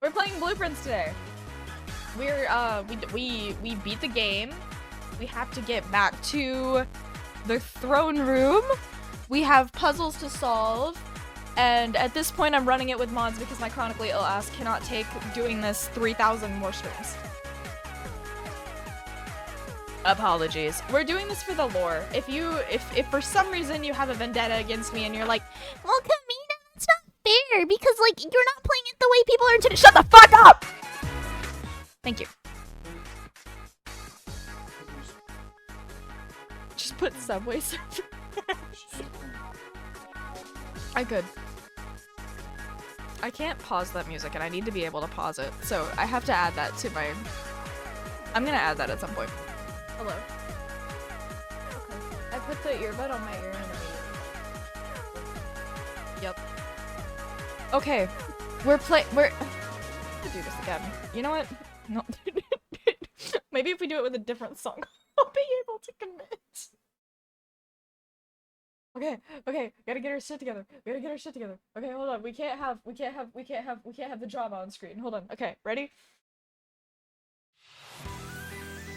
We're playing Blueprints today. We're we beat the game. We have to get back to the throne room. We have puzzles to solve. And at this point I'm running it with mods because my chronically ill ass cannot take doing this 3,000 more streams. Apologies. We're doing this for the lore. If for some reason you have a vendetta against me and you're like, well, Kamina, that's not fair because like you're not playing it the way people are intended. Shut the fuck up! Thank you. Just put Subway Surfers. I could. I can't pause that music and I need to be able to pause it. So I have to add that to my... I'm gonna add that at some point. Hello. Okay. I put the earbud on my ear and Yep. Okay. We're to do this again. You know what? No. Maybe if we do it with a different song, I'll be able to commit. Okay, gotta get our shit together. Okay, hold on. We can't have the drama on screen. Hold on. Okay, ready?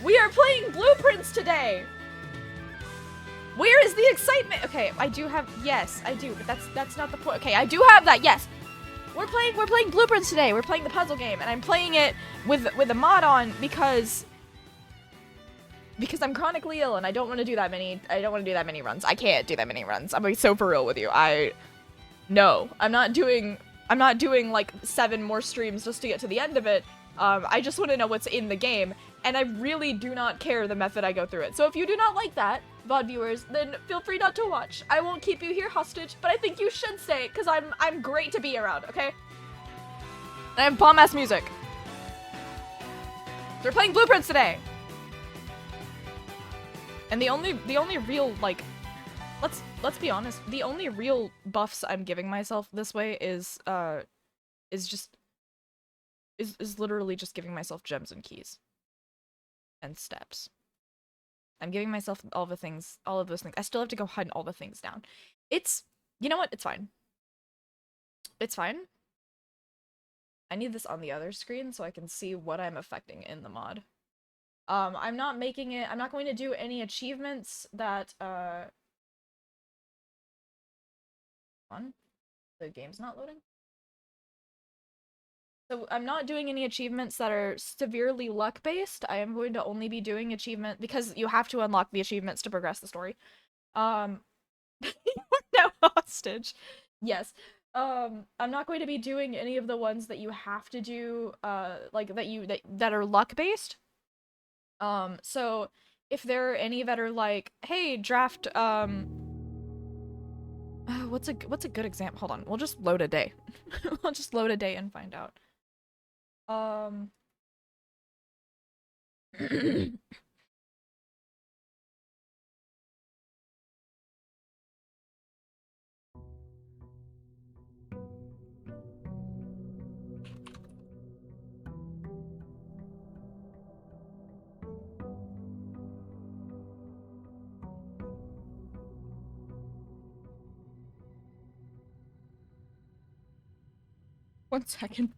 We are playing Blueprints today! Where is the excitement? Okay, I do have, yes, I do, but that's not the point. Okay, I do have that, yes! We're playing Blueprints today. We're playing the puzzle game, and I'm playing it with a mod on because I'm chronically ill and I don't want to do that many runs. I can't do that many runs. I'm being so for real with you. No, I'm not doing like 7 more streams just to get to the end of it. I just want to know what's in the game, and I really do not care the method I go through it. So if you do not like that, VOD viewers, then feel free not to watch. I won't keep you here hostage, but I think you should stay, because I'm great to be around, okay? And I have bomb-ass music. So we're playing Blueprints today! And the only real, like, let's be honest, the only real buffs I'm giving myself this way is literally just giving myself gems and keys. And steps. I'm giving myself all of those things. I still have to go hunt all the things down. You know what? It's fine. It's fine. I need this on the other screen so I can see what I'm affecting in the mod. I'm not going to do any achievements that, the game's not loading? So I'm not doing any achievements that are severely luck-based. I am going to only be doing because you have to unlock the achievements to progress the story. No hostage. Yes. I'm not going to be doing any of the ones that you have to do, like that are luck-based. So if there are any that are like, hey, draft, what's a good example? Hold on, we'll just load a day. We'll just load a day and find out. 1 second.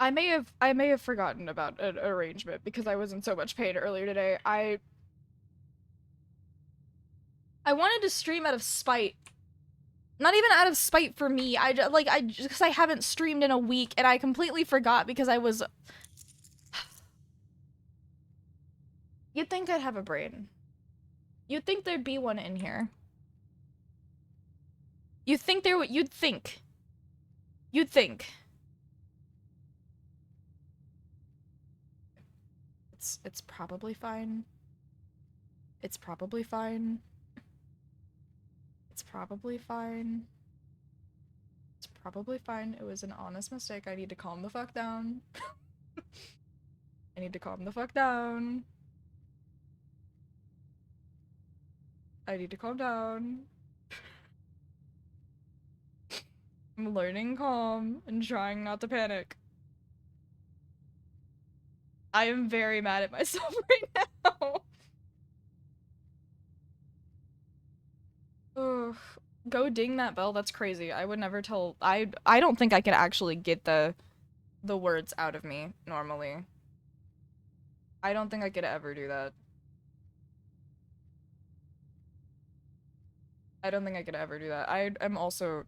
I may have forgotten about an arrangement because I was in so much pain earlier today. I wanted to stream out of spite. Not even out of spite for me. Because I haven't streamed in a week and I completely forgot because I was... You'd think I'd have a brain. You'd think there'd be one in here. You'd think. It's probably fine. It's probably fine. It's probably fine. It's probably fine. It was an honest mistake. I need to calm the fuck down. I need to calm the fuck down. I need to calm down. I'm learning calm and trying not to panic. I am very mad at myself right now. Ugh. Go ding that bell. That's crazy. I would never tell. I don't think I could actually get the words out of me normally. I don't think I could ever do that. I don't think I could ever do that. I'm also.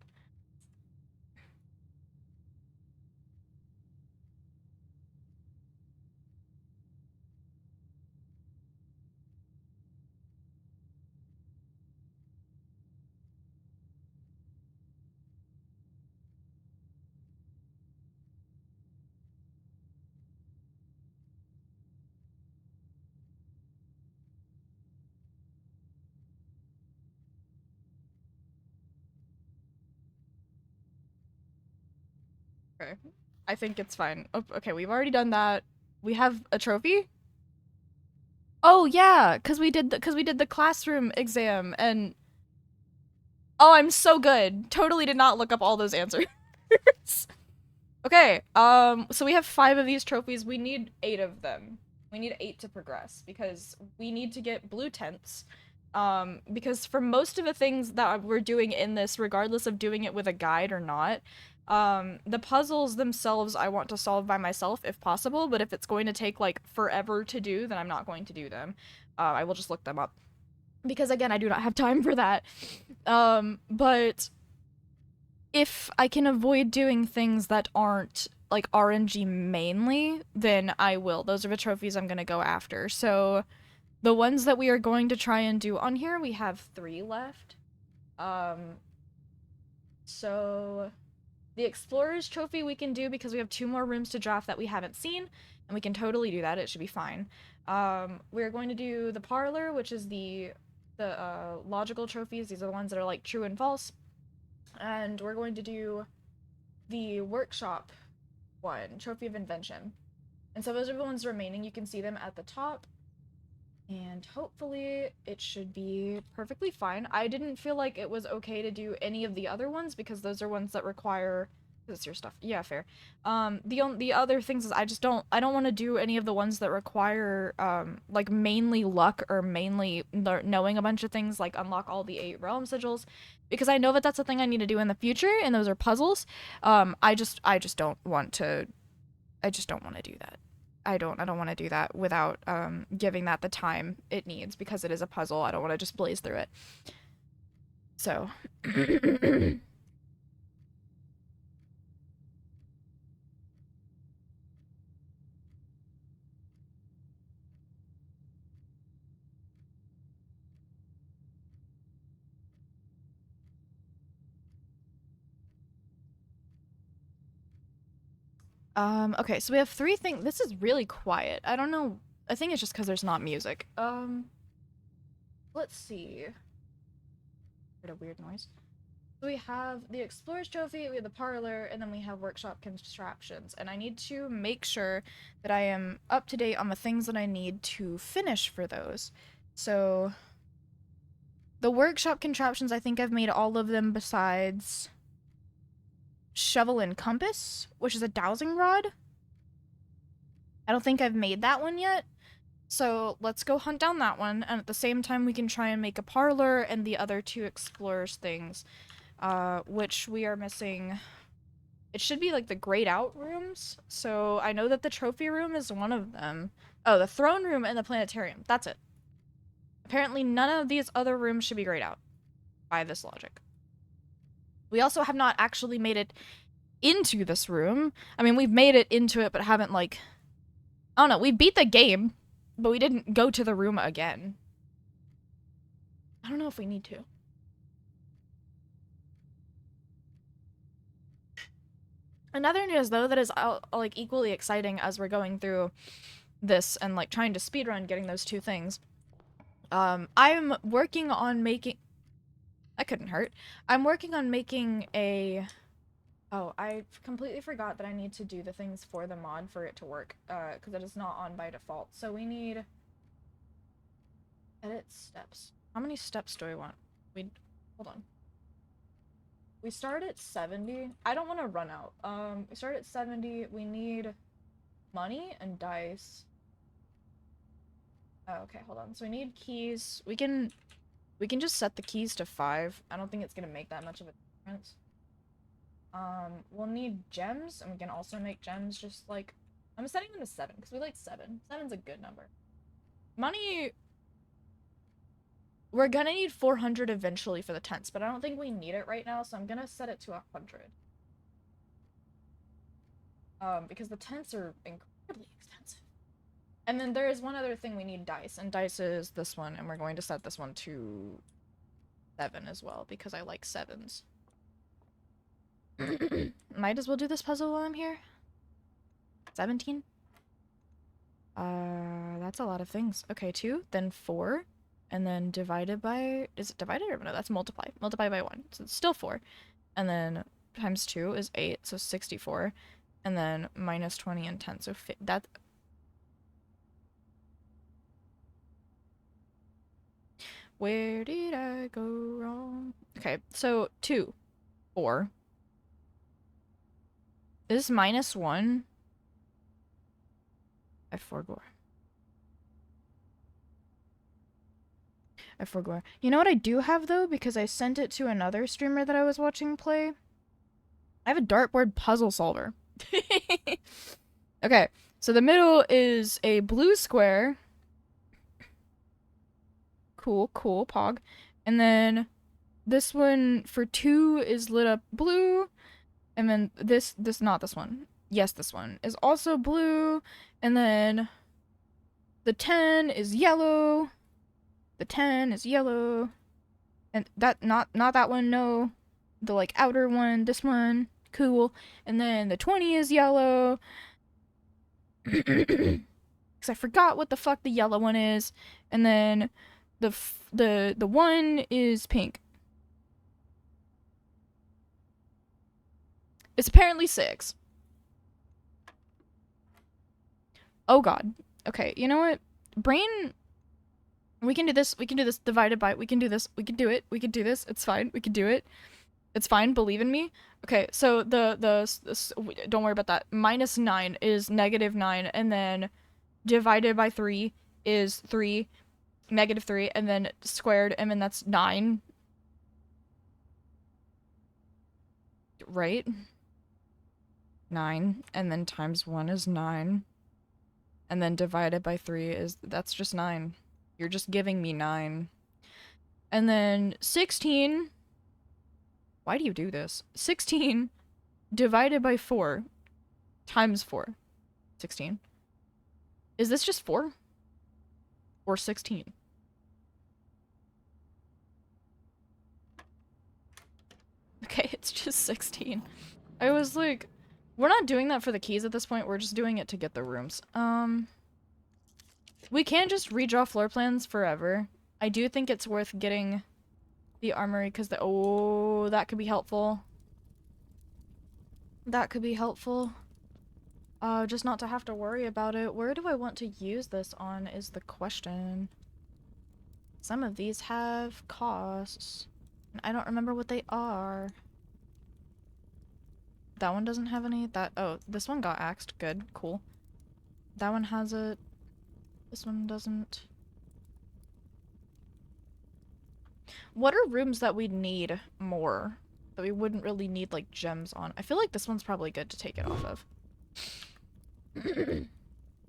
Okay. I think it's fine. Oh, okay, we've already done that. We have a trophy? Oh yeah, cuz we did the classroom exam and oh, I'm so good. Totally did not look up all those answers. Okay, so we have 5 of these trophies. We need 8 of them. We need 8 to progress because we need to get blue tents. Because for most of the things that we're doing in this, regardless of doing it with a guide or not, the puzzles themselves I want to solve by myself if possible, but if it's going to take like forever to do, then I'm not going to do them. I will just look them up. Because again, I do not have time for that. But if I can avoid doing things that aren't like RNG mainly, then I will. Those are the trophies I'm gonna go after. So the ones that we are going to try and do on here, we have 3 left. So the Explorer's Trophy we can do because we have 2 more rooms to draft that we haven't seen, and we can totally do that. It should be fine. We're going to do the Parlor, which is the logical trophies. These are the ones that are like true and false. And we're going to do the Workshop one, Trophy of Invention. And so those are the ones remaining. You can see them at the top. And hopefully it should be perfectly fine. I didn't feel like it was okay to do any of the other ones because those are ones that require... This is your stuff. Yeah, fair. The other things is I don't want to do any of the ones that require, like, mainly luck or mainly knowing a bunch of things, like unlock all the 8 realm sigils, because I know that that's a thing I need to do in the future, and those are puzzles. I just don't want to do that. I don't want to do that without, giving that the time it needs, because it is a puzzle. I don't want to just blaze through it. So... Okay, so we have 3 things. This is really quiet. I don't know. I think it's just because there's not music. Let's see. Heard a weird noise. So we have the Explorer's Trophy, we have the Parlor, and then we have Workshop Contraptions. And I need to make sure that I am up to date on the things that I need to finish for those. So the Workshop Contraptions, I think I've made all of them besides Shovel and Compass, which is a dowsing rod. I don't think I've made that one yet. So let's go hunt down that one, and at the same time we can try and make a Parlor and the other 2 Explorers things, which we are missing. It should be like the grayed out rooms, so I know that the trophy room is one of them. Oh, the throne room and the planetarium, that's it. Apparently none of these other rooms should be grayed out, by this logic. We also have not actually made it into this room. I mean, we've made it into it, but haven't, like... I don't know, we beat the game, but we didn't go to the room again. I don't know if we need to. Another news, though, that is, like, equally exciting as we're going through this and, like, trying to speedrun getting those 2 things. I'm working on making... That couldn't hurt. I'm working on making a... Oh, I completely forgot that I need to do the things for the mod for it to work, because it is not on by default. So we need... Edit steps. How many steps do I want? Hold on. We start at 70. I don't want to run out. We start at 70. We need money and dice. Oh, okay, hold on. So we need keys. We can just set the keys to 5. I don't think it's gonna make that much of a difference. We'll need gems, and we can also make gems just like... I'm setting them to 7, because we like 7. 7's a good number. Money... We're gonna need 400 eventually for the tents, but I don't think we need it right now, so I'm gonna set it to 100. Because the tents are incredibly expensive. And then there is one other thing we need, dice, and dice is this one, and we're going to set this one to 7 as well, because I like 7s. Might as well do this puzzle while I'm here. 17? That's a lot of things. Okay, 2, then 4, and then divided by... Is it divided or no? That's multiply. Multiply by 1. So it's still 4. And then times 2 is 8, so 64. And then minus 20 and 10, so that... Where did I go wrong? Okay, so 2, 4. Is minus 1? I forgot. You know what I do have, though? Because I sent it to another streamer that I was watching play. I have a dartboard puzzle solver. Okay, so the middle is a blue square. Cool, pog. And then this one for 2 is lit up blue. And then not this one. Yes, this one is also blue. And then the 10 is yellow. The 10 is yellow. And that, not that one, no. The, like, outer one, this one. Cool. And then the 20 is yellow. Because I forgot what the fuck the yellow one is. And then the 1 is pink. It's apparently 6. Oh god. Okay, you know what? Brain... We can do this divided by... We can do this. We can do it. We can do this. It's fine. We can do it. It's fine. Believe in me. Okay, so don't worry about that. Minus 9 is negative 9, and then divided by 3 is 3, negative 3, and then squared, and then that's 9. Right? 9, and then times 1 is 9, and then divided by 3 is... That's just 9. You're just giving me 9. And then 16... Why do you do this? 16 divided by 4 times 4. 16. Is this just 4? Or 16? Okay, it's just 16. I was like, we're not doing that for the keys at this point, we're just doing it to get the rooms. We can't just redraw floor plans forever. I do think it's worth getting the armory, because oh, that could be helpful. That could be helpful. Just not to have to worry about it. Where do I want to use this on is the question. Some of these have costs. And I don't remember what they are. That one doesn't have any. Oh, this one got axed. Good. Cool. That one has it. This one doesn't. What are rooms that we need more? That we wouldn't really need, like, gems on? I feel like this one's probably good to take it off of.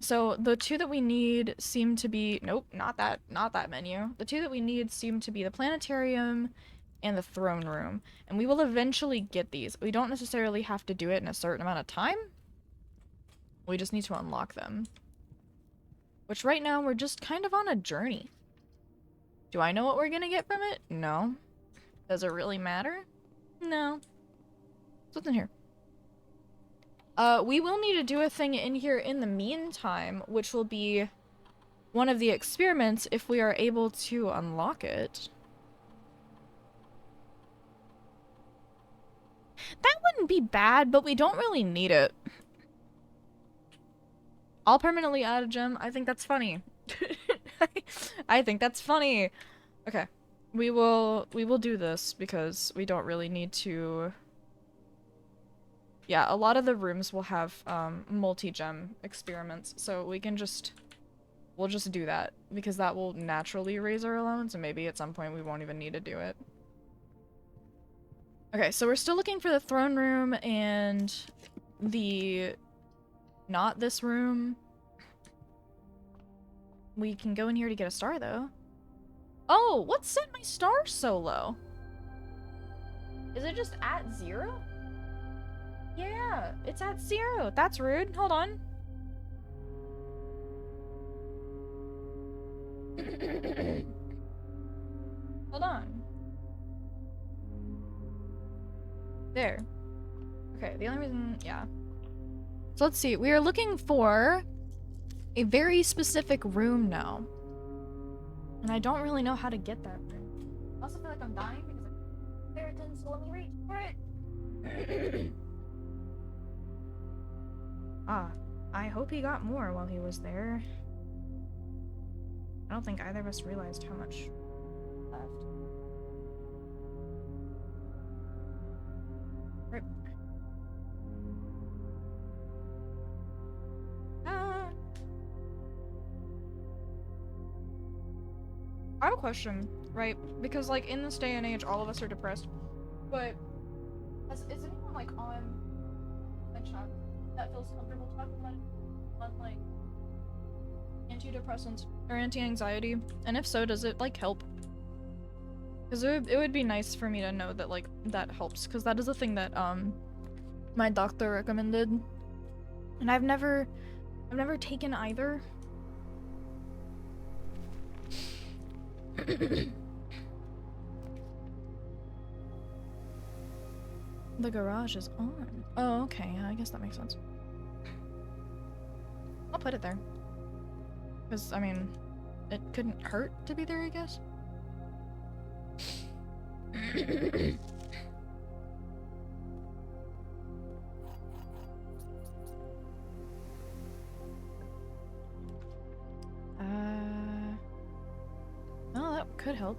So, the 2 that we need seem to be... Nope, not that menu. The 2 that we need seem to be the planetarium and the throne room. And we will eventually get these. We don't necessarily have to do it in a certain amount of time. We just need to unlock them. Which right now, we're just kind of on a journey. Do I know what we're gonna get from it? No. Does it really matter? No. What's in here? We will need to do a thing in here in the meantime, which will be one of the experiments if we are able to unlock it. wouldn't be bad, but we don't really need it. I'll permanently add a gem. I think that's funny. I think that's funny. Okay. We will do this because we don't really need to. Yeah, a lot of the rooms will have multi-gem experiments, so we'll just do that because that will naturally raise our allowance, and maybe at some point we won't even need to do it. Okay, so we're still looking for the throne room and the not this room. We can go in here to get a star though. Oh, what set my star so low? Is it just at 0? Yeah, it's at 0. That's rude. Hold on. Hold on. There. Okay, the only reason, yeah. So let's see. We are looking for a very specific room now. And I don't really know how to get that room. I also feel like I'm dying because I'm Ferritin, so let me reach for it. Ah, I hope he got more while he was there. I don't think either of us realized how much left. Right. I have a question, right? Because, like, in this day and age, all of us are depressed. But, is anyone, like, on a chat that feels comfortable talking about it? On, like, antidepressants or anti-anxiety? And if so, does it, like, help? Because it would be nice for me to know that, like, that helps. Because that is a thing that, my doctor recommended. And I've never taken either. The garage is on. Oh, okay. Yeah, I guess that makes sense. I'll put it there. Because, I mean, it couldn't hurt to be there, I guess. Oh, that could help.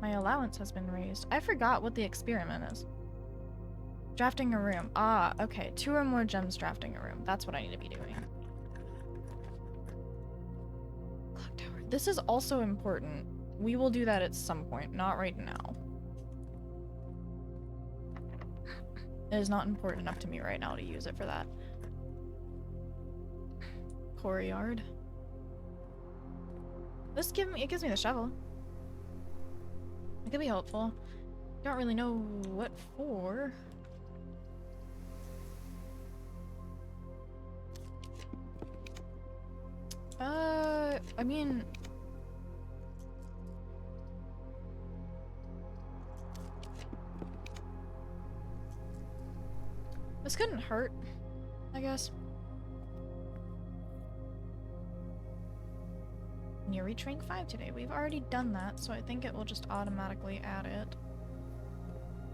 My allowance has been raised. I forgot what the experiment is. Drafting a room. Ah, okay. 2 or more gems drafting a room. That's what I need to be doing. Clock tower. This is also important. We will do that at some point. Not right now. It is not important enough to me right now to use it for that. Courtyard. It gives me the shovel. It could be helpful. Don't really know what for. I mean... This couldn't hurt, I guess. You reach rank 5 today. We've already done that, so I think it will just automatically add it.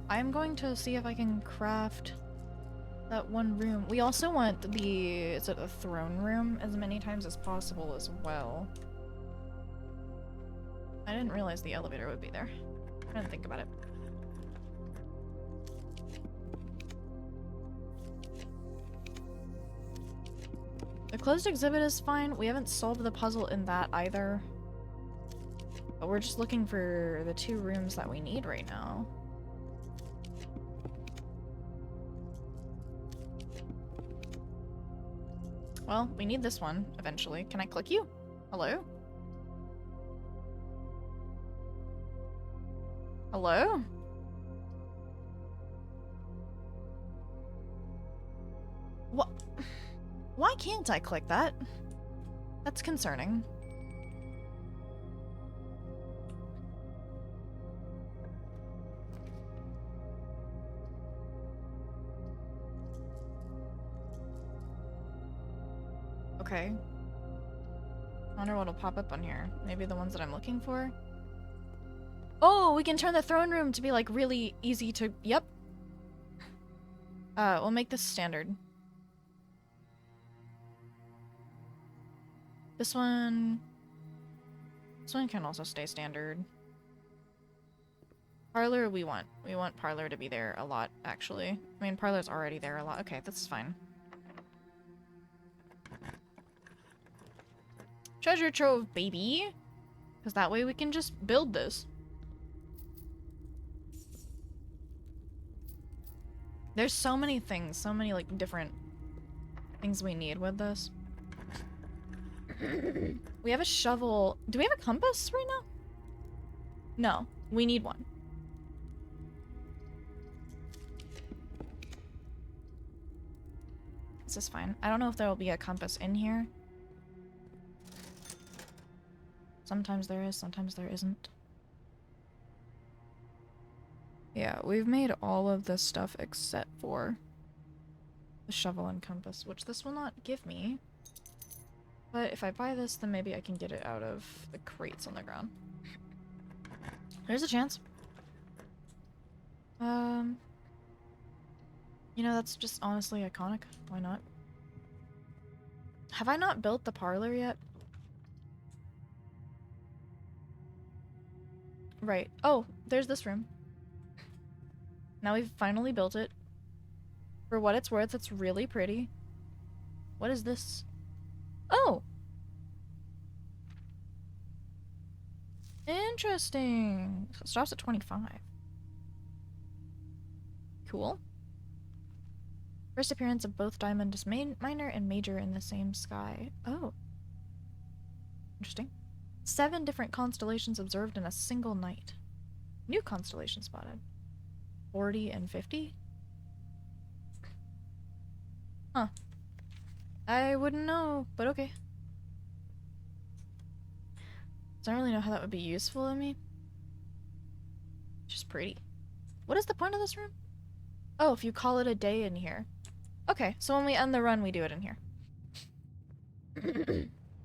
I'm going to see if I can craft that one room. We also want the throne room as many times as possible as well. I didn't realize the elevator would be there. I didn't think about it. The closed exhibit is fine. We haven't solved the puzzle in that either. But we're just looking for the 2 rooms that we need right now. Well, we need this one eventually. Can I click you? Hello? Hello? What? Why can't I click that? That's concerning. Okay. I wonder what'll pop up on here. Maybe the ones that I'm looking for? Oh, we can turn the throne room to be like really easy to... Yep. We'll make this standard. This one can also stay standard. Parlor we want parlor to be there a lot, actually. I mean, parlor's already there a lot. Okay, that's fine. Treasure trove, baby! Because that way we can just build this. There's so many things, so many, like, different things we need with this. We have a shovel. Do we have a compass right now? No, we need one. This is fine. I don't know if there will be a compass in here. Sometimes there is, sometimes there isn't. Yeah, we've made all of this stuff except for the shovel and compass, which this will not give me. But if I buy this, then maybe I can get it out of the crates on the ground. There's a chance. You know, that's just honestly iconic. Why not? Have I not built the parlor yet? Right. Oh, there's this room. Now we've finally built it. For what it's worth, it's really pretty. What is this? Oh! Interesting. So it stops at 25. Cool. First appearance of both diamond is minor and major in the same sky. Oh. Interesting. 7 different constellations observed in a single night. New constellation spotted. 40 and 50? Huh. I wouldn't know, but okay. Don't really know how that would be useful to me. Just pretty. What is the point of this room? Oh, if you call it a day in here. Okay, so when we end the run, we do it in here.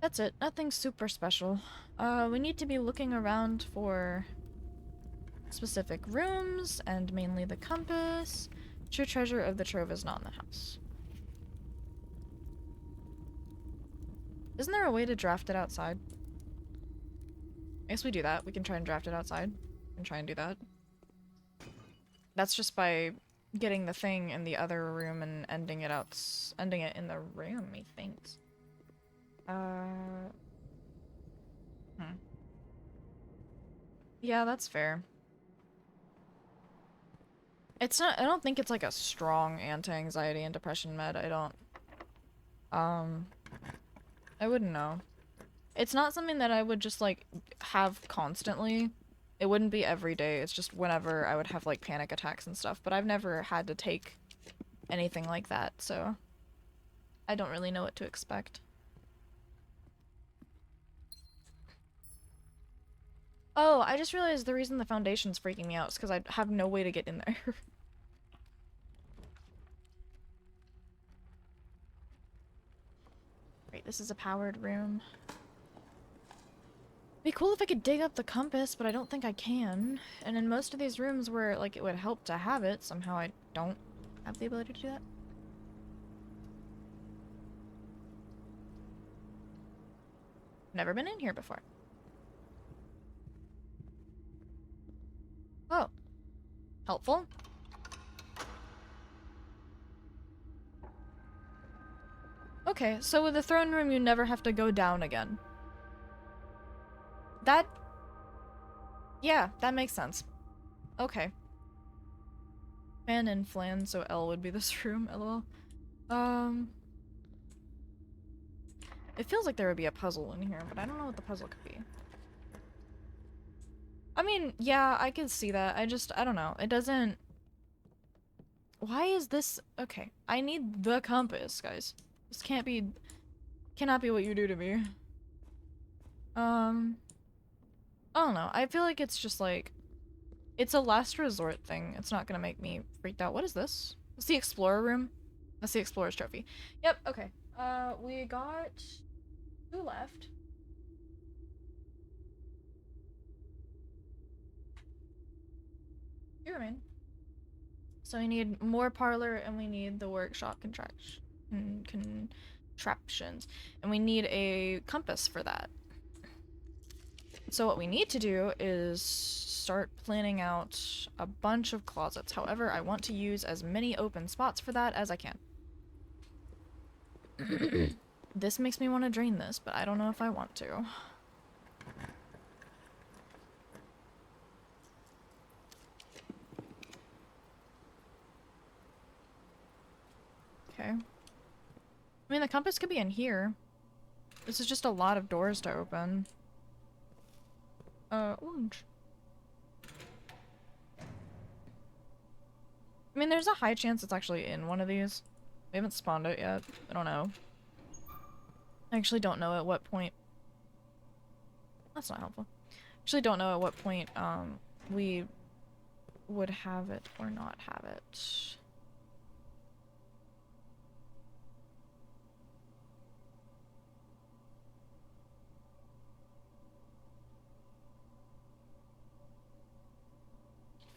That's it. Nothing super special. We need to be looking around for specific rooms, and mainly the compass. True treasure of the trove is not in the house. Isn't there a way to draft it outside? I guess we do that. We can try and draft it outside. And try and do that. That's just by getting the thing in the other room and ending it in the room, he thinks. Yeah, that's fair. It's not, I don't think it's like a strong anti-anxiety and depression med. I wouldn't know. It's not something that I would just like have constantly. It wouldn't be every day. It's just whenever I would have like panic attacks and stuff, but I've never had to take anything like that, so I don't really know what to expect. Oh, I just realized the reason the foundation's freaking me out is because I have no way to get in there. Right, this is a powered room. It'd be cool if I could dig up the compass, but I don't think I can. And in most of these rooms where, like, it would help to have it, somehow I don't have the ability to do that. Never been in here before. Oh. Helpful. Okay, so with the throne room, you never have to go down again. Yeah, that makes sense. Okay. Fan and flan, so L would be this room, lol. It feels like there would be a puzzle in here, but I don't know what the puzzle could be. I mean, yeah, I can see that. I don't know. It doesn't... Why is this... Okay, I need the compass, guys. This cannot be what you do to me. I don't know. I feel like it's just like... It's a last resort thing. It's not gonna make me freaked out. What is this? It's the Explorer room? That's the Explorer's trophy. Yep, okay. We got 2 left. You remain. So we need more parlor, and we need the workshop contraptions. And we need a compass for that. So what we need to do is start planning out a bunch of closets. However, I want to use as many open spots for that as I can. This makes me want to drain this, but I don't know if I want to. Okay. I mean, the compass could be in here. This is just a lot of doors to open. Orange. I mean, there's a high chance it's actually in one of these. We haven't spawned it yet. I don't know. I actually don't know at what point... That's not helpful. Actually don't know at what point, we would have it or not have it.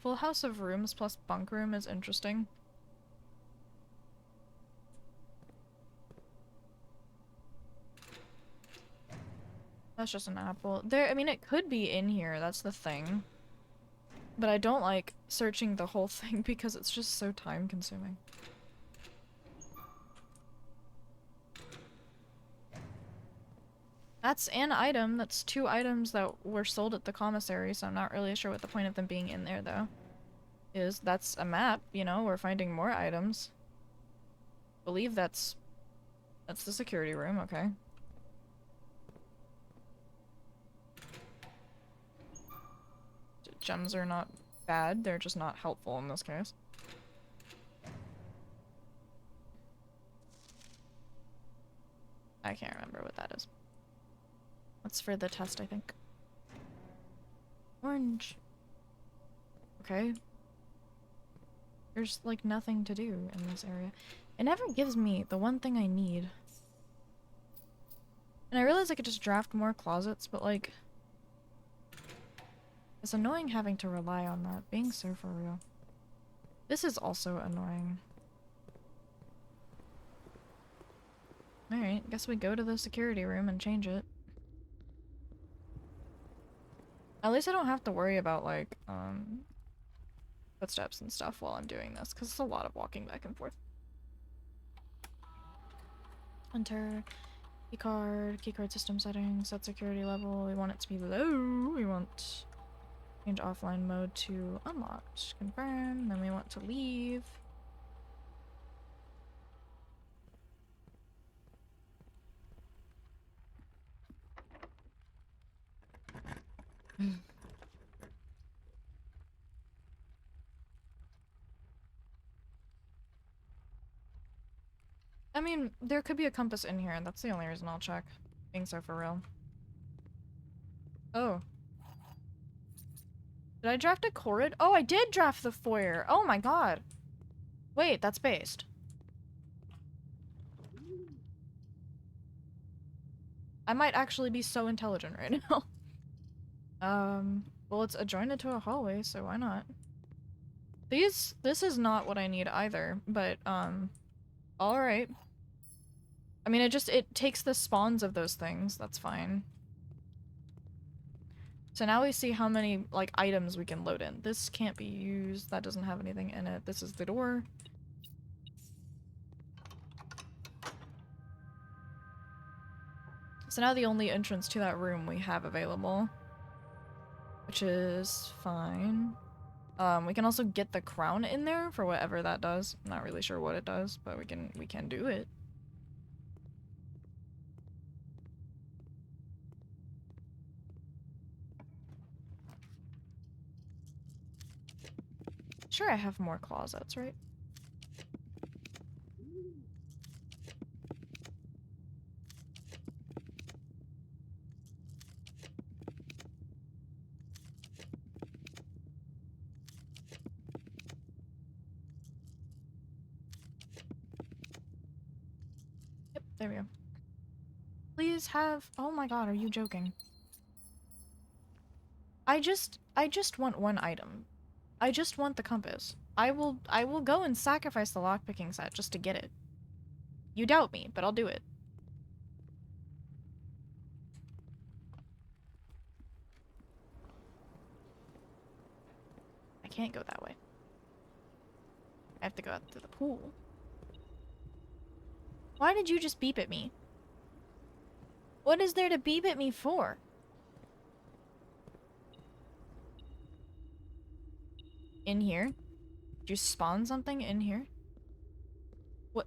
Full house of rooms plus bunk room is interesting. That's just an apple. There, I mean, it could be in here, that's the thing. But I don't like searching the whole thing because it's just so time consuming. That's an item. That's 2 items that were sold at the commissary, so I'm not really sure what the point of them being in there, though. That's a map, you know, we're finding more items. Believe that's the security room, okay. Gems are not bad, they're just not helpful in this case. I can't remember what that is. That's for the test, I think. Orange. Okay. There's, like, nothing to do in this area. It never gives me the one thing I need. And I realize I could just draft more closets, but, like... It's annoying having to rely on that, being so for real. This is also annoying. Alright, guess we go to the security room and change it. At least I don't have to worry about, like, footsteps and stuff while I'm doing this, because it's a lot of walking back and forth. Enter keycard system settings, set security level, we want it to be low, we want change offline mode to unlocked, confirm, then we want to leave. I mean, there could be a compass in here, and that's the only reason I'll check. Being so for real. Oh. Did I draft a corrid? Oh, I did draft the foyer! Oh my god! Wait, that's based. I might actually be so intelligent right now. Well, it's adjoined to a hallway, so why not? This is not what I need either, but, alright. I mean, it takes the spawns of those things, that's fine. So now we see how many, like, items we can load in. This can't be used, that doesn't have anything in it. This is the door. So now the only entrance to that room we have available. Which is fine. We can also get the crown in there for whatever that does. I'm not really sure what it does, but we can do it. Sure, I have more closets, right? Yep, there we go. Please have— oh my god, are you joking? I just want one item. I just want the compass. I will go and sacrifice the lockpicking set just to get it. You doubt me, but I'll do it. I can't go that way. I have to go out to the pool. Why did you just beep at me? What is there to beep at me for? In here? Did you spawn something in here? What?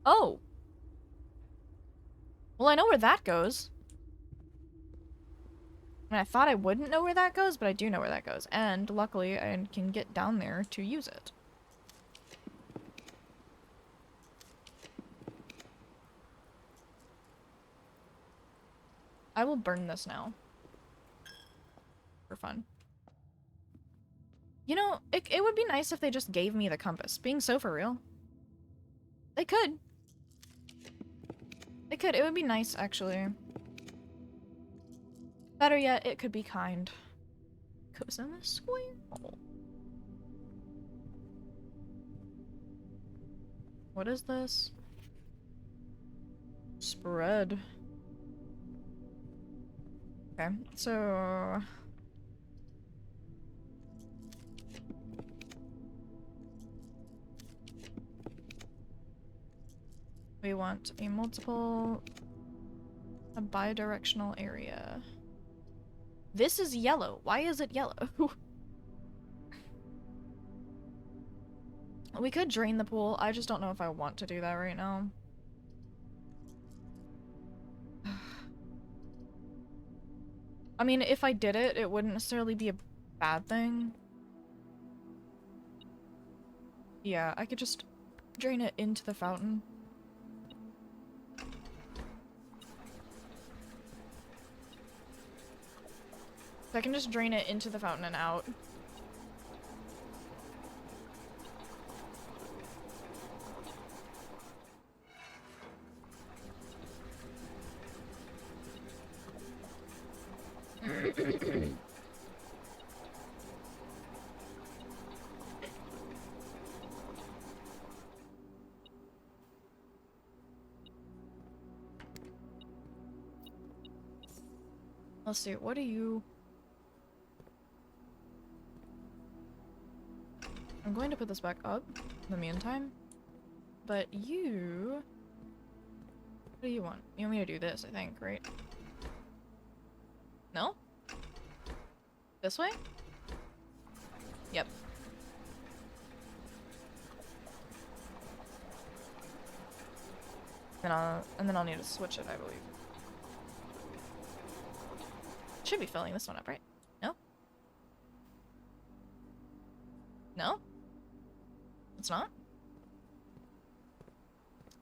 Oh! Well, I know where that goes. And I thought I wouldn't know where that goes, but I do know where that goes. And luckily, I can get down there to use it. I will burn this now. For fun. You know, it would be nice if they just gave me the compass. Being so for real. They could. They could. It would be nice, actually. Better yet, it could be kind. Goes in the square hole. What is this? Spread. Okay, so... we want a bidirectional area. This is yellow. Why is it yellow? We could drain the pool. I just don't know if I want to do that right now. I mean, if I did it, it wouldn't necessarily be a bad thing. Yeah, I could just drain it into the fountain. So I can just drain it into the fountain and out. Let's see, what do you... I'm going to put this back up in the meantime. But you... what do you want? You want me to do this, I think, right? No? This way? Yep. And then I'll need to switch it, I believe. Should be filling this one up, right? No? No? It's not?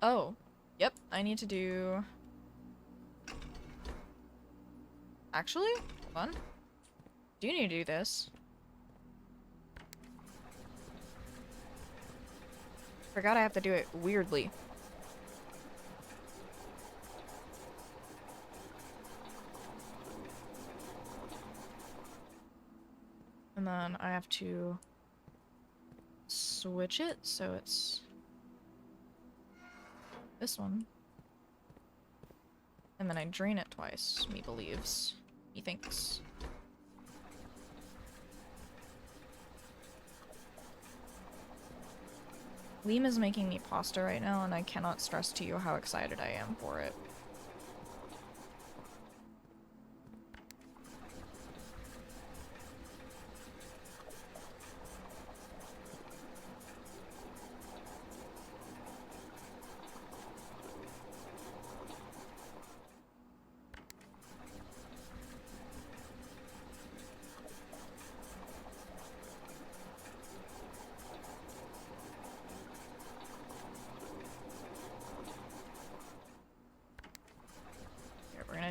Oh. Yep, I need to do... actually? Hold on. Do you need to do this? Forgot I have to do it weirdly. And then I have to switch it so it's this one. And then I drain it twice, me believes. He thinks. Liam is making me pasta right now, and I cannot stress to you how excited I am for it.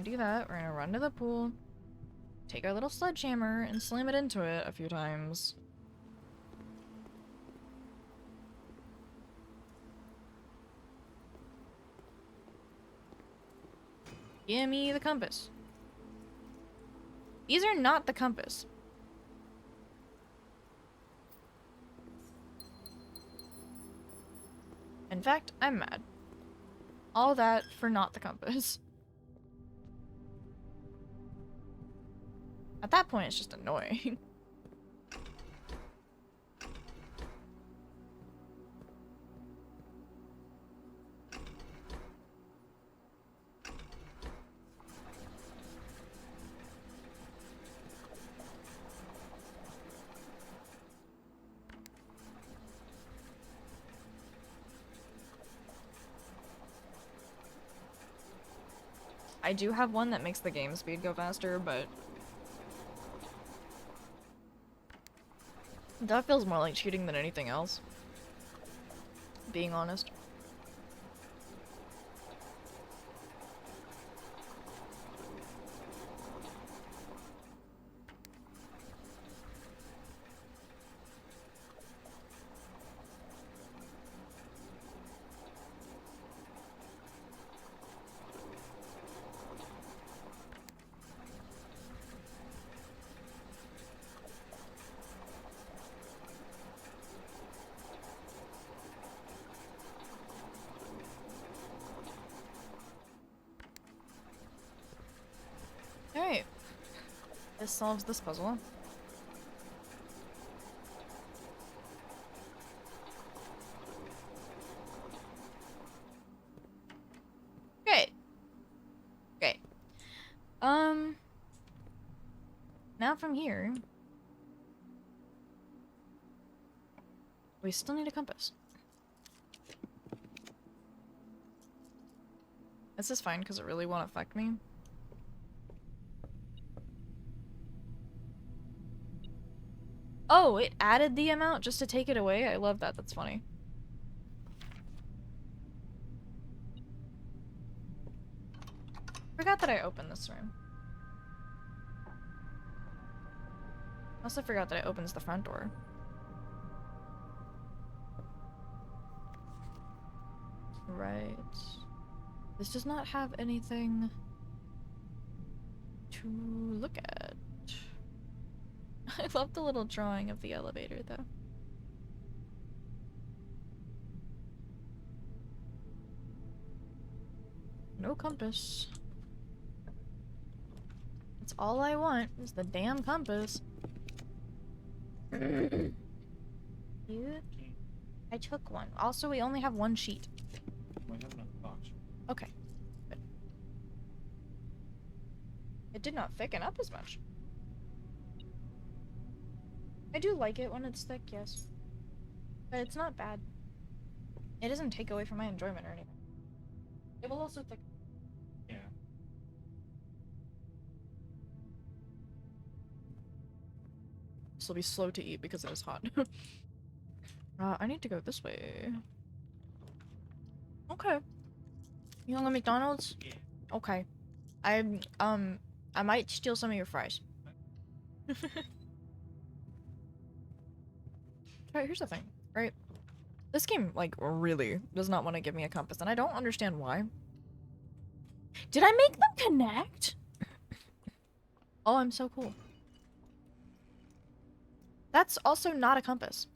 Do that. We're gonna run to the pool, take our little sledgehammer, and slam it into it a few times. Give me the compass. These are not the compass. In fact, I'm mad. All that for not the compass. At that point, it's just annoying. I do have one that makes the game speed go faster, but that feels more like cheating than anything else. Being honest. Alright. This solves this puzzle. Great. Great. Now from here, we still need a compass. This is fine because it really won't affect me. Oh, it added the amount just to take it away? I love that. That's funny. Forgot that I opened this room. Also forgot that it opens the front door. Right. This does not have anything to look at. I love the little drawing of the elevator, though. No compass. That's all I want, is the damn compass. You? I took one. Also, we only have one sheet. Okay. Good. It did not thicken up as much. I do like it when it's thick, yes. But it's not bad. It doesn't take away from my enjoyment or anything. It will also thicken. Yeah. This will be slow to eat because it is hot. I need to go this way. Okay. You want to go to McDonald's? Yeah. Okay. I might steal some of your fries. Alright, here's the thing, right? This game, like, really does not want to give me a compass, and I don't understand why. Did I make them connect? Oh, I'm so cool. That's also not a compass.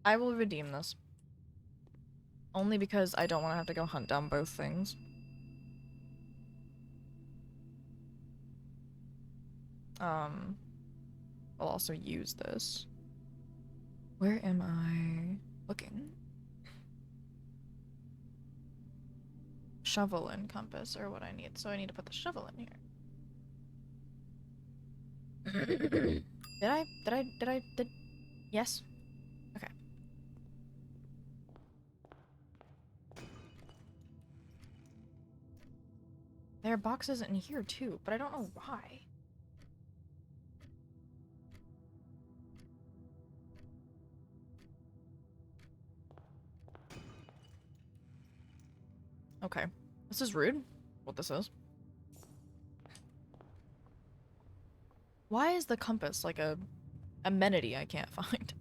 I will redeem this. Only because I don't want to have to go hunt down both things. I'll also use this. Where am I looking? Shovel and compass are what I need, so I need to put the shovel in here. Did yes? Okay. There are boxes in here too, but I don't know why. Okay. This is rude. What this is. Why is the compass like a amenity I can't find?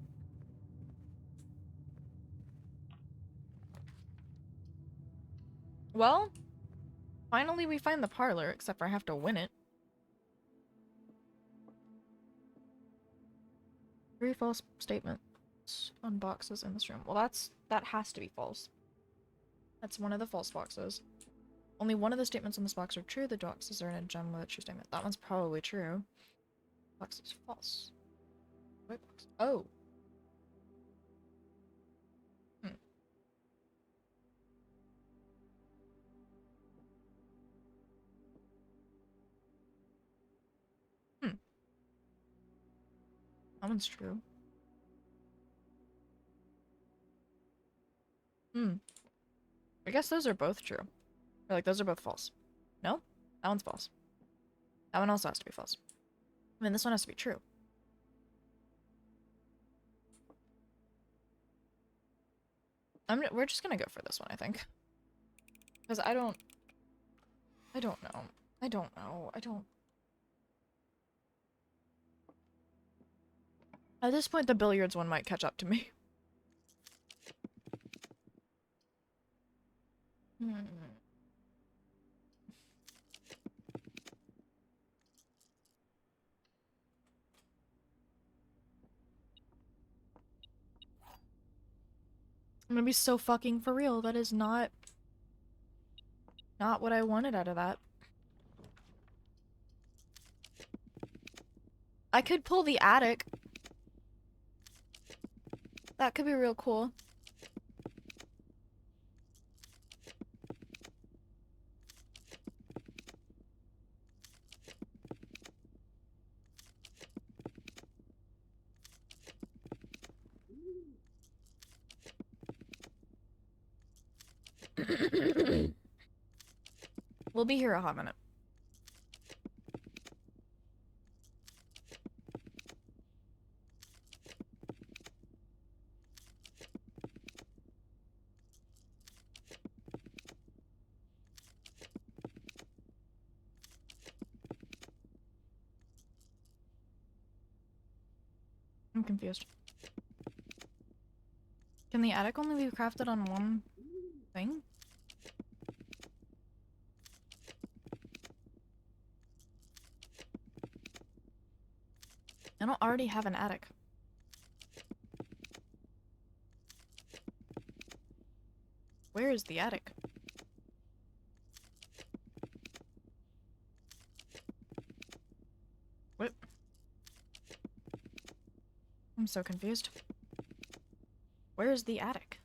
Well, finally we find the parlor, except for I have to win it. 3 false statements on boxes in this room. Well, that has to be false. That's one of the false boxes. Only one of the statements on this box are true. The boxes are in a gem with a true statement. That one's probably true. Box is false. White box. Oh. Hmm. That one's true. I guess those are both true. Or like, those are both false. No? That one's false. That one also has to be false. I mean, this one has to be true. We're just gonna go for this one, I think. Because I don't know. At this point, the billiards one might catch up to me. I'm gonna be so fucking for real. That is not what I wanted out of that. I could pull the attic. That could be real cool. We'll be here a hot minute. I'm confused. Can the attic only be crafted on one thing? I don't already have an attic. Where is the attic? What? I'm so confused. Where is the attic?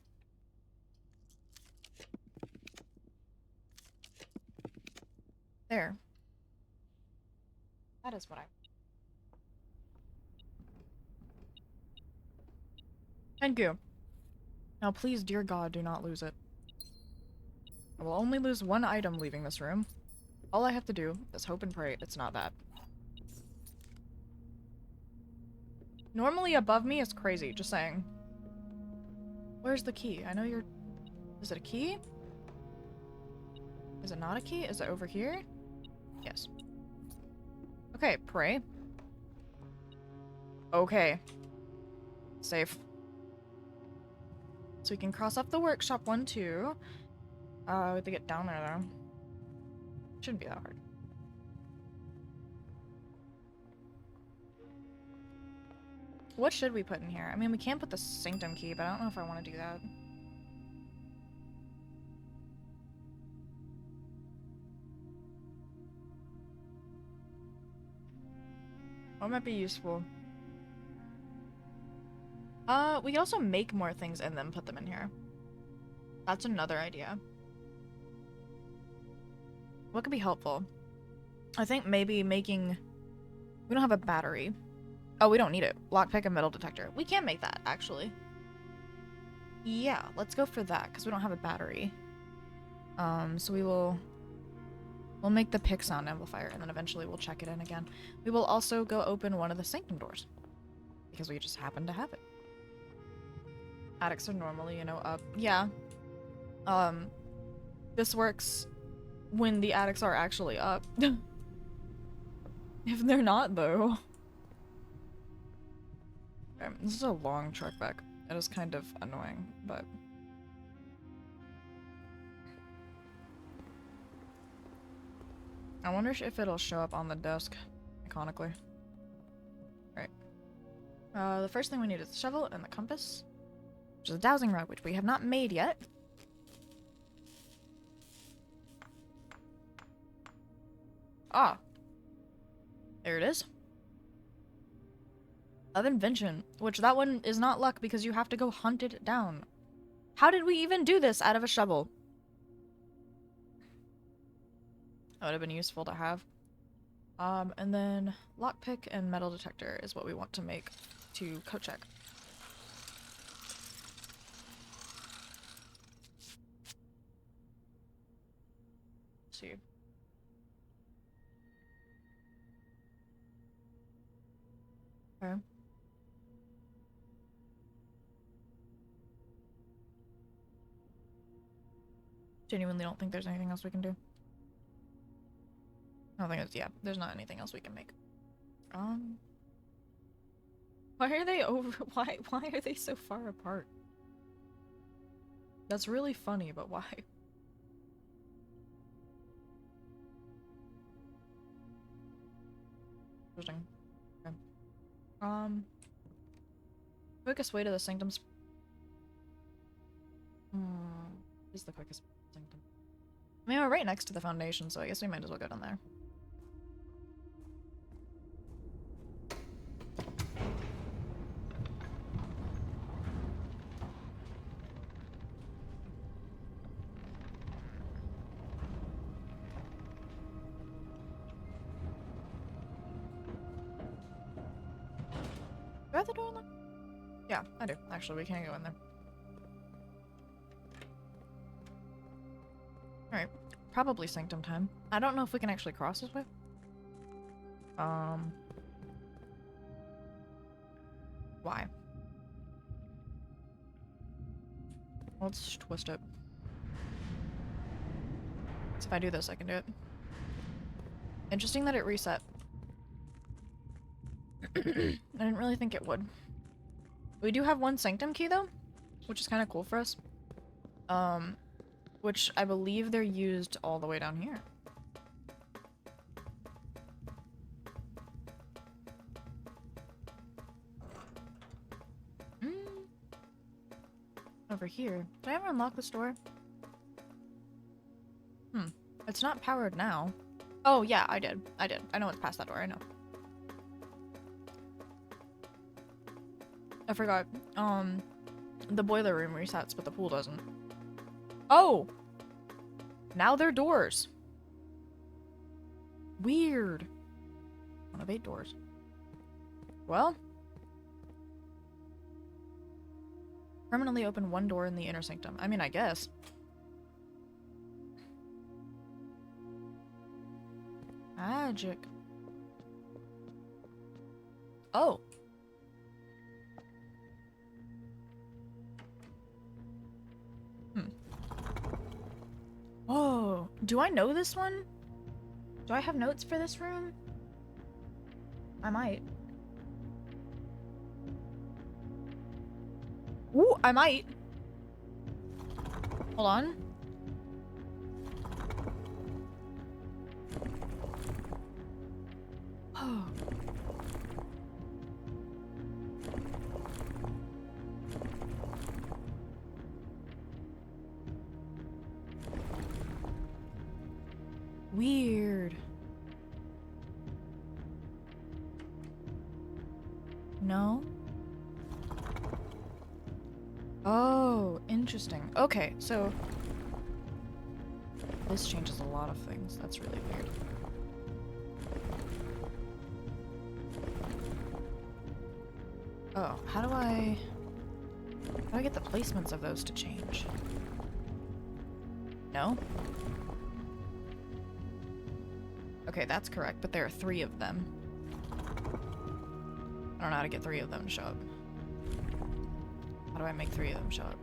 There. That is what I... Thank you. Now please, dear God, do not lose it. I will only lose one item leaving this room. All I have to do is hope and pray it's not that. Normally above me is crazy, just saying. Where's the key? I know you're... Is it a key? Is it not a key? Is it over here? Yes. Okay, pray. Okay. Safe. So we can cross off the workshop 1, 2. We have to get down there, though. Shouldn't be that hard. What should we put in here? I mean, we can put the sanctum key, but I don't know if I want to do that. What might be useful? We can also make more things and then put them in here. That's another idea. What could be helpful? I think maybe making... We don't have a battery. Oh, we don't need it. Lockpick and metal detector. We can make that, actually. Yeah, let's go for that, because we don't have a battery. So we'll make the pick sound amplifier, and then eventually we'll check it in again. We will also go open one of the sanctum doors, because we just happen to have it. Attics are normally, you know, up. Yeah. This works when the attics are actually up. If they're not, though. Okay, this is a long trek back. It is kind of annoying, but... I wonder if it'll show up on the desk, iconically. Right. The first thing we need is the shovel and the compass, which is a dowsing rod, which we have not made yet. Ah. There it is. Of invention, which that one is not luck because you have to go hunt it down. How did we even do this out of a shovel? That would have been useful to have. And then lockpick and metal detector is what we want to make to code check. Let's see. Okay. Genuinely don't think there's anything else we can do. I don't think it's, yeah, there's not anything else we can make. Why are they over, why are they so far apart? That's really funny, but why? Interesting. Okay. Quickest way to the sanctums. Is the quickest sanctum. I mean, we're right next to the foundation, so I guess we might as well go down there. Do I have the door unlocked? Yeah, I do. Actually, we can't go in there. Alright. Probably sanctum time. I don't know if we can actually cross this way. Why? Let's twist it. So if I do this, I can do it. Interesting that it reset. I didn't really think it would. We do have one sanctum key though, which is kind of cool for us. Which I believe they're used all the way down here. Over here. Did I ever unlock this door? It's not powered now. Oh yeah, I did. I know it's past that door, I know. I forgot. The boiler room resets, but the pool doesn't. Oh! Now they're doors. Weird. One of 8 doors. Well. Permanently open 1 door in the inner sanctum. I mean, I guess. Magic. Oh. Oh, do I know this one? Do I have notes for this room? I might. Ooh, I might. Hold on. Oh. Weird. No? Oh, interesting. Okay, so this changes a lot of things. That's really weird. Oh, how do I get the placements of those to change? No? Okay, that's correct, but there are 3 of them. I don't know how to get 3 of them to show up. How do I make 3 of them show up?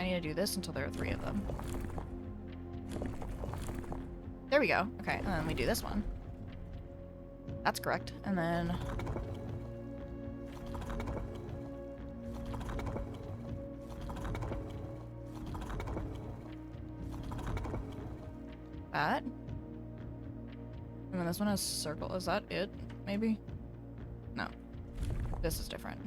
I need to do this until there are 3 of them. There we go. Okay, and then we do this one. That's correct. And then... that. And then this one has circle. Is that it? Maybe? No. This is different.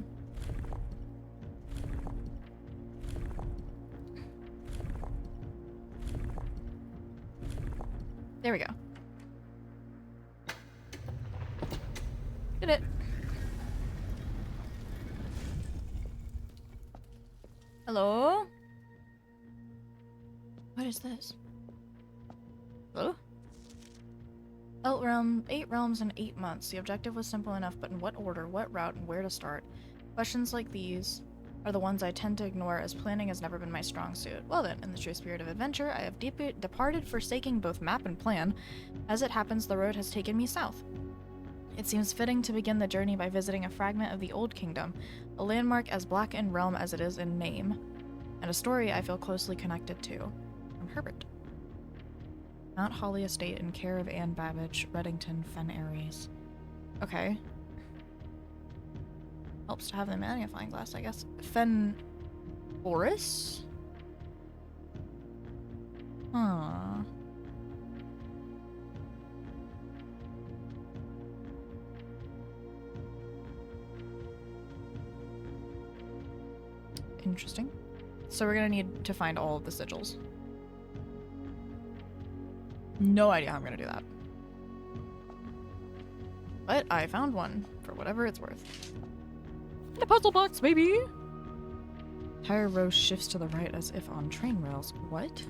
There we go. Did it. Hello? What is this? Hello? 8 realms in 8 months. The objective was simple enough, but in what order, what route, and where to start? Questions like these are the ones I tend to ignore, as planning has never been my strong suit. Well then, in the true spirit of adventure, I have departed, forsaking both map and plan. As it happens, the road has taken me south. It seems fitting to begin the journey by visiting a fragment of the Old Kingdom, a landmark as black in realm as it is in name, and a story I feel closely connected to. From Herbert. Mount Holly Estate in care of Anne Babbage, Reddington, Fen Aries. Okay. Helps to have the magnifying glass, I guess. Fen Oris? Huh. Interesting. So we're gonna need to find all of the sigils. No idea how I'm gonna do that. But I found one, for whatever it's worth. The puzzle box, baby! Tire row shifts to the right as if on train rails. What?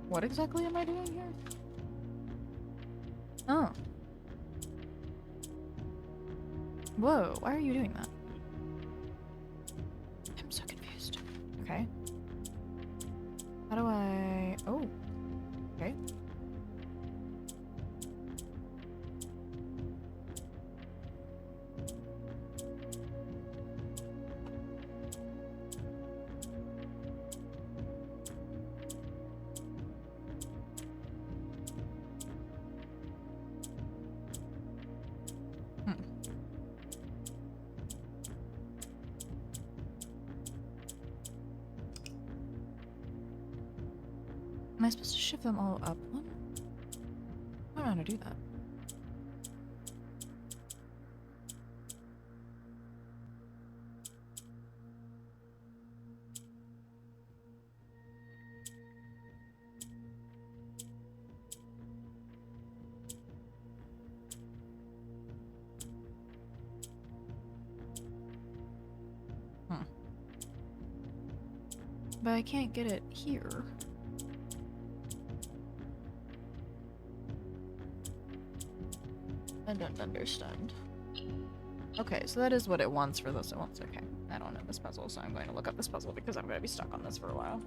What exactly am I doing here? Oh. Whoa, why are you doing that? I'm so confused. Okay. How do I... Oh. Okay. Am I supposed to shift them all up one? I don't know how to do that. But I can't get it here. I don't understand. Okay, so that is what it wants for this. It wants, okay. I don't know this puzzle, so I'm going to look up this puzzle because I'm going to be stuck on this for a while.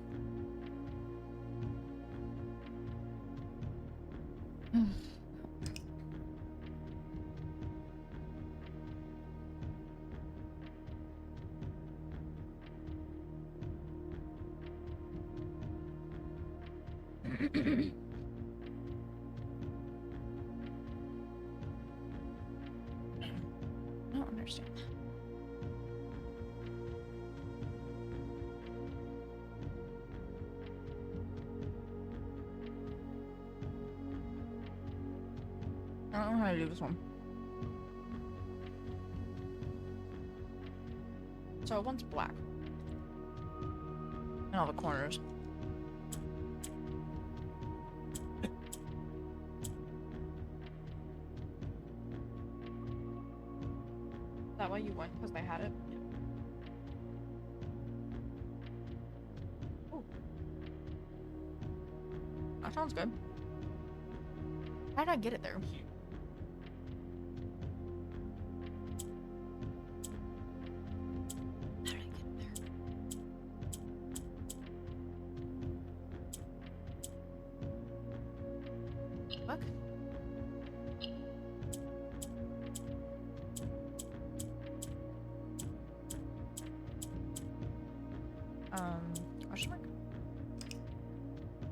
I don't understand. I don't know how to do this one. So it wants black. And all the corners. Is that why you went? Because they had it? Yeah. Ooh. That sounds good. How did I get it there? How did I get it there? Fuck.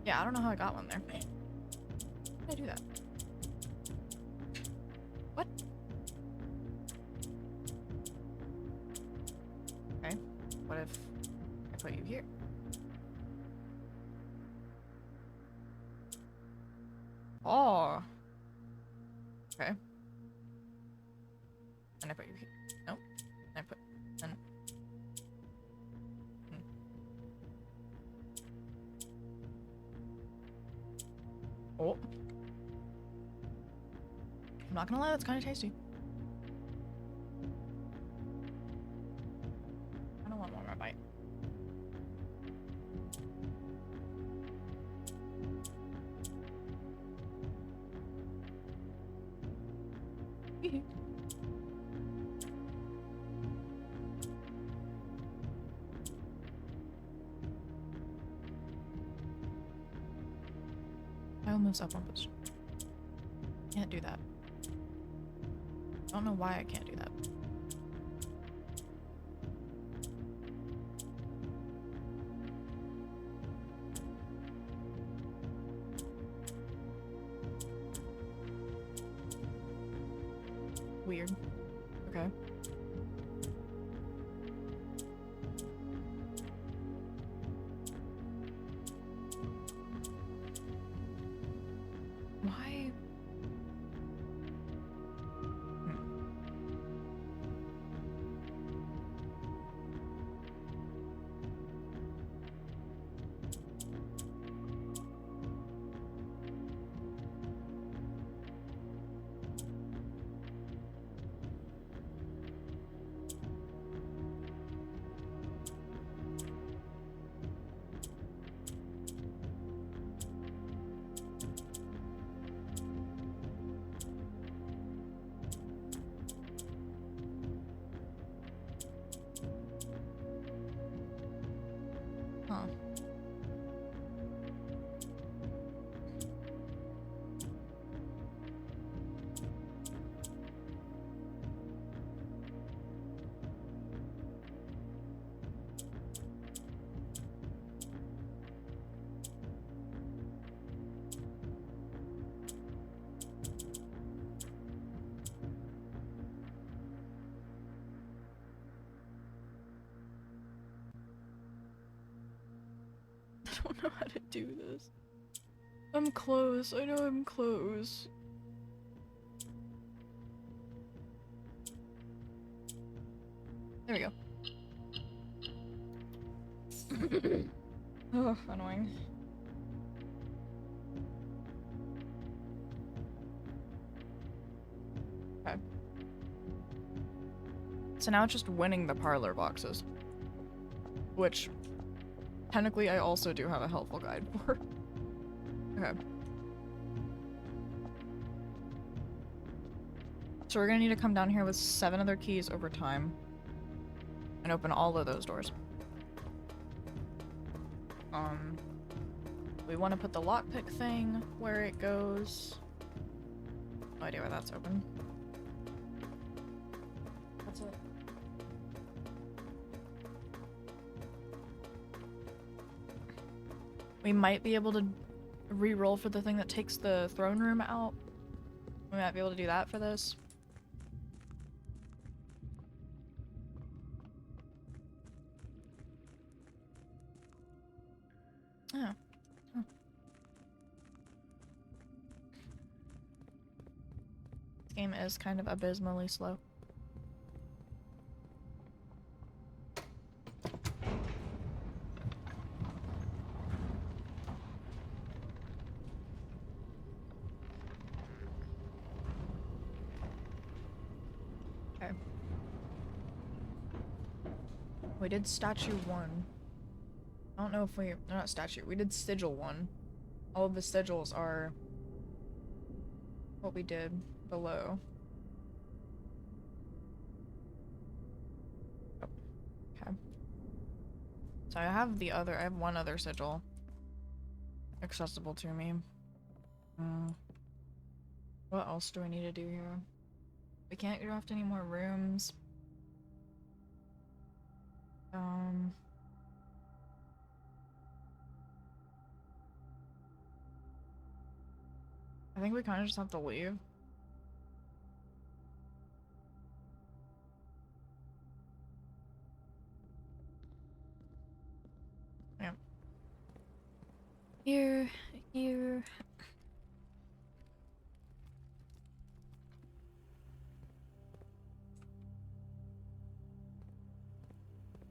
Yeah, I don't know how I got one there. How did I do that? What? Okay. What if I put you here? Oh. Okay. And I put you here. Nope. And I put. And. Oh. I'm not gonna lie, that's kind of tasty. I don't want one more bite. I almost up on position. Can't do that. I don't know why I can't do that. Weird. Okay. Why? Huh. I don't know how to do this. I'm close. I know I'm close. There we go. Oh, annoying. Okay. So now it's just winning the parlor boxes. Which, technically, I also do have a helpful guide for. Okay. So we're gonna need to come down here with 7 other keys over time. And open all of those doors. We want to put the lockpick thing where it goes. No idea where that's open. That's it. We might be able to re-roll for the thing that takes the throne room out. We might be able to do that for this. Oh. Huh. This game is kind of abysmally slow. Okay. We did statue 1. I don't know if we... No, not statue. We did sigil 1. All of the sigils are what we did below. Oh. Okay. So I have one other sigil accessible to me. What else do I need to do here? We can't draft any more rooms. I think we kind of just have to leave. Yeah. Here.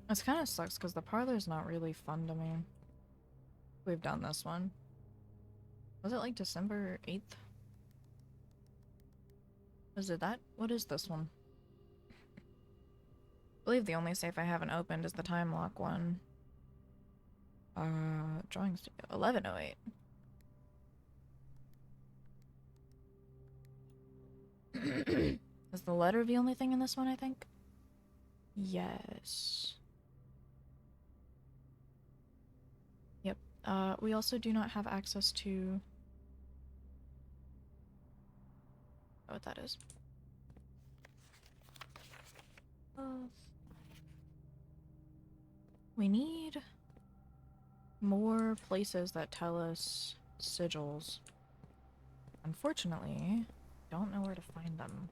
This kind of sucks because the parlor's not really fun to me. We've done this one. Was it like December 8th? Was it that? What is this one? I believe the only safe I haven't opened is the time lock one. Drawing studio. 1108. Is the letter the only thing in this one, I think? Yes. Yep. We also do not have access to... Oh, what that is. We need more places that tell us sigils. Unfortunately, don't know where to find them.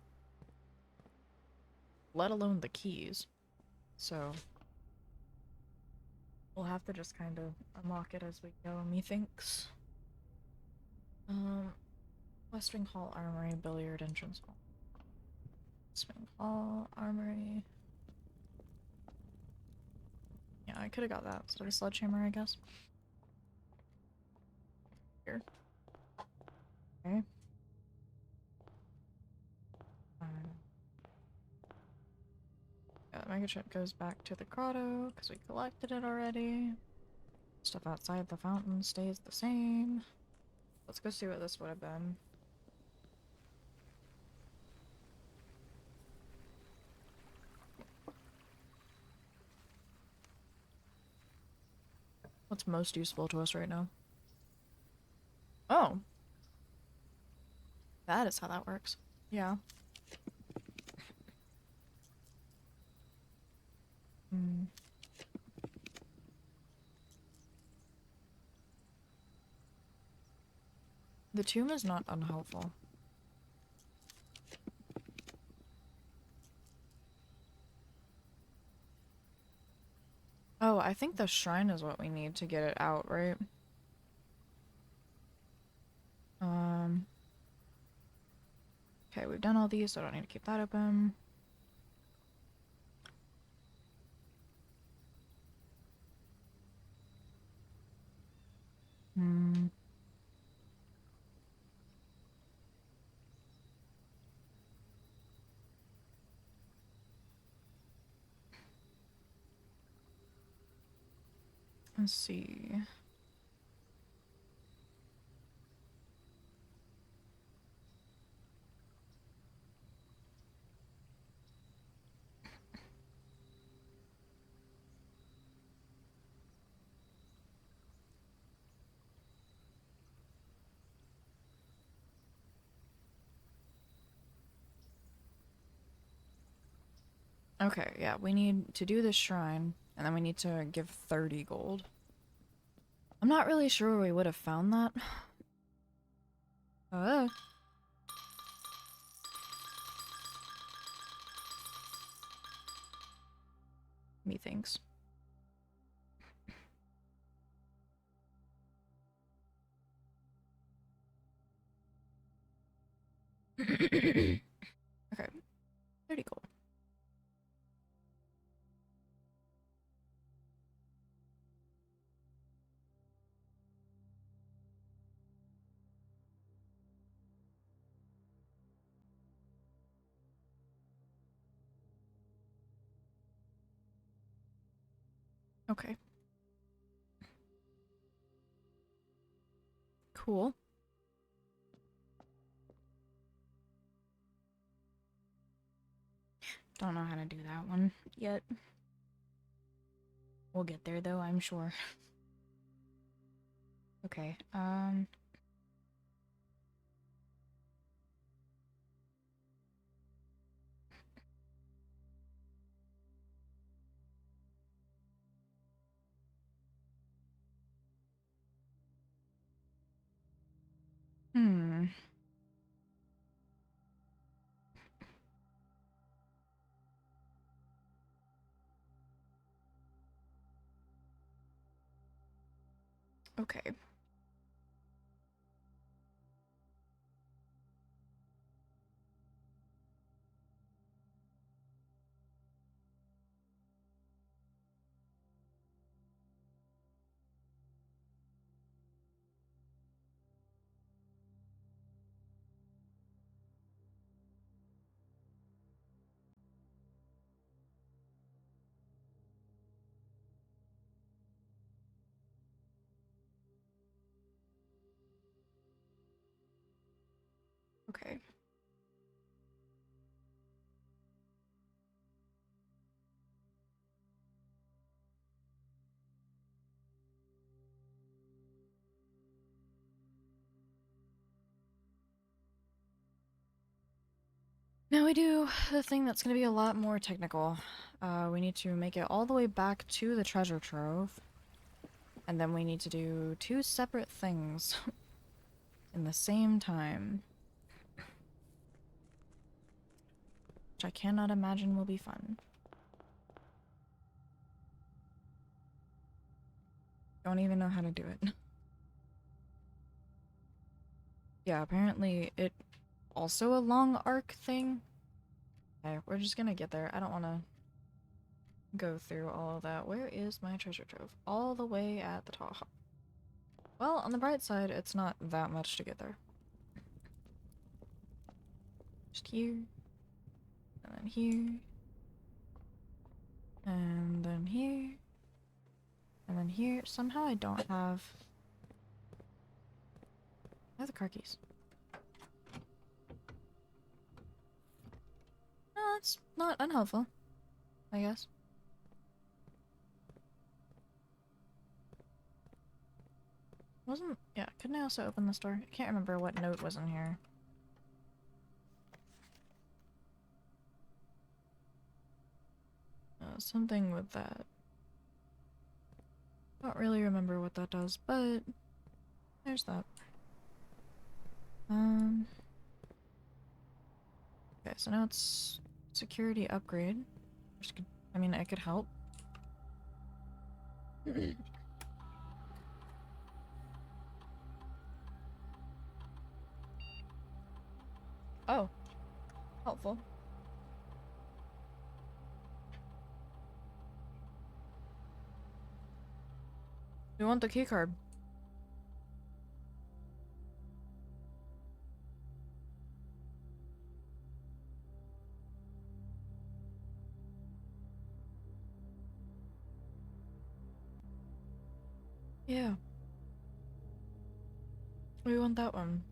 Let alone the keys. So we'll have to just kind of unlock it as we go, methinks. Westering Hall Armory, Billiard Entrance Hall. Swing Hall Armory. Yeah, I could have got that instead of a sledgehammer, I guess. Here. Okay. Yeah, the mega chip goes back to the grotto because we collected it already. Stuff outside the fountain stays the same. Let's go see what this would have been. What's most useful to us right now? Oh. That is how that works. Yeah. The tomb is not unhelpful. Oh, I think the shrine is what we need to get it out, right? Okay, we've done all these, so I don't need to keep that open. Let's see. Okay, yeah, we need to do this shrine, and then we need to give 30 gold. I'm not really sure where we would have found that. Methinks. Okay, 30 gold. Okay. Cool. Don't know how to do that one yet. We'll get there though, I'm sure. Okay, Okay. Okay. Now we do the thing that's going to be a lot more technical. We need to make it all the way back to the treasure trove. And then we need to do 2 separate things in the same time. Which I cannot imagine will be fun. Don't even know how to do it. Yeah, apparently it also a long arc thing. Okay, we're just gonna get there. I don't want to go through all of that. Where is my treasure trove? All the way at the top. Well, on the bright side, it's not that much to get there. Just here. And then here. And then here. And then here. Somehow I don't have... I have the car keys. No, that's not unhelpful, I guess. Wasn't... Yeah, couldn't I also open this door? I can't remember what note was in here. Something with that. Don't really remember what that does, but there's that. Okay, so now it's security upgrade. Which could, I mean, it could help. Oh, helpful. We want the keycard. Yeah. We want that one.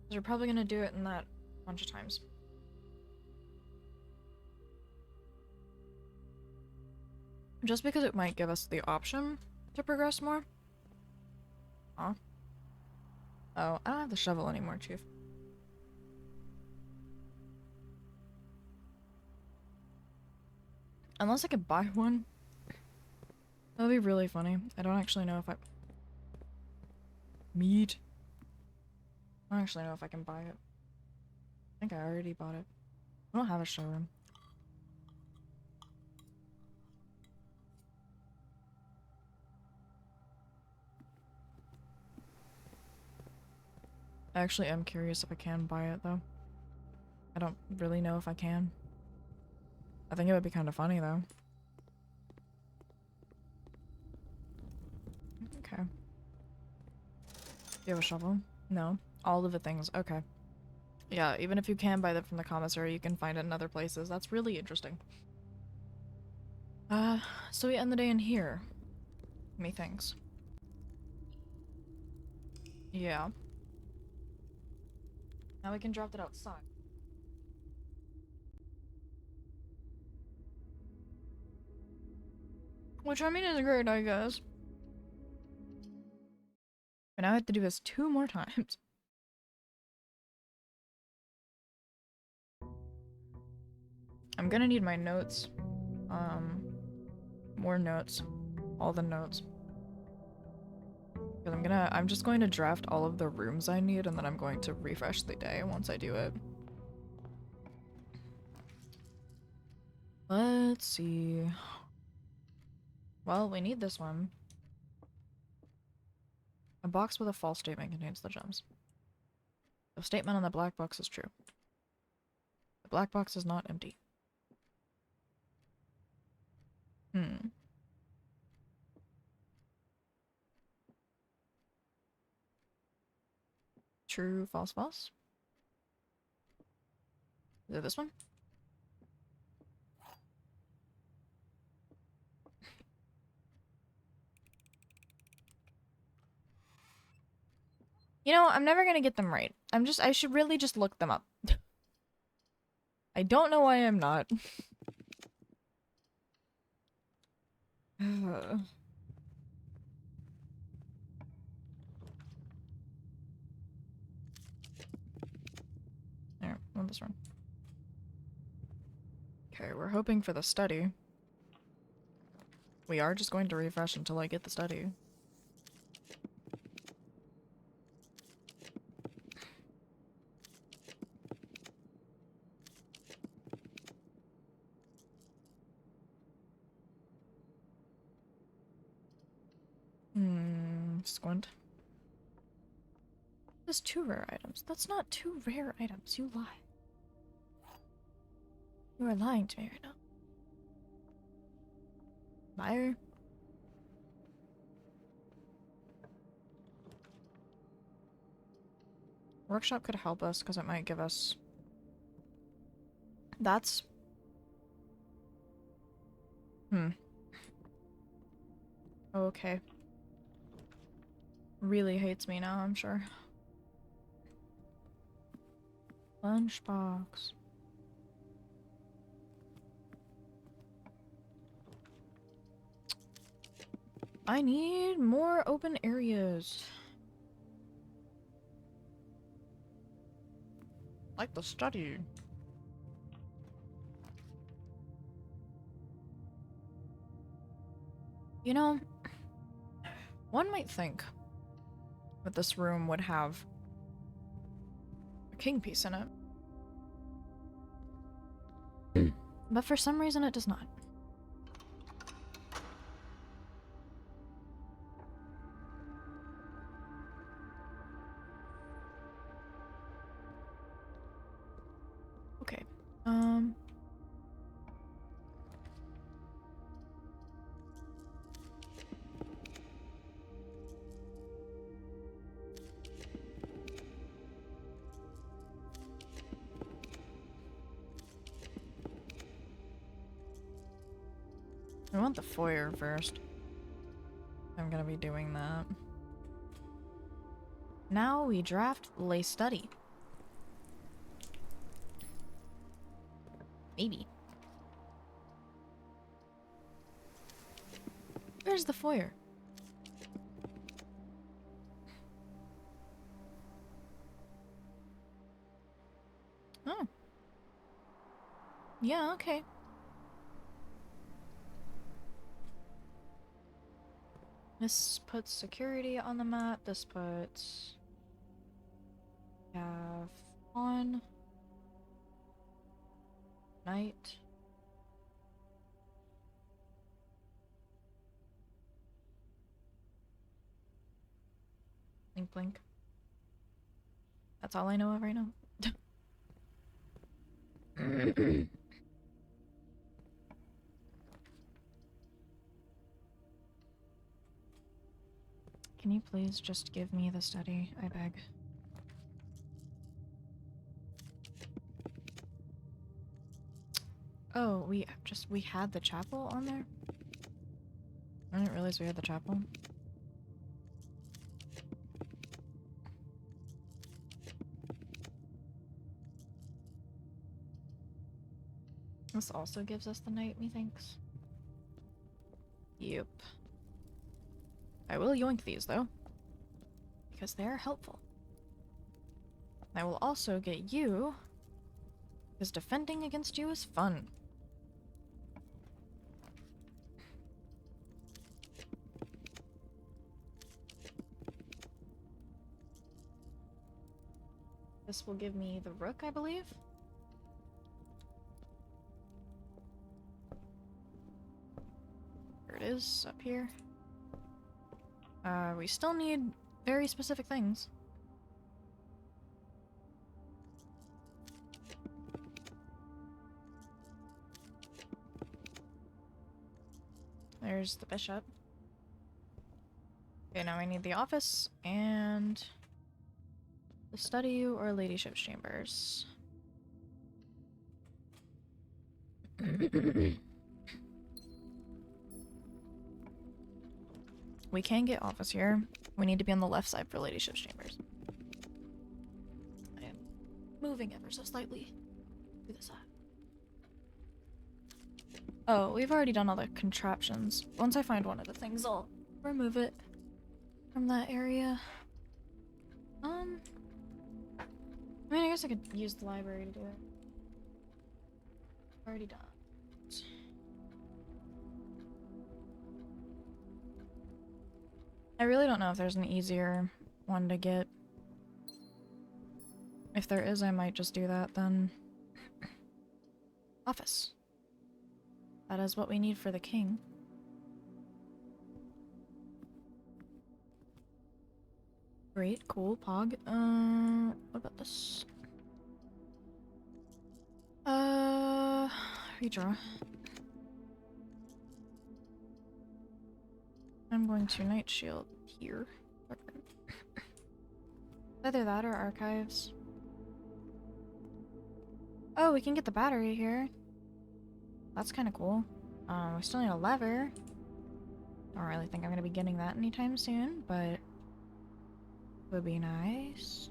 Because we're probably gonna do it in that a bunch of times. Just because it might give us the option to progress more. Huh? Oh, I don't have the shovel anymore, Chief. Unless I could buy one. That'd be really funny. I don't actually know if I... Meat. I don't actually know if I can buy it. I think I already bought it. I don't have a showroom. I actually am curious if I can buy it, though. I don't really know if I can. I think it would be kind of funny, though. Okay. Do you have a shovel? No. All of the things. Okay. Yeah, even if you can buy them from the commissary, you can find it in other places. That's really interesting. So we end the day in here. Methinks. Yeah. Now we can drop it outside. Which, I mean, is great, I guess. But now I have to do this 2 more times. I'm gonna need my notes. More notes. All the notes. Because I'm just going to draft all of the rooms I need, and then I'm going to refresh the day once I do it. Let's see. Well, we need this one. A box with a false statement contains the gems. The statement on the black box is true. The black box is not empty. Hmm. True, false, false. Is it this one? You know, I'm never gonna get them right. I should really just look them up. I don't know why I'm not. There, on this one. Okay, we're hoping for the study. We are just going to refresh until I get the study. Squint. There's 2 rare items. That's not 2 rare items. You lie. You are lying to me right now. Liar. Workshop could help us because it might give us... That's... Okay. Really hates me now, I'm sure. Lunchbox. I need more open areas. Like the study. You know, one might think that this room would have a king piece in it. But for some reason it does not. Okay. I want the foyer first. I'm gonna be doing that. Now we draft lay study. Maybe. Where's the foyer? Oh. Yeah, okay. This puts security on the map. This puts... have on. Night. Blink blink. That's all I know of right now. Can you please just give me the study? I beg. Oh, we had the chapel on there? I didn't realize we had the chapel. This also gives us the night, methinks. Yep. I will yoink these, though. Because they are helpful. I will also get you, because defending against you is fun. This will give me the rook, I believe. There it is, up here. We still need very specific things. There's the bishop. Okay, now we need the office and the study or ladyship's chambers. We can get office here. We need to be on the left side for ladyship's chambers. I am moving ever so slightly to the side. Oh, we've already done all the contraptions. Once I find one of the things, I'll remove it from that area. I mean, I guess I could use the library to do it. Already done. I really don't know if there's an easier one to get. If there is, I might just do that then. Office. That is what we need for the king. Great, cool, Pog. What about this? Redraw. I'm going to Night Shield here. Either that or archives. Oh, we can get the battery here. That's kind of cool. We still need a lever. Don't really think I'm gonna be getting that anytime soon, but would be nice.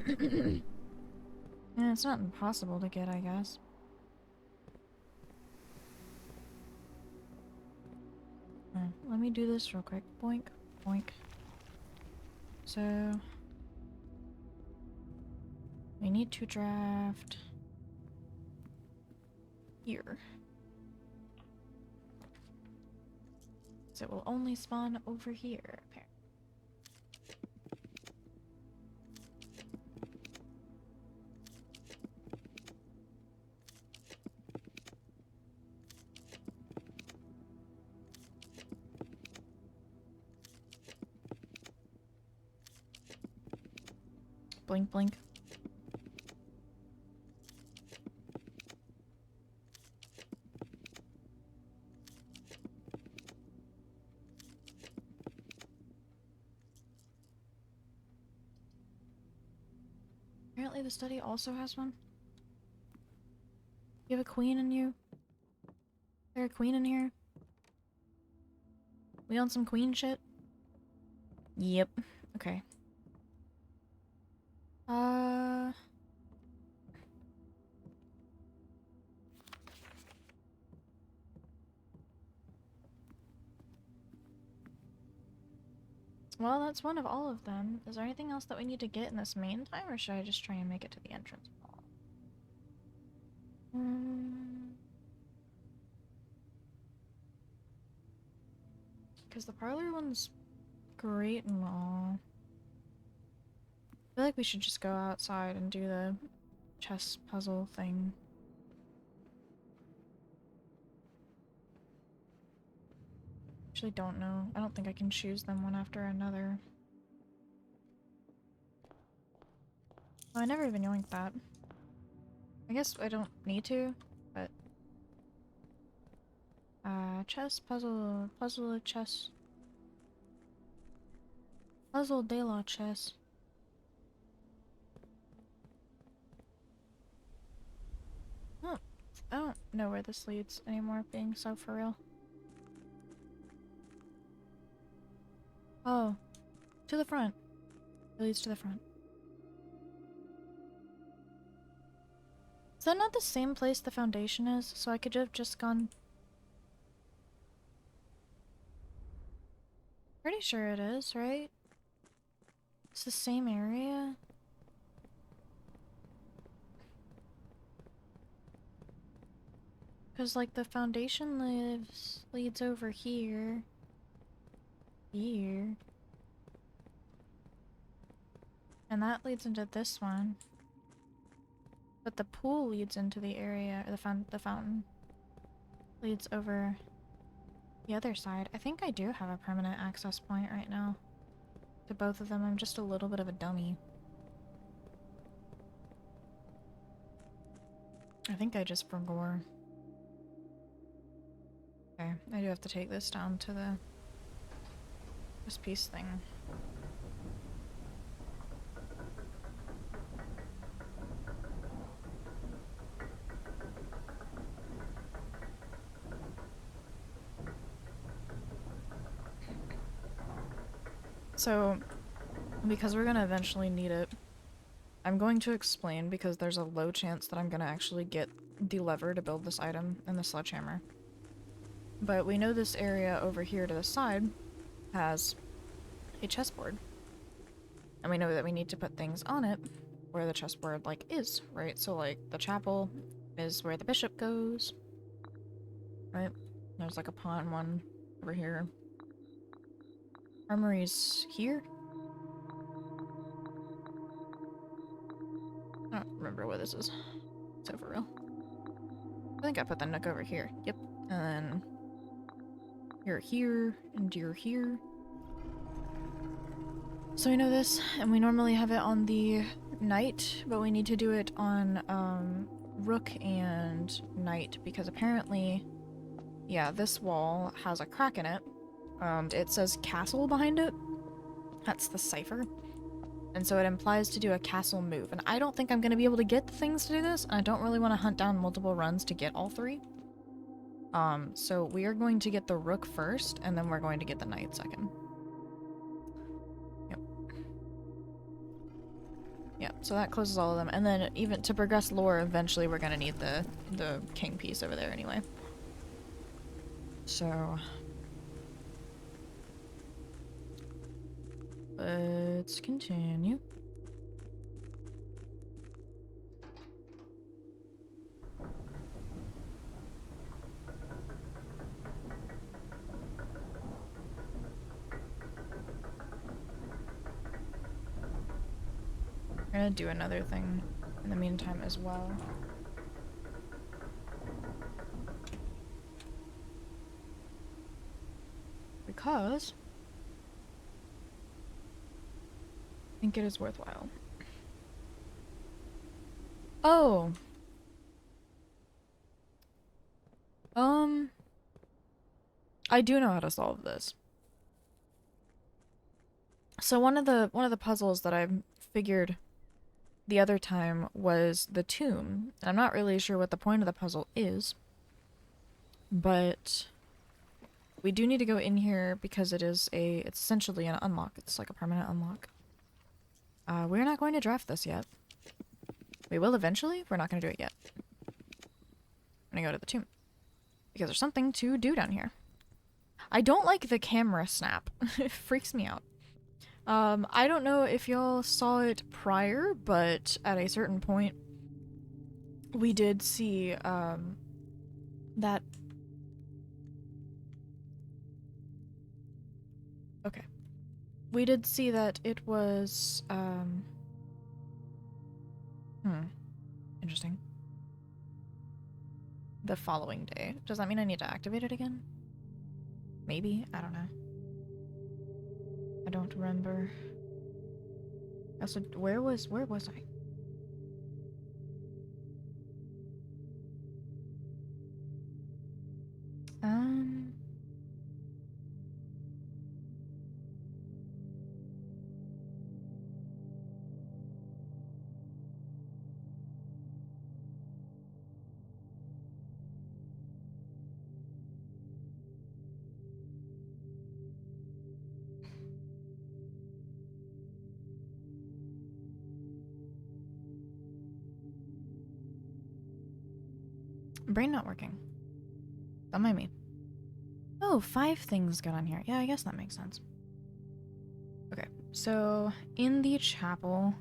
Yeah, it's not impossible to get, I guess. Let me do this real quick. Boink, boink. So we need to draft here. So it will only spawn over here, apparently. Blink, blink. Apparently the study also has one. You have a queen in you? Is there a queen in here? We on some queen shit? Yep. Okay. Well, that's one of all of them. Is there anything else that we need to get in this main time, or should I just try and make it to the entrance hall? Because the parlor one's great and all. I feel like we should just go outside and do the chess puzzle thing. Actually don't know. I don't think I can choose them one after another. Oh, I never even yoinked that. I guess I don't need to, but... chess, puzzle, puzzle of chess. Puzzle de la chess. Oh, I don't know where this leads anymore, being so for real. Oh, to the front. It leads to the front. Is that not the same place the foundation is? So I could have just gone... Pretty sure it is, right? It's the same area? Because, like, the foundation leads over here. Here. And that leads into this one. But the pool leads into the area, or the fountain leads over the other side. I think I do have a permanent access point right now. to both of them. I'm just a little bit of a dummy. I think I just forgot. Okay, I do have to take this down to this piece thing. So, because we're gonna eventually need it, I'm going to explain because there's a low chance that I'm gonna actually get the lever to build this item and the sledgehammer. But we know this area over here to the side has a chessboard. And we know that we need to put things on it where the chessboard, like, is, right? So, like, the chapel is where the bishop goes, right? There's, like, a pawn one over here. Armory's here? I don't remember what this is. So for real. I think I put the nook over here. Yep. And then you're here, and you're here. So we know this, and we normally have it on the knight, but we need to do it on rook and knight, because apparently, yeah, this wall has a crack in it. It says castle behind it. That's the cipher. And so it implies to do a castle move. And I don't think I'm going to be able to get the things to do this. And I don't really want to hunt down multiple runs to get all three. So we are going to get the rook first, and then we're going to get the knight second. Yep. Yep, so that closes all of them. And then even to progress lore, eventually we're going to need the king piece over there anyway. So... let's continue. I'm gonna do another thing in the meantime as well. Because I think it is worthwhile. Oh. I do know how to solve this. So one of the puzzles that I figured the other time was the tomb. I'm not really sure what the point of the puzzle is, but we do need to go in here because it's essentially an unlock. It's like a permanent unlock. We're not going to draft this yet. We will eventually. We're not going to do it yet. I'm going to go to the tomb. Because there's something to do down here. I don't like the camera snap. It freaks me out. I don't know if y'all saw it prior, but at a certain point, we did see, that... Okay. We did see that it was, interesting. The following day. Does that mean I need to activate it again? Maybe? I don't know. I don't remember. Also, where was I? Brain not working. Don't mind me. Oh, 5 things got on here. Yeah, I guess that makes sense. Okay, so in the chapel.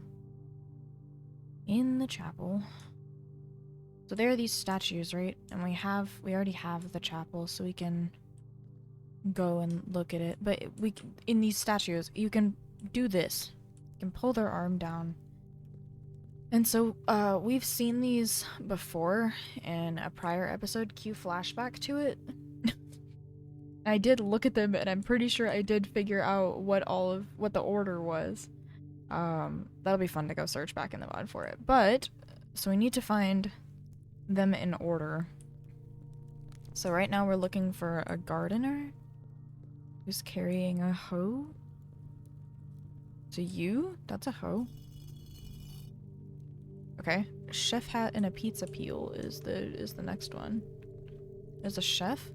So there are these statues, right? And we already have the chapel, so we can go and look at it. But in these statues, you can do this. You can pull their arm down. And so, we've seen these before in a prior episode. Cue flashback to it. I did look at them, and I'm pretty sure I did figure out what the order was. That'll be fun to go search back in the mod for it. But, so we need to find them in order. So right now we're looking for a gardener who's carrying a hoe. So you? That's a hoe. Okay. Chef hat and a pizza peel is the next one. There's a chef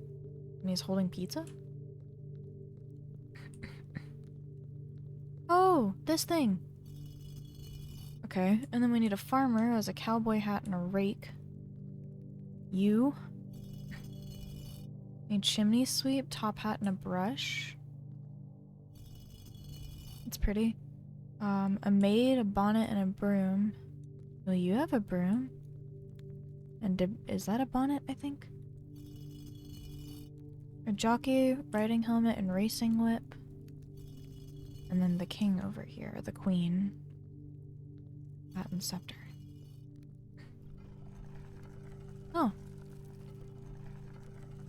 and he's holding pizza? Oh, this thing. Okay, and then we need a farmer who has a cowboy hat and a rake. You? Need chimney sweep, top hat, and a brush. It's pretty. A maid, a bonnet, and a broom. Well, you have a broom. And is that a bonnet, I think? A jockey, riding helmet, and racing whip. And then the king over here, the queen. Hat and scepter. Oh.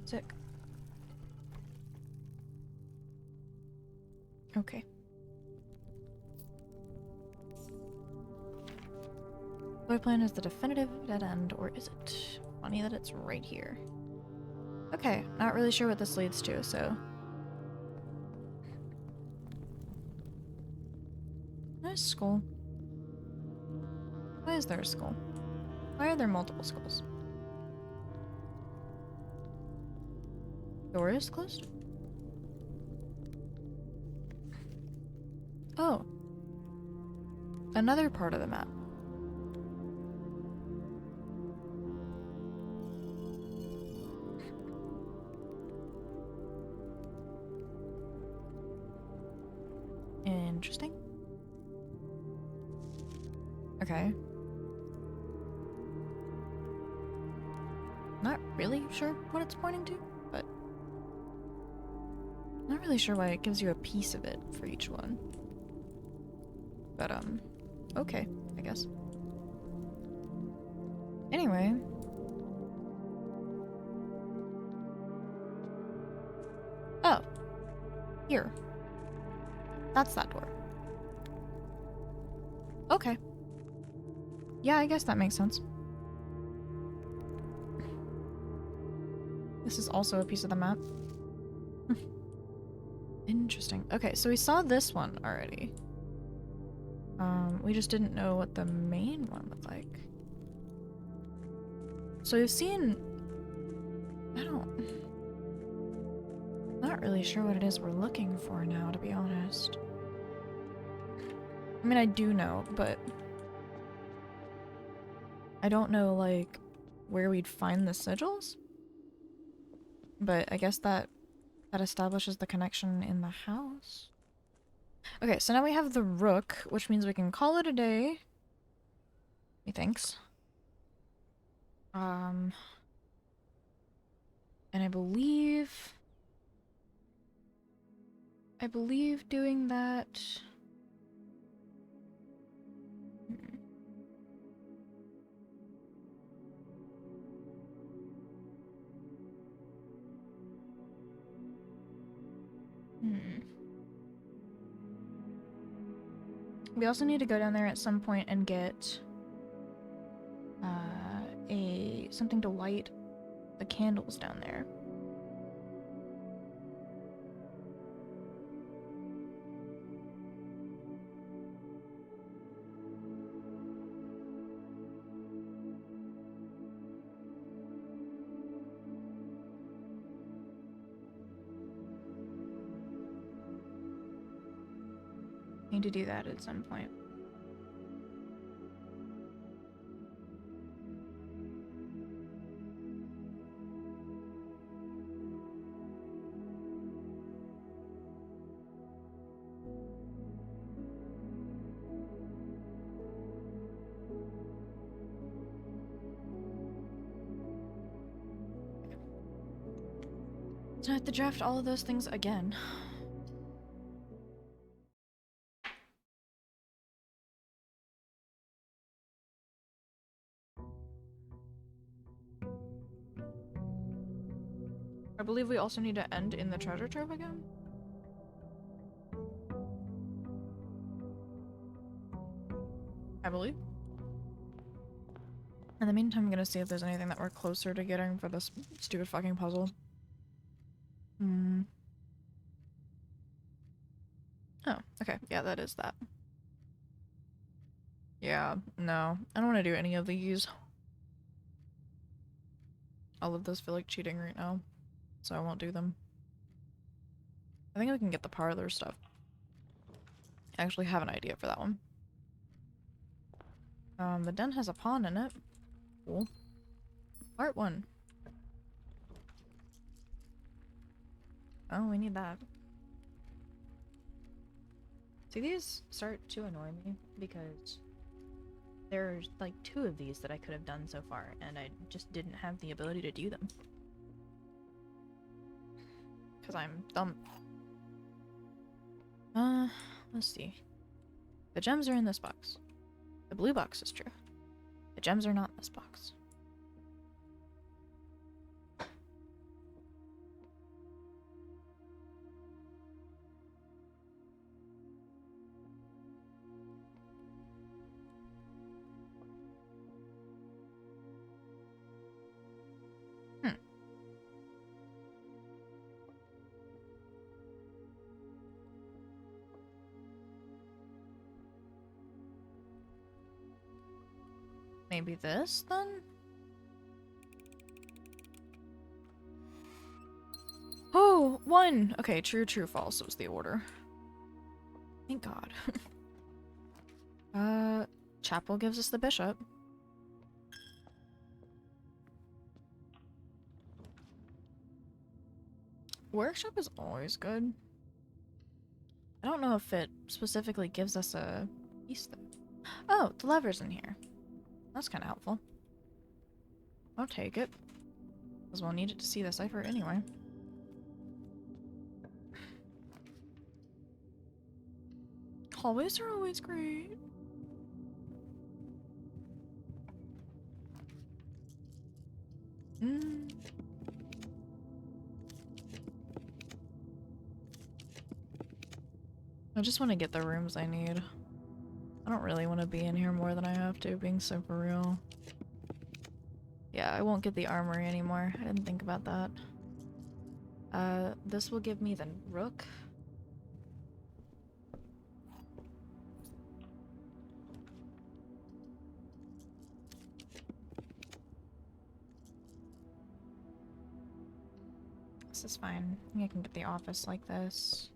Sick. Okay. Boy plan is the definitive dead end, or is it? Funny that it's right here. Okay, not really sure what this leads to, so. Nice skull. Why is there a skull? Why are there multiple skulls? Door is closed? Oh. Another part of the map. Interesting. Okay. Not really sure what it's pointing to, but not really sure why it gives you a piece of it for each one. But, okay, I guess. Anyway. Oh. Here. That's that door. Okay. Yeah, I guess that makes sense. This is also a piece of the map. Interesting. Okay, so we saw this one already. We just didn't know what the main one looked like. So we've seen... Not really sure what it is we're looking for now, to be honest. I mean, I do know, but... I don't know, like, where we'd find the sigils? But I guess that establishes the connection in the house. Okay, so now we have the rook, which means we can call it a day. Methinks. And I believe doing that... We also need to go down there at some point and get something to light the candles down there. Need to do that at some point. So I have to draft all of those things again. I believe we also need to end in the treasure trove again. I believe. In the meantime, I'm gonna see if there's anything that we're closer to getting for this stupid fucking puzzle. Oh, okay. Yeah, that is that. Yeah, no. I don't want to do any of these. All of those feel like cheating right now, so I won't do them. I think we can get the parlor stuff. I actually have an idea for that one. The den has a pawn in it. Cool. Part 1. Oh, we need that. See, these start to annoy me because there's like 2 of these that I could have done so far, and I just didn't have the ability to do them. Because I'm dumb. Let's see. The gems are in this box. The blue box is true. The gems are not in this box. Maybe this, then? Oh, 1! Okay, true, true, false was the order. Thank God. Chapel gives us the bishop. Workshop is always good. I don't know if it specifically gives us a piece though. Oh, the lever's in here. That's kind of helpful. I'll take it. Because we'll need it to see the cipher anyway. Hallways are always great. I just want to get the rooms I need. I don't really want to be in here more than I have to, being so for real. Yeah, I won't get the armory anymore. I didn't think about that. This will give me the rook. This is fine. I think I can get the office like this.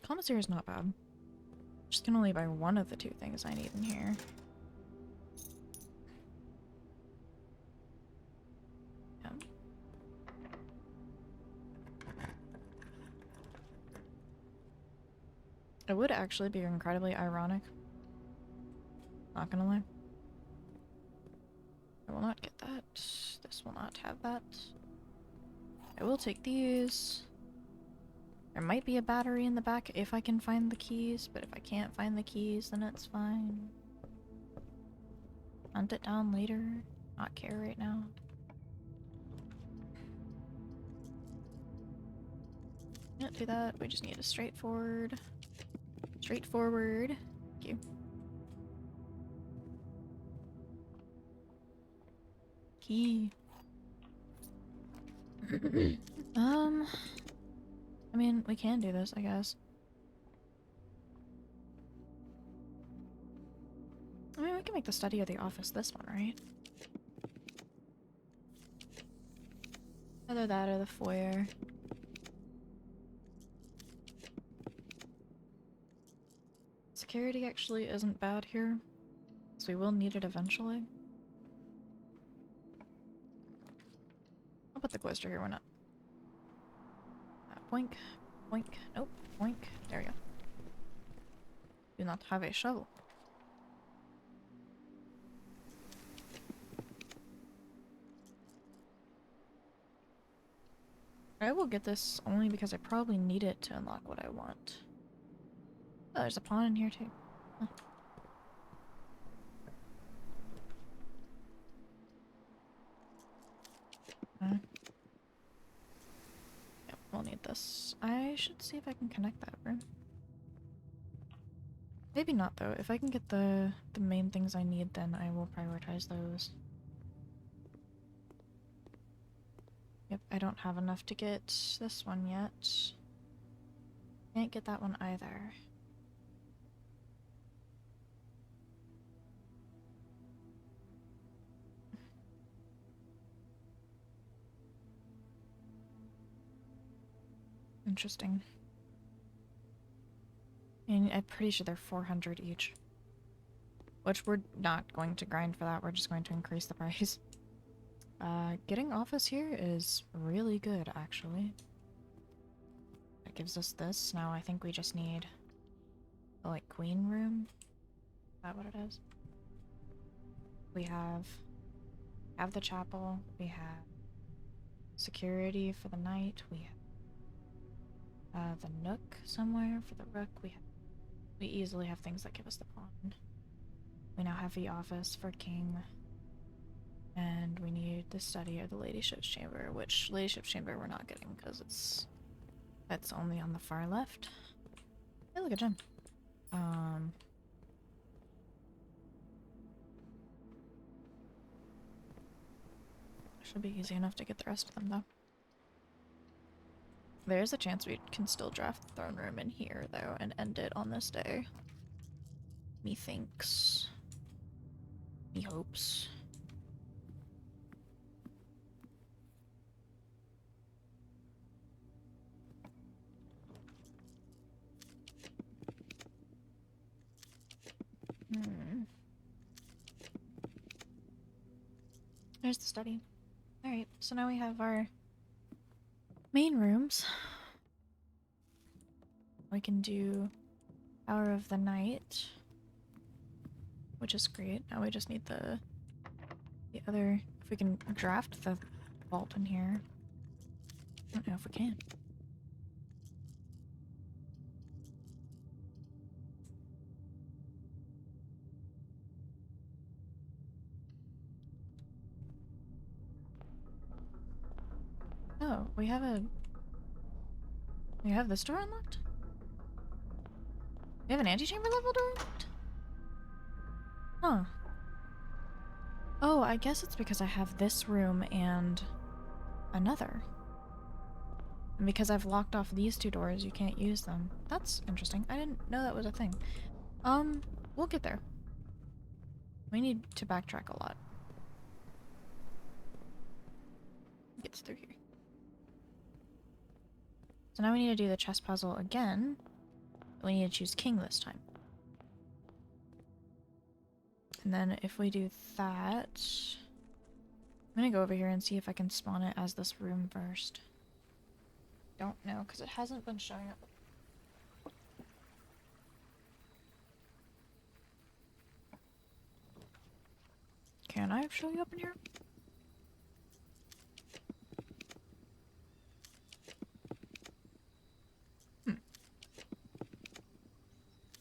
Commissary is not bad. Just can only buy one of the 2 things I need in here. Yeah. It would actually be incredibly ironic. Not gonna lie. I will not get that. This will not have that. I will take these. There might be a battery in the back if I can find the keys, but if I can't find the keys, then it's fine. Hunt it down later. Not care right now. Can't do that. We just need a straightforward. Straightforward. Thank you. Key. I mean, we can do this, I guess. I mean, we can make the study of the office this one, right? Either that or the foyer. Security actually isn't bad here, so we will need it eventually. I'll put the cloister here, why not? Boink, boink, nope, boink, there we go. Do not have a shovel. I will get this only because I probably need it to unlock what I want. Oh, there's a pawn in here too. Huh. Yep, we'll need this. I should see if I can connect that room. Maybe not though. If I can get the main things I need, then I will prioritize those. Yep, I don't have enough to get this one yet. Can't get that one either. Interesting. And I'm pretty sure they're 400 each. Which we're not going to grind for that, we're just going to increase the price. Getting office here is really good, actually. That gives us this. Now I think we just need the, like, queen room. Is that what it is? We have the chapel, we have security for the night, we have the nook somewhere for the rook, we easily have things that give us the pawn. We now have the office for king. And we need the study or the ladyship's chamber, which ladyship's chamber we're not getting because that's only on the far left. Hey, look at Jen. Should be easy enough to get the rest of them though. There's a chance we can still draft the throne room in here though and end it on this day. Methinks. Me hopes. There's the study. Alright, so now we have our main rooms. We can do Hour of the Night, which is great. Now we just need the other, if we can draft the vault in here. I don't know if we can. Oh, we have this door unlocked? We have an antechamber level door unlocked? Huh. Oh, I guess it's because I have this room and another. And because I've locked off these two doors, you can't use them. That's interesting. I didn't know that was a thing. We'll get there. We need to backtrack a lot. Gets through here. So now we need to do the chess puzzle again. We need to choose king this time. And then if we do that... I'm gonna go over here and see if I can spawn it as this room first. Don't know, because it hasn't been showing up. Can I show you up in here?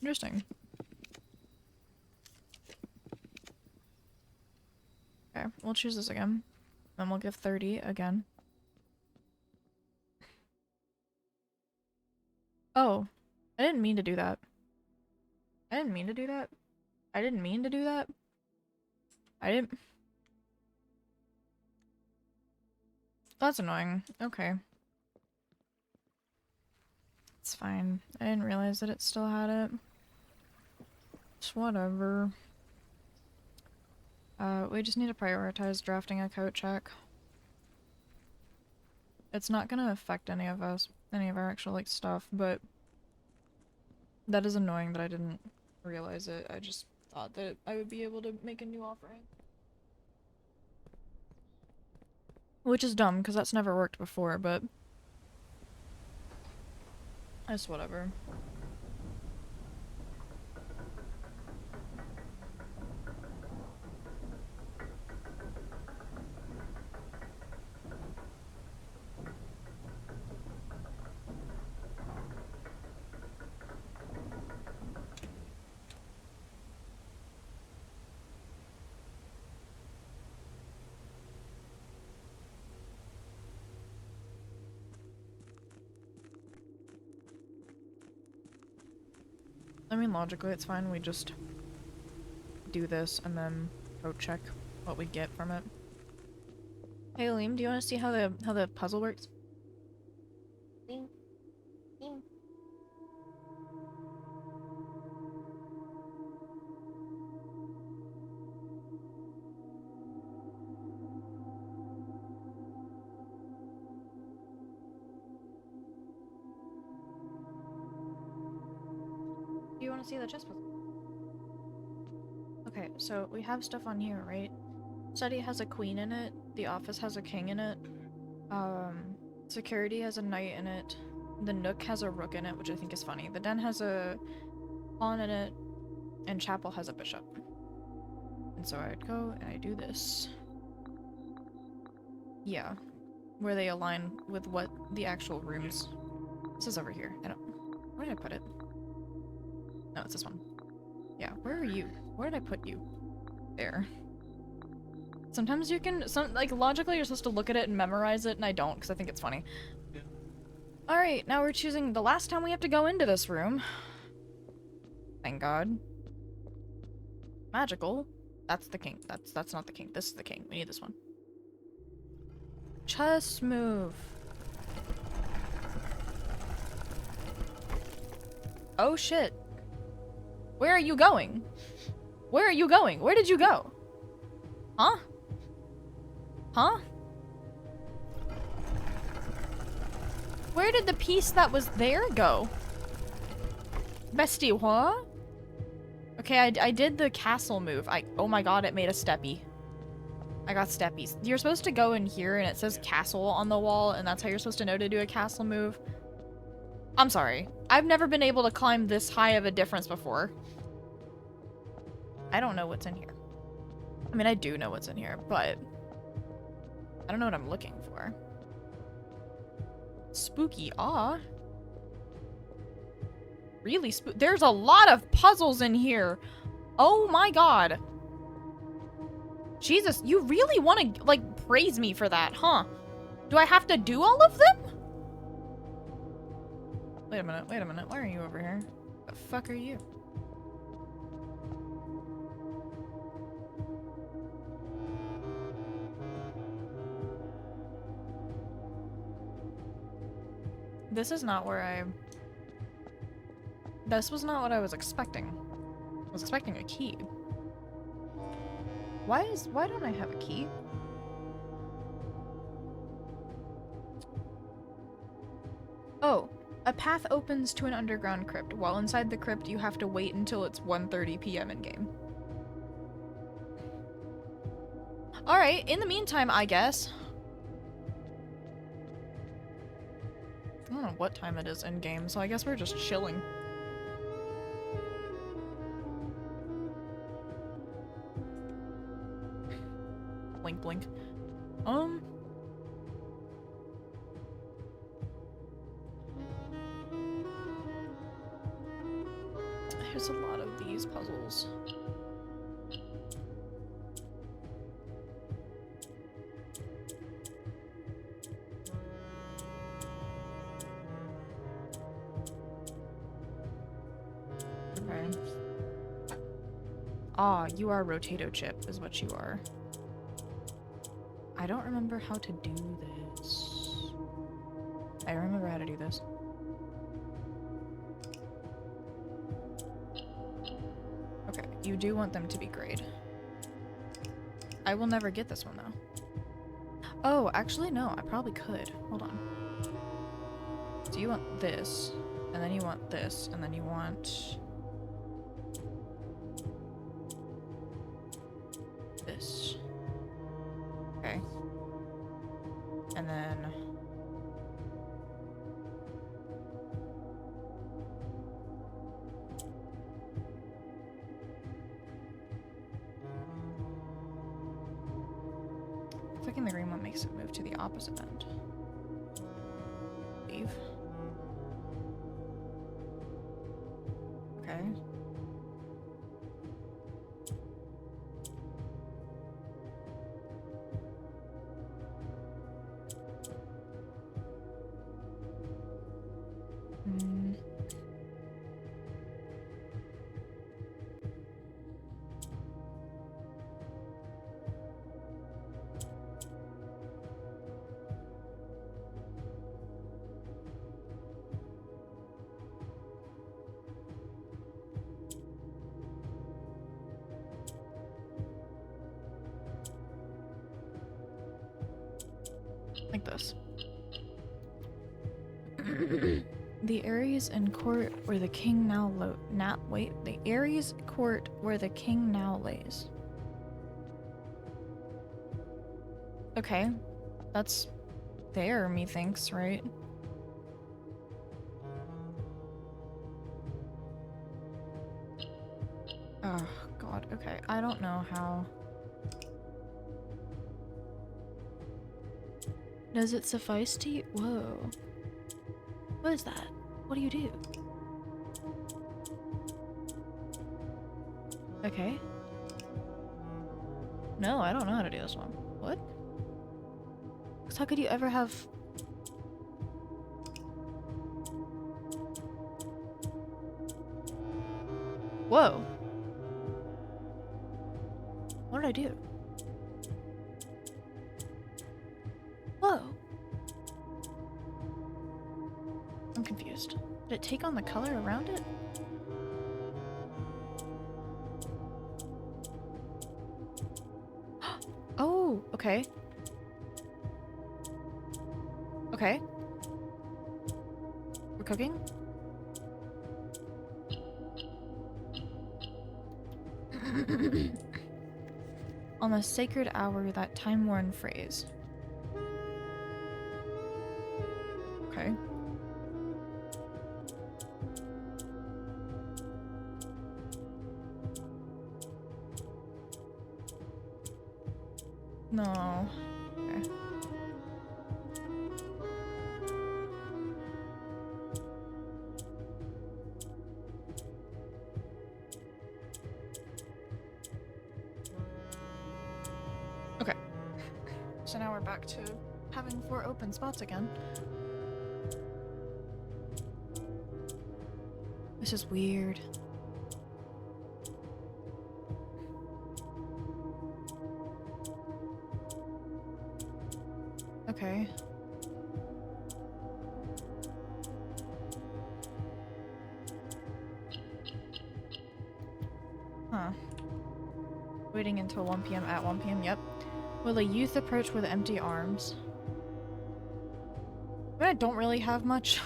Interesting. Okay, we'll choose this again. Then we'll give 30 again. Oh, I didn't mean to do that. I didn't mean to do that. I didn't mean to do that. I didn't... That's annoying. Okay. It's fine. I didn't realize that it still had it. It's whatever. We just need to prioritize drafting a coat check. It's not gonna affect any of us, any of our actual, like, stuff, but that is annoying that I didn't realize it. I just thought that I would be able to make a new offering. Which is dumb, because that's never worked before, but it's whatever. I mean, logically, it's fine. We just do this and then go check what we get from it. Hey, Liam, do you want to see how the puzzle works? Liam? Liam? Do you want to see the chess puzzle? Okay, so we have stuff on here, right? Study has a queen in it. The office has a king in it. Security has a knight in it. The nook has a rook in it, which I think is funny. The den has a pawn in it. And chapel has a bishop. And so I'd go and I do this. Yeah. Where they align with what the actual rooms. This is over here. Where did I put it? No, it's this one. Yeah, where are you? Where did I put you? There. Sometimes you can, like, logically you're supposed to look at it and memorize it, and I don't, because I think it's funny. Yeah. Alright, now we're choosing the last time we have to go into this room. Thank God. Magical. That's the king. That's not the king. This is the king. We need this one. Chess move. Oh shit. Where are you going? Where are you going? Where did you go? Huh? Huh? Where did the piece that was there go? Bestie, what? Okay, I did the castle move. Oh my god, it made a steppy. I got steppies. You're supposed to go in here and it says castle on the wall, and that's how you're supposed to know to do a castle move. I'm sorry. I've never been able to climb this high of a difference before. I don't know what's in here. I mean, I do know what's in here, but I don't know what I'm looking for. Spooky, really there's a lot of puzzles in here. Oh my god. Jesus, you really want to, like, praise me for that, huh? Do I have to do all of them? Wait a minute, why are you over here? The fuck are you? This is not where this was not what I was expecting. I was expecting a key. Why don't I have a key? Oh, a path opens to an underground crypt. While inside the crypt, you have to wait until it's 1:30 p.m. in game. Alright, in the meantime, I guess. I don't know what time it is in game, so I guess we're just chilling. Blink, blink. There's a lot of these puzzles. Okay. Ah, you are Rotato Chip, is what you are. I don't remember how to do this. I remember how to do this. Okay, you do want them to be grayed. I will never get this one, though. Oh, actually, no, I probably could. Hold on. So you want this, and then you want this, and then you want this. Okay. And then clicking the green one makes it move to the opposite end. Leave. Okay. like this. The Ares in court where the king the Ares court where the king now lays. Okay, that's there, methinks, right? Oh god, okay, I don't know how. Does it suffice to you? Whoa. What is that? What do you do? Okay. No, I don't know how to do this one. What? 'Cause how could you ever have... Whoa. What did I do? Whoa. I'm confused. Did it take on the color around it? Oh, okay. Okay. We're cooking? On the sacred hour, that time-worn phrase. Okay. No. Okay. Okay. So now we're back to having 4 open spots again. This is weird. Okay. Huh. Waiting until 1 p.m. at 1 p.m. Yep. Will a youth approach with empty arms? I don't really have much.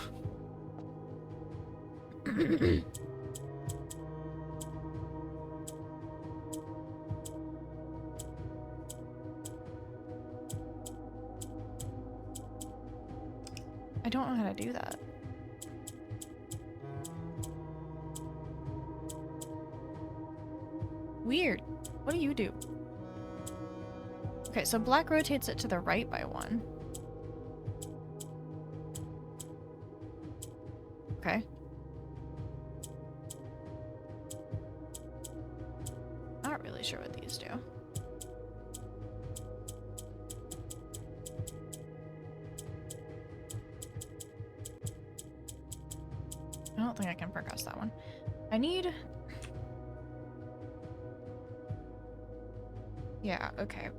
I don't know how to do that. Weird. What do you do? Okay, so black rotates it to the right by 1. Okay. Not really sure what these do. I don't think I can progress that one. I need... Yeah, okay.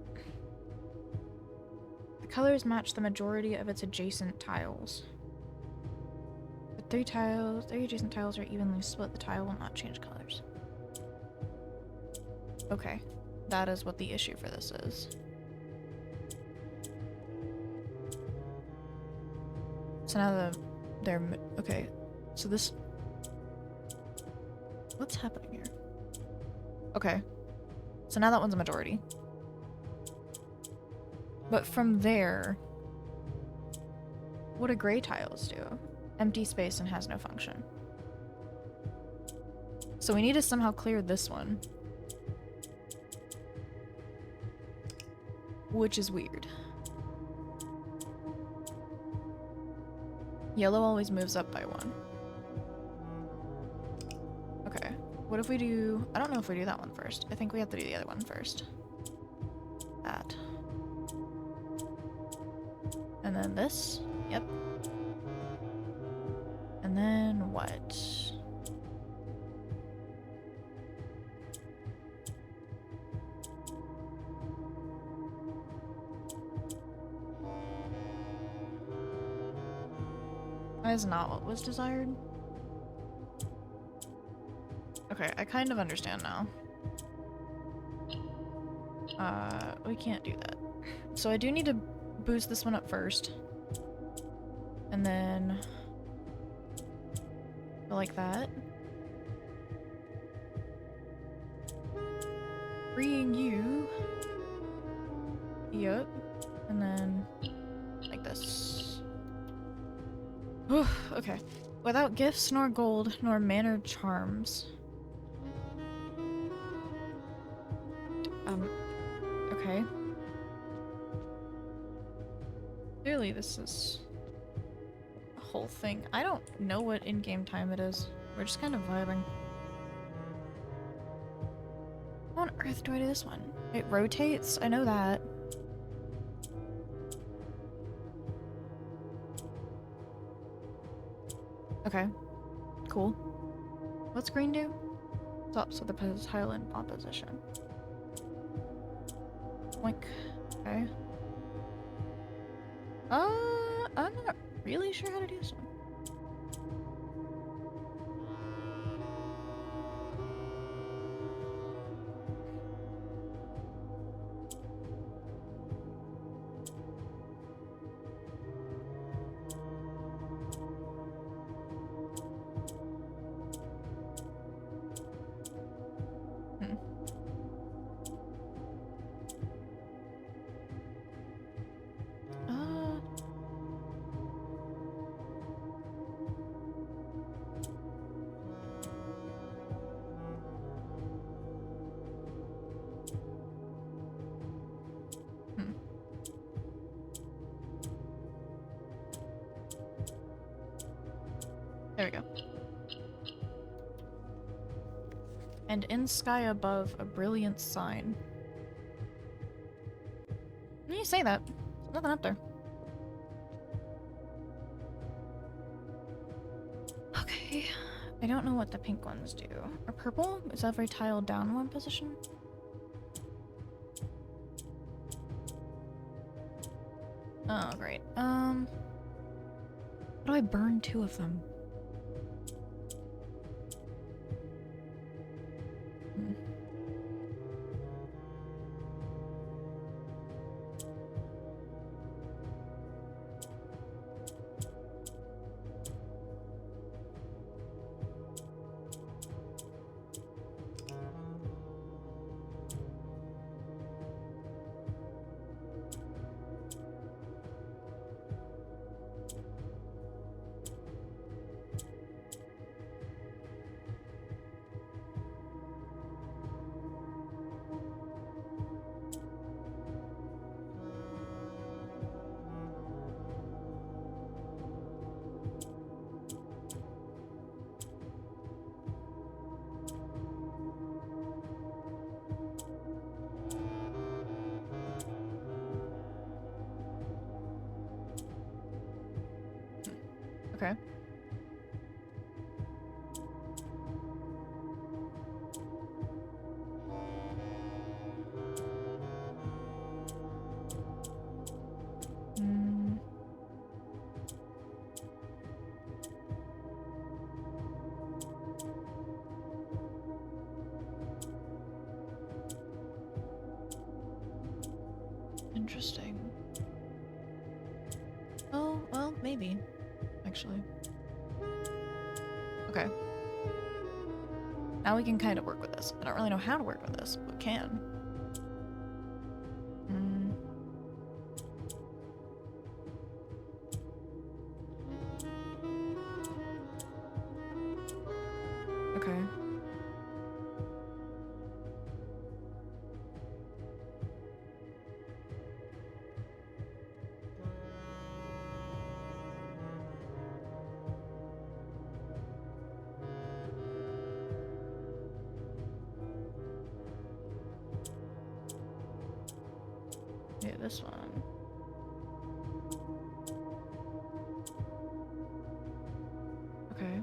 The colors match the majority of its adjacent tiles. The 3 adjacent tiles are evenly split. The tile will not change colors. Okay. That is what the issue for this is. So now they're... Okay. So this... What's happening here? Okay. So now that one's a majority. But from there... What do gray tiles do? Empty space and has no function. So we need to somehow clear this one. Which is weird. Yellow always moves up by 1. Okay. What if we do... I don't know if we do that one first. I think we have to do the other one first. That. And then this. Yep. And then what? That is not what was desired. Okay, I kind of understand now. We can't do that. So I do need to boost this one up first. And then go like that. Freeing you. Yep. And then like this. Okay. Without gifts, nor gold, nor mannered charms. Okay. Clearly this is a whole thing. I don't know what in-game time it is. We're just kind of vibing. How on earth do I do this one? It rotates? I know that. Okay. Cool. What's green do? Stops with the tile in opposition. Like, okay. I'm not really sure how to do this one. There we go. And in sky above, a brilliant sign. When you say that, there's nothing up there. Okay. I don't know what the pink ones do. Or purple? Is every tile down one position? Oh, great. How do I burn 2 of them? Okay. Interesting. Oh, well, maybe. Actually. Okay. Now we can kind of work with this. I don't really know how to work with this, but we can. Okay. Yeah, this one. Okay.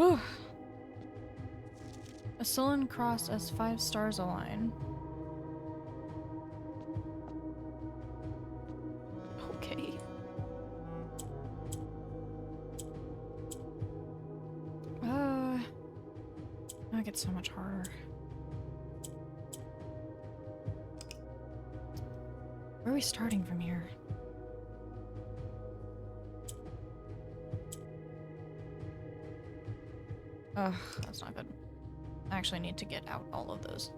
Whew. A sullen cross as 5 stars align. Okay. That gets so much harder. Where are we starting from here? Ugh, that's not good. I actually need to get out all of those.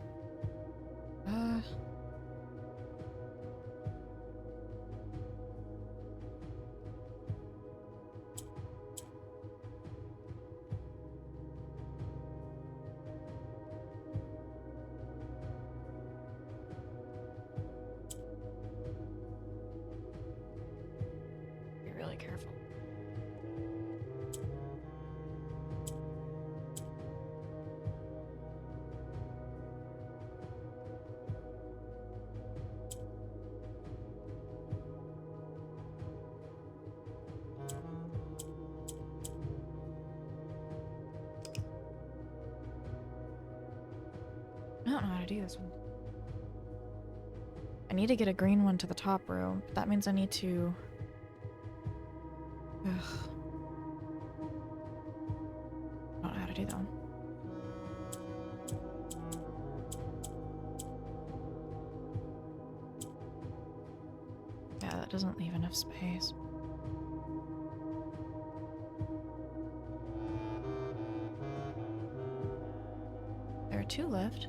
Be really careful. I don't know how to do this one. I need to get a green one to the top row, but that means I need to... Ugh. I don't know how to do that one. Yeah, that doesn't leave enough space. There are 2 left.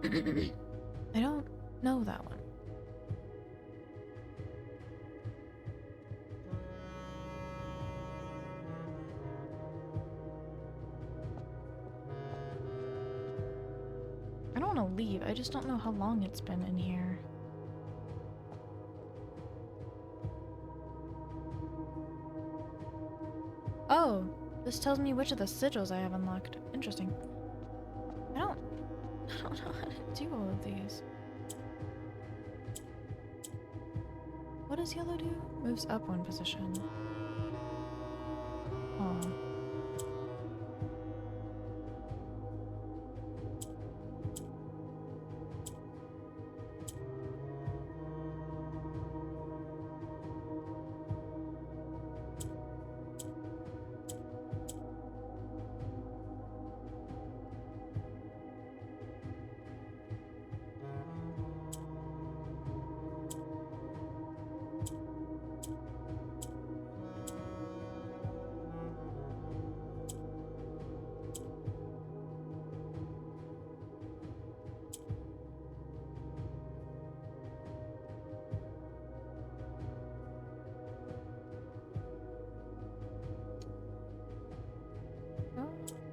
I don't know that one. I don't want to leave, I just don't know how long it's been in here. Oh, this tells me which of the sigils I have unlocked. Interesting. I don't know how to do all of these. What does yellow do? Moves up 1 position. Oh.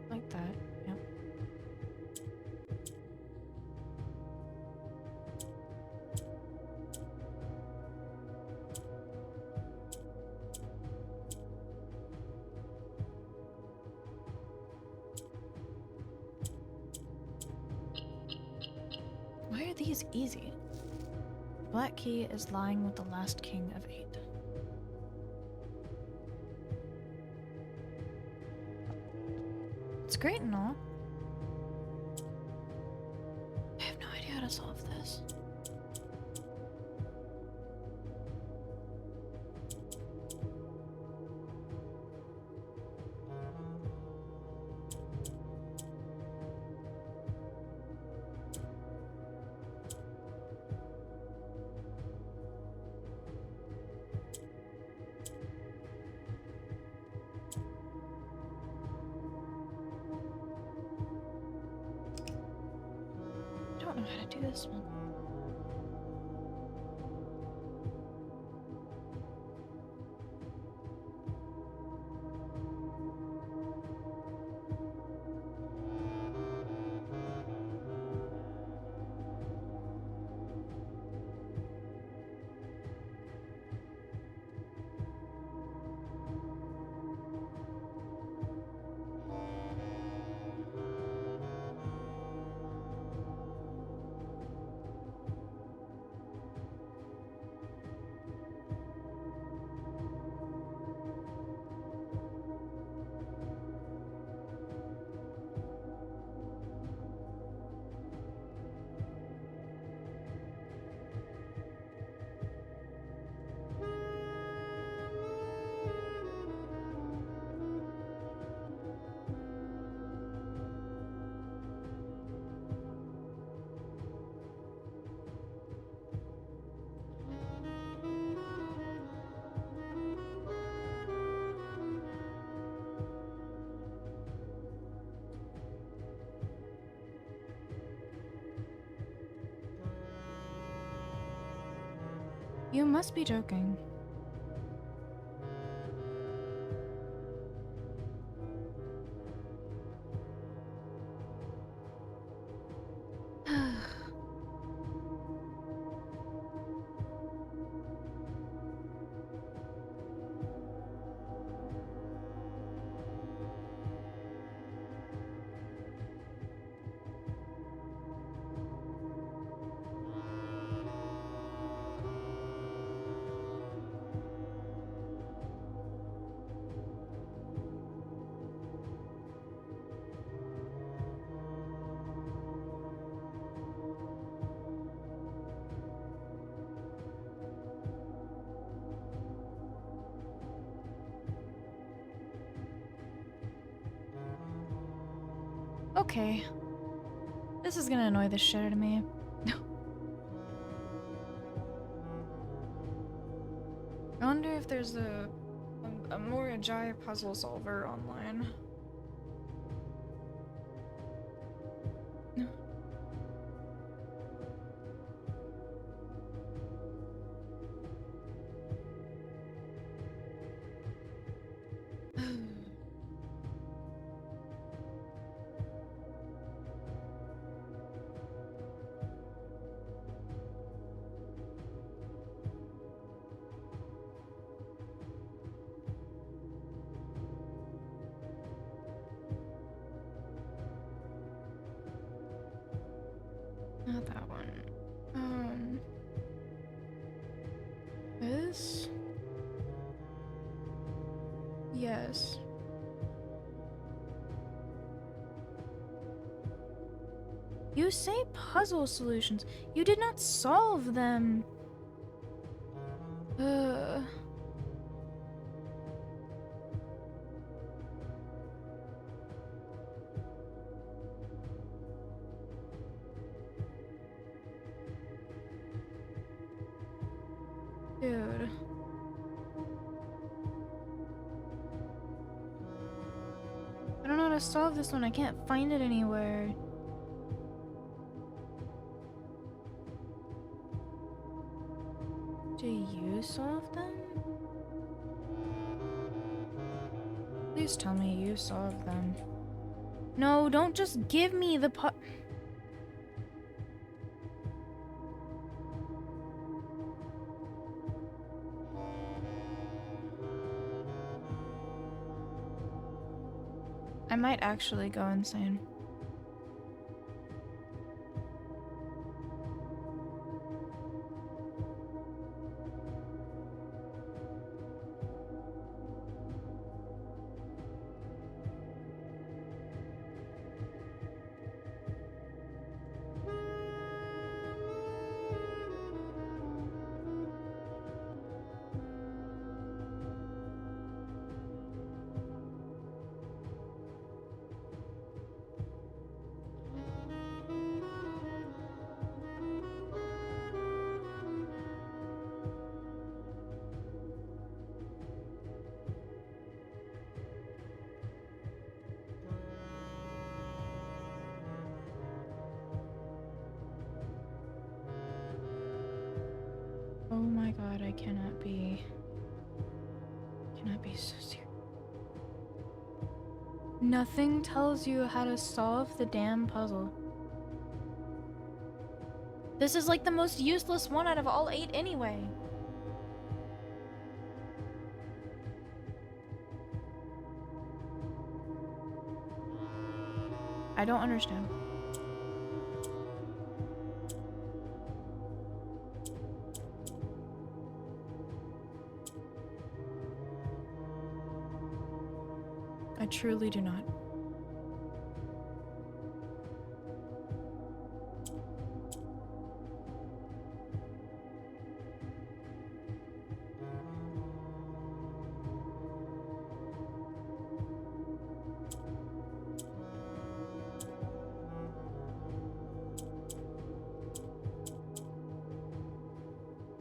Like that, yep. Why are these easy? The black key is lying with the last king of 8. It's great and all. I have no idea how to solve this. know how to do this one. You must be joking. Okay. This is gonna annoy the shit out of me. I wonder if there's a more agile puzzle solver online. Not that one. This? Yes. You say puzzle solutions. You did not solve them. Dude. I don't know how to solve this one. I can't find it anywhere. Do you solve them? Please tell me you solve them. No, don't just give me the I might actually go insane. cannot be so serious. Nothing tells you how to solve the damn puzzle. This is like the most useless one out of all 8 anyway. I don't understand. I truly do not.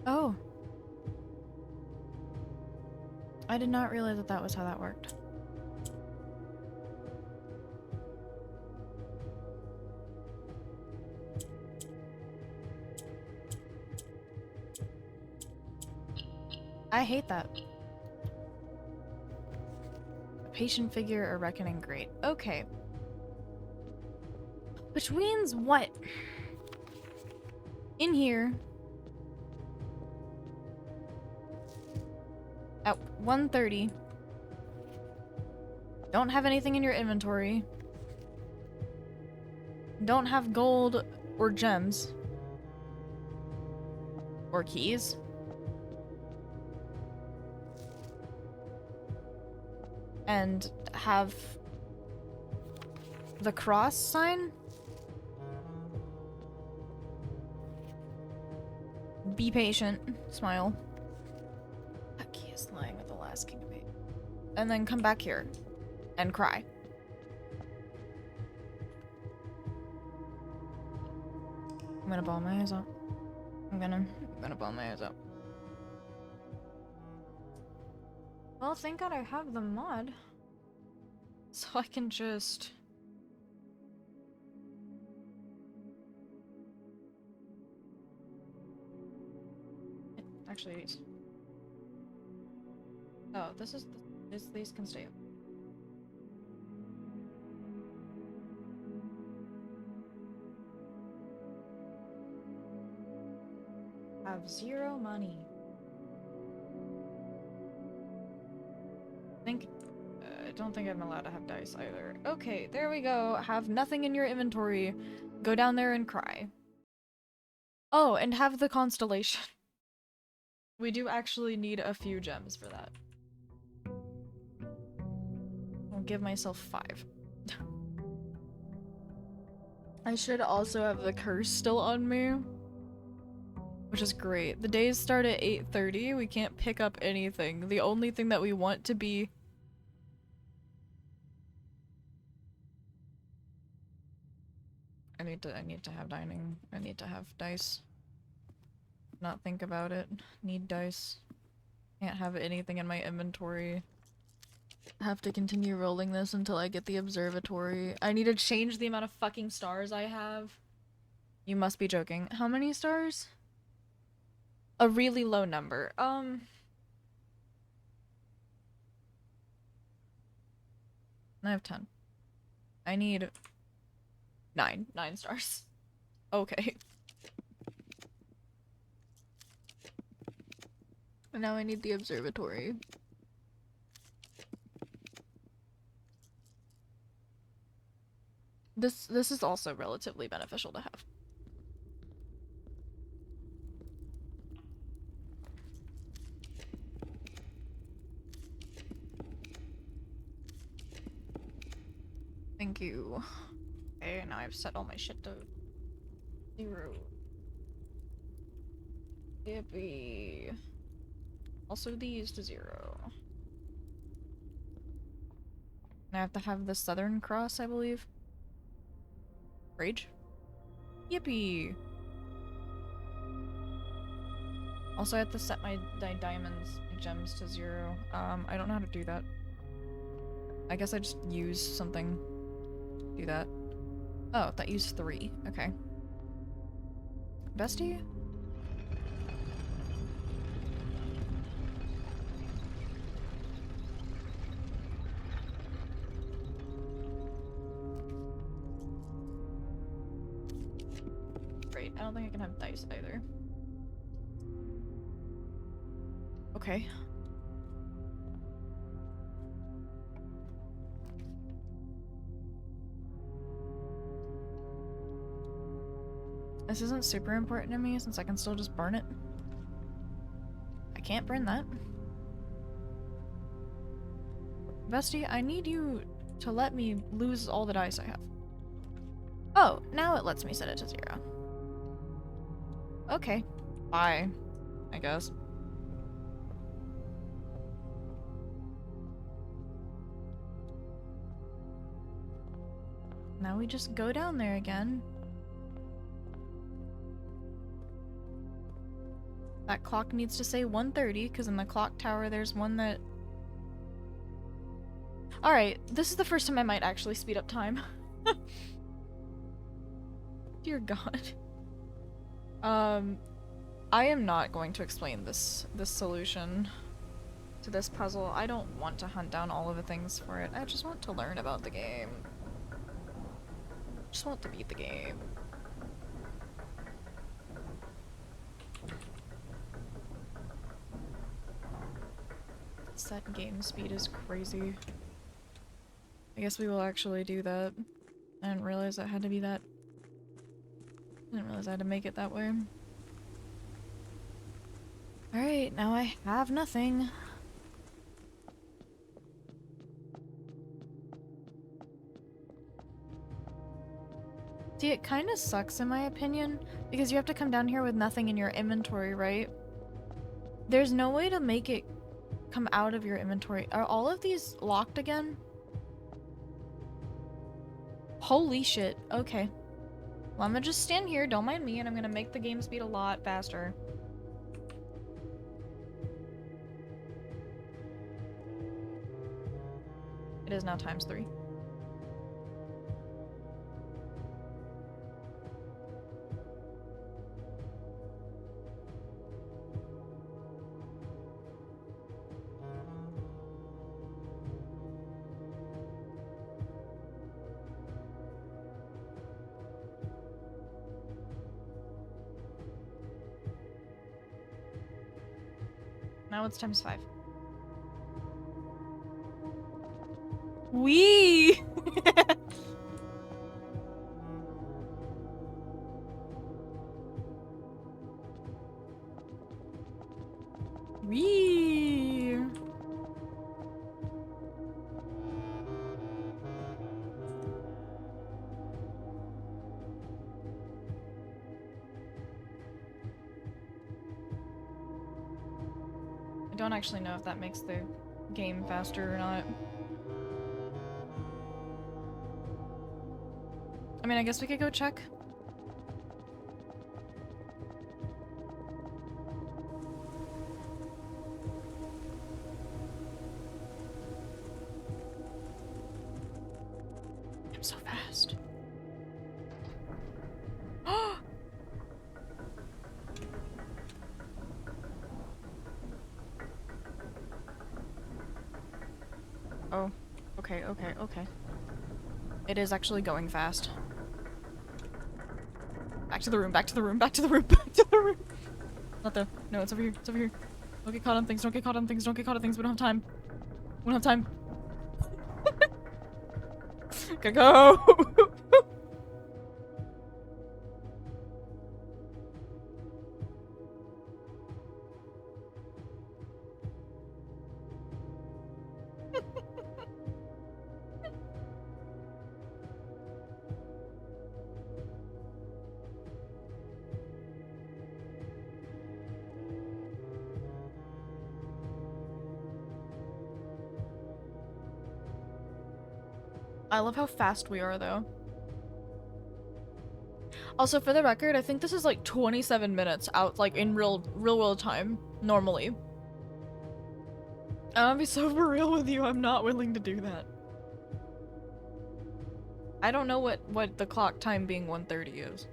Oh. I did not realize that that was how that worked. I hate that. A patient figure, a reckoning, great. Okay. Which means what? In here. At 1:30. Don't have anything in your inventory. Don't have gold or gems. Or keys. And have the cross sign? Be patient. Smile. That key is lying with the last king of eight. And then come back here and cry. I'm gonna bawl my eyes out. I'm gonna bawl my eyes out. Well, thank God I have the mod. So I can just... Actually, oh, this is these can stay up. Have 0 money. I don't think I'm allowed to have dice either. Okay, there we go. Have nothing in your inventory. Go down there and cry. Oh, and have the constellation. We do actually need a few gems for that. I'll give myself 5. I should also have the curse still on me. Which is great. The days start at 8:30. We can't pick up anything. The only thing that we want to be... I need to have dining. I need to have dice. Not think about it. Need dice. Can't have anything in my inventory. Have to continue rolling this until I get the observatory. I need to change the amount of fucking stars I have. You must be joking. How many stars? A really low number. I have 10. I need 9 stars. Okay. And now I need the observatory. This is also relatively beneficial to have. Thank you. Okay, now I've set all my shit to 0. Yippee. Also these to 0. And I have to have the Southern Cross, I believe. Rage? Yippee! Also I have to set my diamonds, my gems to 0. I don't know how to do that. I guess I just use something to do that. Oh, that used 3. Okay. Bestie? don't think I can have dice either. Okay. This isn't super important to me since I can still just burn it. I can't burn that. Bestie, I need you to let me lose all the dice I have. Oh, now it lets me set it to 0. Okay. Bye, I guess. Now we just go down there again. That clock needs to say 1:30, because in the clock tower there's one that... Alright, this is the first time I might actually speed up time. Dear God. I am not going to explain this solution to this puzzle. I don't want to hunt down all of the things for it. I just want to learn about the game. I just want to beat the game. Set game speed is crazy. I guess we will actually do that. I didn't realize that had to be that. I didn't realize I had to make it that way. Alright, now I have nothing. See, it kind of sucks in my opinion, because you have to come down here with nothing in your inventory, right? There's no way to make it come out of your inventory. Are all of these locked again? Holy shit. Okay. Well, I'm gonna just stand here, don't mind me, and I'm gonna make the game speed a lot faster. It is now ×3. Now it's ×5. Wee! Wee! I don't actually know if that makes the game faster or not. I mean, I guess we could go check. I'm so fast. Oh, okay, okay, okay. It is actually going fast. Back to the room, back to the room, back to the room, back to the room! Not there. No, it's over here, it's over here. Don't get caught on things, don't get caught on things, don't get caught on things, we don't have time. We don't have time. Gotta go! I love how fast we are, though. Also, for the record, I think this is like 27 minutes out, like in real world time, normally. I'm gonna be so for real with you, I'm not willing to do that. I don't know what the clock time being 1:30 is.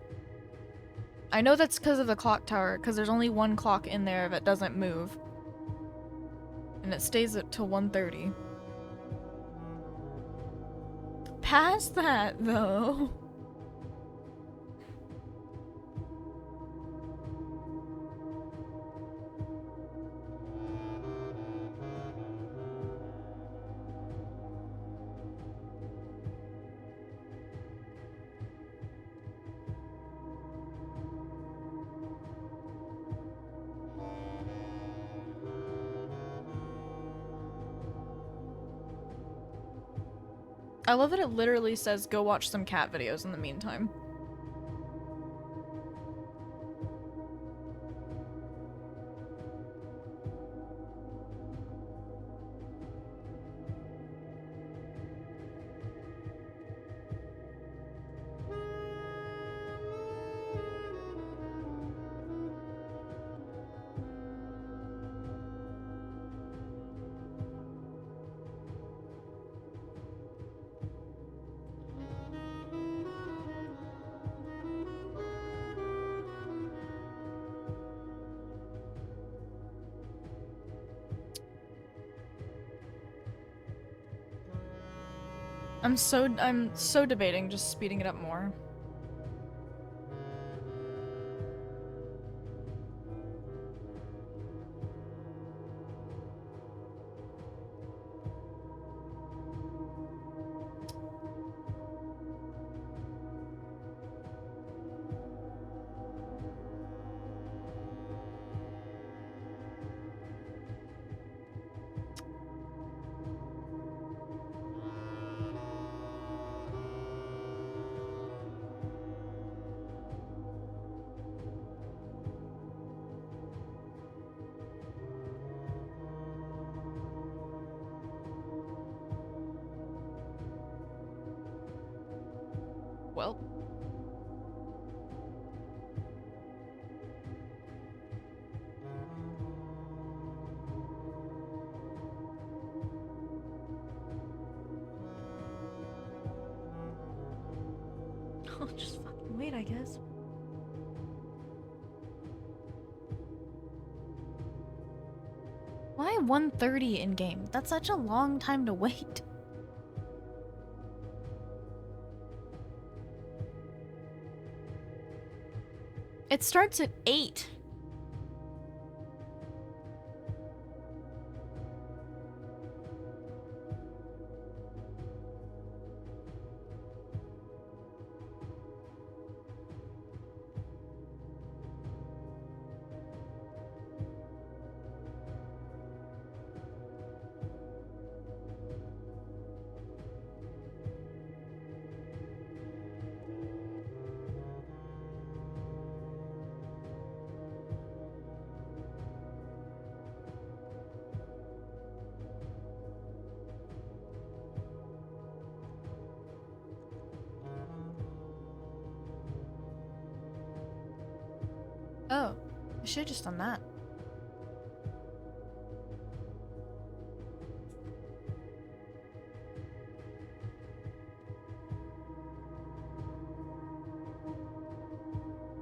I know that's because of the clock tower, because there's only one clock in there that doesn't move. And it stays at till 1:30. Past that, though. I love that it literally says go watch some cat videos in the meantime. I'm so debating just speeding it up more. Well. I'll just fucking wait, I guess. Why 1:30 in game? That's such a long time to wait. It starts at 8. Oh, I should've just done that.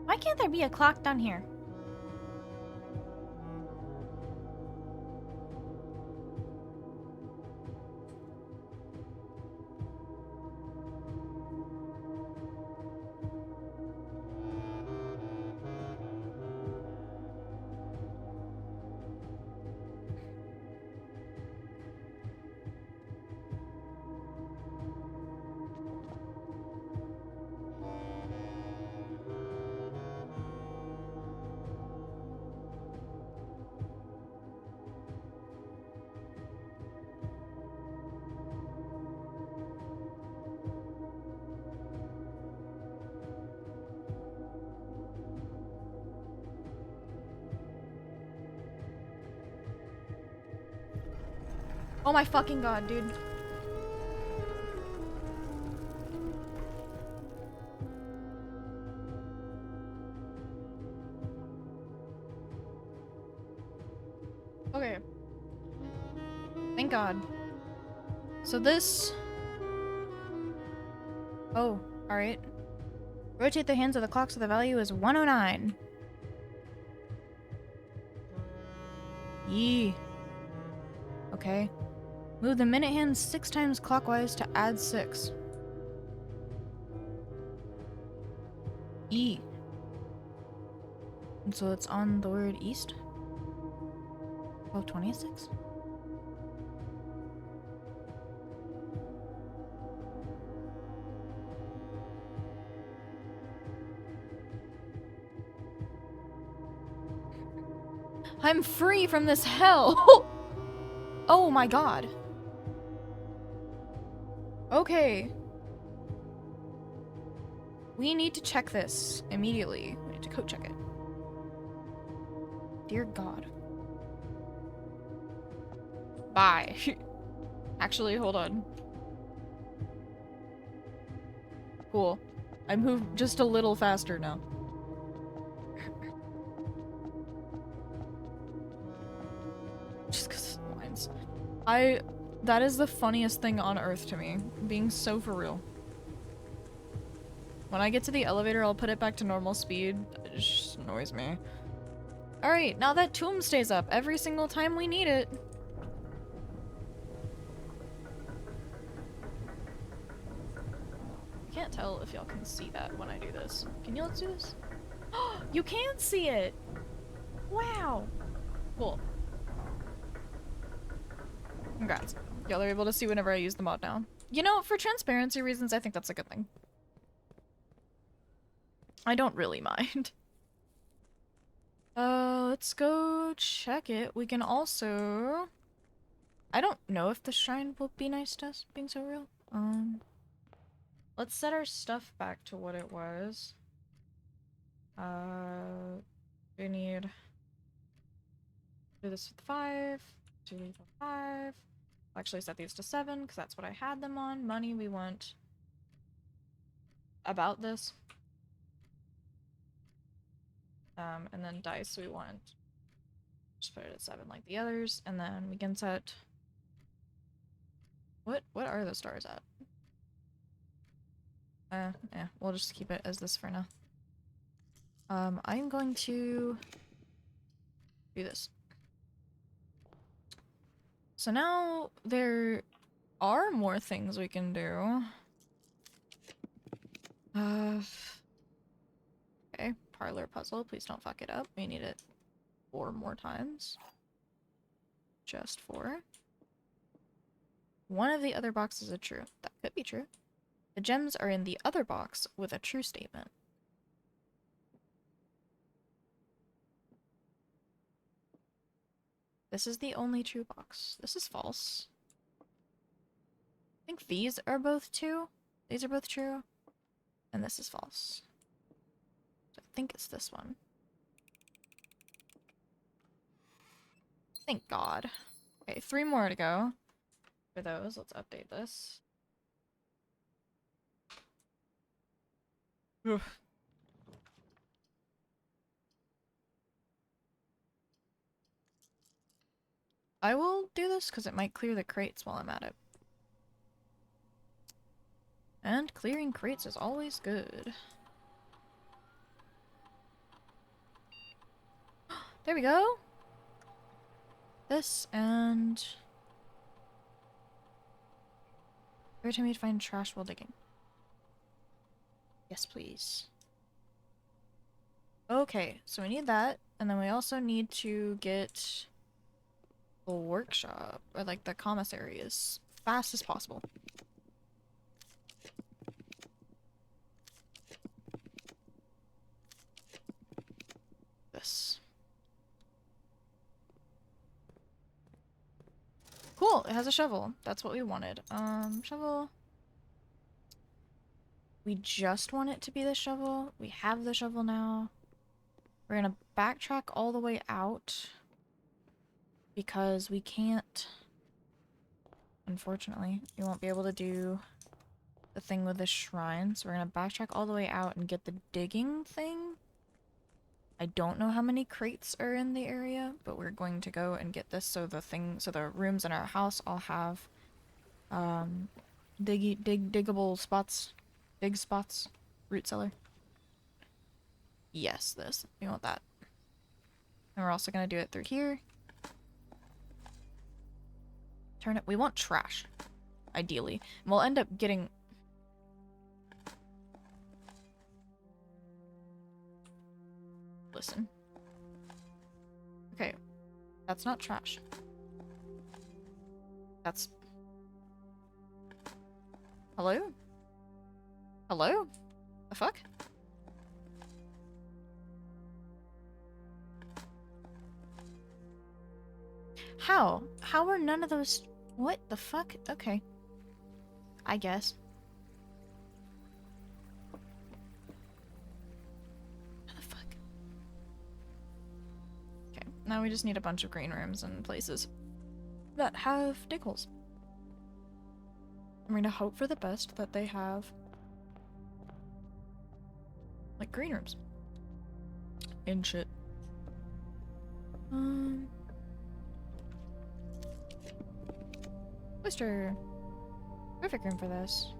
Why can't there be a clock down here? Oh my fucking god, dude. Okay. Thank god. So this... Oh, alright. Rotate the hands of the clock so the value is 109. Yee. Okay. Move the minute hand 6 times clockwise to add 6. E. And so it's on the word east. 1226. I'm free from this hell! Oh my god. Okay. We need to check this immediately. We need to code check it. Dear God. Bye. Actually, hold on. Cool. I moved just a little faster now. Just because of the lines. That is the funniest thing on earth to me. Being so for real. When I get to the elevator, I'll put it back to normal speed. It just annoys me. Alright, now that tomb stays up every single time we need it. I can't tell if y'all can see that when I do this. Can you let's do this? You can see it! Wow! Cool. Congrats. Y'all are able to see whenever I use the mod now. You know, for transparency reasons, I think that's a good thing. I don't really mind. Let's go check it. We can also... I don't know if the shrine will be nice to us, being so real. Let's set our stuff back to what it was. We need... do this with 5. 2, 3, 4, 5. I'll actually set these to 7, because that's what I had them on. Money, we want... about this. And then dice, we want... just put it at 7 like the others, and then we can set... What are the stars at? Yeah, we'll just keep it as this for now. I'm going to do this. So now there are more things we can do. Okay, parlor puzzle. Please don't fuck it up. We need it 4 more times. Just 4. One of the other boxes is true. That could be true. The gems are in the other box with a true statement. This is the only true box. This is false. I think these are both true. These are both true. And this is false. So I think it's this one. Thank God. Okay, 3 more to go. For those, let's update this. Ugh. I will do this because it might clear the crates while I'm at it. And clearing crates is always good. There we go! This and... every time you find trash while digging. Yes, please. Okay, so we need that, and then we also need to get the workshop, or like the commissary, as fast as possible. This. Cool, it has a shovel. That's what we wanted. Shovel. We just want it to be the shovel. We have the shovel now. We're gonna backtrack all the way out because we can't, unfortunately, we won't be able to do the thing with the shrine. So we're gonna backtrack all the way out and get the digging thing. I don't know how many crates are in the area, but we're going to go and get this so the rooms in our house all have diggable spots. Dig spots. Root cellar. Yes, this. We want that. And we're also gonna do it through here. Turn it. We want trash. Ideally. And we'll end up getting... Listen. Okay. That's not trash. That's... Hello? Hello? The fuck? How? How are none of those... What the fuck? Okay. I guess. What the fuck? Okay, now we just need a bunch of green rooms and places that have dig holes. I'm gonna hope for the best that they have like green rooms and shit. Oyster. Perfect room for this.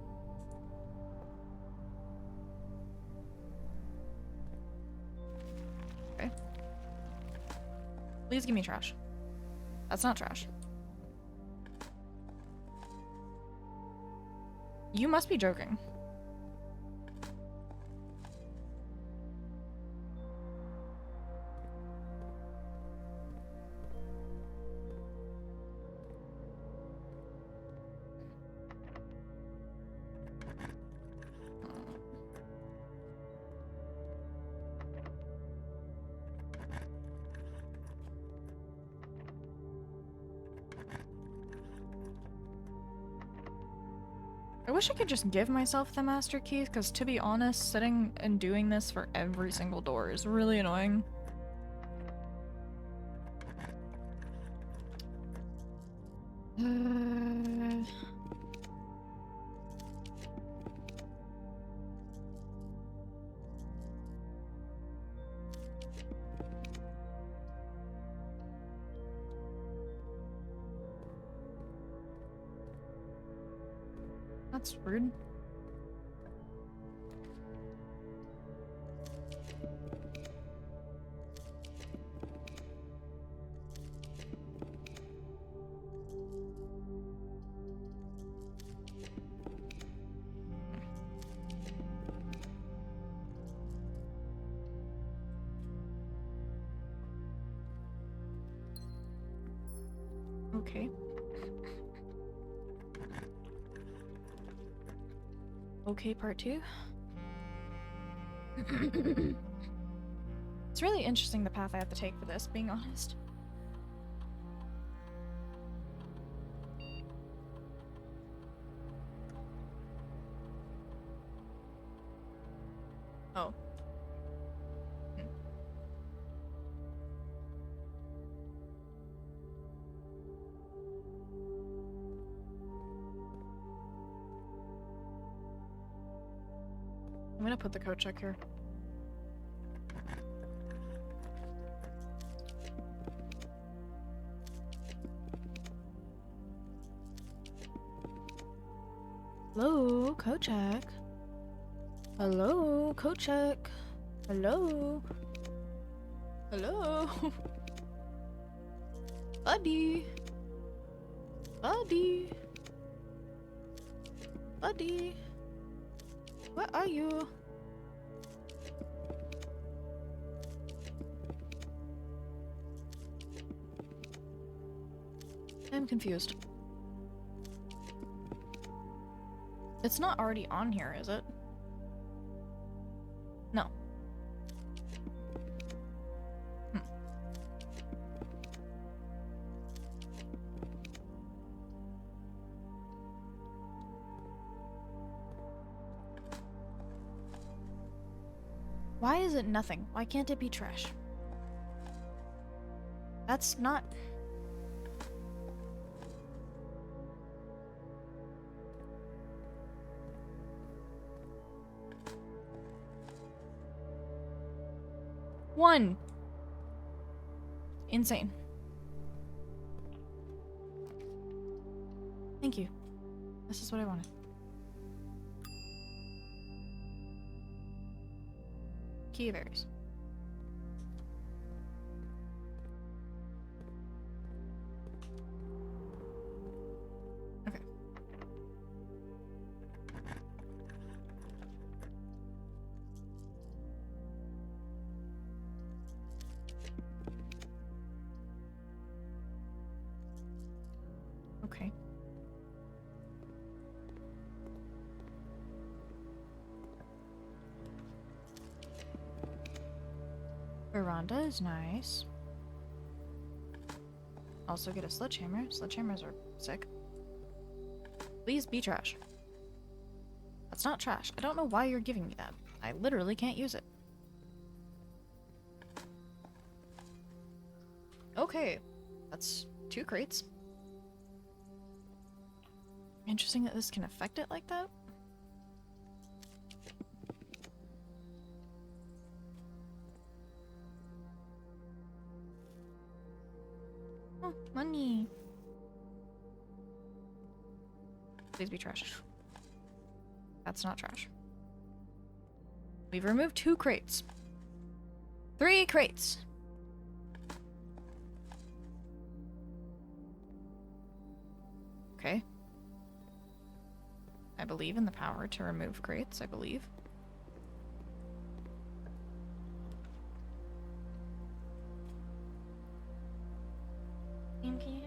Okay. Please give me trash. That's not trash. You must be joking. I wish I could just give myself the master keys, because to be honest, sitting and doing this for every single door is really annoying. That's rude. Okay. Okay, part 2. It's really interesting the path I have to take for this, being honest. Oh. I'm gonna put the code check here. Hello, code check. Hello, code check. Hello. Hello. Buddy. Buddy. Buddy. Where are you? I'm confused. It's not already on here, is it? No. Why is it nothing? Why can't it be trash? That's not... One. Insane. Thank you. This is what I wanted. Key berries. Okay. Okay. Veranda is nice. Also get a sledgehammer. Sledgehammers are sick. Please be trash. That's not trash. I don't know why you're giving me that. I literally can't use it. Okay. That's 2 crates. Interesting that this can affect it like that. Oh, money. Please be trash. That's not trash. We've removed 2 crates. 3 crates. Okay. I believe in the power to remove crates, I believe. Thank you.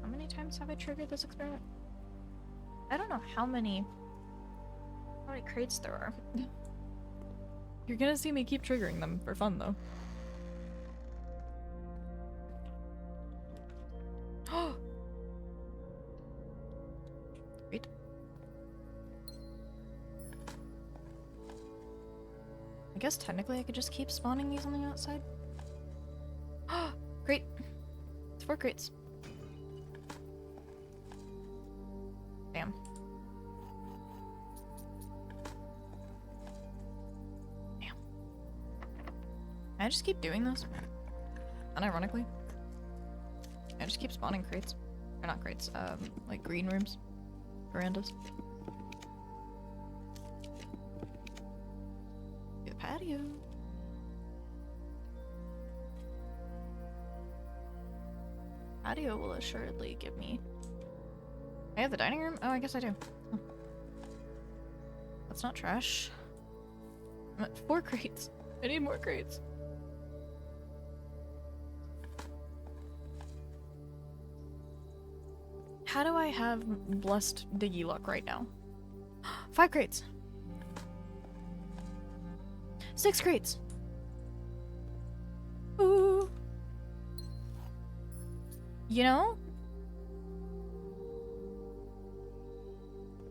How many times have I triggered this experiment? I don't know how many crates there are. You're gonna see me keep triggering them for fun though. Great. I guess technically I could just keep spawning these on the outside. Great. It's 4 crates. Damn. Damn. I just keep doing this. Unironically. I just keep spawning crates. Or not crates, like green rooms. Verandas. The patio. Patio will assuredly give me... I have the dining room? Oh, I guess I do. Huh. That's not trash. I'm at 4 crates. I need more crates. How do I have blessed diggy luck right now? 5 crates. 6 crates. Ooh. You know?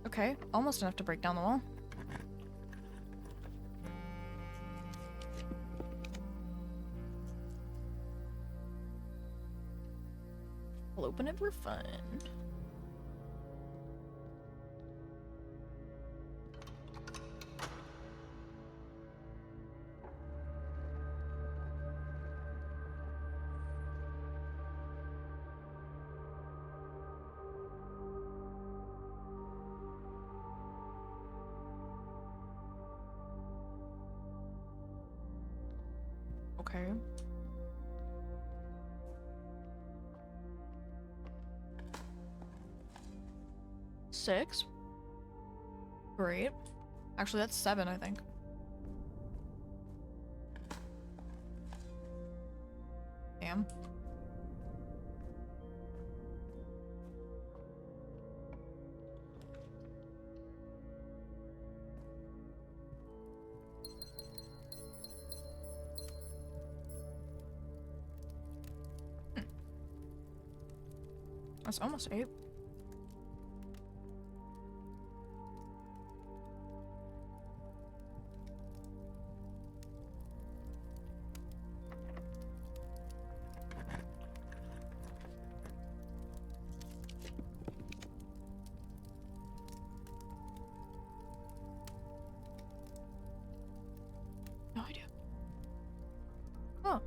Okay, almost enough to break down the wall. We'll open it for fun. Okay. Six. Great. Actually, that's 7, I think. Damn. That's almost 8. No idea. Oh.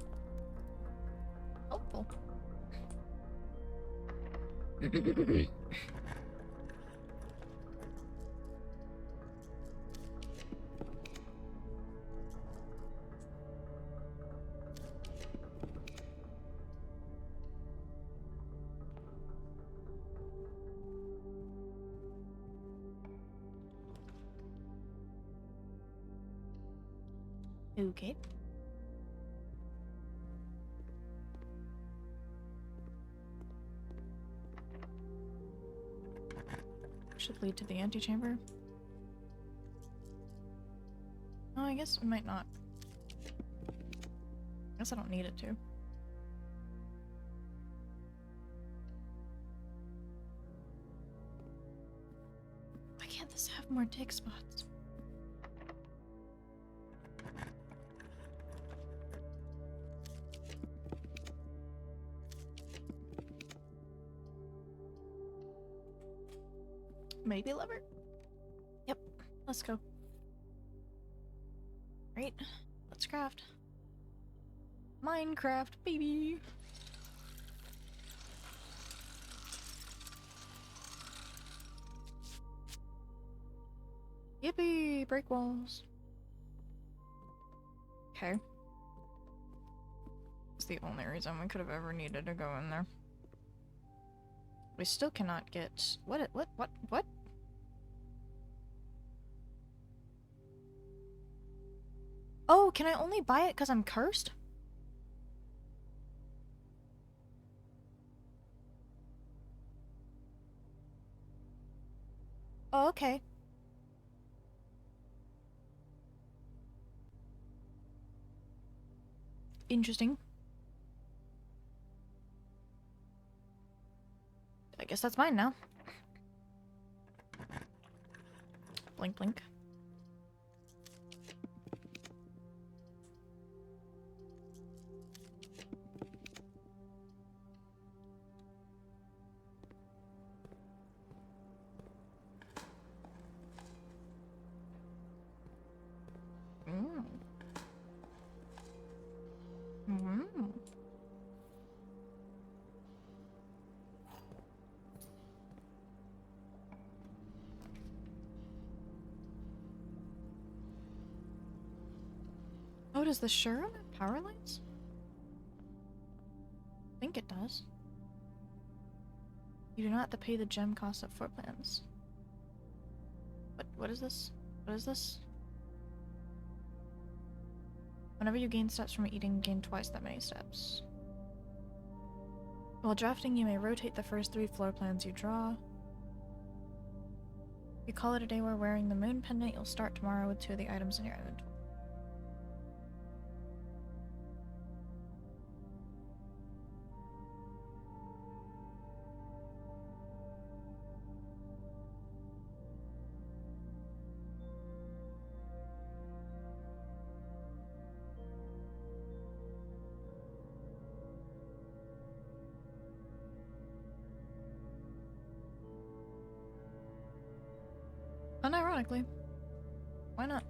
Helpful. Okay. Should lead to the antechamber. Oh, I guess we might not. I guess I don't need it to. Why can't this have more dig spots? Maybe lever? Yep, let's go. Right, let's craft. Minecraft, baby! Yippee! Break walls. Okay. It's the only reason we could have ever needed to go in there. We still cannot get... What? Oh, can I only buy it because I'm cursed? Oh, okay. Interesting. I guess that's mine now. Blink, blink. Oh, does the Shurum have power lines? I think it does. You do not have to pay the gem cost of floor plans. What is this? What is this? Whenever you gain steps from eating, gain twice that many steps. While drafting, you may rotate the first 3 floor plans you draw. If you call it a day while wearing the moon pendant, you'll start tomorrow with 2 of the items in your inventory. Unironically. Why not?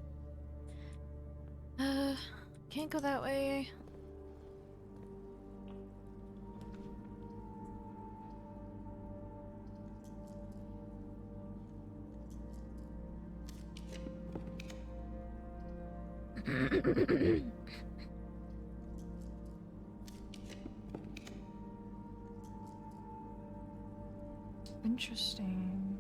Can't go that way. Interesting.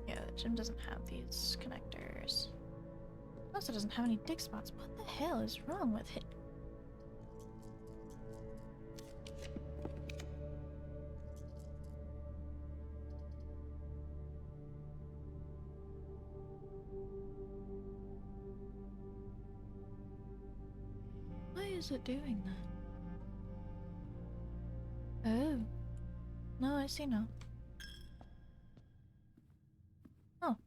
Yeah, the gym doesn't have these connectors. It also doesn't have any dig spots. What the hell is wrong with it? Why is it doing that? Oh. No, I see now. Oh.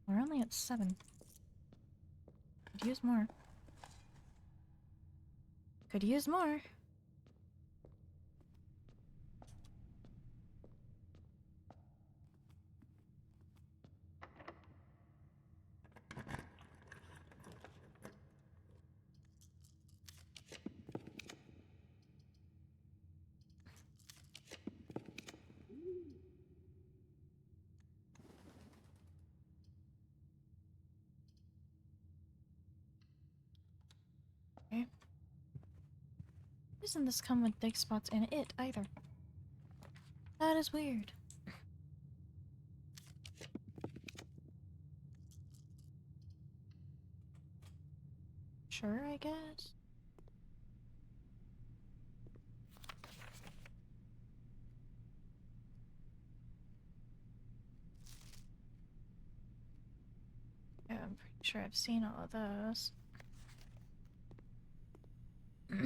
We're only at 7. Could use more. Could use more. Okay. Doesn't this come with dig spots in it either? That is weird. Sure, I guess. Sure, I've seen all of those. I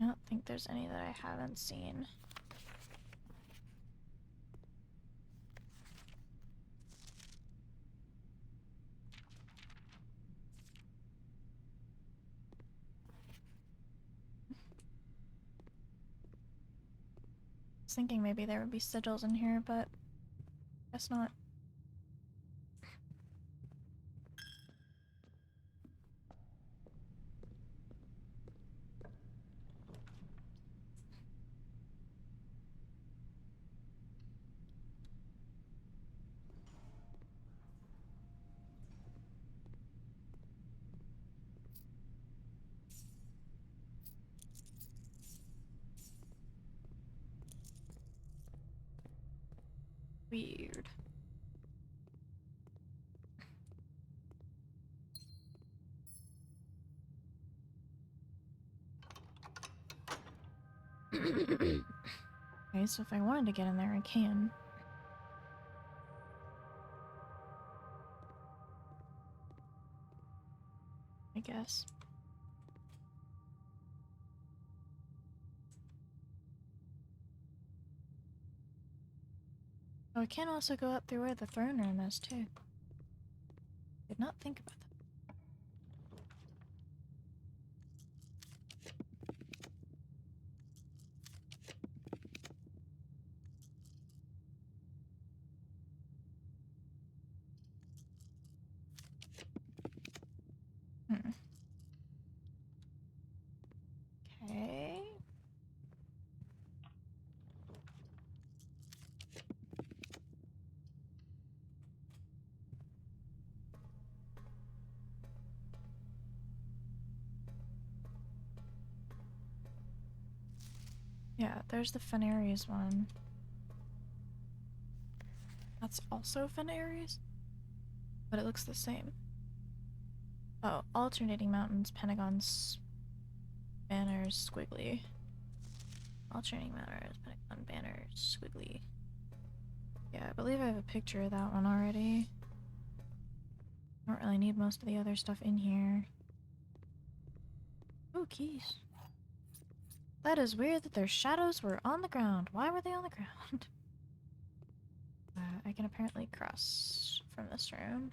don't think there's any that I haven't seen. I was thinking maybe there would be sigils in here, but guess not. Weird. Okay, so if I wanted to get in there, I can. I guess. Oh, I can also go up through where the throne room is, too. Did not think about that. Okay. Yeah, there's the Fenaries one. That's also Fenaries? But it looks the same. Oh, alternating mountains, pentagons, banners, squiggly. Alternating mountains, pentagon, banners, squiggly. Yeah, I believe I have a picture of that one already. I don't really need most of the other stuff in here. Oh, keys. That is weird that their shadows were on the ground. Why were they on the ground? I can apparently cross from this room.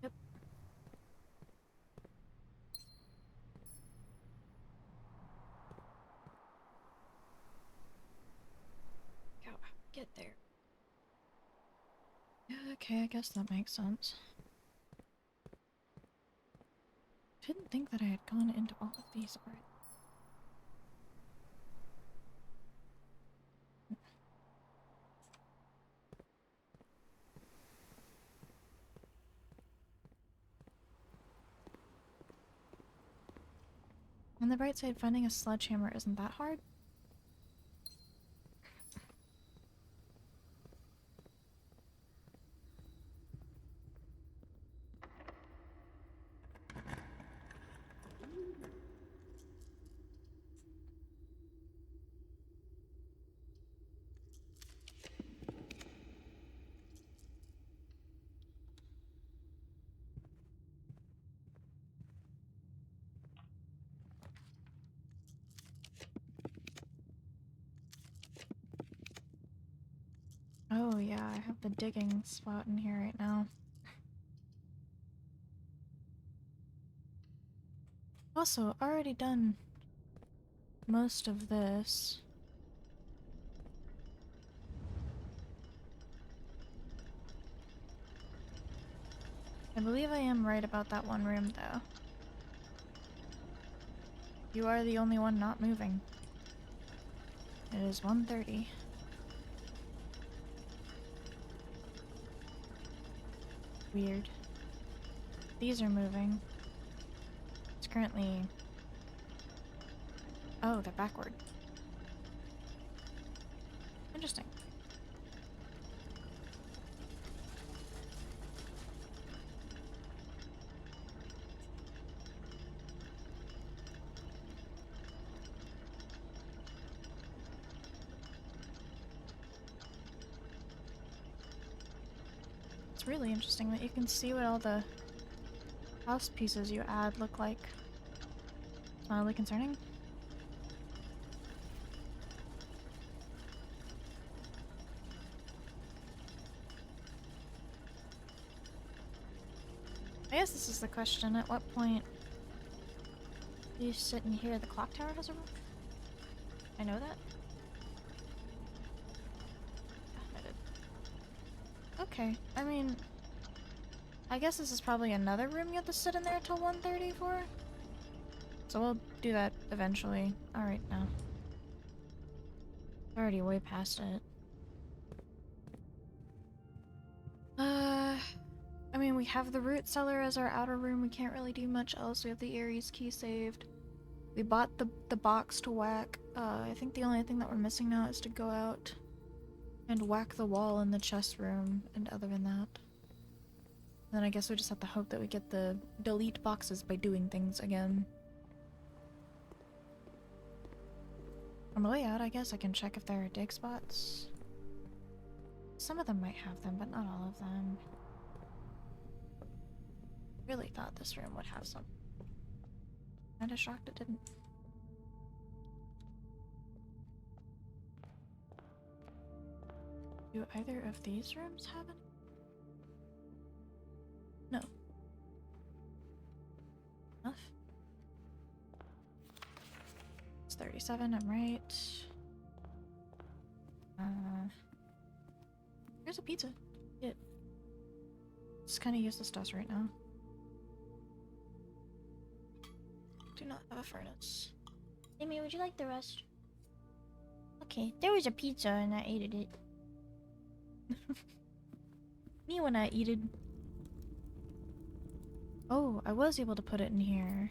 Yep. Go, get there. Okay, I guess that makes sense. Didn't think that I had gone into all of these already. On the bright side, finding a sledgehammer isn't that hard. Oh yeah, I have the digging spot in here right now. Also, already done most of this. I believe I am right about that one room, though. You are the only one not moving. It is 1:30. Weird. These are moving. It's currently... Oh, they're backward. Interesting. It's really interesting that you can see what all the house pieces you add look like. It's not really concerning. I guess this is the question. At what point do you sit and hear the clock tower has a roof? I know that. I did. Okay, I mean, I guess this is probably another room you have to sit in there till 1:30 for. So we'll do that eventually. Alright now. Already way past it. I mean, we have the root cellar as our outer room. We can't really do much else. We have the Ares key saved. We bought the box to whack. I think the only thing that we're missing now is to go out and whack the wall in the chest room, and other than that. Then I guess we just have to hope that we get the delete boxes by doing things again. On the way out, I guess I can check if there are dig spots. Some of them might have them, but not all of them. Really thought this room would have some. Kinda shocked it didn't. Do either of these rooms have any? No. Enough. It's 37, I'm right. Here's a pizza. Yeah. It's kinda useless to us right now. Do not have a furnace. Amy, would you like the rest? Okay, there was a pizza and I ate it. Me when I eat it. Oh, I was able to put it in here.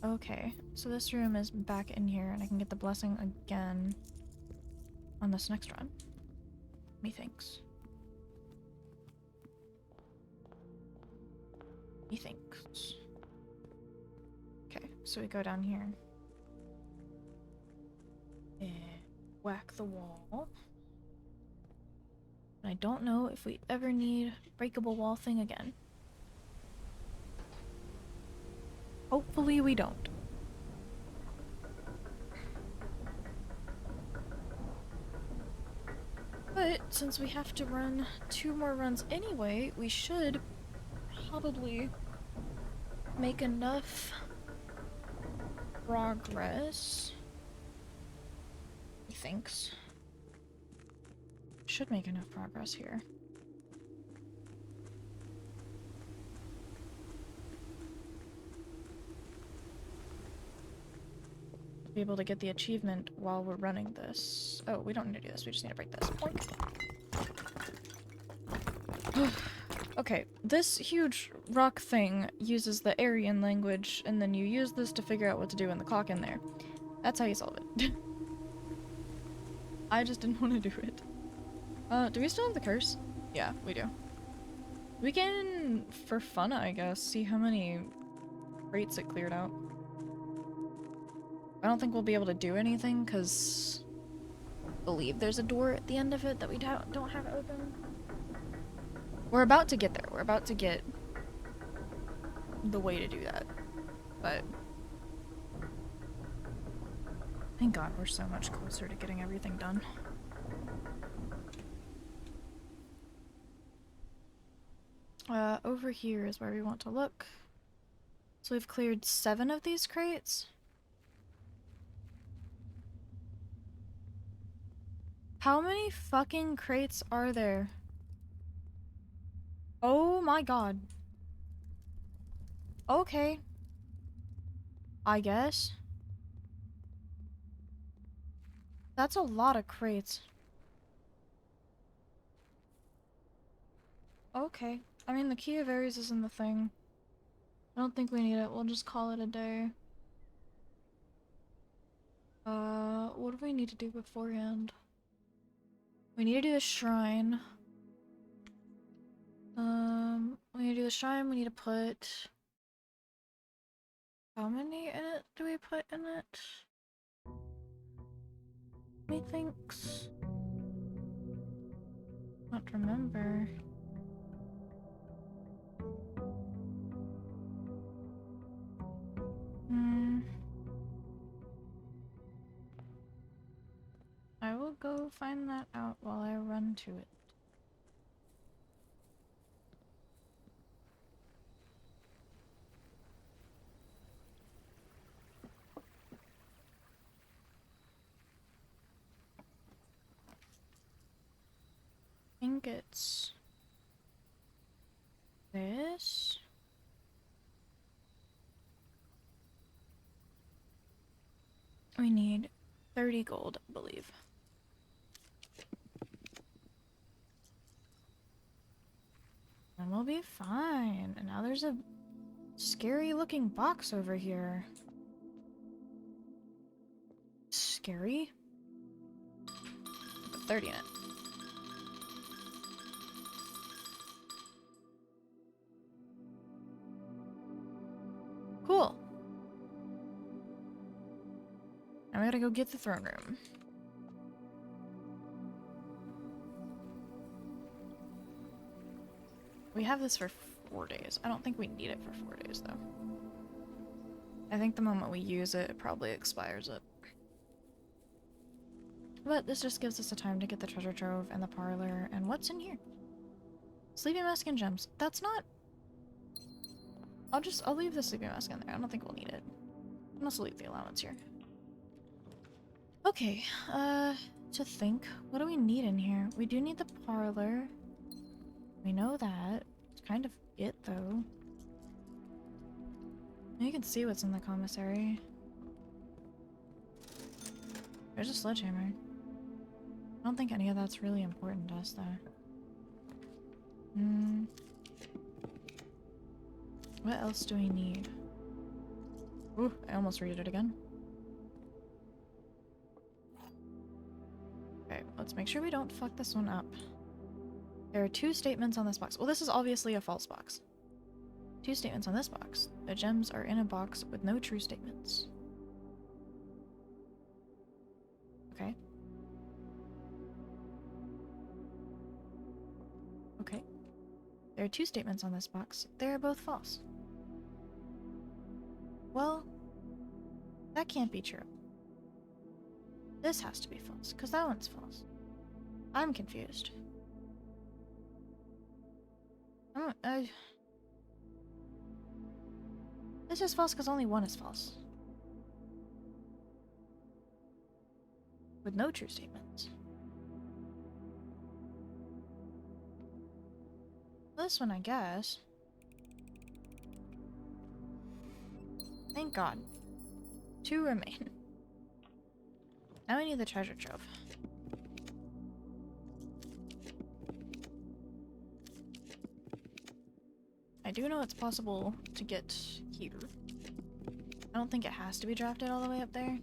Okay, so this room is back in here and I can get the blessing again on this next run. Methinks. Methinks. Okay, so we go down here. And whack the wall. And I don't know if we ever need breakable wall thing again. Hopefully we don't. But since we have to run 2 more runs anyway, we should probably make enough progress. He thinks. Should make enough progress here. Be able to get the achievement while we're running this. Oh, we don't need to do this. We just need to break this. Okay, this huge rock thing uses the Aryan language, and then you use this to figure out what to do in the clock in there. That's how you solve it. I just didn't want to do it. Do we still have the curse? Yeah, we do. We can, for fun, I guess, see how many crates it cleared out. I don't think we'll be able to do anything, because I believe there's a door at the end of it that we don't have open. We're about to get there. We're about to get the way to do that. But thank God we're so much closer to getting everything done. Over here is where we want to look. So we've cleared 7 of these crates. How many fucking crates are there? Oh my God. Okay. I guess. That's a lot of crates. Okay. I mean, the key of Ares is in the thing. I don't think we need it. We'll just call it a day. What do we need to do beforehand? We need to do a shrine. We need to do the shrine. We need to put... How many in it do we put in it? Methinks. Not remember. I will go find that out while I run to it. I think it's this. We need 30 gold, I believe. And we'll be fine. And now there's a scary looking box over here. Scary? Put 30 in it. Cool. Now we gotta go get the throne room. We have this for 4 days. I don't think we need it for 4 days, though. I think the moment we use it, it probably expires it. But this just gives us a time to get the treasure trove and the parlor. And what's in here? Sleeping mask and gems. That's not... I'll leave the sleeping mask in there. I don't think we'll need it. I'll also leave the allowance here. Okay, to think. What do we need in here? We do need the parlor. We know that. It's kind of it, though. You can see what's in the commissary. There's a sledgehammer. I don't think any of that's really important to us, though. What else do we need? Ooh, I almost read it again. Okay, let's make sure we don't fuck this one up. There are 2 statements on this box. Well, this is obviously a false box. 2 statements on this box. The gems are in a box with no true statements. Okay. Okay. There are 2 statements on this box. They are both false. Well, that can't be true. This has to be false, because that one's false. I'm confused. This is false because only one is false. With no true statements. This one, I guess. Thank God. 2 remain. Now we need the treasure trove. I do know it's possible to get here. I don't think it has to be drafted all the way up there.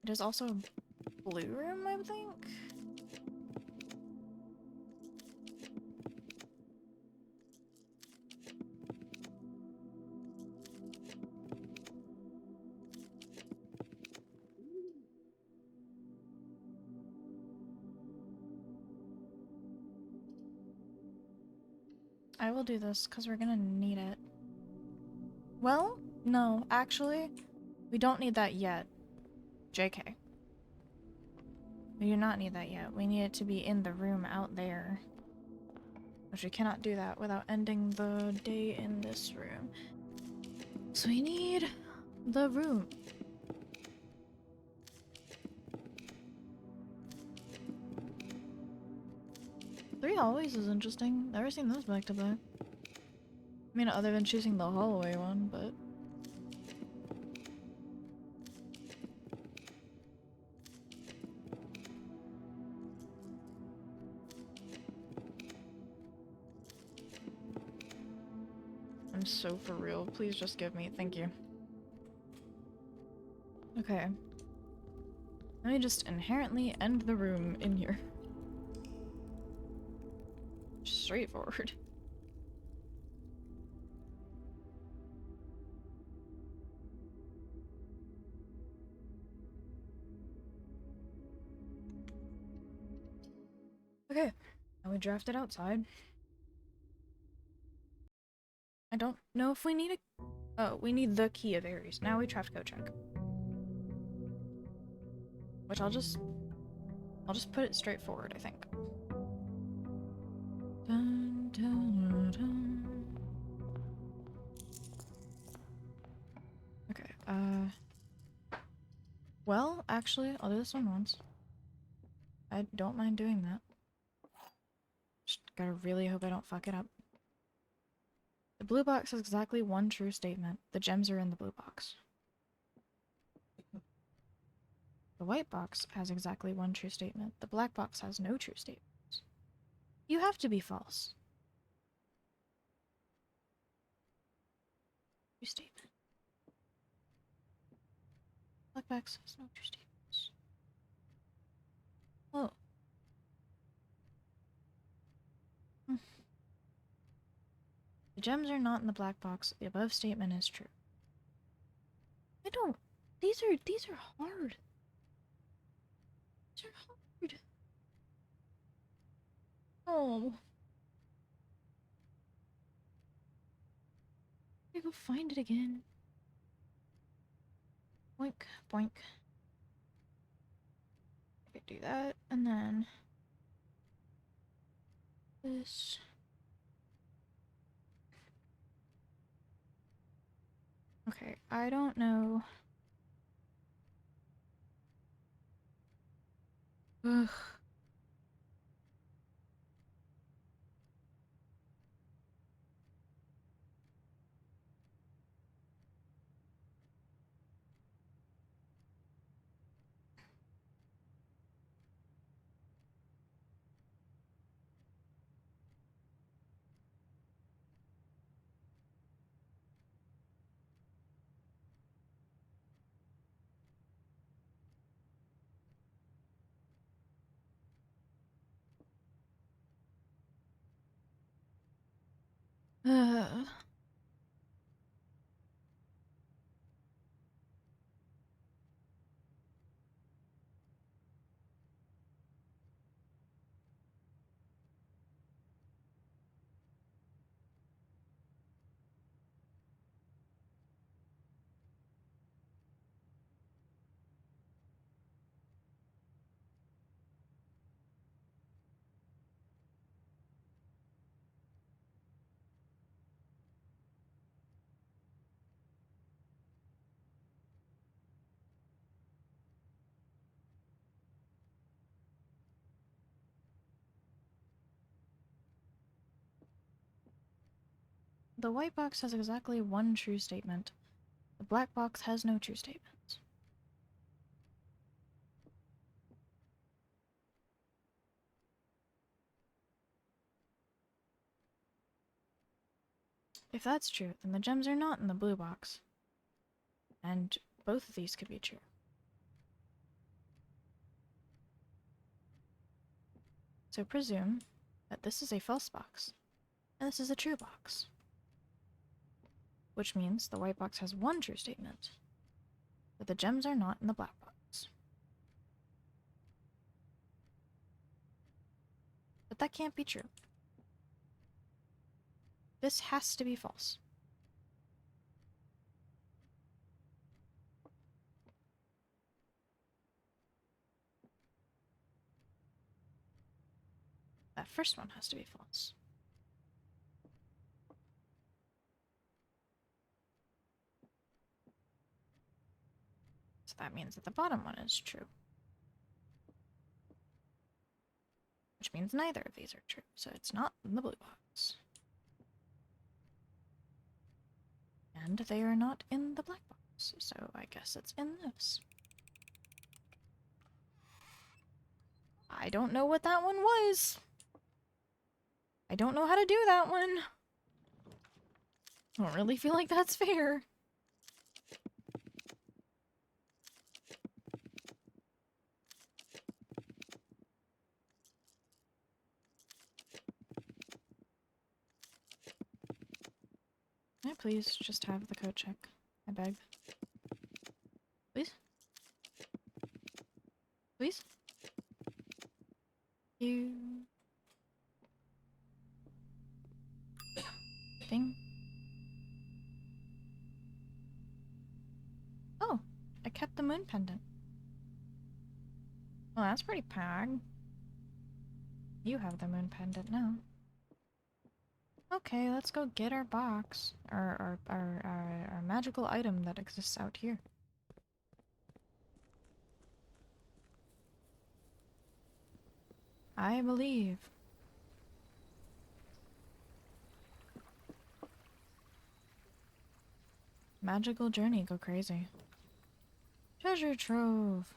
It is also a blue room, I would think. I will do this because we're gonna need it. Well, no, actually, we don't need that yet. JK. We do not need that yet. We need it to be in the room out there. Which we cannot do that without ending the day in this room. So we need the room. Three hallways is interesting. Never seen those back to back. I mean, other than choosing the hallway one, but... I'm so for real. Please just give me. Thank you. Okay. Let me just inherently end the room in here. Straightforward. Okay, now we draft it outside. I don't know if we need a... Oh, we need the key of Ares. Now we draft code check. Which I'll just put it straight forward, I think. Dun, dun, dun. Okay, well, actually, I'll do this one once. I don't mind doing that. Just gotta really hope I don't fuck it up. The blue box has exactly one true statement. The gems are in the blue box. The white box has exactly one true statement. The black box has no true statements. You have to be false. True statement. Black box has no true statements. Oh. The gems are not in the black box. The above statement is true. I don't... These are hard. These are hard. Oh. I go find it again. Boink, boink. I could do that, and then... this... Okay, I don't know... Ugh. Ugh. The white box has exactly one true statement. The black box has no true statements. If that's true, then the gems are not in the blue box. And both of these could be true. So presume that this is a false box, and this is a true box. Which means the white box has one true statement, that the gems are not in the black box. But that can't be true. This has to be false. That first one has to be false. So that means that the bottom one is true. Which means neither of these are true, so it's not in the blue box. And they are not in the black box, so I guess it's in this. I don't know what that one was. I don't know how to do that one. I don't really feel like that's fair. Can I please just have the code check? I beg. Please? Please? You... kept the moon pendant. Well, that's pretty pog. You have the moon pendant now. Okay, let's go get our box. Our magical item that exists out here. I believe. Magical journey, go crazy. Treasure trove.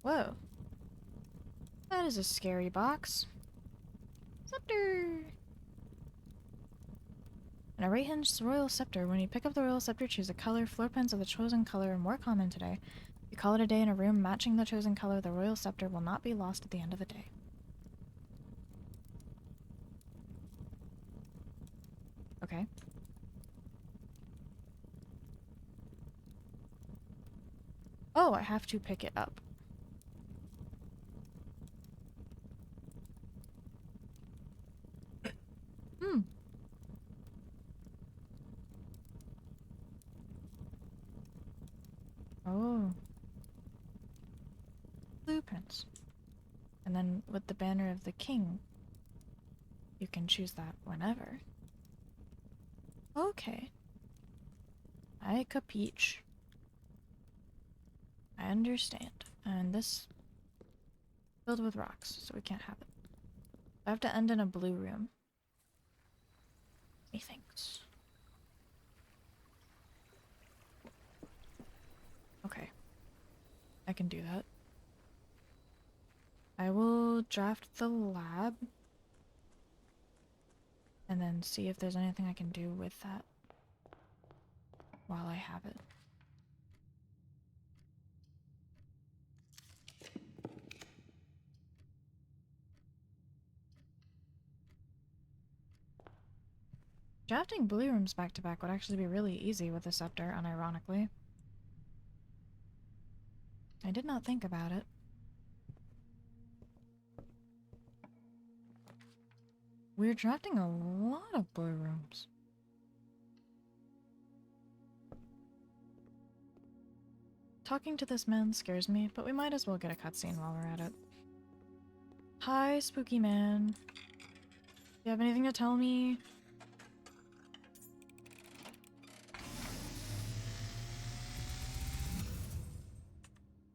Whoa. That is a scary box. Scepter! An array-hinged royal scepter. When you pick up the royal scepter, choose a color. Floor pens of the chosen color are more common today. If you call it a day in a room matching the chosen color, the royal scepter will not be lost at the end of the day. Okay. Oh, I have to pick it up. Hmm. Oh. Blueprints. And then with the banner of the king, you can choose that whenever. Okay. I capiche. I understand. And this filled with rocks, so we can't have it. I have to end in a blue room. Methinks. Okay. I can do that. I will draft the lab. And then see if there's anything I can do with that while I have it. Drafting blue rooms back to back would actually be really easy with a scepter, unironically. I did not think about it. We're drafting a lot of blue rooms. Talking to this man scares me, but we might as well get a cutscene while we're at it. Hi, spooky man. Do you have anything to tell me?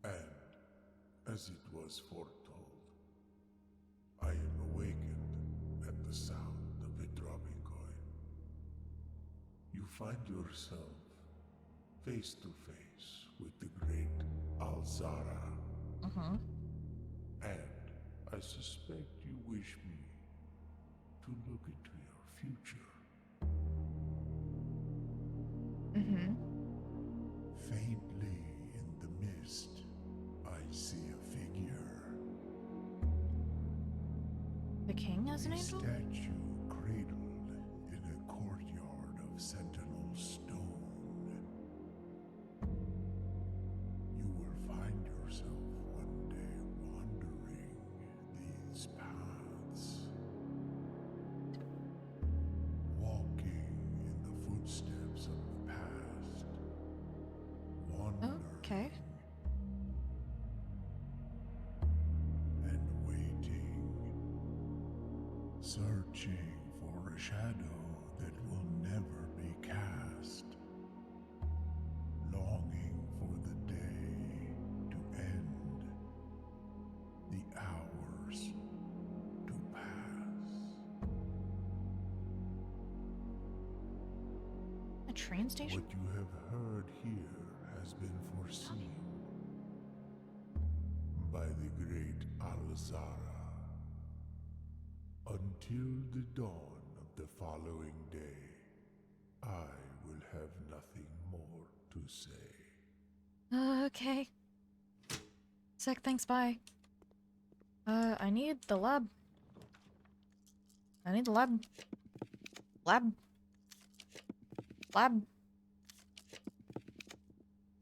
And, as it was foretold, I am awakened at the sound of a dropping coin. You find yourself face to face with the great Alzara. And I suspect you wish me to look into your future. Faintly in the mist, I see a figure. The king as an A angel? statue cradled in a courtyard of sentinel stone. You will find yourself one day wandering these paths, walking in the footsteps of the past, wandering Okay. and waiting, searching for a shadow that will never be cast, longing for the day to end, the hours to pass. A train station? What you have heard here has been foreseen by the great Alzara. Until the dawn of the following day, I will have nothing more to say. Okay. Sick, thanks, bye. I need the lab. I need the lab. Lab. Lab.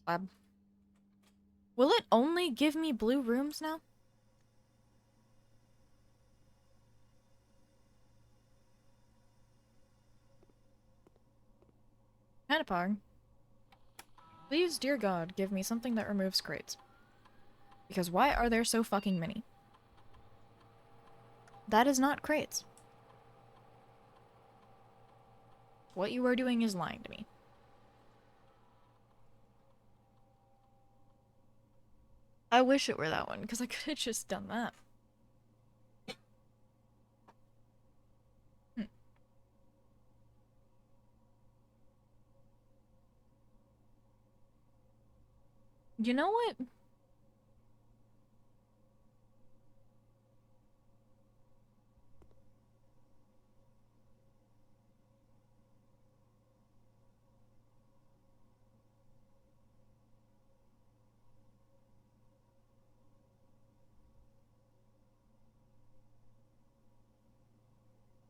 Lab. Will it only give me blue rooms now? Panapog, please, dear God, give me something that removes crates. Because why are there so fucking many? That is not crates. What you are doing is lying to me. I wish it were that one, because I could have just done that. You know what?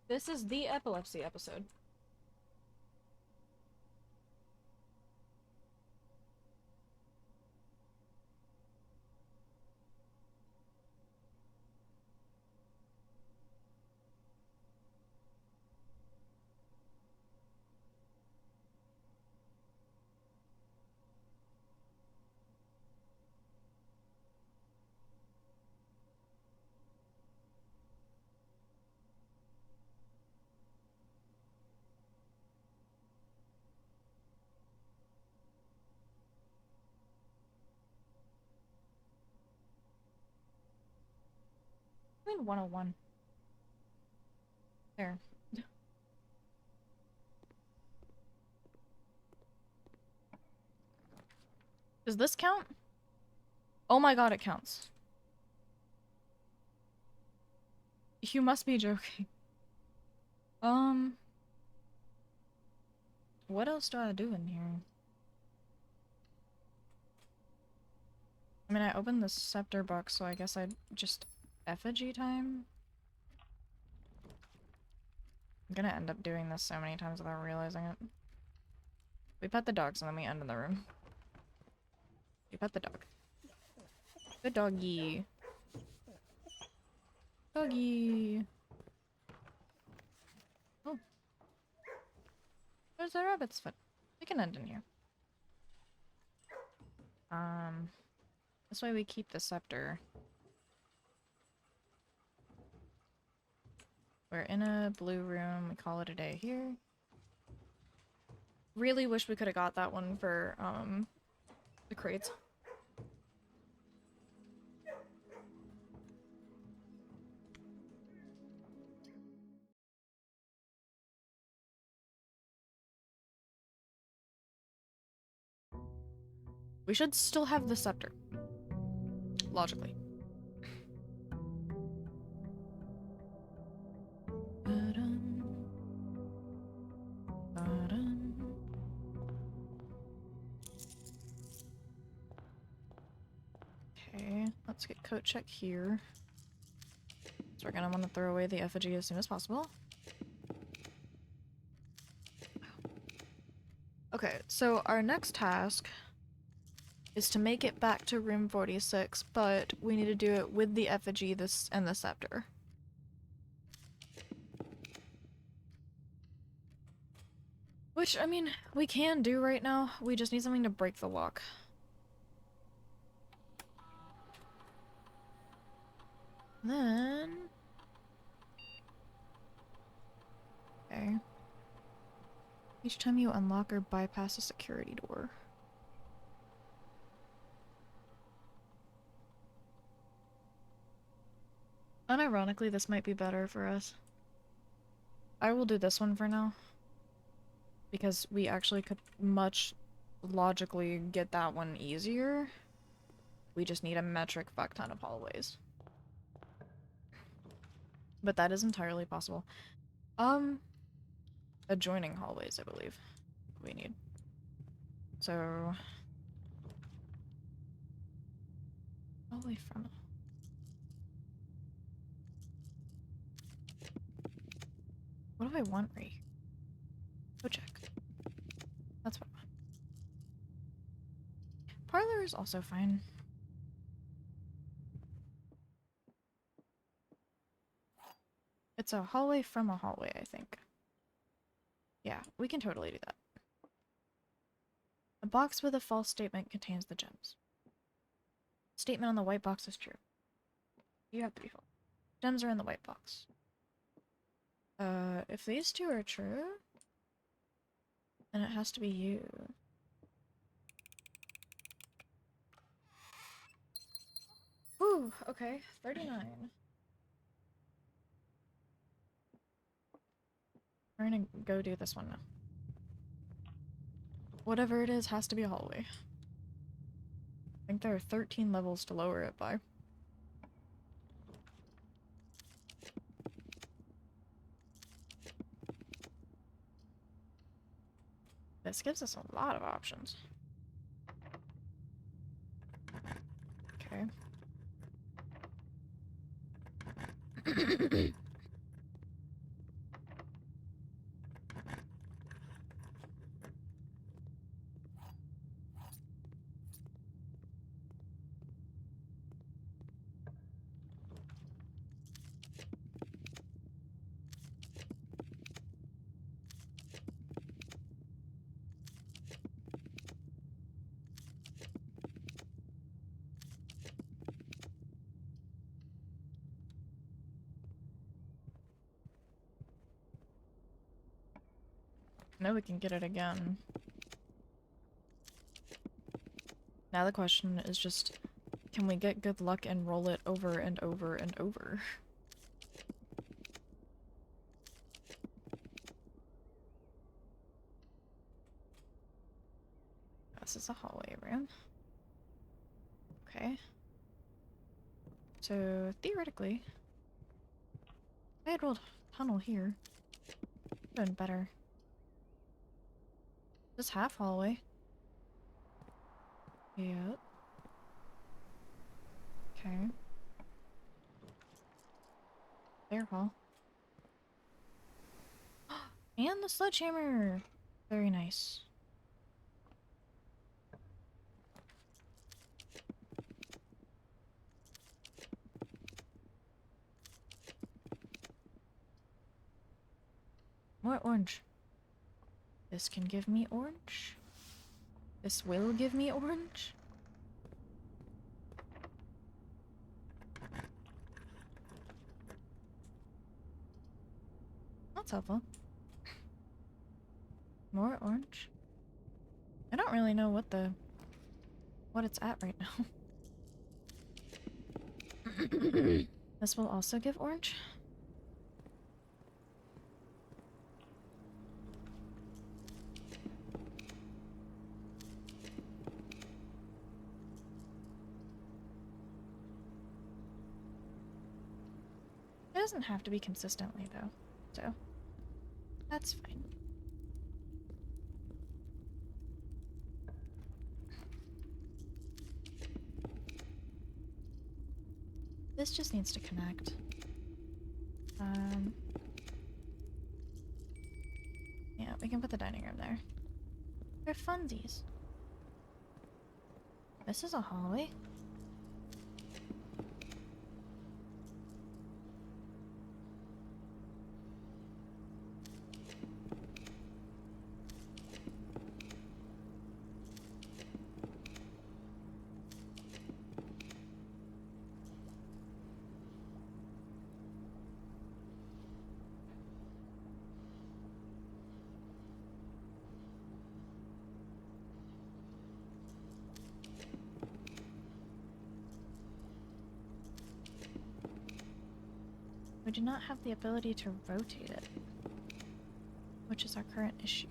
This is the epilepsy episode. I mean 101. There. Does this count? Oh my god, it counts. You must be joking. What else do I do in here? I mean, I opened the scepter box, so I guess I'd just effigy time? I'm gonna end up doing this so many times without realizing it. We pet the dogs and then we end in the room. We pet the dog. Good doggy. Doggy. Oh. There's a rabbit's foot. We can end in here. This way we keep the scepter. We're in a blue room. We call it a day here. Really wish we could have got that one for, the crates. We should still have the scepter. Logically. Okay, let's get coat check here. So we're gonna want to throw away the effigy as soon as possible. Okay, so our next task is to make it back to room 46, but we need to do it with the effigy and the scepter. Which, I mean, we can do right now. We just need something to break the lock. Then... Okay. Each time you unlock or bypass a security door. Unironically, this might be better for us. I will do this one for now. Because we actually could much logically get that one easier. We just need a metric fuck ton of hallways. But that is entirely possible. Adjoining hallways, I believe, we need. So... hallway from... what do I want right here? Go check. That's what I want. Parlor is also fine. It's a hallway from a hallway, I think. Yeah, we can totally do that. The box with a false statement contains the gems. Statement on the white box is true. You have to be false. Gems are in the white box. If these two are true, then it has to be you. Whew, okay, 39. We're gonna go do this one now. Whatever it is has to be a hallway. I think there are 13 levels to lower it by. This gives us a lot of options. Okay. Now we can get it again. Now the question is just, can we get good luck and roll it over and over and over? This is a hallway room. Okay. So, theoretically, if I had rolled tunnel here, it would have been better. Just half hallway. Yep. Okay. Fair hall. And the sledgehammer! Very nice. More orange. This can give me orange. This will give me orange. That's helpful. More orange. I don't really know what it's at right now. This will also give orange. It doesn't have to be consistently though, so that's fine. This just needs to connect. Yeah, we can put the dining room there. They're funsies. This is a hallway. We do not have the ability to rotate it, which is our current issue.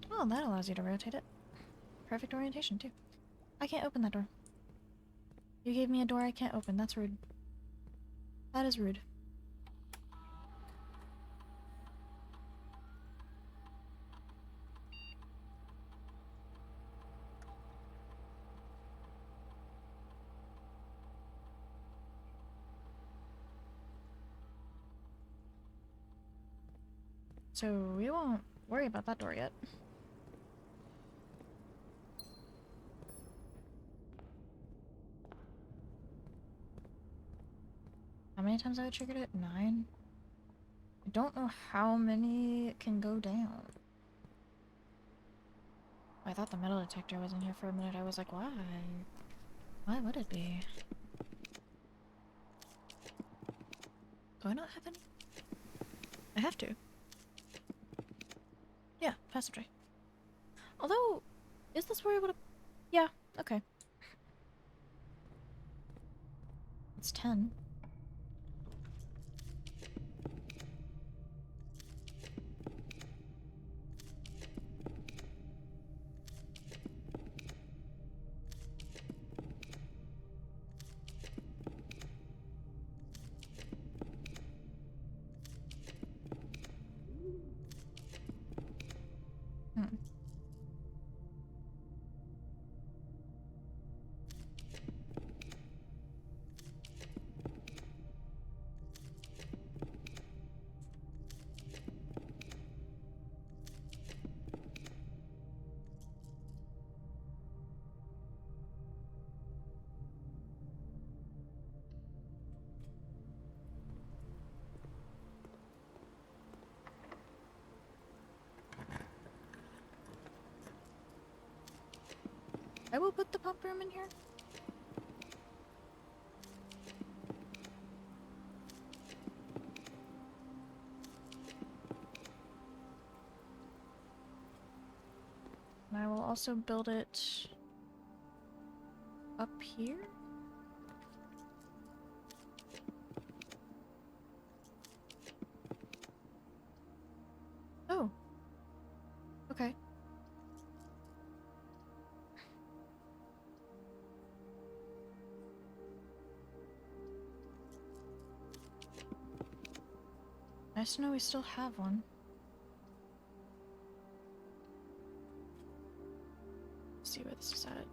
Oh, that allows you to rotate it. Perfect orientation, too. I can't open that door. You gave me a door I can't open. That's rude. That is rude. So we won't worry about that door yet. How many times have I triggered it? 9? I don't know how many can go down. I thought the metal detector was in here for a minute. I was like, why? Why would it be? Do I not have any? I have to. Yeah, passageway. Although, is this where I would've... Yeah, okay. It's 10. Hmm. I will put the pump room in here. And I will also build it up here. Oh. Okay. Nice to know we still have one. Let's see where this is at.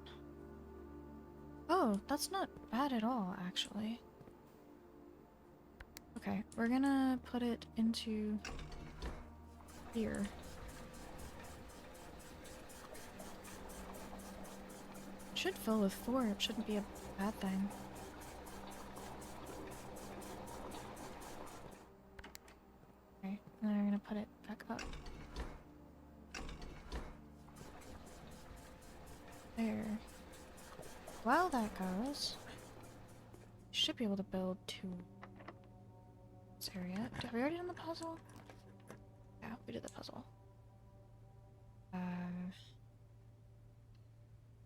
Oh, that's not bad at all, actually. Okay, we're gonna put it into here. It should fill with 4, it shouldn't be a bad thing. Okay, and then we're gonna put it back up. There. While that goes, you should be able to build 2 this area. Did we already done the puzzle? Yeah, we did the puzzle.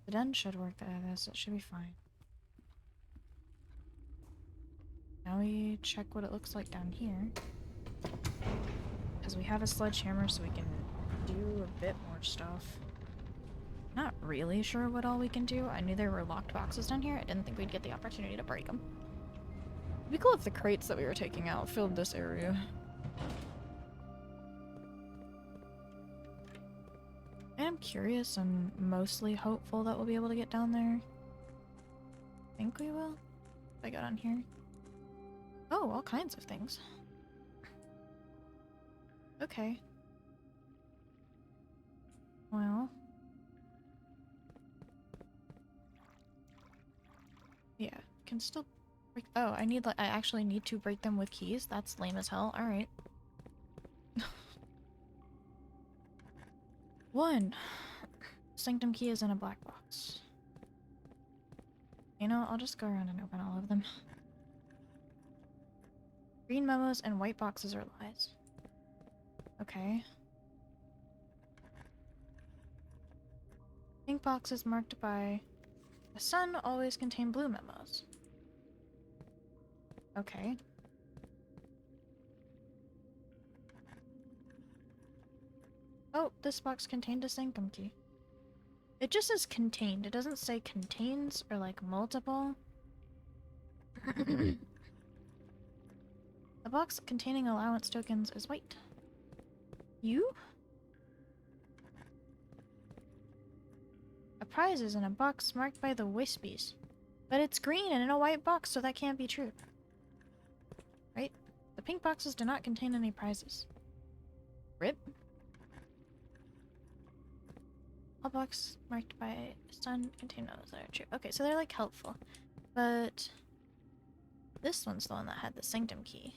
The den should work out of this, it should be fine. Now we check what it looks like down here. Because we have a sledgehammer so we can do a bit more stuff. Not really sure what all we can do. I knew there were locked boxes down here. I didn't think we'd get the opportunity to break them. It'd be cool if the crates that we were taking out filled this area. I am curious and mostly hopeful that we'll be able to get down there. I think we will. If I go down here. Oh, all kinds of things. Okay. Well. Yeah, can still break. Oh, I actually need to break them with keys. That's lame as hell. Alright. 1. Sanctum key is in a black box. You know, I'll just go around and open all of them. Green memos and white boxes are lies. Okay. Pink boxes marked by the sun always contain blue memos. Okay. Oh, this box contained a sanctum key. It just says contained. It doesn't say contains or like multiple. The box containing allowance tokens is white. You? A prize is in a box marked by the Wispies. But it's green and in a white box, so that can't be true. Right? The pink boxes do not contain any prizes. Rip. All box marked by sun contain those that are true. Okay, so they're like helpful. But this one's the one that had the sanctum key.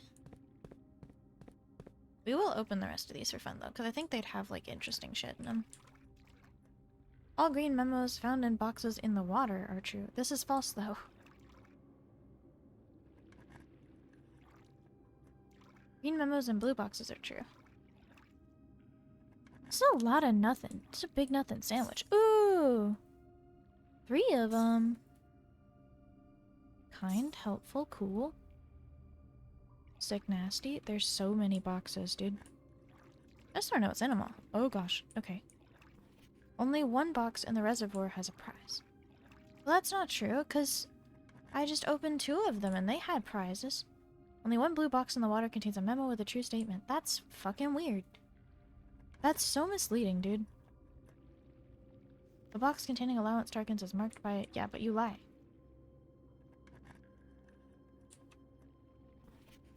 We will open the rest of these for fun, though, because I think they'd have, like, interesting shit in them. All green memos found in boxes in the water are true. This is false, though. Green memos and blue boxes are true. It's a lot of nothing. It's a big nothing sandwich. Ooh! 3 of them. Kind, helpful, cool. Sick, nasty. There's so many boxes, dude. I just don't know what's in them all. Oh gosh, okay. Only 1 box in the reservoir has a prize. Well, that's not true, because I just opened 2 of them and they had prizes. Only 1 blue box in the water contains a memo with a true statement. That's fucking weird. That's so misleading, dude. The box containing allowance tokens is marked by... Yeah, but you lie.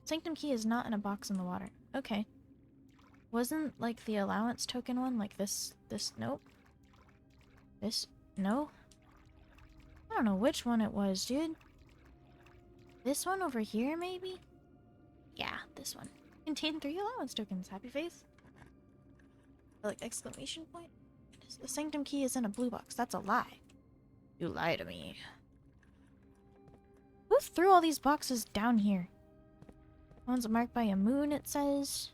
Sanctum key is not in a box in the water. Okay. Wasn't, like, the allowance token one? Like this... Nope. This... No? I don't know which one it was, dude. This one over here, maybe? Yeah, this one. Contained 3 allowance tokens. Happy face? Like, exclamation point? The sanctum key is in a blue box. That's a lie. You lie to me. Who threw all these boxes down here? One's marked by a moon, it says.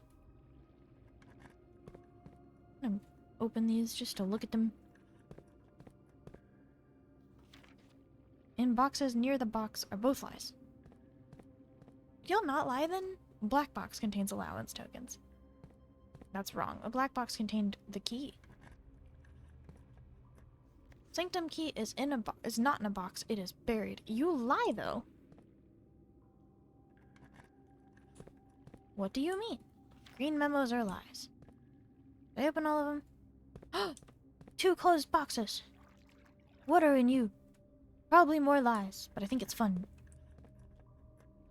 I'm gonna open these just to look at them. In boxes near the box are both lies. You'll not lie then? A black box contains allowance tokens. That's wrong. A black box contained the key. Sanctum key is not in a box. It is buried. You lie though. What do you mean? Green memos are lies. Did I open all of them? 2 closed boxes. What are in you? Probably more lies, but I think it's fun.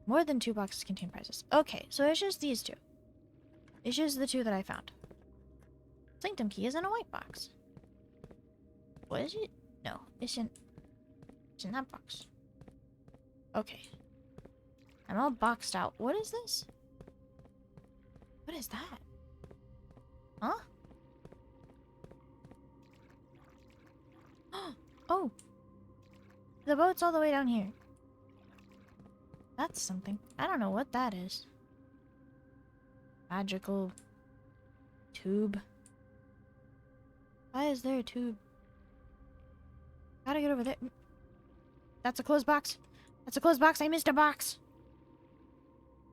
More than 2 boxes contain prizes. Okay, so it's just these 2. It's just the 2 that I found. Sanctum key is in a white box. What is it? No, it's in that box. Okay. I'm all boxed out. What is this? What is that? Huh? Oh! The boat's all the way down here. That's something. I don't know what that is. Magical tube. Why is there a tube? Gotta get over there. That's a closed box. That's a closed box. I missed a box.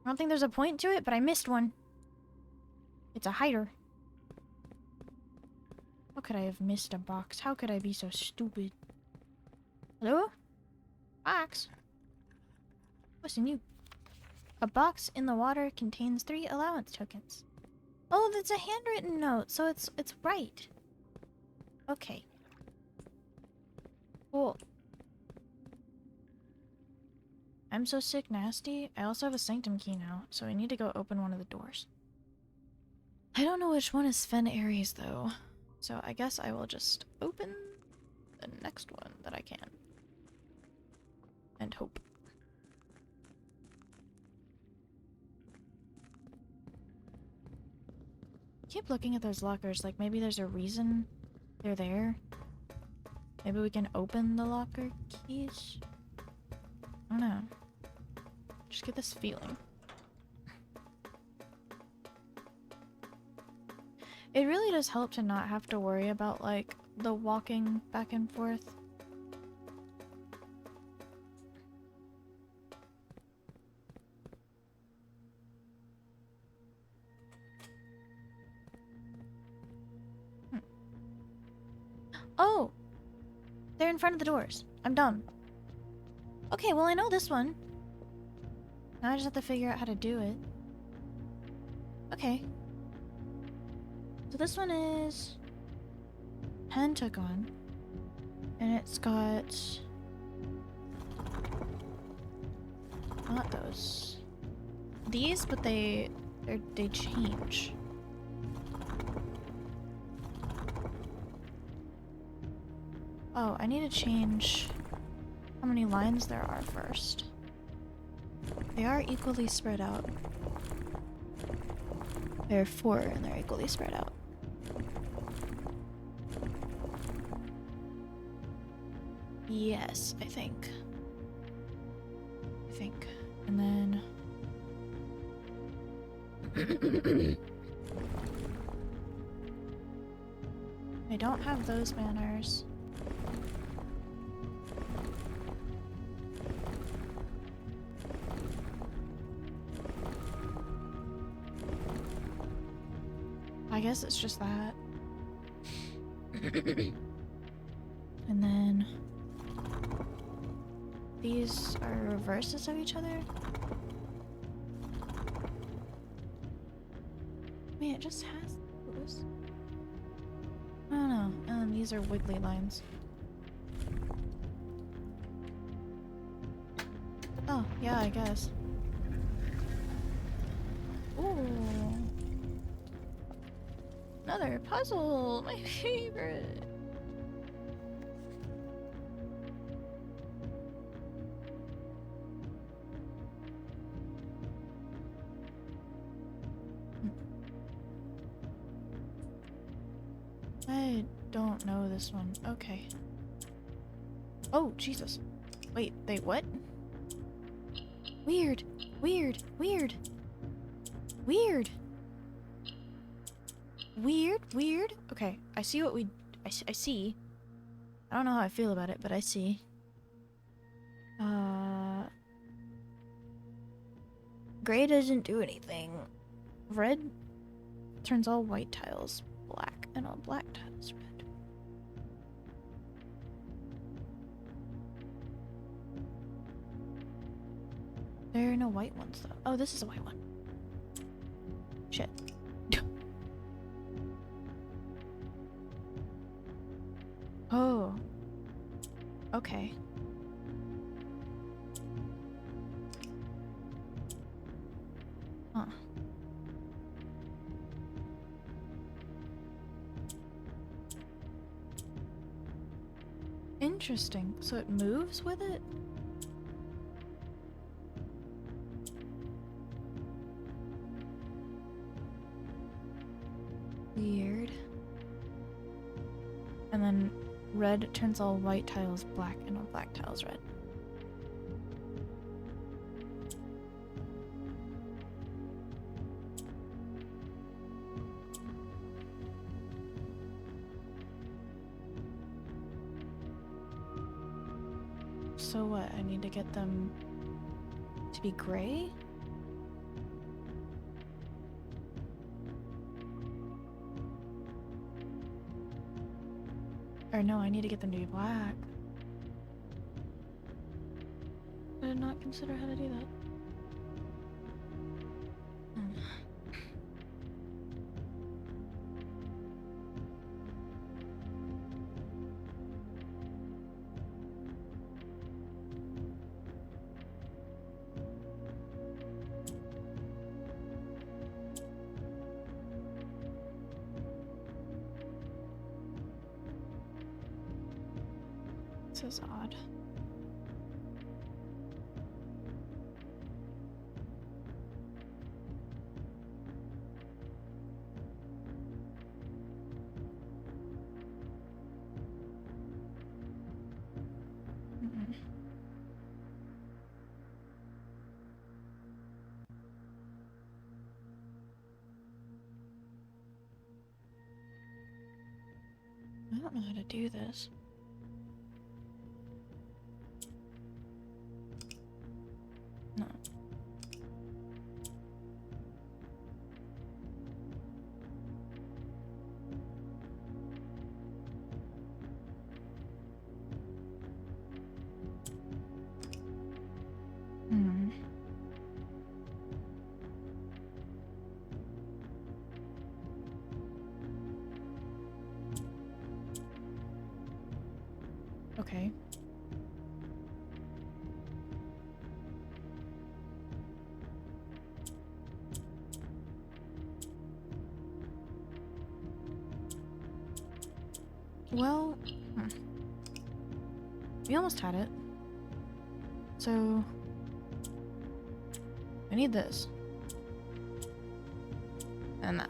I don't think there's a point to it, but I missed one. It's a hider. How could I have missed a box? How could I be so stupid? Hello? Box? What's in you? A box in the water contains 3 allowance tokens. Oh, that's a handwritten note, so it's right. Okay. Cool. I'm so sick nasty. I also have a sanctum key now, so I need to go open one of the doors. I don't know which one is Sven Ares though, so I guess I will just open the next one that I can. And hope. Keep looking at those lockers, like maybe there's a reason they're there. Maybe we can open the locker keys? I don't know. Just get this feeling. It really does help to not have to worry about, like, the walking back and forth. Oh! They're in front of the doors. I'm dumb. Okay, well I know this one. Now I just have to figure out how to do it. Okay. So this one is Pentagon. And it's got... not those. These, but they change. Oh, I need to change how many lines there are first. They are equally spread out. There are 4 and they're equally spread out. Yes, I think. And then... I don't have those banners. I guess it's just that. And then... these are reverses of each other? Wait, it just has those. I don't know. And then these are wiggly lines. Oh, yeah, I guess. Ooh. Another puzzle! My favorite! I don't know this one. Okay. Oh, Jesus. Wait, what? Weird. Weird. Weird. Weird. Weird. Okay, I see what I see. I don't know how I feel about it, but I see. Gray doesn't do anything. Red turns all white tiles black and all black tiles red. There are no white ones though. Oh, this is a white one. Shit. Oh. Okay. Huh. Interesting. So it moves with it? Weird. And then red turns all white tiles black and all black tiles red. So what? I need to get them to be gray? Or no, I need to get them to be black. I did not consider how to do that. This is odd. I don't know how to do this. No. Okay. Well, we almost had it. So, I need this. And that.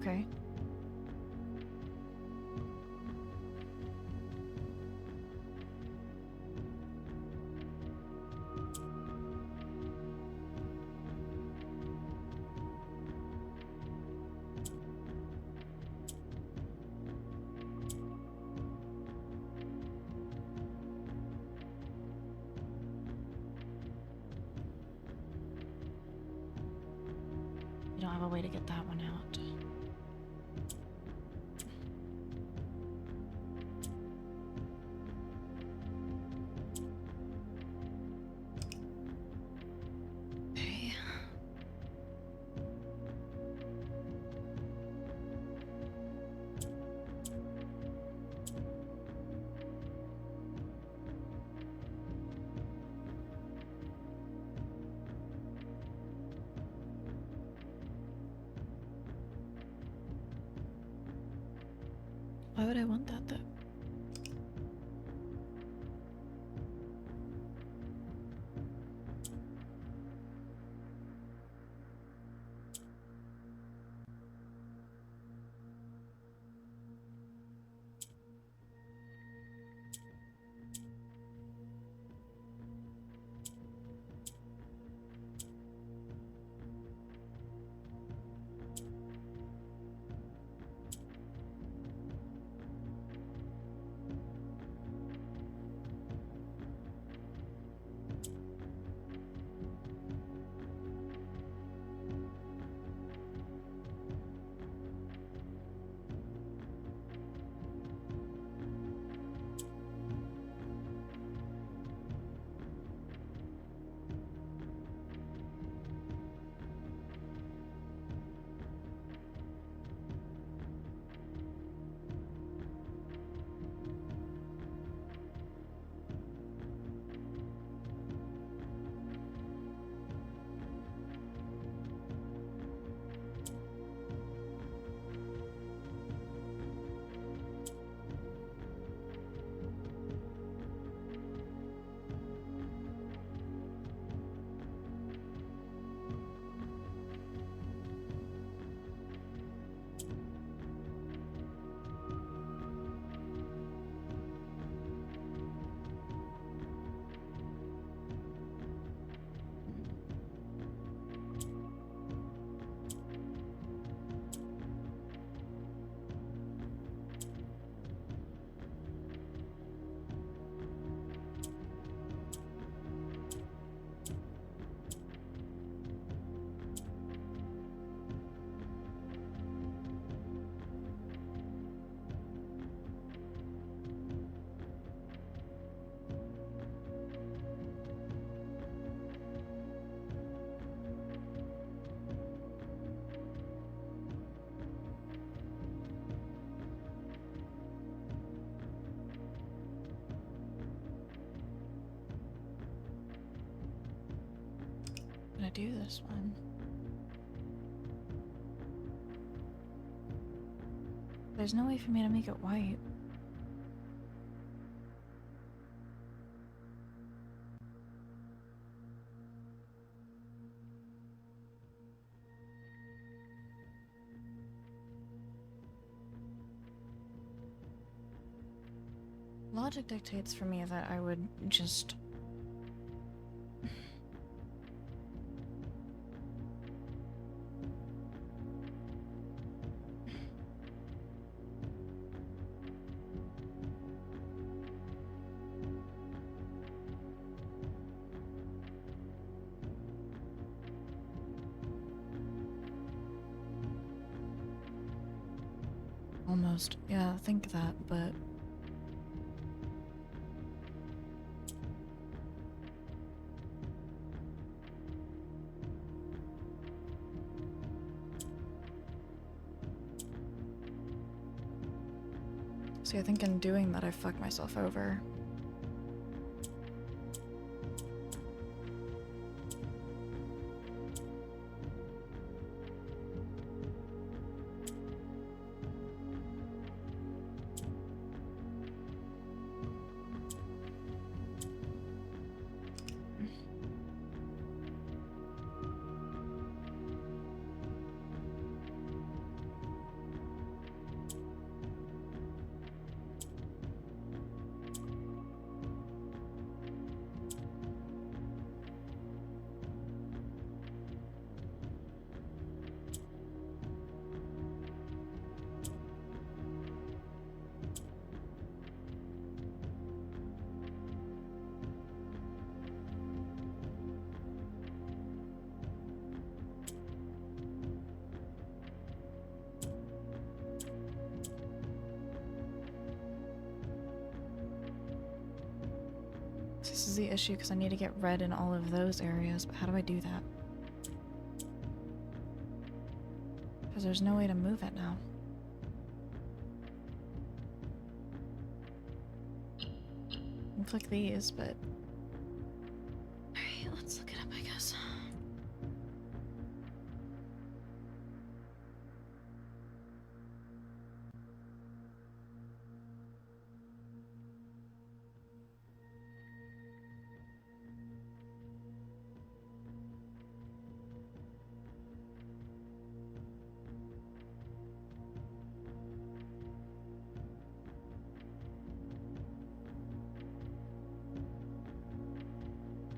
Okay. You don't have a way to get that one out. Okay. Why would I want that though? I'm gonna do this one. There's no way for me to make it white. Logic dictates for me that I would just almost, yeah, think that, but see, I think in doing that I fuck myself over. This is the issue because I need to get red in all of those areas, but how do I do that? Because there's no way to move it now. I can click these, but... Alright, let's look it up, I guess.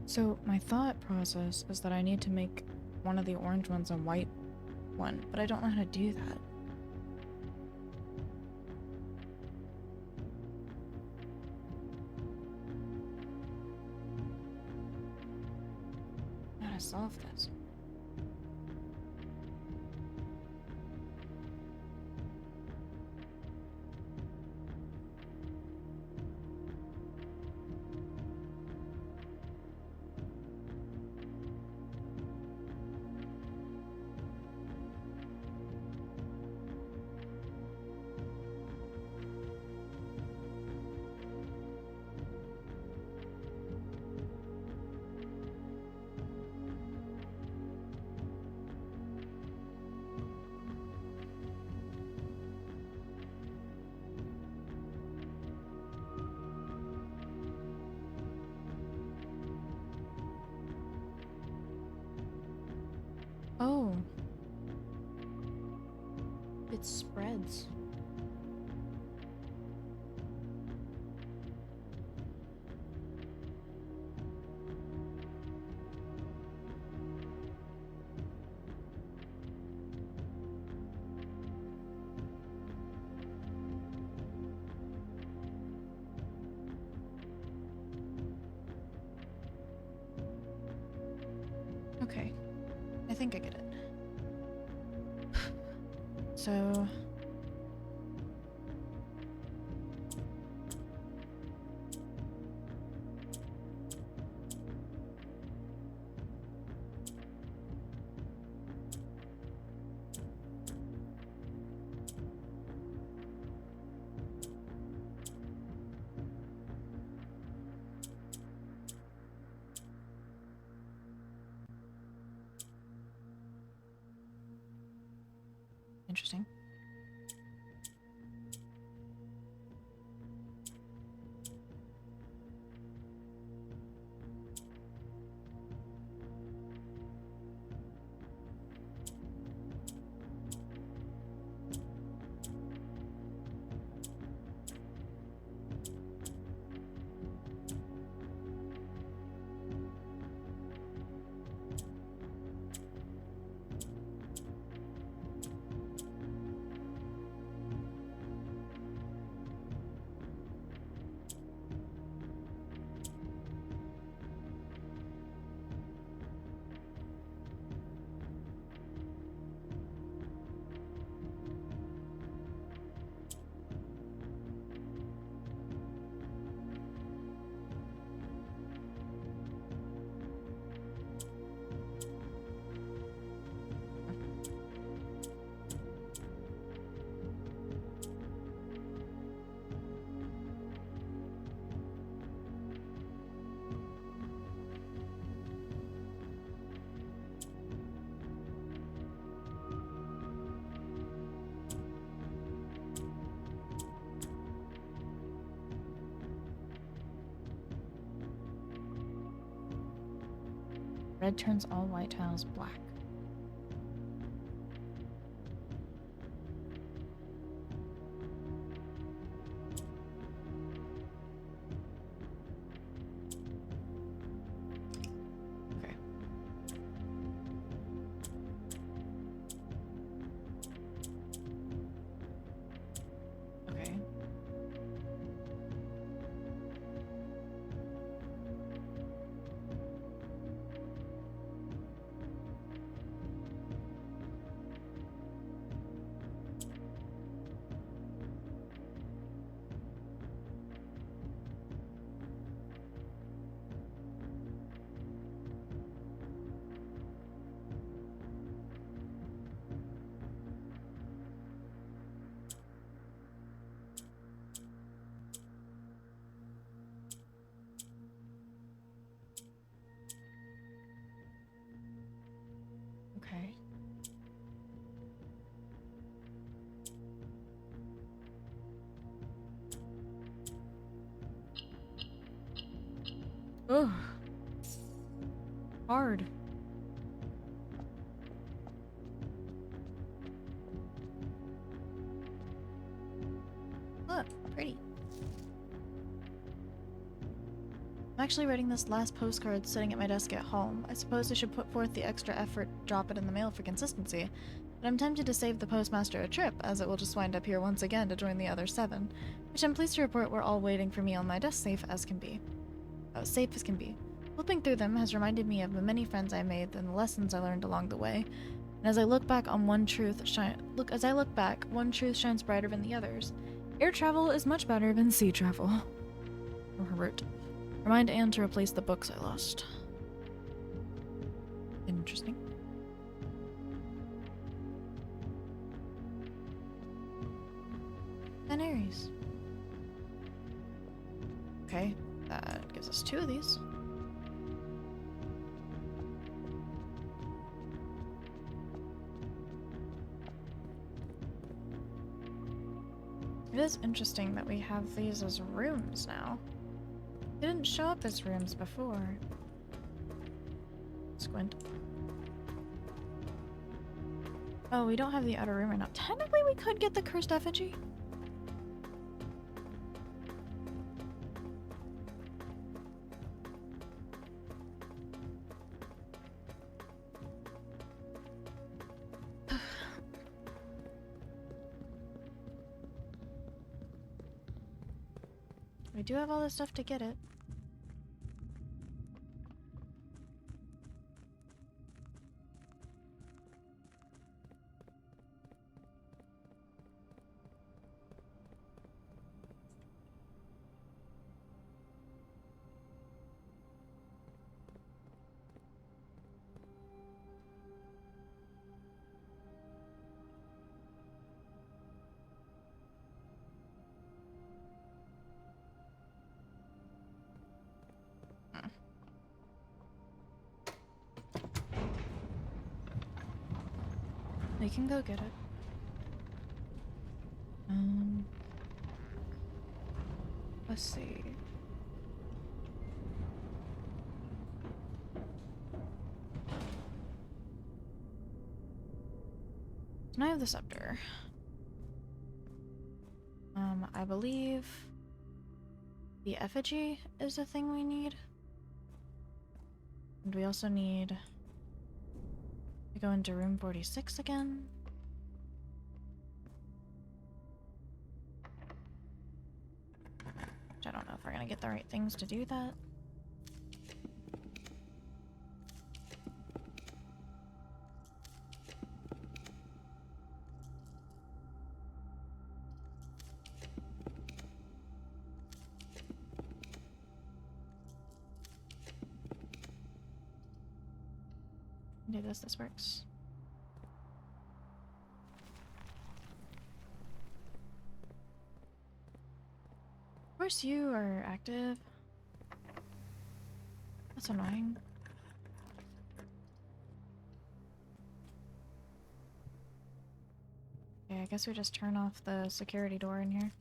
So my thought process is that I need to make one of the orange ones a white one, but I don't know how to do that. How to solve this? Oh. It spreads. Okay. I think I get it. So... Interesting. Red turns all white tiles black. Okay. Okay. Ugh. Hard. Look, pretty. I'm actually writing this last postcard sitting at my desk at home. I suppose I should put forth the extra effort to drop it in the mail for consistency, but I'm tempted to save the postmaster a trip, as it will just wind up here once again to join the other 7, which I'm pleased to report were all waiting for me on my desk safe as can be. Oh, safe as can be. Flipping through them has reminded me of the many friends I made and the lessons I learned along the way. And as I look back, one truth shines brighter than the others. Air travel is much better than sea travel. Or Herbert. Remind Anne to replace the books I lost. Interesting. And Aries. Okay, that gives us 2 of these. It is interesting that we have these as rooms now. They didn't show up as rooms before. Squint. Oh, we don't have the outer room right now. Technically, we could get the cursed effigy. We do have all this stuff to get it. We can go get it. Let's see. Can I have the scepter? I believe the effigy is the thing we need. And we also need to go into room 46 again. Which I don't know if we're gonna get the right things to do that. Do this works. Of course you are active. That's annoying. Okay, I guess we just turn off the security door in here.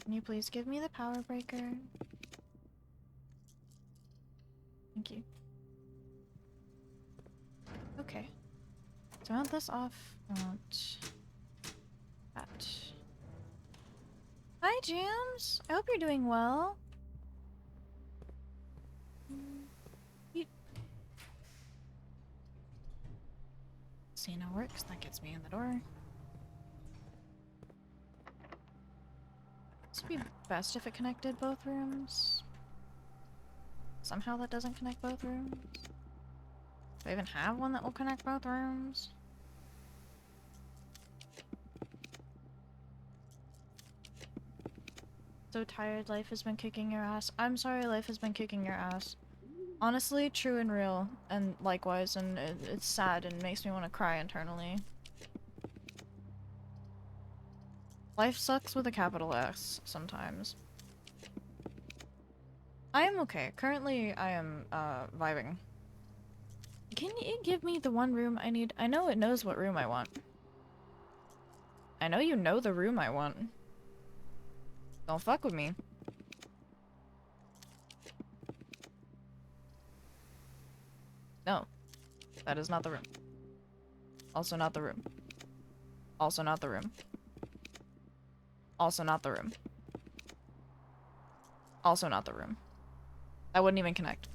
Can you please give me the power breaker? Thank you. Okay. So I want this off. I want that. Hi, Jams! I hope you're doing well. Casino works. That gets me in the door. This would be best if it connected both rooms. Somehow that doesn't connect both rooms. Do I even have one that will connect both rooms? So tired, life has been kicking your ass. I'm sorry life has been kicking your ass. Honestly, true and real, and likewise, and it's sad and makes me want to cry internally. Life sucks with a capital S sometimes. I am okay. Currently, I am, vibing. Can you give me the one room I need? I know it knows what room I want. I know you know the room I want. Don't fuck with me. No. That is not the room. Also not the room. Also not the room. Also not the room. Also not the room. I wouldn't even connect.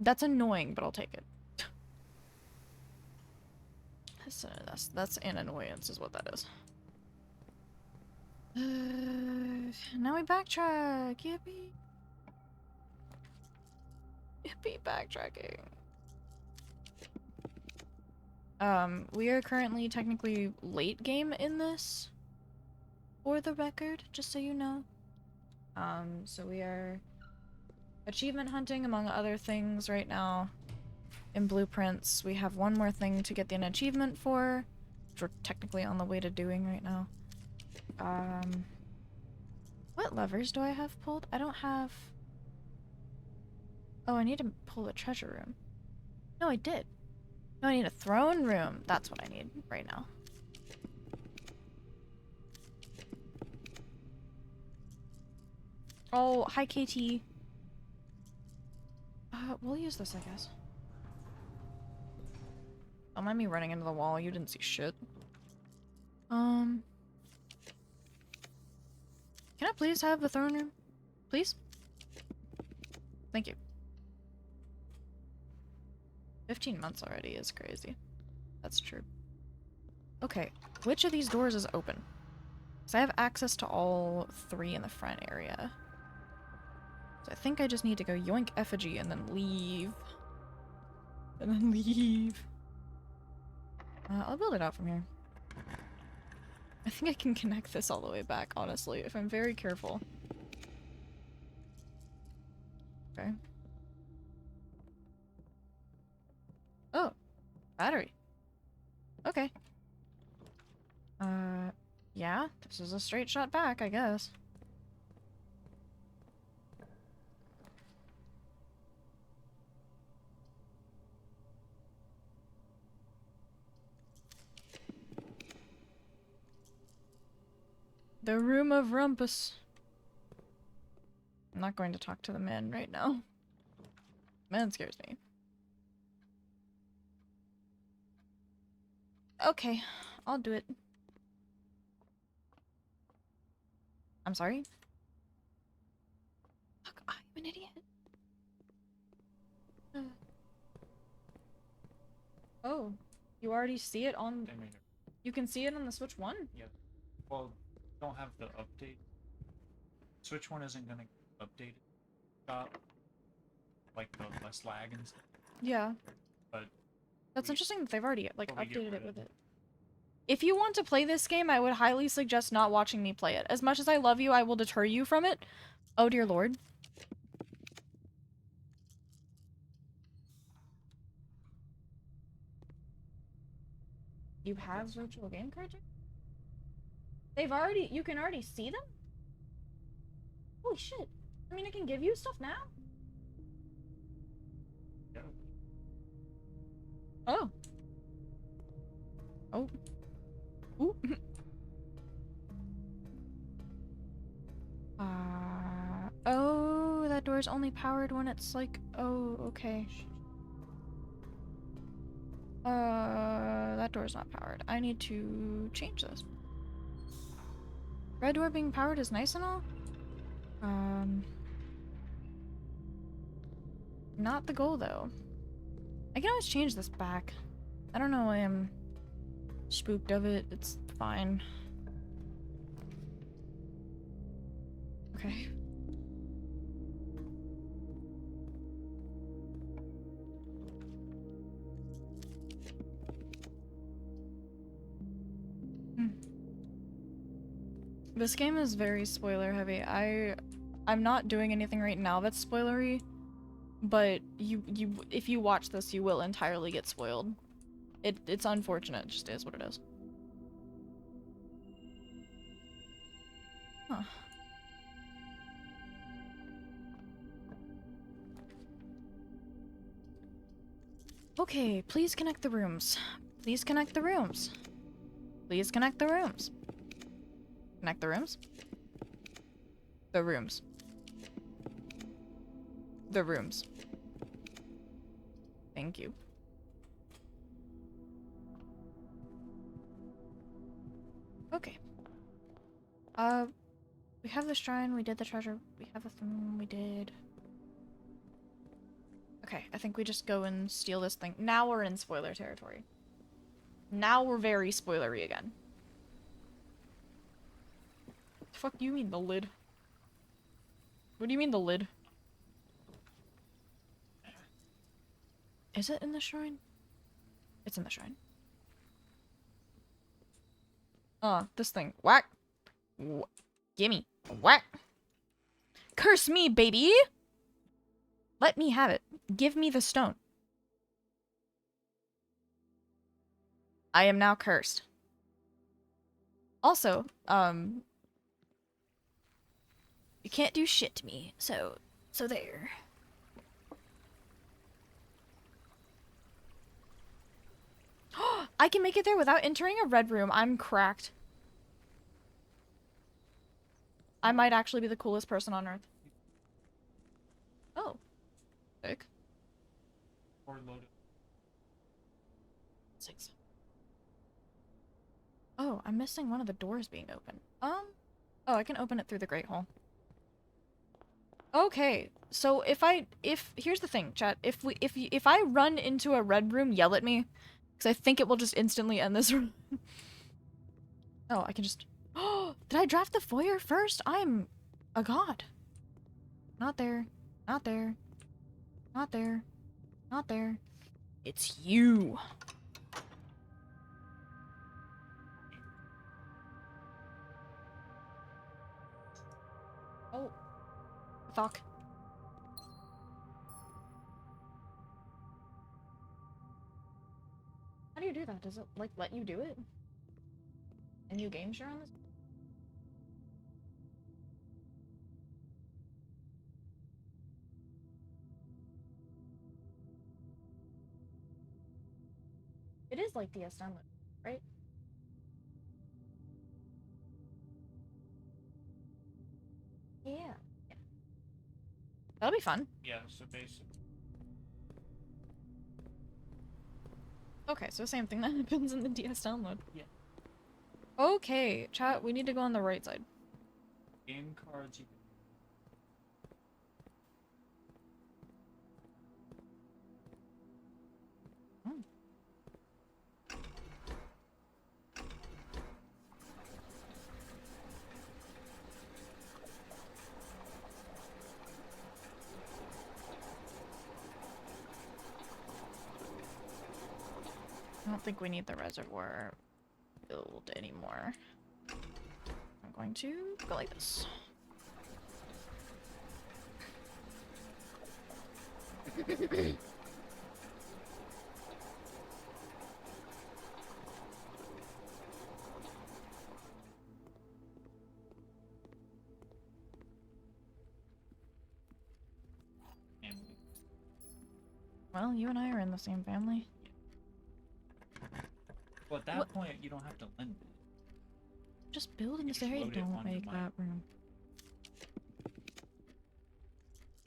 That's annoying, but I'll take it. That's an annoyance is what that is. Now we backtrack. Yippee. Yippee backtracking. We are currently technically late game in this. For the record, just so you know. So we are achievement hunting among other things right now. In blueprints, we have one more thing to get an achievement for, which we're technically on the way to doing right now. What levers do I have pulled? I don't have... Oh, I need to pull the treasure room. No, I did. No, I need a throne room. That's what I need right now. Oh, hi, KT. We'll use this, I guess. Don't mind me running into the wall. You didn't see shit. Can I please have the throne room? Please? Thank you. 15 months already is crazy. That's true. Okay, which of these doors is open? Because I have access to all 3 in the front area. So I think I just need to go yoink effigy and then leave. And then leave. I'll build it out from here. I think I can connect this all the way back, honestly, if I'm very careful. Okay. Oh, battery. Okay. Yeah, this is a straight shot back, I guess. The room of rumpus. I'm not going to talk to the man right now. Man scares me. Okay, I'll do it. I'm sorry? Fuck, I'm an idiot. Oh, you already see it on... You can see it on the Switch 1? Yeah. Well, don't have the update. Switch 1 isn't gonna update it. Like the less lag and stuff. Yeah. But that's interesting that they've already, like, we get updated rid it of with it. If you want to play this game, I would highly suggest not watching me play it. As much as I love you, I will deter you from it. Oh dear lord. You have virtual game cards? They've already- you can already see them? Holy shit. I mean, I can give you stuff now? yeah. Oh. Oh. Ooh. Oh, that door's only powered when it's like, oh, okay. That door's not powered. I need to change this. Red door being powered is nice and all. Not the goal though. I can always change this back. I don't know why I'm spooked of it. It's fine. Okay. This game is very spoiler heavy. I'm not doing anything right now that's spoilery, but if you watch this, you will entirely get spoiled. It's unfortunate, it just is what it is. Huh. Okay, please connect the rooms. Please connect the rooms. Please connect the rooms. Connect the rooms. The rooms. The rooms. Thank you. Okay. We have the shrine, we did the treasure, we have the thing, we did... Okay, I think we just go and steal this thing. Now we're in spoiler territory. Now we're very spoilery again. The fuck do you mean, the lid? What do you mean, the lid? Is it in the shrine? It's in the shrine. This thing. Whack! Gimme. Whack! Curse me, baby! Let me have it. Give me the stone. I am now cursed. Also, you can't do shit to me, so there. I can make it there without entering a red room. I'm cracked. I might actually be the coolest person on earth. Oh. Sick. Or loaded. 6. Oh, I'm missing one of the doors being open. Oh, I can open it through the Great Hall. Okay, so here's the thing, chat. If I run into a red room, yell at me, because I think it will just instantly end this room. Oh, I can just. Oh, did I draft the foyer first? I'm a god. Not there. Not there. Not there. Not there. It's you. Oh. Fuck. How do you do that? Does it, like, let you do it? A new game share on this? It is like DS download, right? Yeah. That'll be fun. Yeah, so basically. Okay, so same thing that happens in the DS download. Yeah. Okay, chat, we need to go on the right side. Game cards you can. I don't think we need the reservoir build anymore. I'm going to go like this. Well, you and I are in the same family. Well, at that point, you don't have to lend it. Just build in You this just area. load it Don't onto make mine. that room.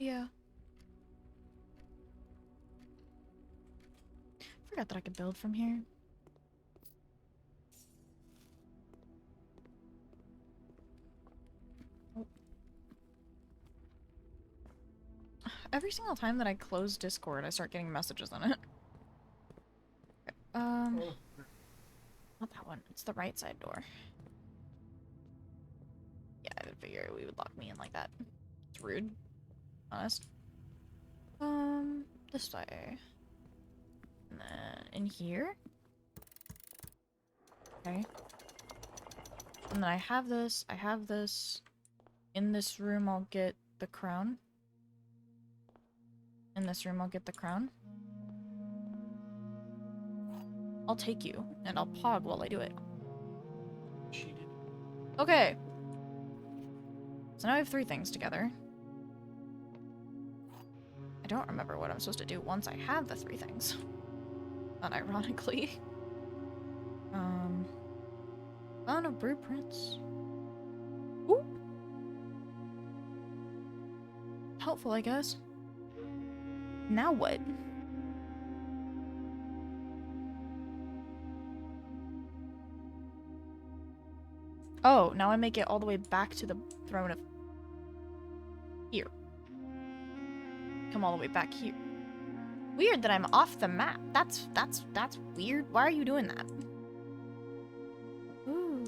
Yeah. Forgot that I could build from here. Every single time that I close Discord, I start getting messages on it. Not that one. It's the right side door. Yeah, I didn't figure we would lock me in like that. It's rude. Honest. This way. And then in here. Okay. And then I have this. I have this. In this room, I'll get the crown. In this room, I'll get the crown. I'll take you, and I'll pog while I do it. Cheated. Okay. So now I have 3 things together. I don't remember what I'm supposed to do once I have the 3 things. unironically. Found a blueprints. Ooh. Helpful, I guess. Now what? Oh, now I make it all the way back to the throne of here. Come all the way back here. Weird that I'm off the map. That's weird. Why are you doing that? Ooh.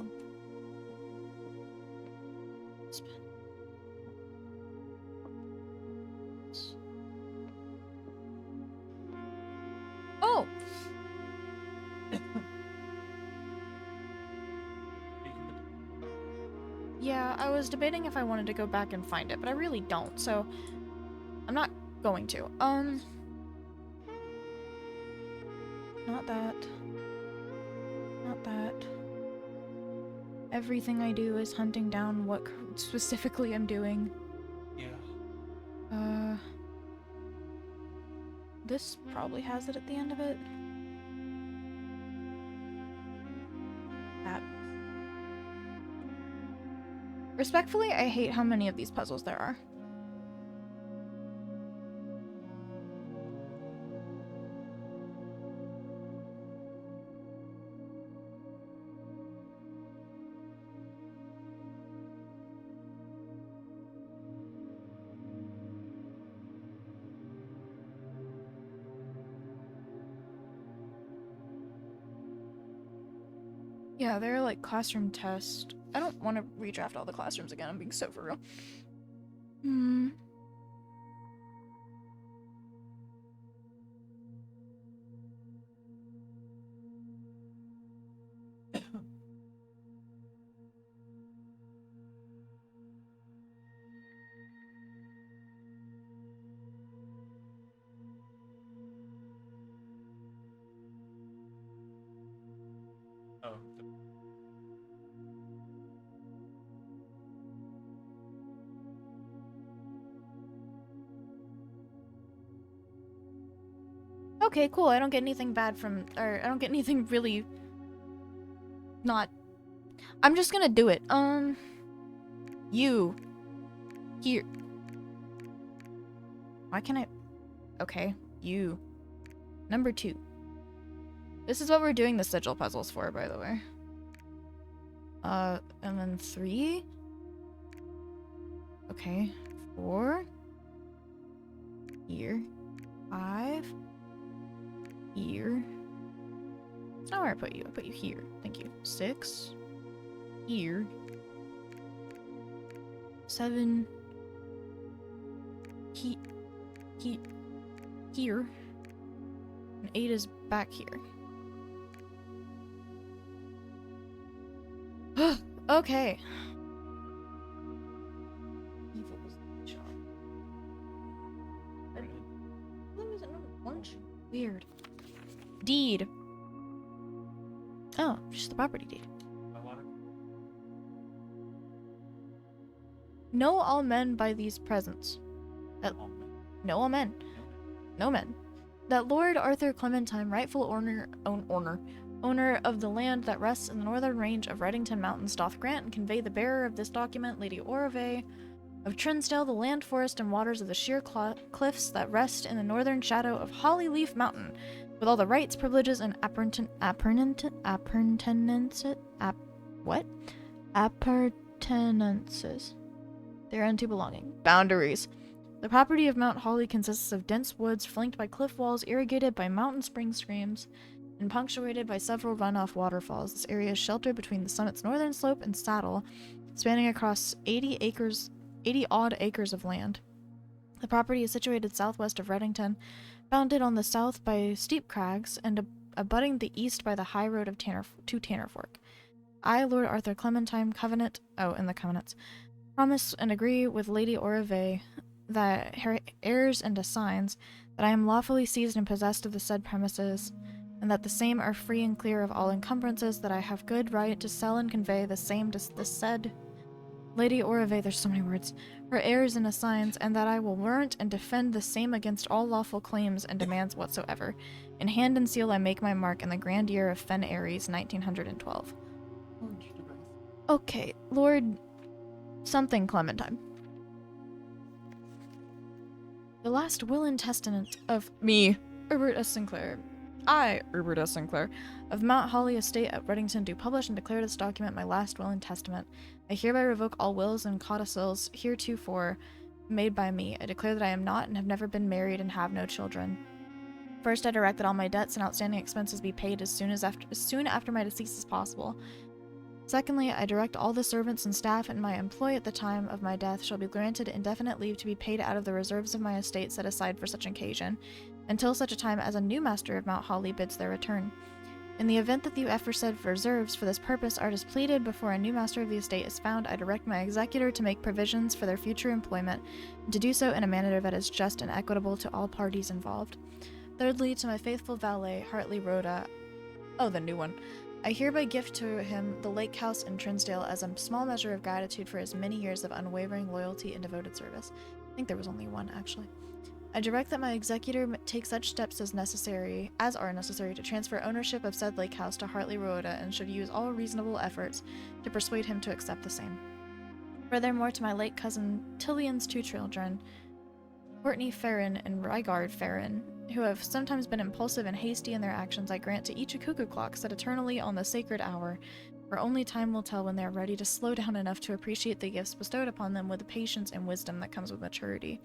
Oh. Yeah, I was debating if I wanted to go back and find it, but I really don't, so I'm not going to. Not that. Not that. Everything I do is hunting down what specifically I'm doing. Yeah. This probably has it at the end of it. That. Respectfully, I hate how many of these puzzles there are. Yeah, they're like classroom test. I don't want to redraft all the classrooms again, I'm being so for real. Oh. Okay, cool. I don't get anything bad from, or I don't get anything really not. I'm just gonna do it. You. Here. Why can't I? Okay, you. Number 2. This is what we're doing the sigil puzzles for, by the way. And then 3. Okay, 4. Here. 5. Here. That's not where I put you. I put you here. Thank you. 6. Here. 7. Here. And 8 is back here. Okay. Weird. Deed. Oh, just the property deed. I want Know all men by these presents. That know all men. No men. That Lord Arthur Clementine, rightful owner of the land that rests in the northern range of Reddington Mountains, doth grant and convey the bearer of this document, Lady Orave of Trinsdale, the land, forest, and waters of the sheer cliffs that rest in the northern shadow of Hollyleaf Mountain, with all the rights, privileges, and appurtenances thereunto belonging. Boundaries. The property of Mount Holly consists of dense woods flanked by cliff walls, irrigated by mountain spring streams, and punctuated by several runoff waterfalls. This area is sheltered between the summit's northern slope and saddle, spanning across 80-odd acres of land. The property is situated southwest of Reddington, bounded on the south by steep crags, and abutting the east by the high road of Tanner Fork. I, Lord Arthur Clementine, covenants, promise and agree with Lady Orave that her heirs and assigns that I am lawfully seized and possessed of the said premises, and that the same are free and clear of all encumbrances, that I have good right to sell and convey the same to the said Lady Orave, there's so many words, her heirs and assigns, and that I will warrant and defend the same against all lawful claims and demands whatsoever. In hand and seal I make my mark in the grand year of Fen Aries, 1912. Okay, Lord something Clementine. The last will and testament of me, Herbert S. Sinclair. I, Herbert S. Sinclair, of Mount Holly Estate at Reddington, do publish and declare this document my last will and testament. I hereby revoke all wills and codicils heretofore made by me. I declare that I am not and have never been married and have no children. First, I direct that all my debts and outstanding expenses be paid as soon after my decease as possible. Secondly, I direct all the servants and staff in my employ at the time of my death shall be granted indefinite leave to be paid out of the reserves of my estate set aside for such occasion, until such a time as a new master of Mount Holly bids their return. In the event that the aforesaid reserves for this purpose are displeted before a new master of the estate is found, I direct my executor to make provisions for their future employment, and to do so in a manner that is just and equitable to all parties involved. Thirdly, to my faithful valet, Hartley Rhoda, the new one, I hereby gift to him the lake house in Trinsdale as a small measure of gratitude for his many years of unwavering loyalty and devoted service. I think there was only one, actually. I direct that my executor take such steps as are necessary to transfer ownership of said lake house to Hartley Rhoda, and should use all reasonable efforts to persuade him to accept the same. Furthermore, to my late cousin Tillion's 2 children, Courtney Farron and Rygard Farron, who have sometimes been impulsive and hasty in their actions, I grant to each a cuckoo clock set eternally on the sacred hour, where only time will tell when they are ready to slow down enough to appreciate the gifts bestowed upon them with the patience and wisdom that comes with maturity.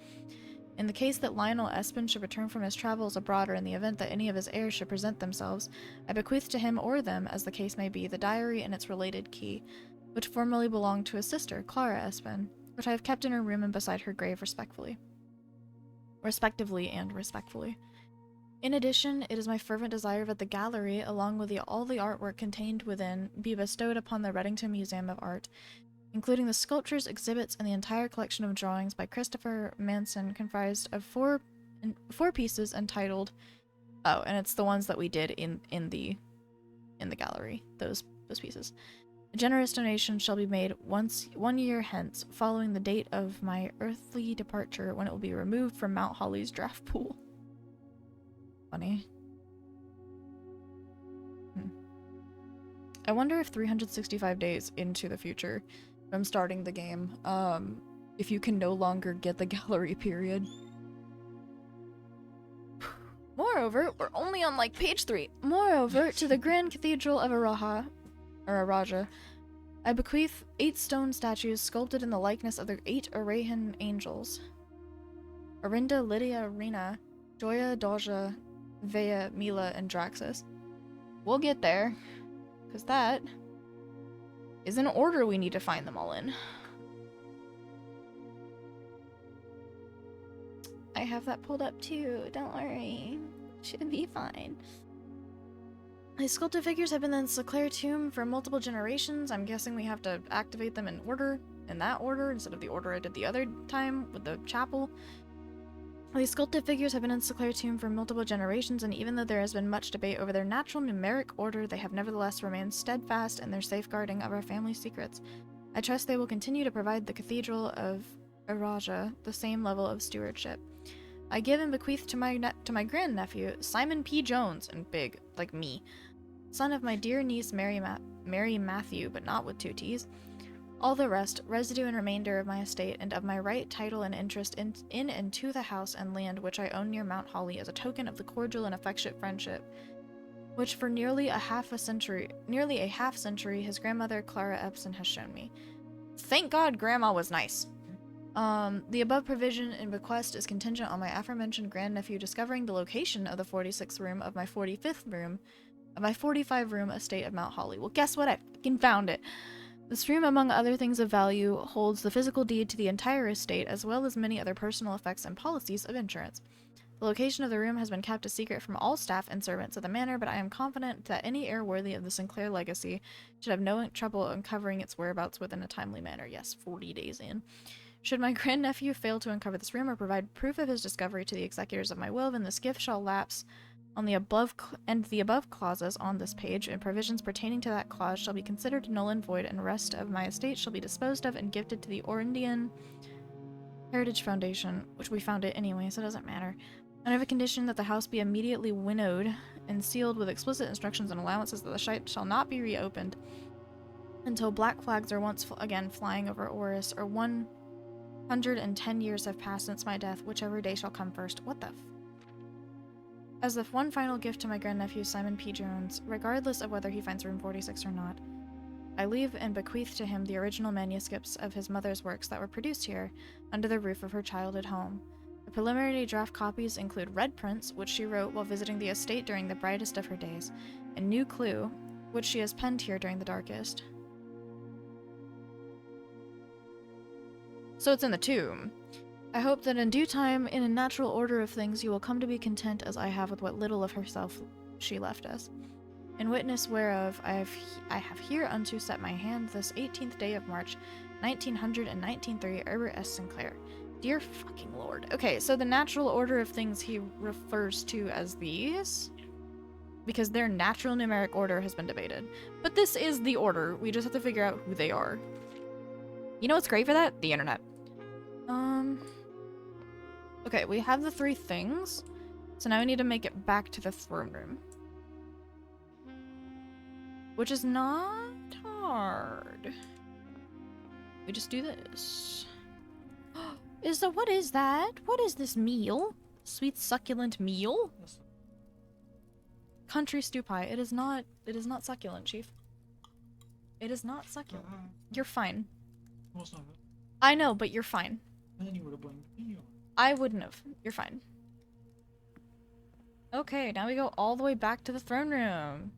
In the case that Lionel Espin should return from his travels abroad, or in the event that any of his heirs should present themselves, I bequeath to him or them, as the case may be, the diary and its related key, which formerly belonged to his sister, Clara Espin, which I have kept in her room and beside her grave respectively. In addition, it is my fervent desire that the gallery, along with all the artwork contained within, be bestowed upon the Reddington Museum of Art, including the sculptures, exhibits, and the entire collection of drawings by Christopher Manson, comprised of four pieces entitled, and it's the ones that we did in the gallery, those pieces. A generous donation shall be made 1 year hence, following the date of my earthly departure, when it will be removed from Mount Holly's draft pool. Funny. I wonder if 365 days into the future, from starting the game, if you can no longer get the gallery period. Moreover, we're only on like page 3. Moreover, to the Grand Cathedral of Araja, I bequeath 8 stone statues sculpted in the likeness of the 8 Arahan angels. Arinda, Lydia, Rena, Joya, Doja, Vea, Mila, and Draxus. We'll get there, because that is an order we need to find them all in. I have that pulled up too, don't worry. Should be fine. The sculpted figures have been in the Sinclair tomb for multiple generations. I'm guessing we have to activate them in that order, instead of the order I did the other time with the chapel. These sculpted figures have been in Sinclair tomb for multiple generations, and even though there has been much debate over their natural numeric order, they have nevertheless remained steadfast in their safeguarding of our family secrets. I trust they will continue to provide the Cathedral of Araja the same level of stewardship. I give and bequeath to my grandnephew, Simon P. Jones, and big, like me, son of my dear niece Mary Matthew, but not with 2 T's, all the rest, residue and remainder of my estate, and of my right, title, and interest in and to the house and land which I own near Mount Holly, as a token of the cordial and affectionate friendship which for nearly a half century his grandmother Clara Epson has shown me. Thank God Grandma was nice. The above provision and bequest is contingent on my aforementioned grandnephew discovering the location of the 46th room of my 45th room of my 45-room estate of Mount Holly. Well, guess what? I fucking found it. This room, among other things of value, holds the physical deed to the entire estate, as well as many other personal effects and policies of insurance. The location of the room has been kept a secret from all staff and servants of the manor, but I am confident that any heir worthy of the Sinclair legacy should have no trouble uncovering its whereabouts within a timely manner. Yes, 40 days in. Should my grandnephew fail to uncover this room or provide proof of his discovery to the executors of my will, then this gift shall lapse On the above the above clauses on this page and provisions pertaining to that clause shall be considered null and void, and the rest of my estate shall be disposed of and gifted to the Orindian Heritage Foundation, which we found it anyway, so it doesn't matter. Under the condition that the house be immediately winnowed and sealed with explicit instructions and allowances that the site shall not be reopened until black flags are once again flying over Oris, or 110 years have passed since my death, whichever day shall come first. What the f- As the one final gift to my grandnephew Simon P. Jones, regardless of whether he finds room 46 or not, I leave and bequeath to him the original manuscripts of his mother's works that were produced here, under the roof of her childhood home. The preliminary draft copies include Red Prince, which she wrote while visiting the estate during the brightest of her days, and New Clue, which she has penned here during the darkest. So it's in the tomb. I hope that in due time, in a natural order of things, you will come to be content as I have with what little of herself she left us. In witness whereof I have hereunto set my hand this 18th day of March, 1903, Herbert S. Sinclair. Dear fucking lord. Okay, so the natural order of things he refers to as these, because their natural numeric order has been debated. But this is the order. We just have to figure out who they are. You know what's great for that? The internet. Okay, we have the three things. So now we need to make it back to the throne room. Which is not hard. We just do this. What is that? What is this meal? Sweet succulent meal? Country stew pie. It is not succulent, Chief. It is not succulent. You're fine. Most of it. I know, but you're fine. And then you would have blamed me. I wouldn't have. You're fine. Okay, now we go all the way back to the throne room.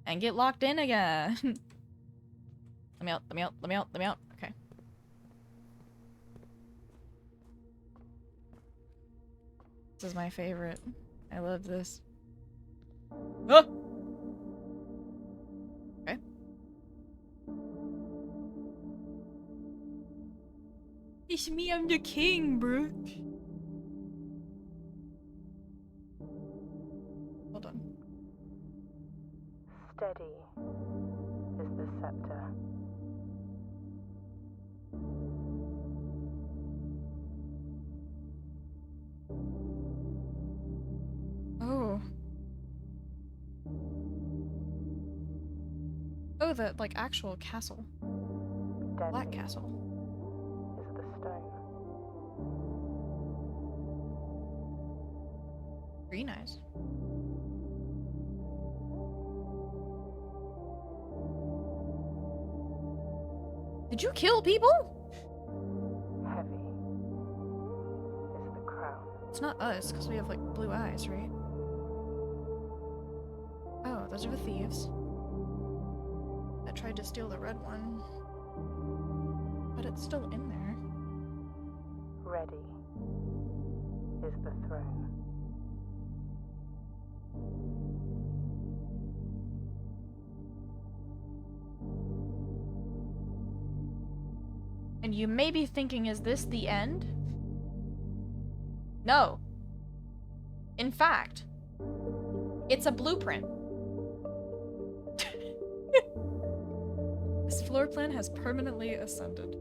And get locked in again. Let me out, let me out, let me out, let me out. Okay. This is my favorite. I love this. Oh! Okay. It's me, I'm the king, bro. Hold on. Steady is the scepter. Oh. Oh, the, like, actual castle. Deadly Black castle. is the stone. Green eyes. Did you kill people? Heavy is the crown. It's not us, because we have, like, blue eyes, right? Oh, those are the thieves that tried to steal the red one. But it's still in there. Ready is the throne. And you may be thinking, is this the end? No. In fact, it's a blueprint. This floor plan has permanently ascended.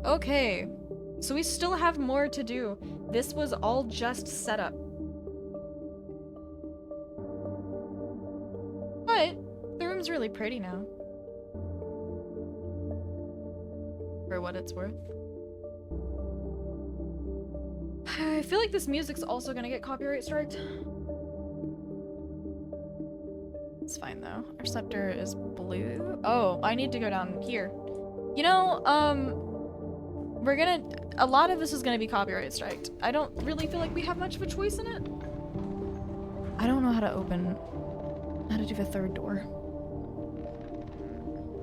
Okay. So we still have more to do. This was all just set up. But the room's really pretty now. For what it's worth. I feel like this music's also gonna get copyright striked. It's fine though. Our scepter is blue. Oh, I need to go down here. You know, a lot of this is gonna be copyright striked. I don't really feel like we have much of a choice in it. I don't know how to do the third door.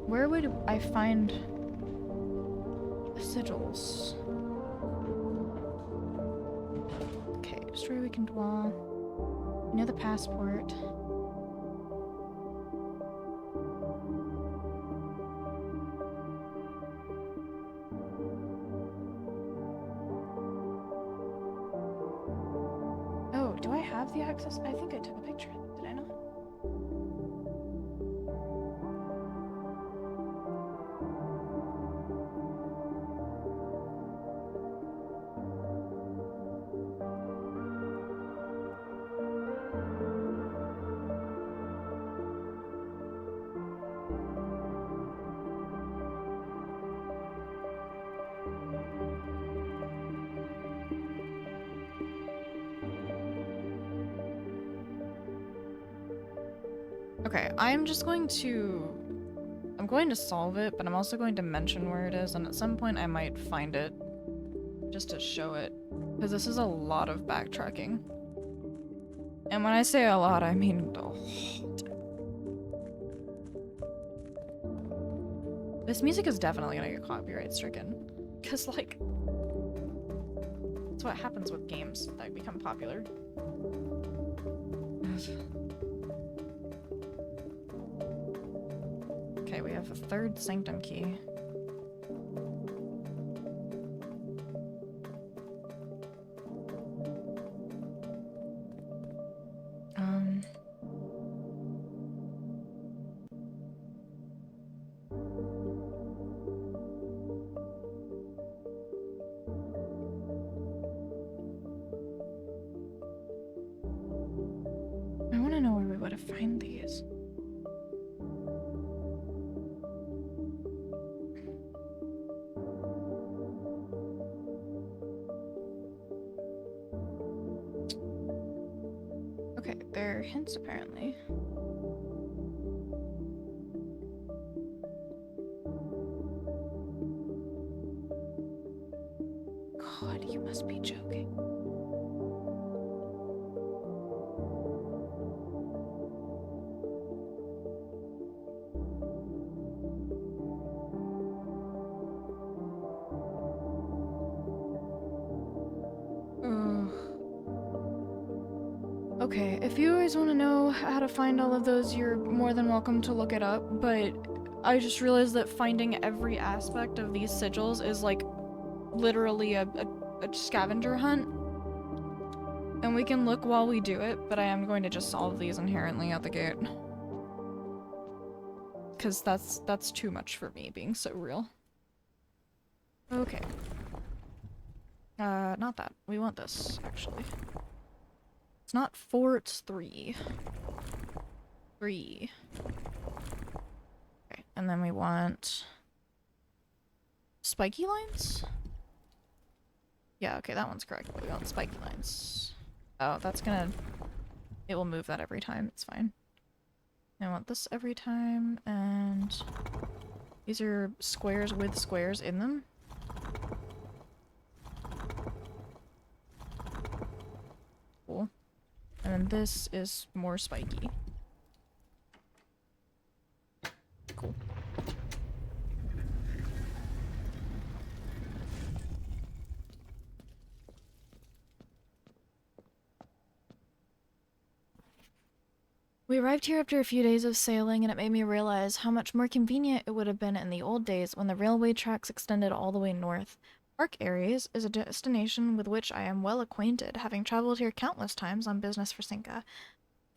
Where would I find sigils? Okay, destroy weakened dwell. Near the passport. Do have the access? I think I took a picture. Did I not? Okay, I'm going to solve it, but I'm also going to mention where it is, and at some point I might find it just to show it, because this is a lot of backtracking. And when I say a lot, I mean a lot. This music is definitely gonna get copyright stricken, because like, that's what happens with games that become popular. Okay, we have a third sanctum key. I want to know where we would have find these. Okay, they're hints apparently. God, you must be joking. Okay, if you guys want to know how to find all of those, you're more than welcome to look it up, but I just realized that finding every aspect of these sigils is like literally a scavenger hunt. And we can look while we do it, but I am going to just solve these inherently at the gate. Because that's too much for me, being so real. Okay. Not that. We want this, actually. It's not 4, it's 3. 3. Okay, and then we want spiky lines? Yeah, okay, that one's correct. We want spiky lines. Oh, that's gonna... It will move that every time, it's fine. I want this every time, and... These are squares with squares in them. Cool. And then this is more spiky. Cool. We arrived here after a few days of sailing, and it made me realize how much more convenient it would have been in the old days when the railway tracks extended all the way north. Park Areas is a destination with which I am well acquainted, having traveled here countless times on business for Cinca.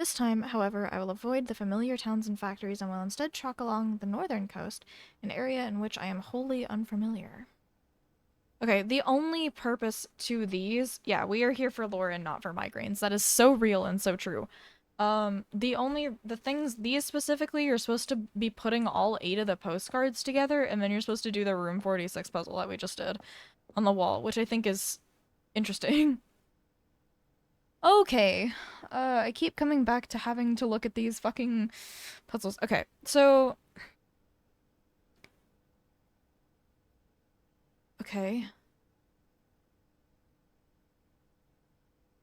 This time, however, I will avoid the familiar towns and factories and will instead truck along the northern coast, an area in which I am wholly unfamiliar. Okay, the only purpose to these... Yeah, we are here for lore and not for migraines. That is so real and so true. The things, these specifically, you're supposed to be putting all 8 of the postcards together, and then you're supposed to do the room 46 puzzle that we just did on the wall, which I think is interesting. Okay, I keep coming back to having to look at these fucking puzzles. Okay, so... Okay.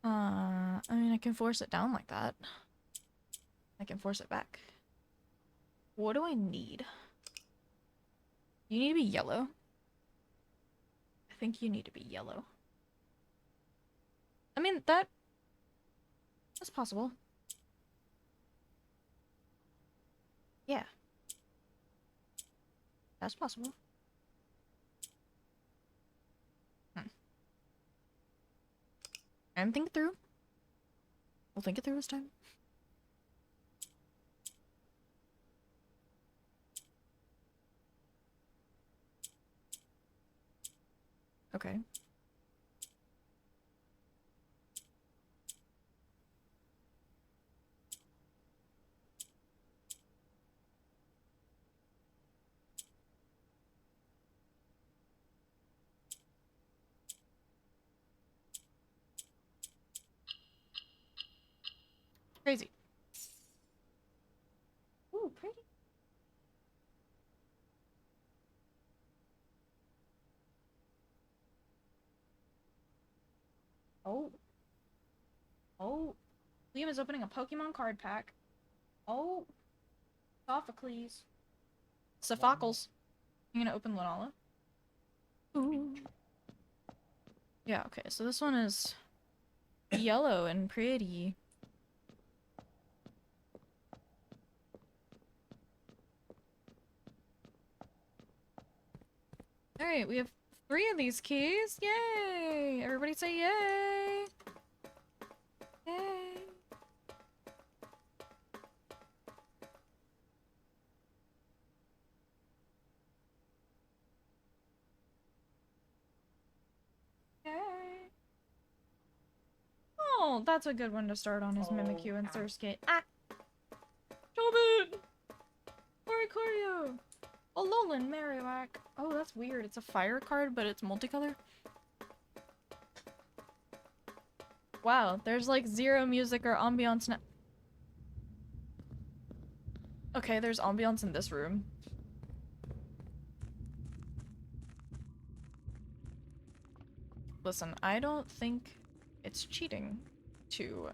I mean, I can force it down like that. I can force it back. What do I need? You need to be yellow. I think you need to be yellow. I mean, that's possible. Yeah. That's possible. I'm thinking through. We'll think it through this time. Okay. Crazy. Ooh, pretty. Oh. Oh. Liam is opening a Pokemon card pack. Oh. Sophocles. Sophocles. I'm gonna open Lunala. Ooh. Yeah, okay, so this one is yellow and pretty. Alright, we have 3 of these keys. Yay! Everybody say yay! Yay! Yay! Oh, that's a good one to start on, is Mimikyu and Surskit. Ah! Tobin! Oricorio! Alolan Marowak! Oh, that's weird. It's a fire card, but it's multicolor. Wow, there's like 0 music or ambiance now. Okay, there's ambiance in this room. Listen, I don't think it's cheating to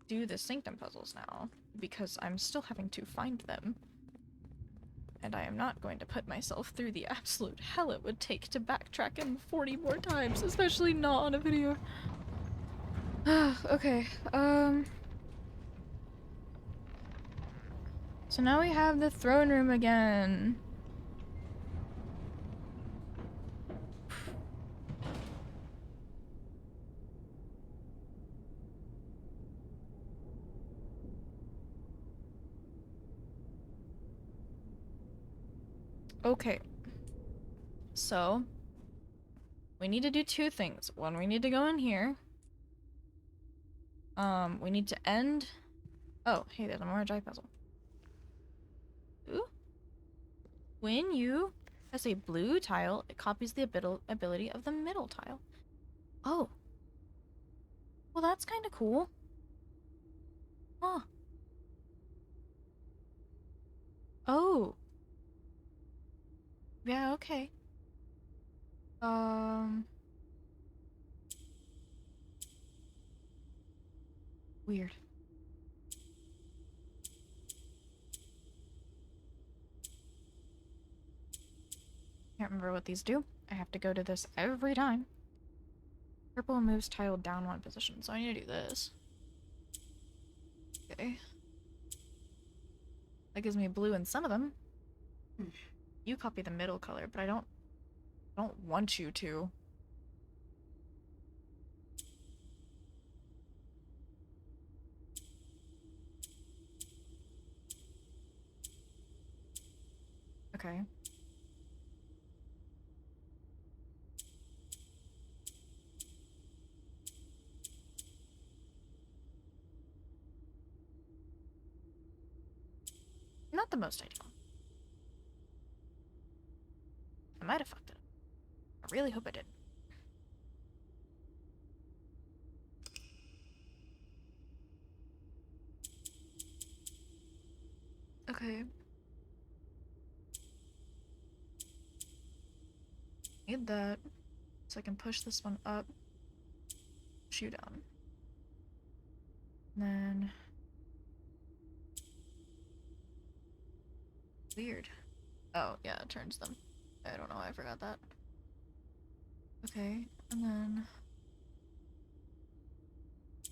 do the Sanctum puzzles now, because I'm still having to find them. And I am not going to put myself through the absolute hell it would take to backtrack them 40 more times, especially not on a video. Okay, so now we have the throne room again. Okay. So, we need to do 2 things. One, we need to go in here. We need to end... Oh, hey, there's a more Jai puzzle. Ooh. When you press a blue tile, it copies the ability of the middle tile. Oh. Well, that's kind of cool. Huh. Oh. Yeah, okay. Weird. Can't remember what these do. I have to go to this every time. Purple moves tile down 1 position, so I need to do this. Okay. That gives me blue in some of them. You copy the middle color, but I don't want you to. Okay. Not the most ideal. I might have fucked it up. I really hope I did. Okay. Need that. So I can push this one up. Push you down. And then... Weird. Oh, yeah, it turns them. I don't know why I forgot that. Okay, and then...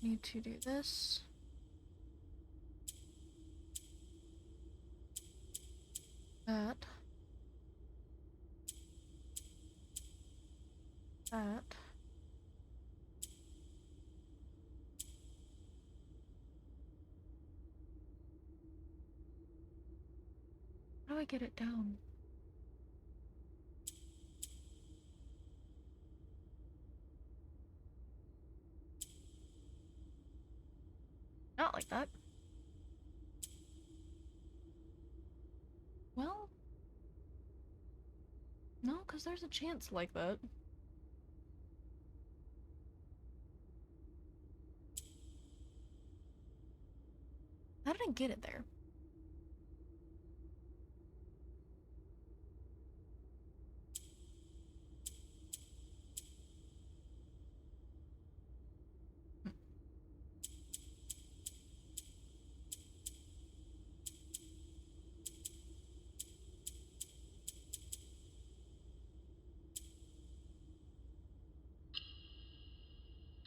Need to do this. That. That. do I get it down? Not like that. Well, no, because there's a chance like that. How did I get it there?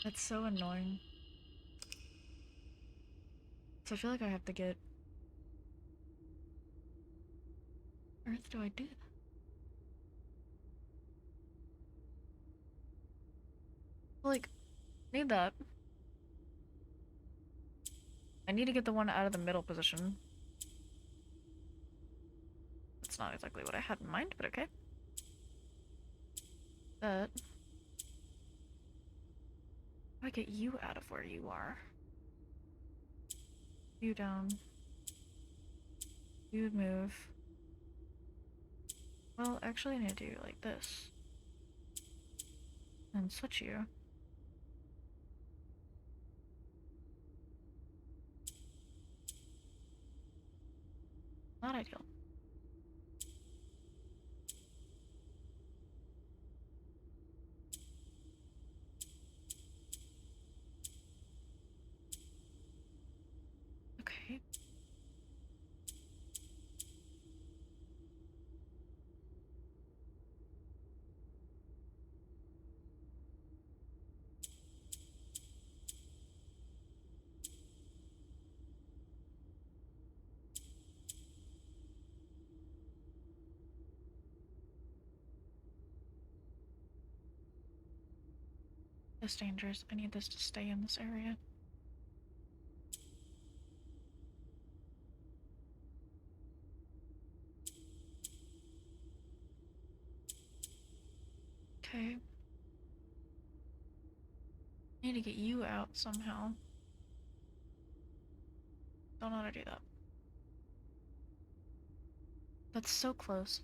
That's so annoying. So I feel like I have to get... Earth do I do that? Like, need that. I need to get the one out of the middle position. That's not exactly what I had in mind, but okay. That. How do I get you out of where you are? You down. You move. Well, actually I need to do like this. And switch you. Not ideal. Okay. That's dangerous. I need this to stay in this area. Okay. Need to get you out somehow. Don't know how to do that. That's so close.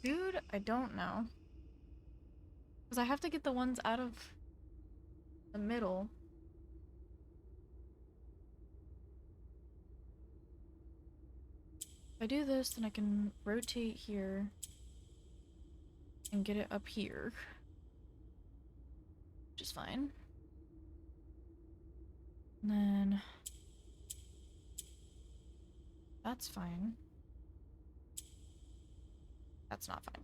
Dude, I don't know. Because I have to get the ones out of the middle. If I do this, then I can rotate here and get it up here. Which is fine. And then... That's fine. That's not fine.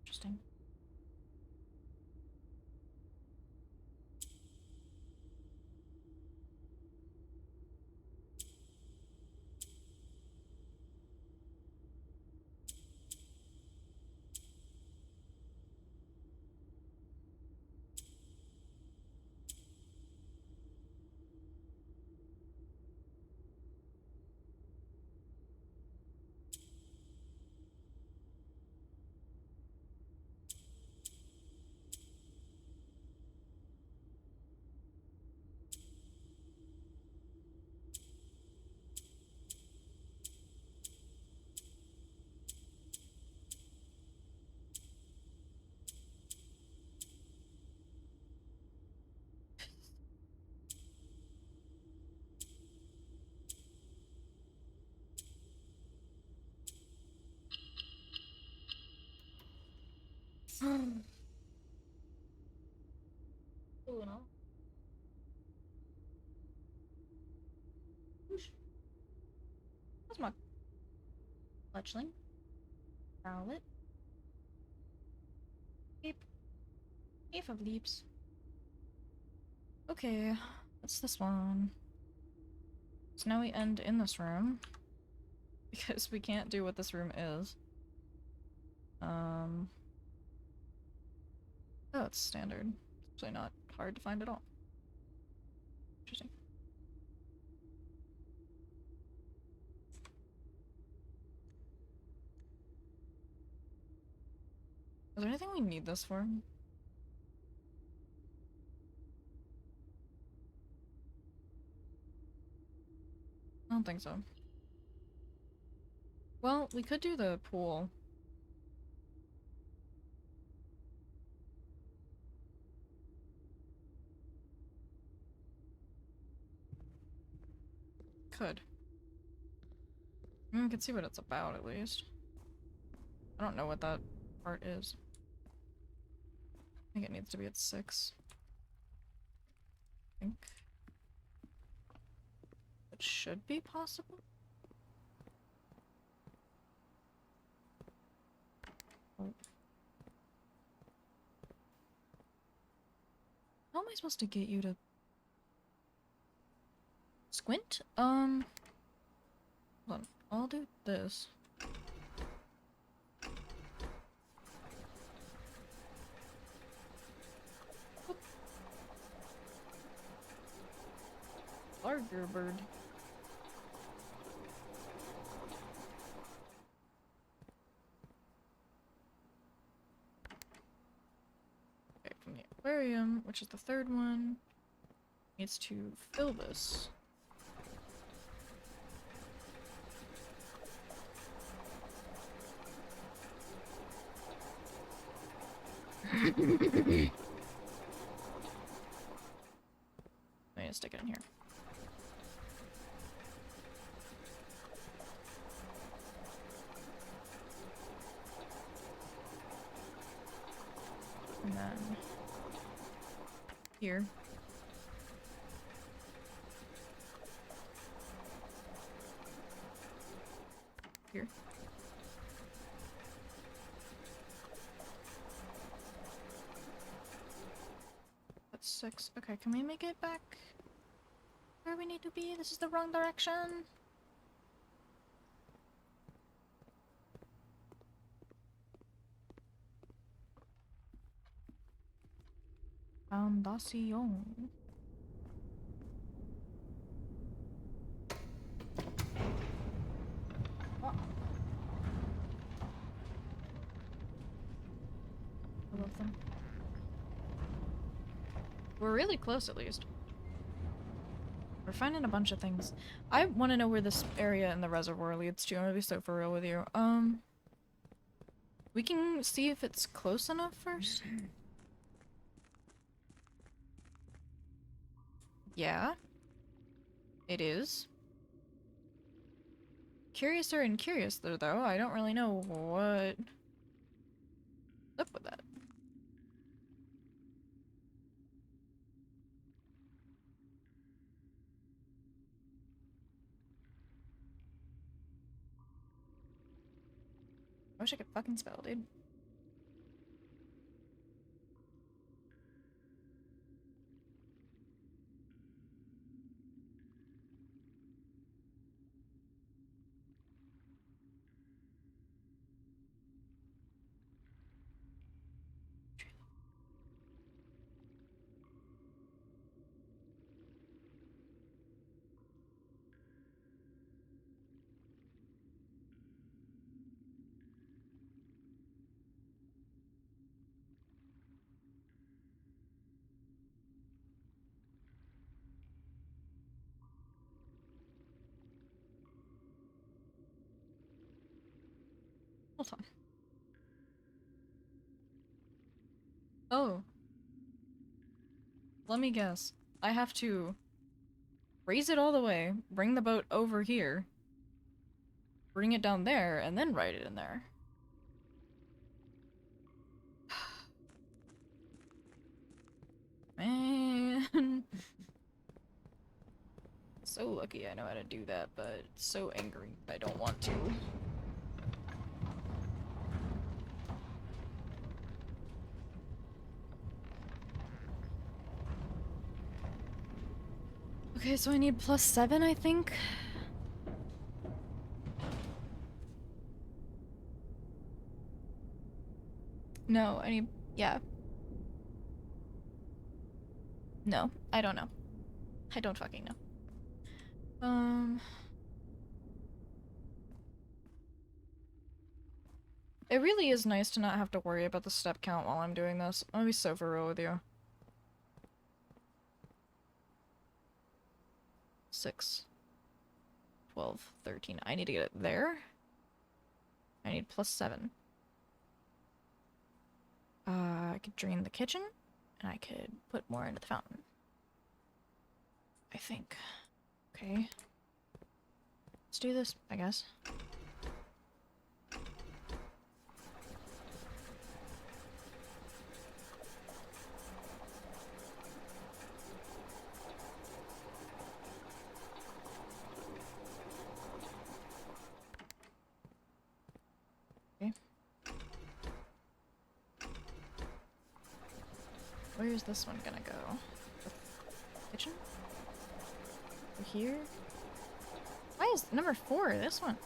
Interesting. How's my fletchling? Rowlet? Beep. Beef of leaps. Okay, what's this one? So now we end in this room. Because we can't do what this room is. Oh, it's standard. It's actually not hard to find at all. Interesting. Is there anything we need this for? I don't think so. Well, we could do the pool. Could. We could see what it's about, at least. I don't know what that part is. I think it needs to be at 6. I think it should be possible. Oh. How am I supposed to get you to squint? Hold on. I'll do this. Larger bird. Okay, from the aquarium, which is the third one, needs to fill this. I'm gonna stick it in here. And then here. Here. That's 6. Okay, can we make it back where we need to be? This is the wrong direction. Foundación. Oh. I love them. We're really close, at least. We're finding a bunch of things. I want to know where this area in the reservoir leads to. I'm gonna be so for real with you. We can see if it's close enough first. Yeah. It is. Curiouser and curiouser, though. I don't really know what's up with that. I wish I could fucking spell, dude. Hold on. Oh. Let me guess. I have to raise it all the way, bring the boat over here, bring it down there, and then write it in there. Man. So lucky I know how to do that, but it's so angry I don't want to. Okay, so I need +7, I think. No, I need, yeah. No, I don't know. I don't fucking know. It really is nice to not have to worry about the step count while I'm doing this. I'll be so for real with you. 6, 12, 13. I need to get it there. I need +7. I could drain the kitchen, and I could put more into the fountain. I think. Okay. Let's do this, I guess. Okay. Where's this one gonna go? The kitchen? Over here? Why is number 4 this one?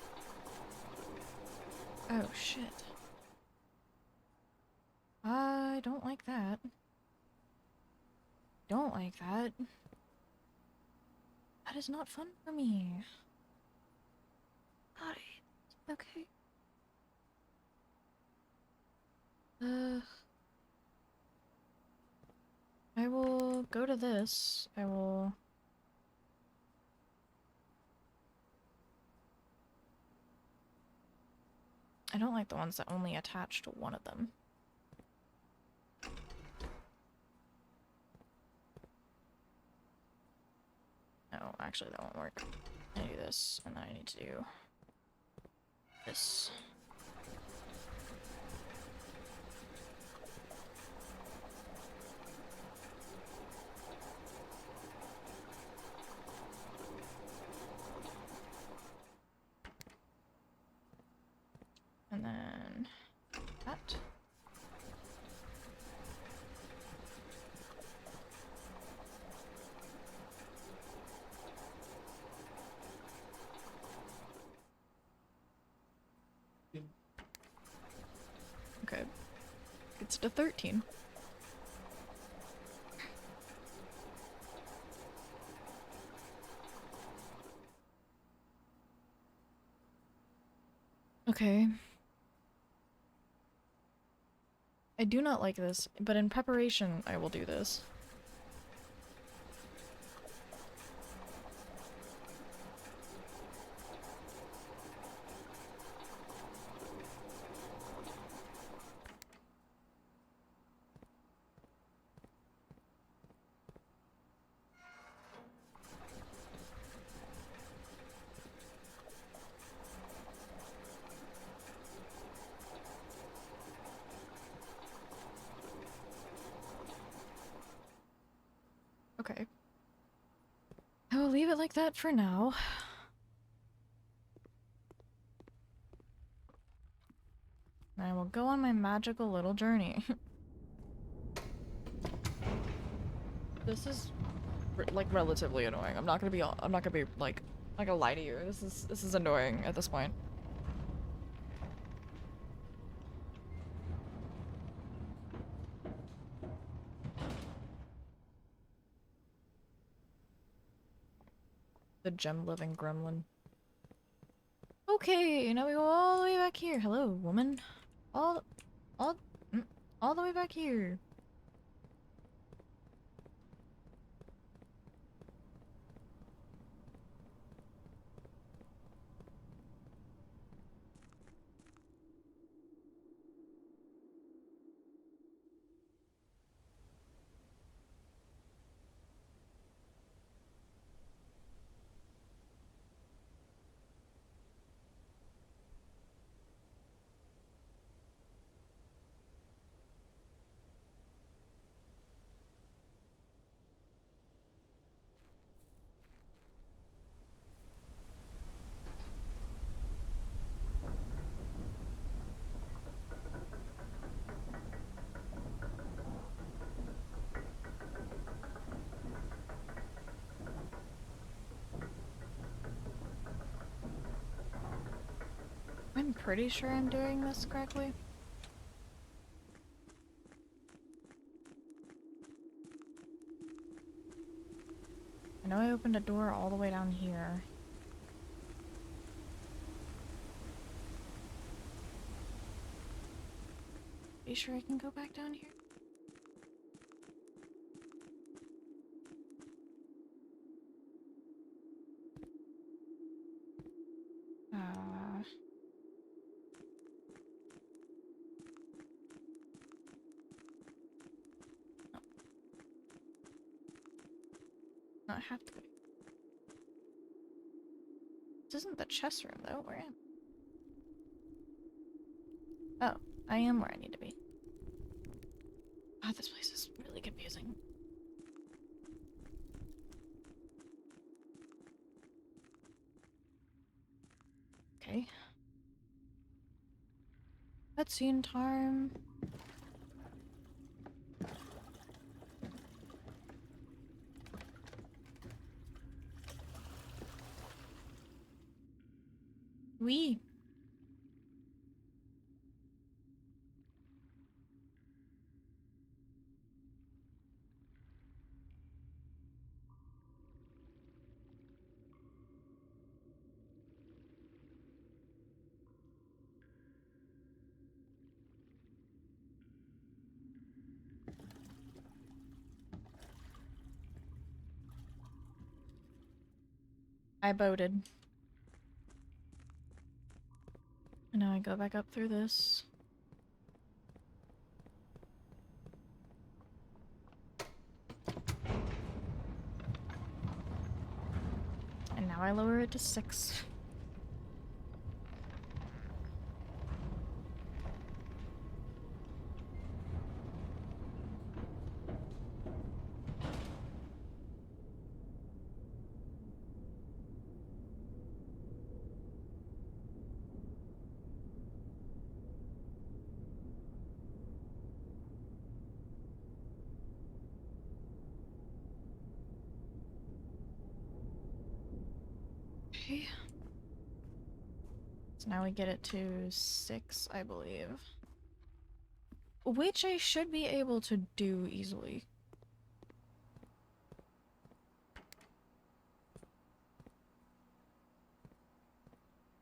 Oh shit. I don't like that. Don't like that. That is not fun for me. Alright. Okay. I will go to this. I will... I don't like the ones that only attach to one of them. No, actually that won't work. I do this, and then I need to do this. And then that. Okay. It's to 13. Okay. I do not like this, but in preparation, I will do this. Okay. I will leave it like that for now. And I will go on my magical little journey. This is like relatively annoying. I'm not gonna be like, I'm not gonna lie to you. This is annoying at this point. The gem-living gremlin. Okay, now we go all the way back here. Hello, woman. All the way back here. I'm pretty sure I'm doing this correctly. I know I opened a door all the way down here. Are you sure I can go back down here? Not have to. This isn't the chess room though. Where am I? Oh, I am where I need to be. God, this place is really confusing. Okay. Cutscene time. Wee. I voted. And now I go back up through this. And now I lower it to 6. Okay. So now we get it to 6, I believe. Which I should be able to do easily.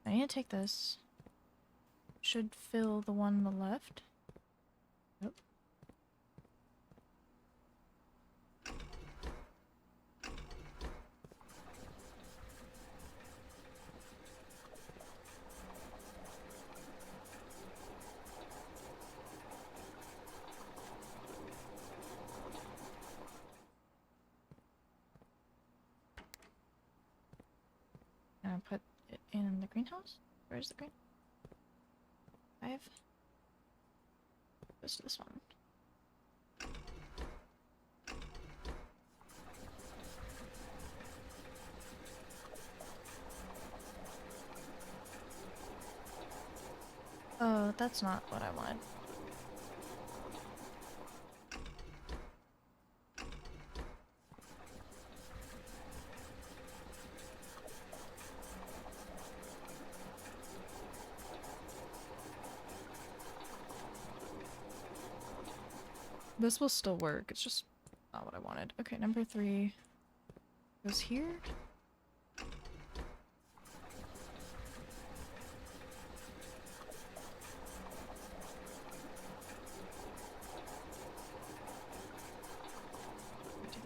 I need to take this. Should fill the one on the left. Yep. Now put it in the greenhouse. Where's the green? 5. Goes to this one. Oh, that's not what I wanted. This will still work, it's just not what I wanted. Okay, number 3 goes here. Do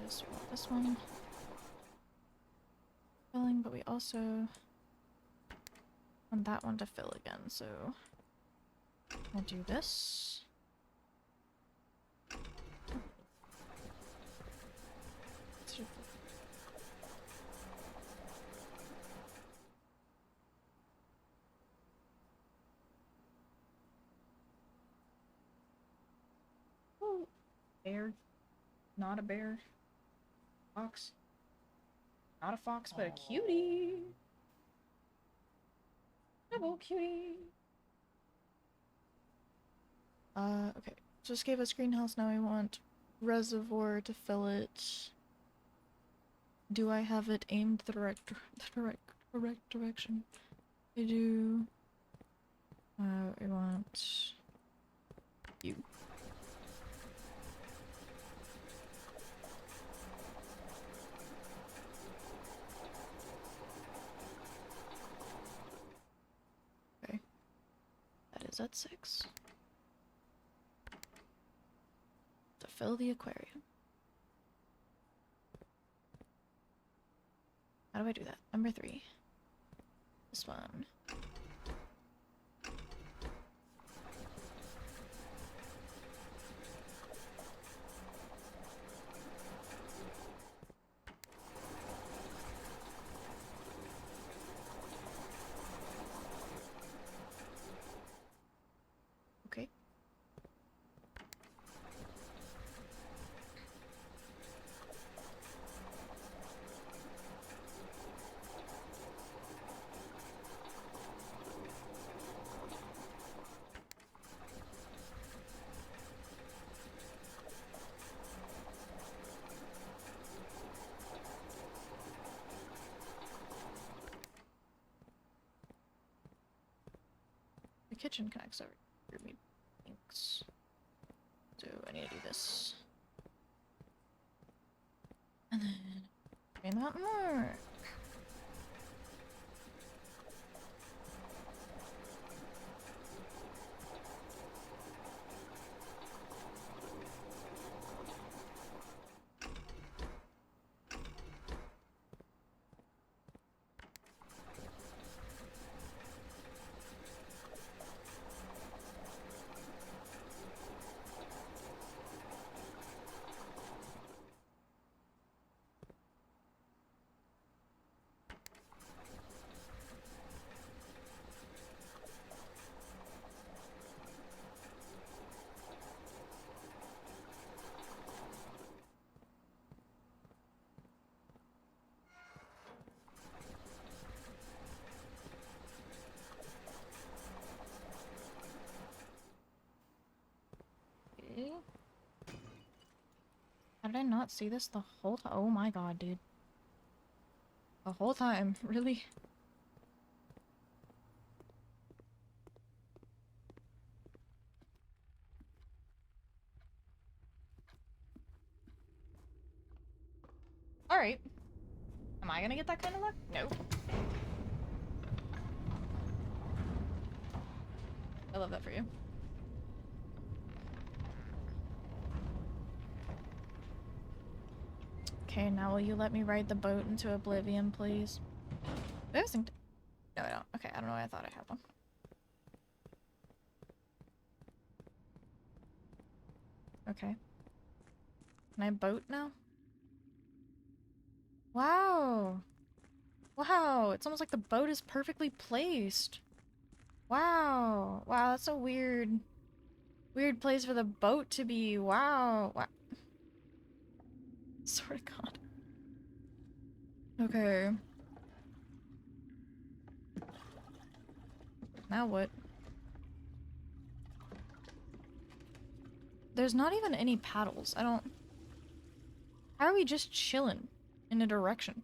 this, we want this one. Filling, but we also want that one to fill again, so we'll do this. Oh, bear. Not a bear. Fox. Not a fox, but a cutie. Hello, cutie. Okay. Just gave us greenhouse, now we want reservoir to fill it. Do I have it aimed the correct direction? I do. We want you. Okay. That is at 6. To fill the aquarium. How do I do that? Number 3. This one. Okay. The kitchen connects over here. Me thinks. So I need to do this. And then bring that more. How did I not see this the whole time? Oh my god, dude. The whole time, really? Alright. Am I gonna get that kind of luck? No. I love that for you. Okay, now will you let me ride the boat into oblivion, please? I was thinking... No, I don't. Okay, I don't know why I thought I had one. Okay. Can I boat now? Wow! Wow! It's almost like the boat is perfectly placed. Wow! Wow, that's a weird place for the boat to be. Wow! Wow. Swear to God. Okay. Now what? There's not even any paddles. I don't... How are we just chilling in a direction?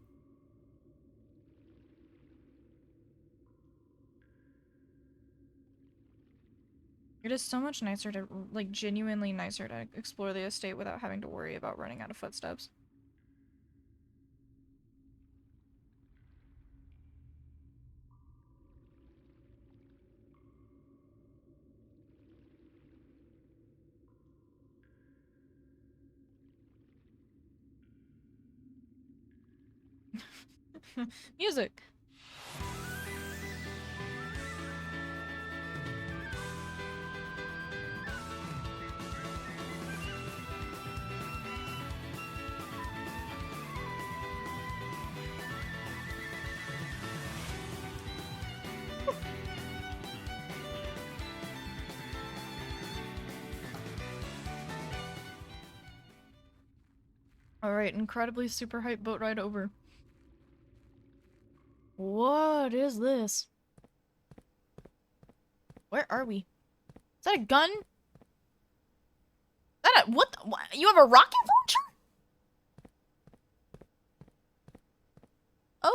It is so much nicer to, like, genuinely nicer to explore the estate without having to worry about running out of footsteps. Music! Alright, incredibly super hype boat ride over. What is this? Where are we? Is that a gun? Is that a- what, what? You have a rocket launcher?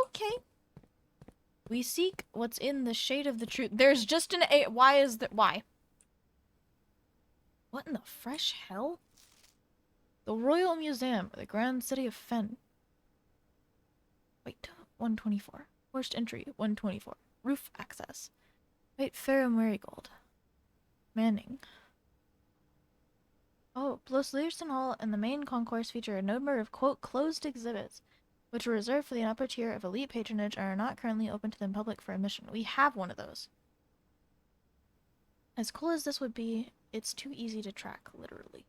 Okay. We seek what's in the shade of the truth. There's just an A. Why is that? Why? What in the fresh hell? The Royal Museum, the Grand City of Fen. Wait, 124. Forced entry, 124. Roof access. Wait, Pharaoh Marigold. Manning. Oh, plus Learson Hall and the main concourse feature a number of, quote, closed exhibits, which are reserved for the upper tier of elite patronage and are not currently open to the public for admission. We have one of those. As cool as this would be, it's too easy to track, literally.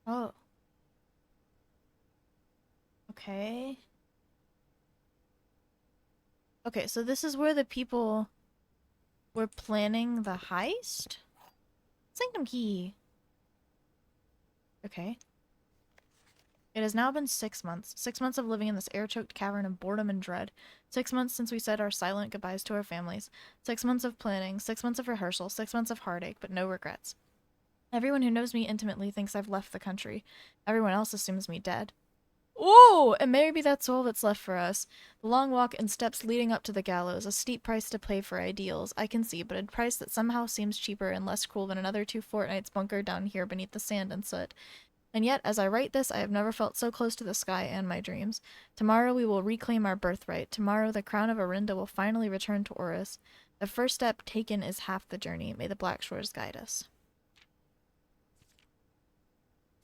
Oh. Okay. Okay, so this is where the people were planning the heist? Sanctum key. Okay. It has now been 6 months. 6 months of living in this air-choked cavern of boredom and dread. 6 months since we said our silent goodbyes to our families. 6 months of planning. 6 months of rehearsal. 6 months of heartache, but no regrets. Everyone who knows me intimately thinks I've left the country. Everyone else assumes me dead. Ooh, and maybe that's all that's left for us. The long walk and steps leading up to the gallows, a steep price to pay for ideals, I can see, but a price that somehow seems cheaper and less cruel than another 2 fortnights bunkered down here beneath the sand and soot. And yet, as I write this, I have never felt so close to the sky and my dreams. Tomorrow we will reclaim our birthright. Tomorrow the crown of Arinda will finally return to Oris. The first step taken is half the journey. May the Black Shores guide us.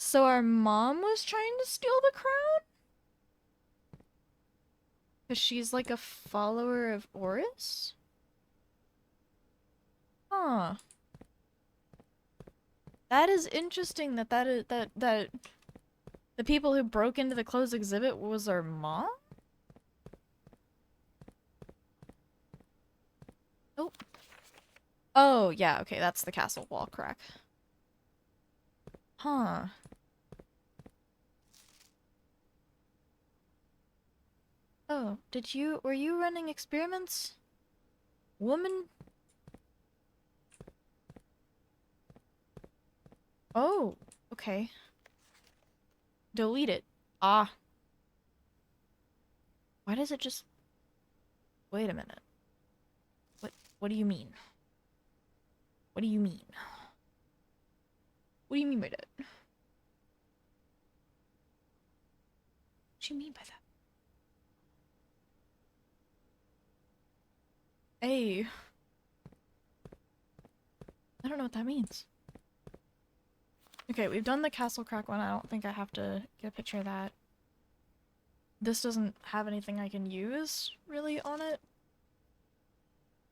So our mom was trying to steal the crown? Because she's like a follower of Oris? Huh. That is interesting that that the people who broke into the closed exhibit was our mom? Oh. Oh, yeah, okay, that's the castle wall crack. Huh. Oh, were you running experiments? Woman? Oh, okay. Delete it. Ah. Why does it just... Wait a minute. What do you mean? What do you mean? What do you mean by that? What do you mean by that? Hey. I don't know what that means. Okay, we've done the castle crack one. I don't think I have to get a picture of that. This doesn't have anything I can use, really, on it.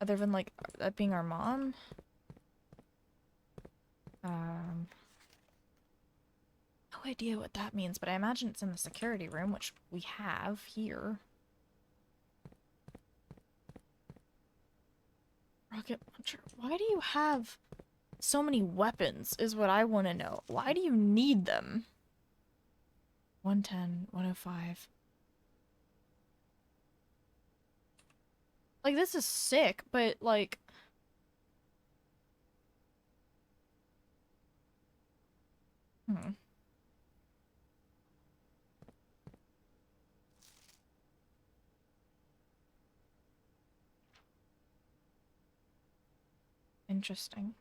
Other than, like, that being our mom. No idea what that means, but I imagine it's in the security room, which we have here. Rocket launcher. Why do you have so many weapons, is what I want to know. Why do you need them? 110, 105. Like, this is sick, but, like... Interesting.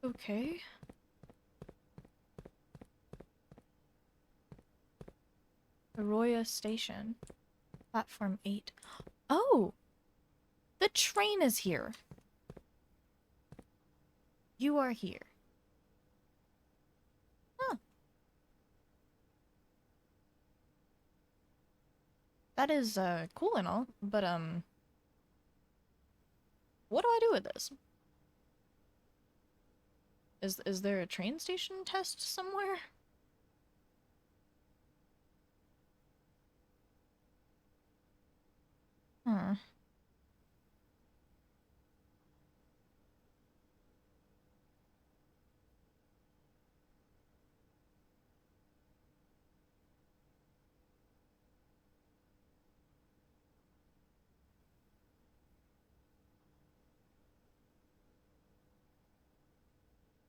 Okay. Arroyo Station. Platform 8. Oh! The train is here! You are here. Huh. That is, cool and all, but, what do I do with this? Is there a train station test somewhere? Huh.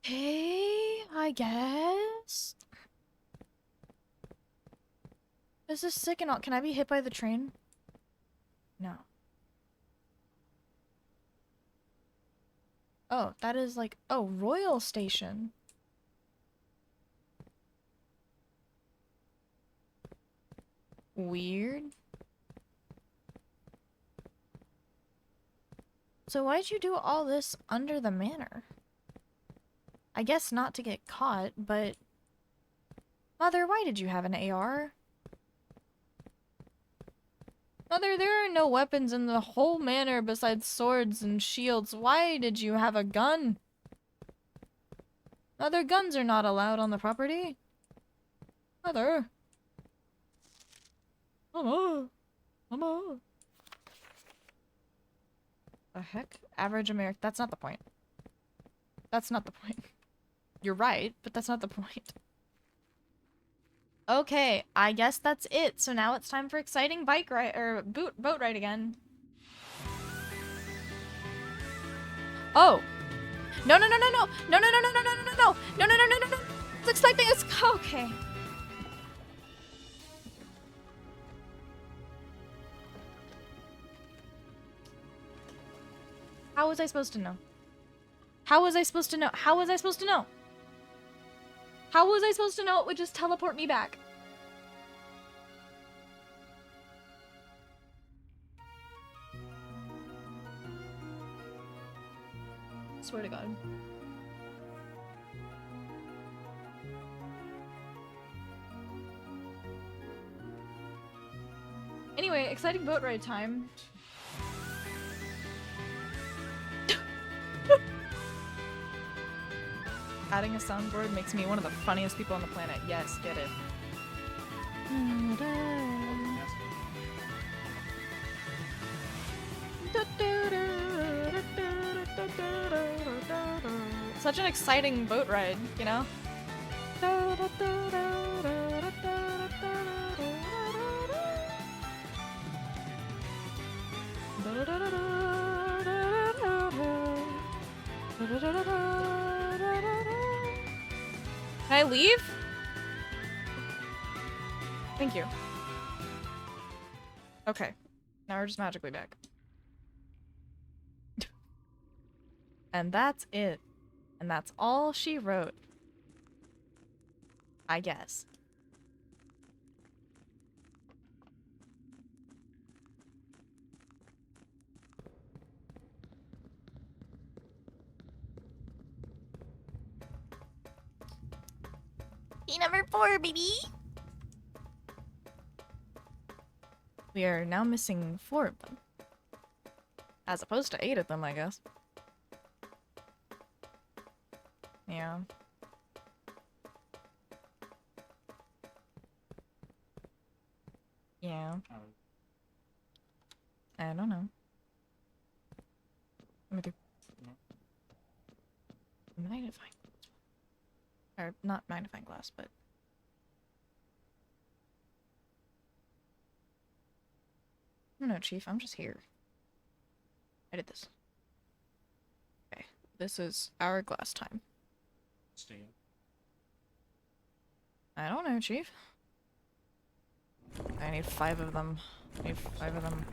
Hey, I guess. This is sick and all. Can I be hit by the train? No. Oh, that is like, oh, Royal Station. Weird. So why'd you do all this under the manor? I guess not to get caught, but... Mother, why did you have an AR? Mother, there are no weapons in the whole manor besides swords and shields. Why did you have a gun? Mother, guns are not allowed on the property. Mother. Mama. Mama. The heck? Average American. That's not the point. That's not the point. You're right, but that's not the point. Okay, I guess that's it. So now it's time for exciting bike ride or boat ride again. Oh. No, no, no, no, no. No, no, no, no, no, no, no, no, no. No, no, no, no, no, no. It's exciting. It's okay. How was I supposed to know? How was I supposed to know? How was I supposed to know? How was I supposed to know it would just teleport me back? Swear to God. Anyway, exciting boat ride time. Adding a soundboard makes me one of the funniest people on the planet. Yes, get it. Such an exciting boat ride, you know? Can I leave? Thank you. Okay. Now we're just magically back. And that's it. And that's all she wrote. I guess. Key number 4, baby. We are now missing 4 of them. As opposed to 8 of them, I guess. Yeah. Yeah. I don't know. Let me do magnifying. Or not magnifying glass, but no, Chief, I'm just here. I did this. Okay, this is hourglass time. Stay in. I don't know, Chief. I need 5 of them. I need 5 of them.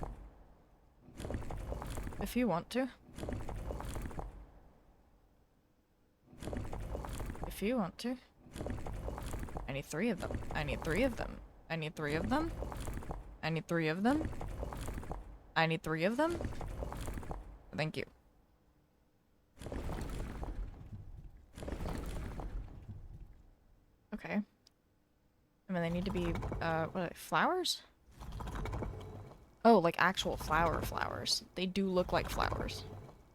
If you want to. If you want to. I need 3 of them. I need 3 of them. I need 3 of them. I need 3 of them. I need 3 of them. Thank you. Okay. I mean, they need to be, what are they, flowers? Oh, like actual flowers. They do look like flowers,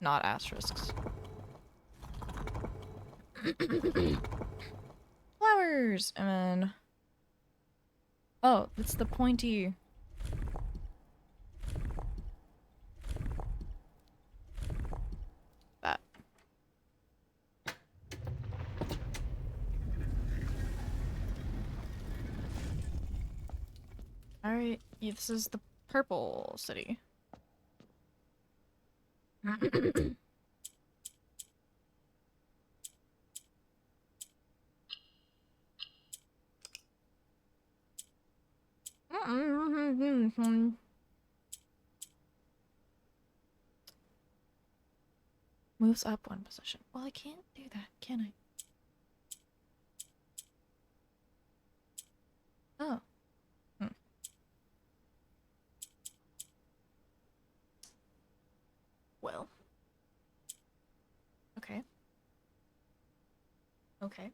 not asterisks. Flowers! And then... Oh, it's the pointy... That. Alright, yeah, this is the purple city. Moves up one position. Well, I can't do that, can I? Oh. Well. Okay. Okay.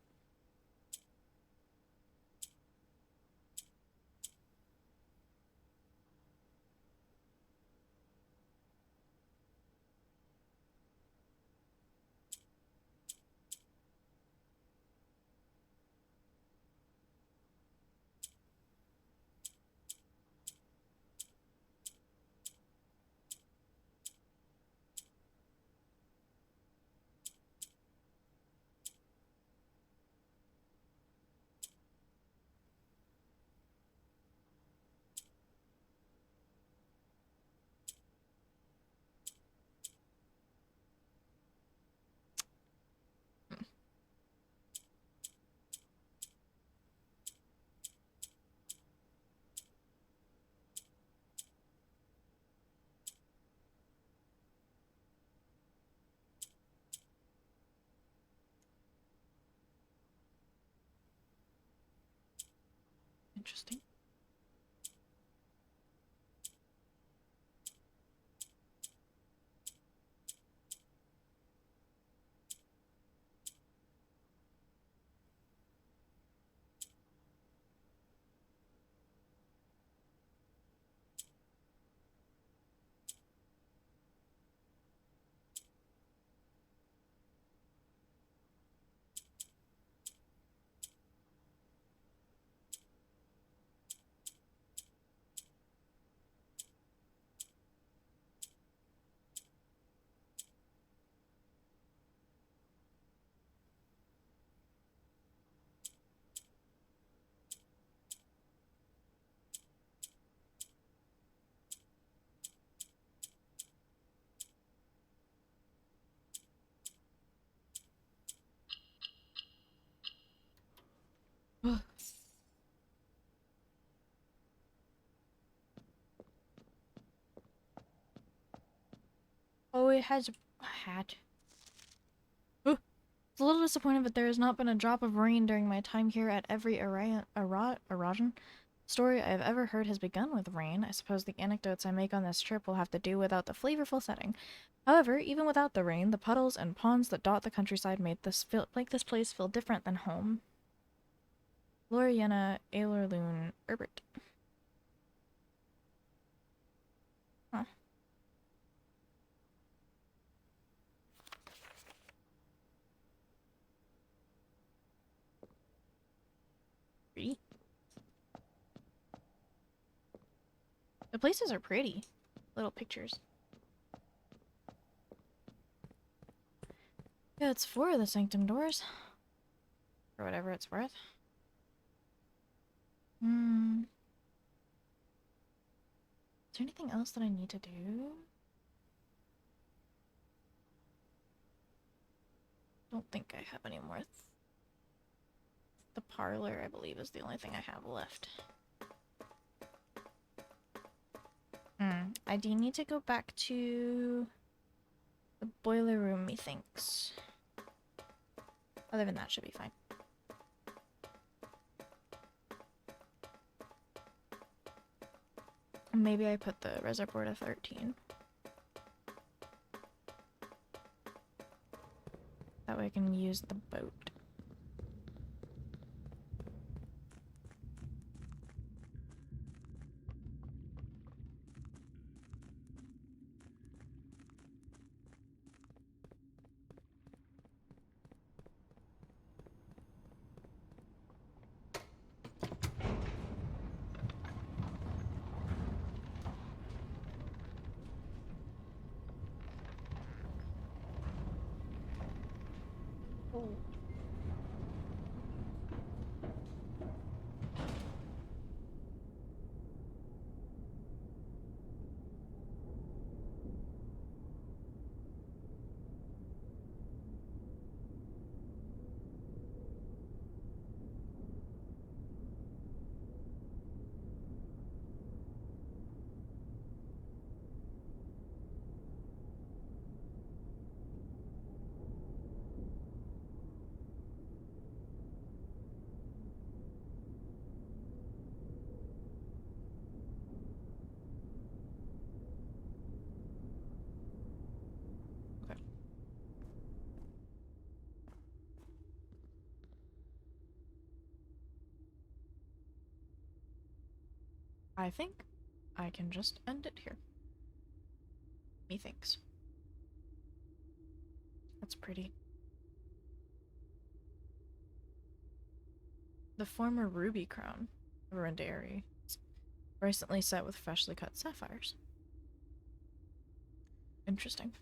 Interesting. Oh, it has a hat. It's a little disappointed that there has not been a drop of rain during my time here at every Arajan story I have ever heard has begun with rain. I suppose the anecdotes I make on this trip will have to do without the flavorful setting. However, even without the rain, the puddles and ponds that dot the countryside make this place feel different than home. Loriana Ailerloon Herbert. Huh. Pretty. The places are pretty. Little pictures. Yeah, it's 4 of the sanctum doors. For whatever it's worth. Is there anything else that I need to do? Don't think I have any more. The parlor, I believe, is the only thing I have left. I do need to go back to the boiler room, methinks. Other than that, should be fine. Maybe I put the reservoir to 13. That way I can use the boat. I think I can just end it here. Methinks. That's pretty. The former ruby crown of Rendari is recently set with freshly cut sapphires. Interesting.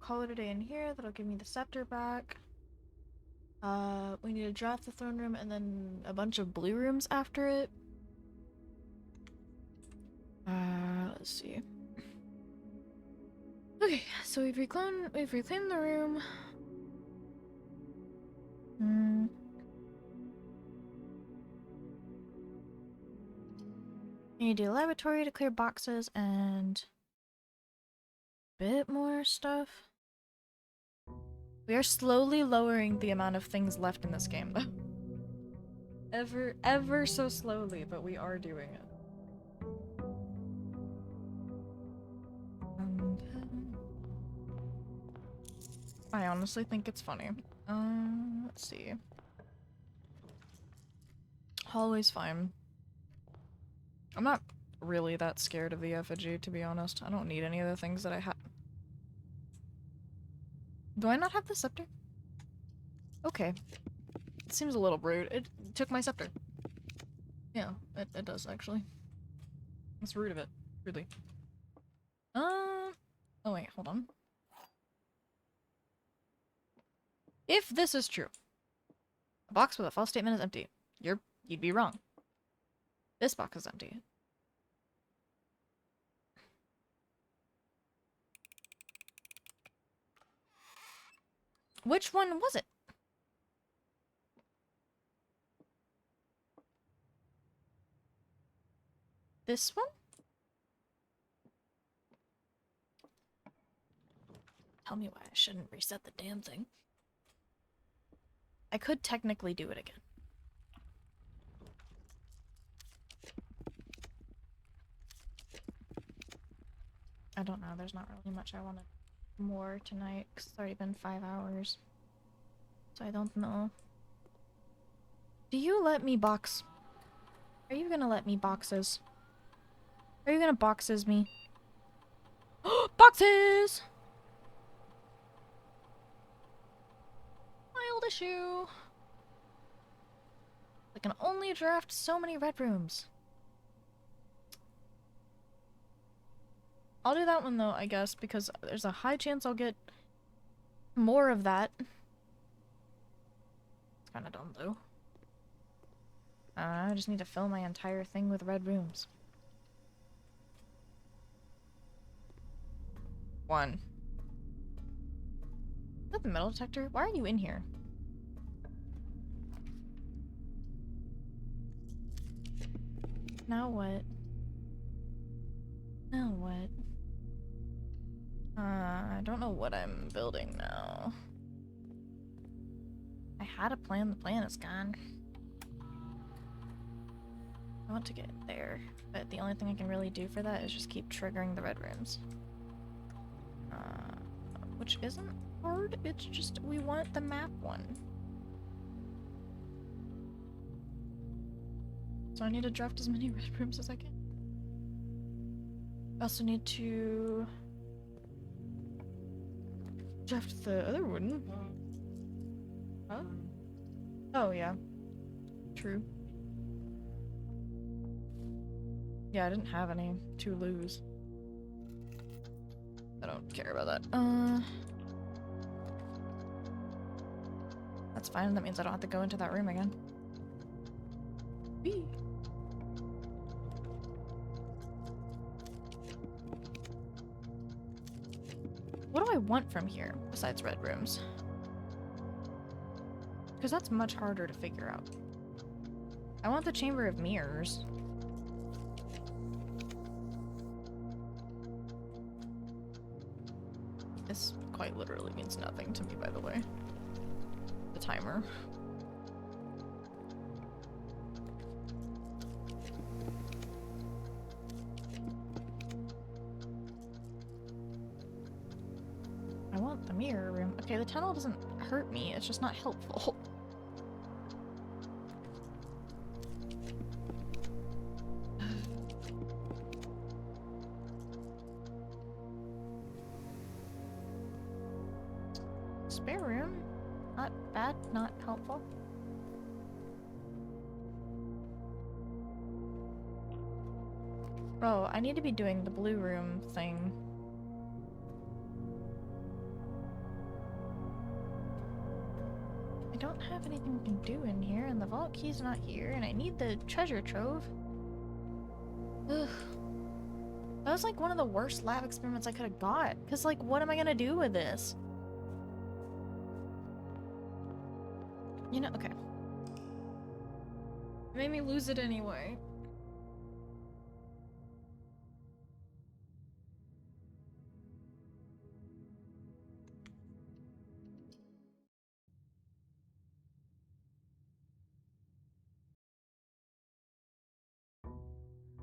Call it a day in here. That'll give me the scepter back. We need to draft the throne room and then a bunch of blue rooms after it. Let's see. Okay, so we've reclaimed the room. I need to do a laboratory to clear boxes and a bit more stuff. We are slowly lowering the amount of things left in this game, though. Ever so slowly, but we are doing it. I honestly think it's funny. Let's see. Hallway's fine. I'm not really that scared of the effigy, to be honest. I don't need any of the things that I have. Do I not have the scepter? Okay. It seems a little rude. It took my scepter. Yeah, it does, actually. That's rude of it. Rudely. Oh wait, hold on. If this is true, a box with a false statement is empty. You'd be wrong. This box is empty. Which one was it? This one? Tell me why I shouldn't reset the damn thing. I could technically do it again. I don't know, there's not really much I wanted more tonight, because it's already been 5 hours. So I don't know. Do you let me box? Are you gonna let me boxes? Are you gonna boxes me? Boxes! Mild issue. I can only draft so many red rooms. I'll do that one though, I guess, because there's a high chance I'll get more of that. It's kinda dumb though. I just need to fill my entire thing with red rooms. 1. Is that the metal detector? Why are you in here? Now what? Now what? I don't know what I'm building now. I had a plan, the plan is gone. I want to get there, but the only thing I can really do for that is just keep triggering the red rooms. Which isn't hard, it's just we want the map one. So I need to draft as many red rooms as I can. I also need to draft the other one. Huh? Oh yeah. True. Yeah, I didn't have any to lose. I don't care about that. That's fine, that means I don't have to go into that room again. Whee! What do I want from here, besides red rooms? Because that's much harder to figure out. I want the Chamber of Mirrors. This quite literally means nothing to me, by the way. The timer. I want the mirror room. Okay, the tunnel doesn't hurt me, it's just not helpful. spare room. Not bad, not helpful. Oh, I need to be doing the blue room thing. I don't have anything to do in here, and the vault key's not here, and I need the treasure trove. Ugh. That was like one of the worst lab experiments I could have got. Cause like, what am I gonna do with this? You know, okay. It made me lose it anyway.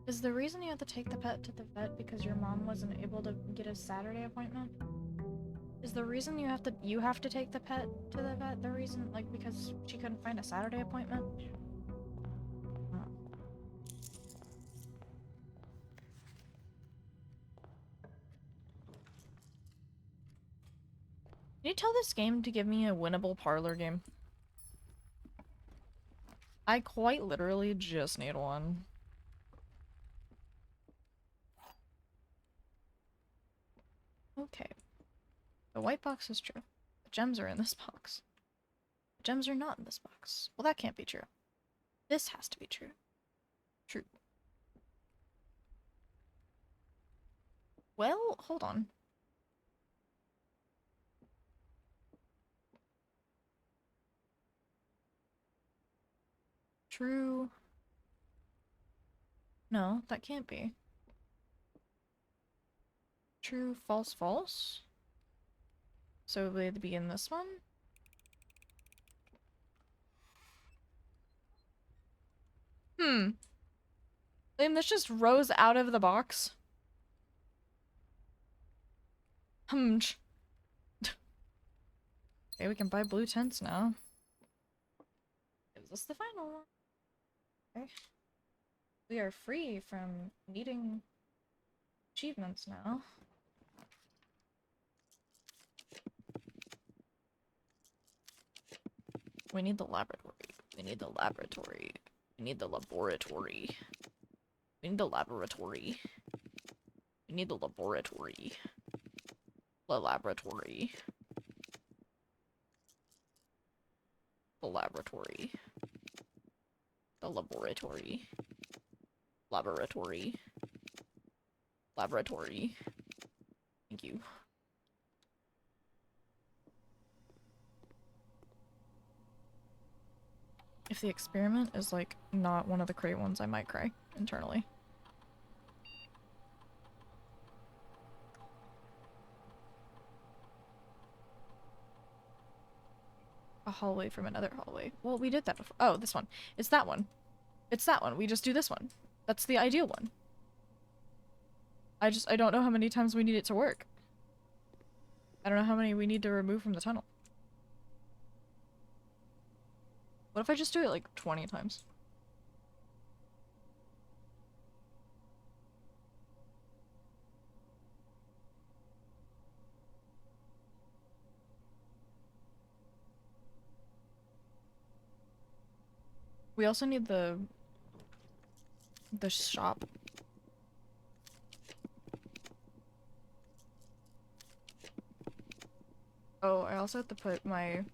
Is the reason you have to take the pet to the vet because your mom wasn't able to get a Saturday appointment? Is the reason you have to take the pet to the vet the reason, like, because she couldn't find a Saturday appointment? Oh. Can you tell this game to give me a winnable parlor game? I quite literally just need one. Okay. The white box is true. The gems are in this box. The gems are not in this box. Well, that can't be true. This has to be true. True. Well, hold on. True. No, that can't be. True, false, false? So we had to begin this one? And this just rose out of the box. Okay, we can buy blue tents now. Is this the final one? Okay. We are free from needing achievements now. We need the laboratory. We need the laboratory. We need the laboratory. We need the laboratory. We need the laboratory. The laboratory. The laboratory. The laboratory. Laboratory. Laboratory. Thank you. If the experiment is, like, not one of the crate ones, I might cry internally. A hallway from another hallway. Well, we did that before. Oh, this one. It's that one. It's that one. We just do this one. That's the ideal one. I don't know how many times we need it to work. I don't know how many we need to remove from the tunnel. What if I just do it like 20 times? We also need the shop. Oh, I also have to put my,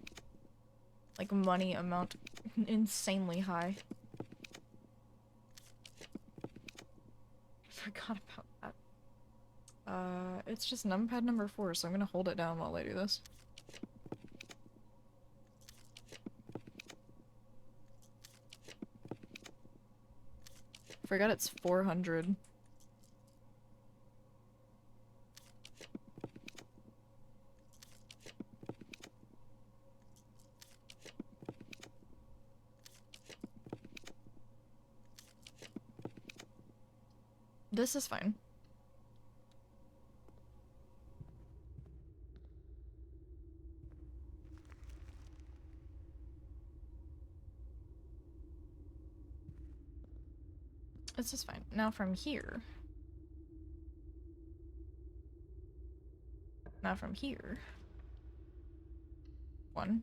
like, money amount insanely high. Forgot about that. It's just numpad number 4, so I'm gonna hold it down while I do this. Forgot it's 400. This is fine. This is fine. Now from here. Now from here. 1.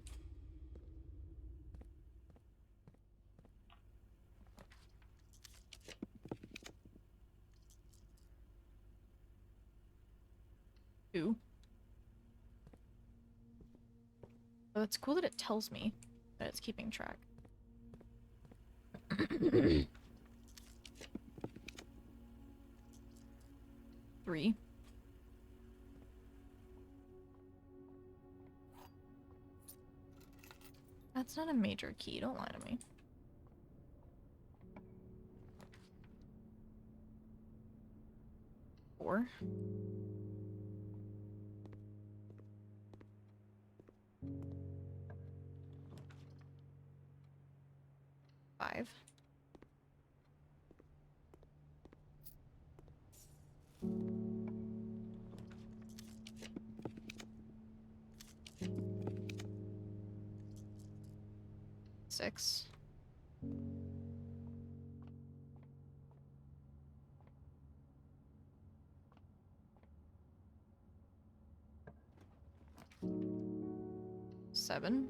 Two. Oh, it's cool that it tells me that it's keeping track. 3. That's not a major key, don't lie to me. 4. 5. 6. 7.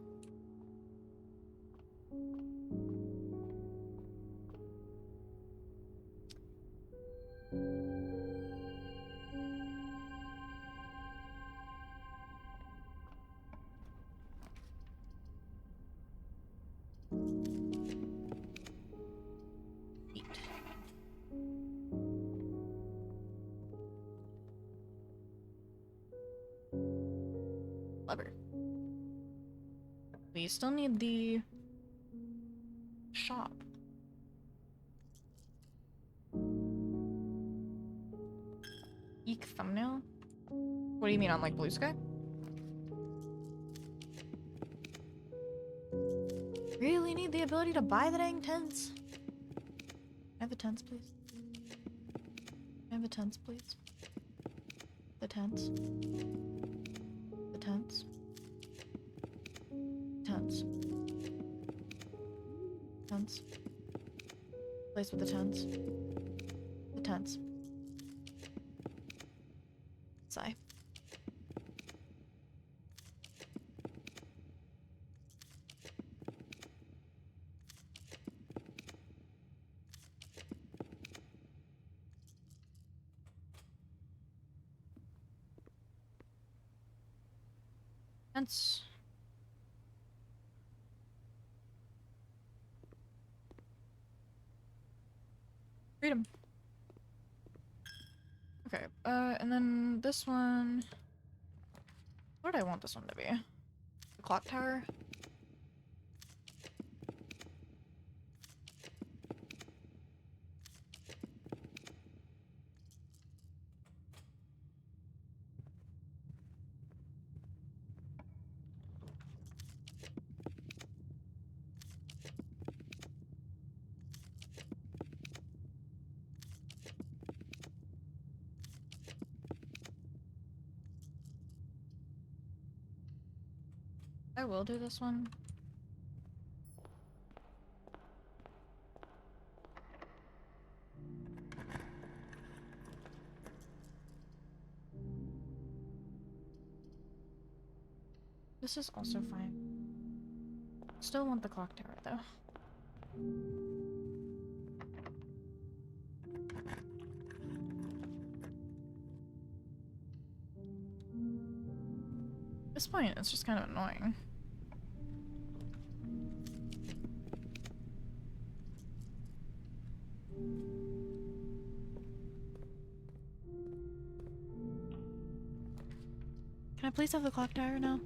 8. Lever. We still need the shop. Eek thumbnail? What do you mean on like Blue Sky? Really need the ability to buy the dang tents? Can I have the tents, please? Can I have the tents, please? The tents. The tents. Tents. Tents. Place with the tents. The tents. Sigh. Tents. Freedom. Okay, and then this one... What did I want this one to be? The clock tower? I will do this one. This is also fine. Still want the clock tower though. At this point, it's just kind of annoying. Can I please have the clock tower now?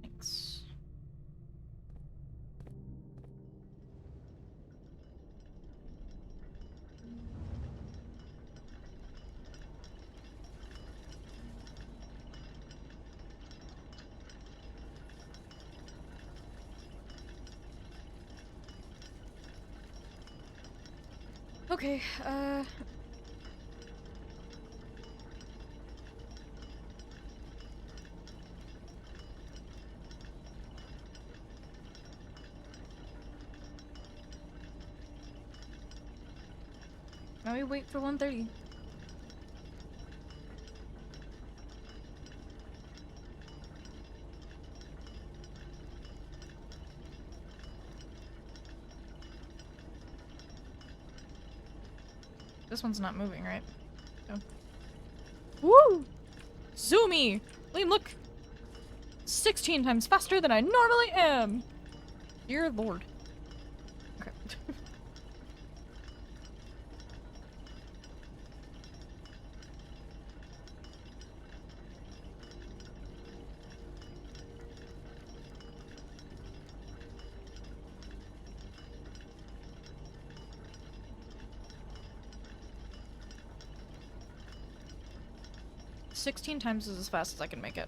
Thanks. Okay, Now we wait for 1:30. This one's not moving, right? Oh. Woo! Zoomy! Liam, look! 16 times faster than I normally am! Dear lord. Okay. 16 times is as fast as I can make it.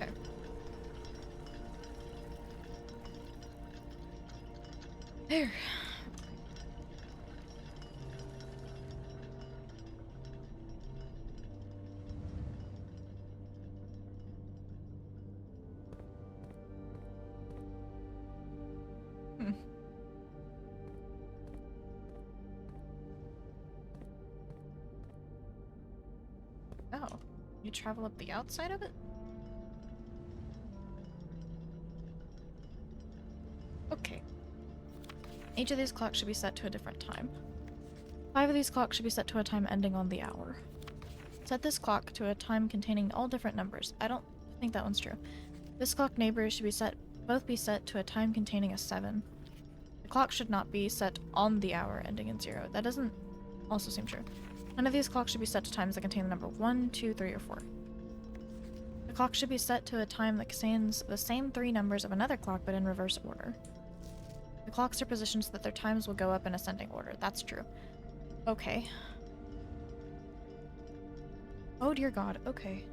Okay. There. Hmm. Oh, you travel up the outside of it? Okay. Each of these clocks should be set to a different time. 5 of these clocks should be set to a time ending on the hour. Set this clock to a time containing all different numbers. I don't think that one's true. This clock neighbor should be both be set to a time containing a 7. The clock should not be set on the hour ending in 0. That doesn't also seem true. None of these clocks should be set to times that contain the number 1, 2, 3, or 4. The clock should be set to a time that contains the same 3 numbers of another clock but in reverse order. The clocks are positioned so that their times will go up in ascending order. That's true. Okay. Oh dear god, okay.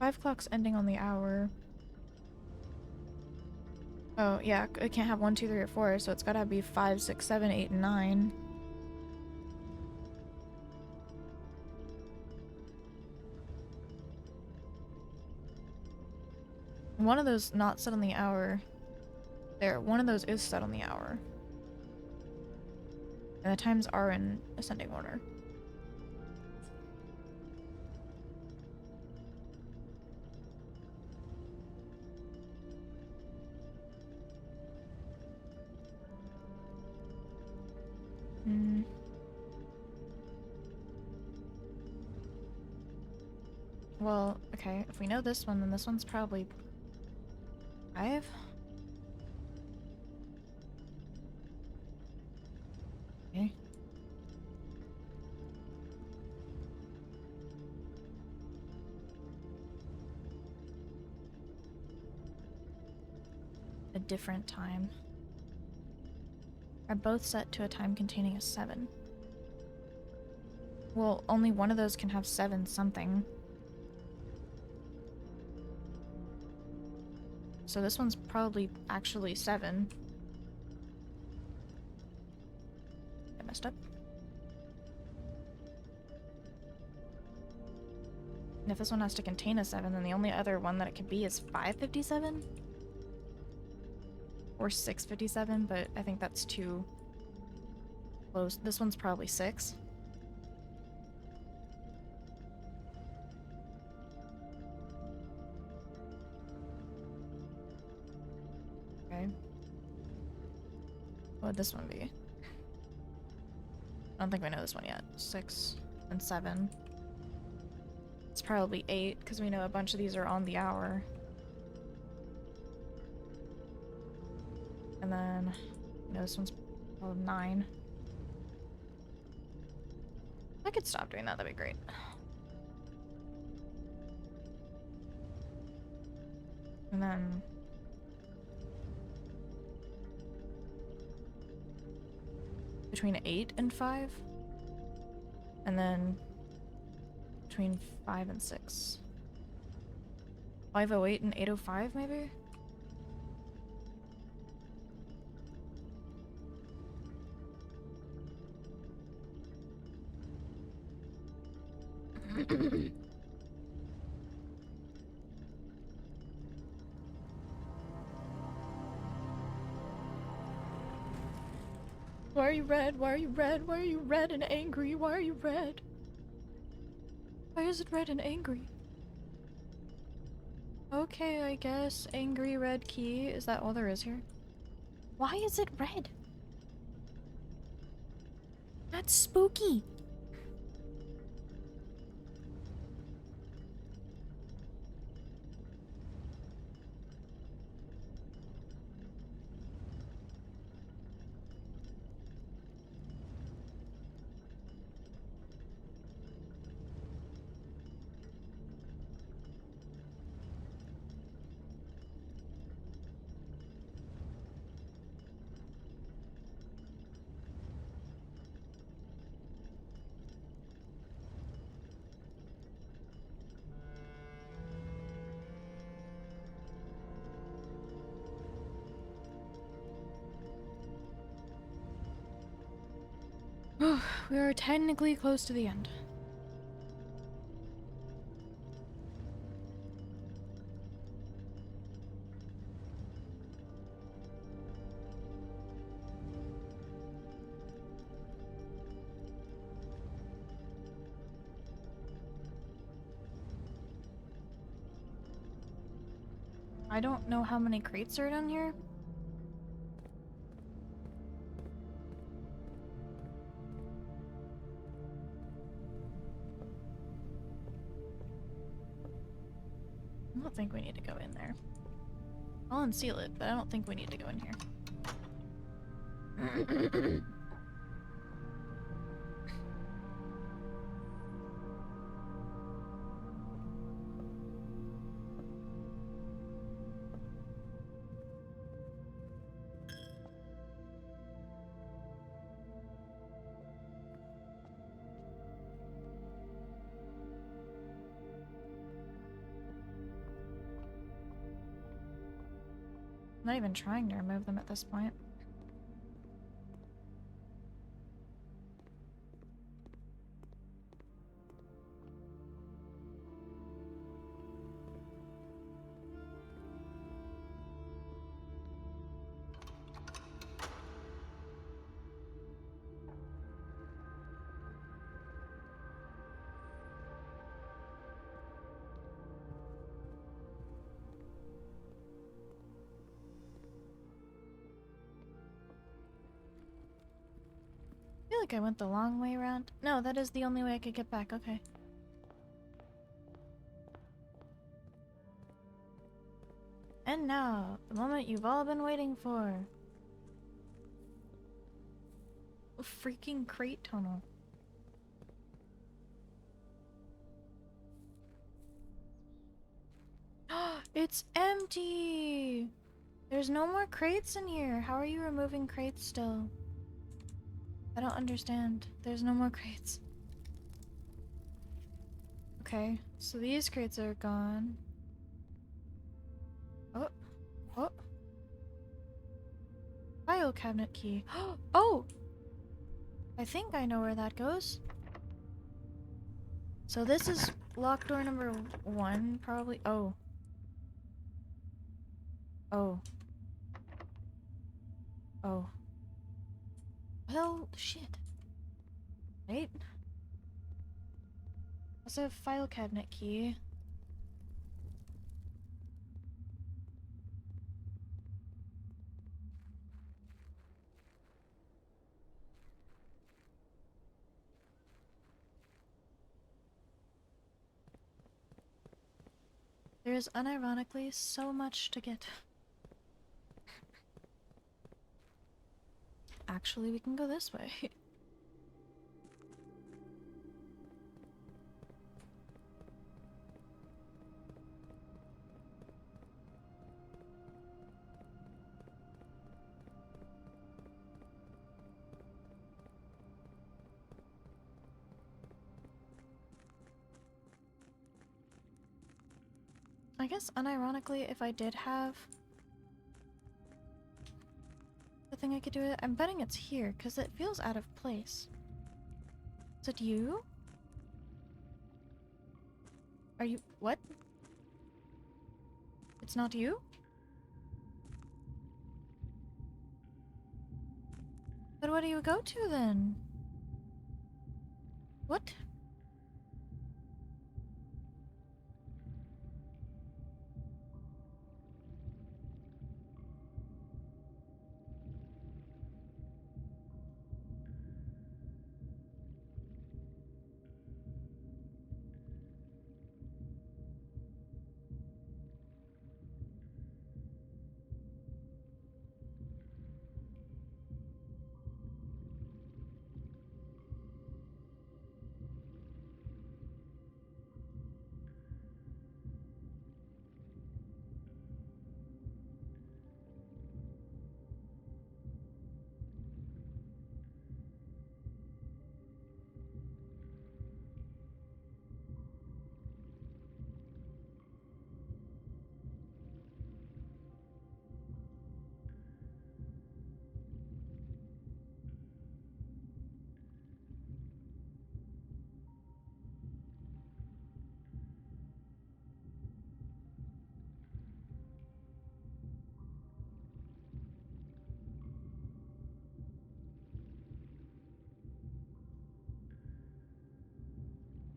Five clocks ending on the hour. Oh, yeah, it can't have 1, 2, 3, or 4, so it's gotta be 5, 6, 7, 8, and 9. One of those not set on the hour. There, one of those is set on the hour. And the times are in ascending order. Well, okay, if we know this one, then this one's probably 5? Okay. A different time. Are both set to a time containing a 7. Well, only one of those can have 7 something. So this one's probably actually 7. I messed up. And if this one has to contain a 7, then the only other one that it could be is 557? Or 657, but I think that's too close. This one's probably 6. Okay. What would this one be? I don't think we know this one yet. 6 and 7. It's probably 8, because we know a bunch of these are on the hour. And then, you know, this one's probably 9. I could stop doing that, that'd be great. And then... between 8 and 5. And then... between 5 and 6. 508 and 805, maybe? Why are you red? Why are you red? Why are you red and angry? Why are you red? Why is it red and angry? Okay, I guess angry red key. Is that all there is here? Why is it red? That's spooky. We are technically close to the end. I don't know how many crates are down here. I don't think we need to go in there. I'll unseal it, but I don't think we need to go in here. I'm not even trying to remove them at this point. I feel like I went the long way around. No, that is the only way I could get back. Okay. And now, the moment you've all been waiting for. A freaking crate tunnel. It's empty! There's no more crates in here. How are you removing crates still? I don't understand. There's no more crates. Okay, so these crates are gone. Oh, oh. File cabinet key. Oh! I think I know where that goes. So this is lock door number 1, probably. Oh. Oh. Oh. Well, shit. Right? Also have file cabinet key. There is unironically so much to get. Actually, we can go this way. I guess unironically, if I did have the thing I could do it, I'm betting it's here because it feels out of place. Is it you? Are you what? It's not you? But what do you go to then? What?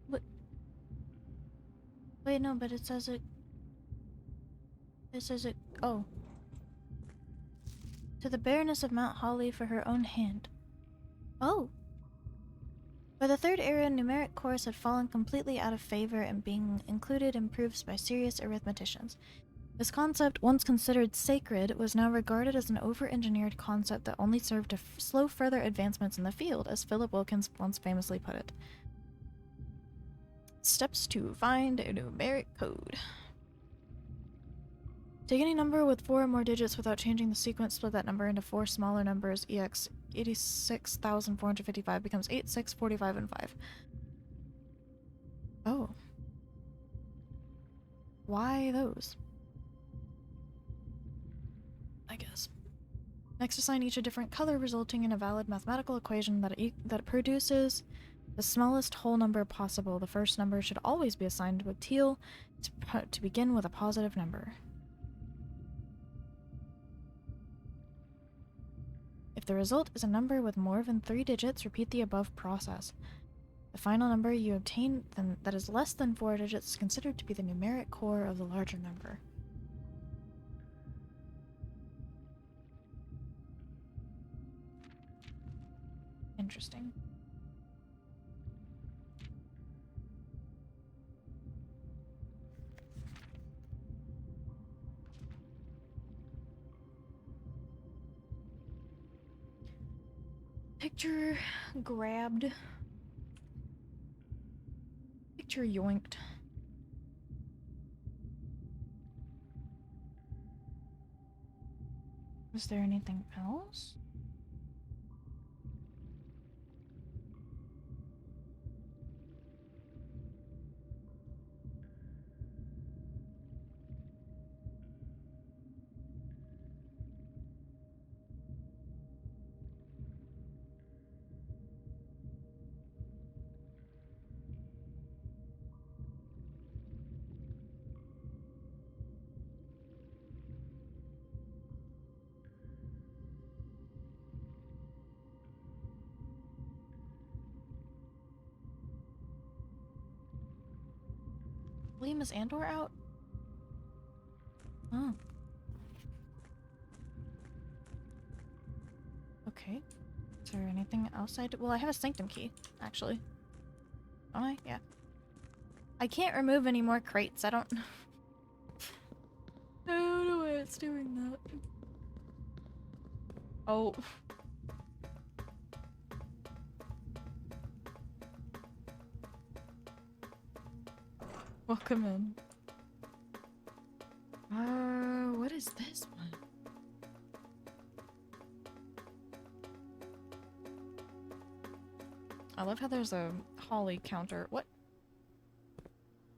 What? Wait, no, but it says it. It says it. Oh. To the Baroness of Mount Holly for her own hand. Oh. By the third era, numeric cores had fallen completely out of favor and being included in proofs by serious arithmeticians. This concept, once considered sacred, was now regarded as an over-engineered concept that only served to slow further advancements in the field, as Philip Wilkins once famously put it. Steps to find a numeric code. Take any number with 4 or more digits without changing the sequence, split that number into 4 smaller numbers, EX 86,455 becomes 8, 6, 45, and 5. Oh. Why those? I guess. Next, assign each a different color, resulting in a valid mathematical equation that produces the smallest whole number possible. The first number should always be assigned with teal to begin with a positive number. If the result is a number with more than 3 digits, repeat the above process. The final number you obtain that is less than 4 digits is considered to be the numeric core of the larger number. Interesting. Picture grabbed. Picture yoinked. Is there anything else? volume is Andor out? Oh. Okay. Is there anything else well, I have a sanctum key, actually. Don't I? Yeah. I can't remove any more crates. I don't know why it's doing that. Oh. Welcome in. What is this one? I love how there's a holly counter. What?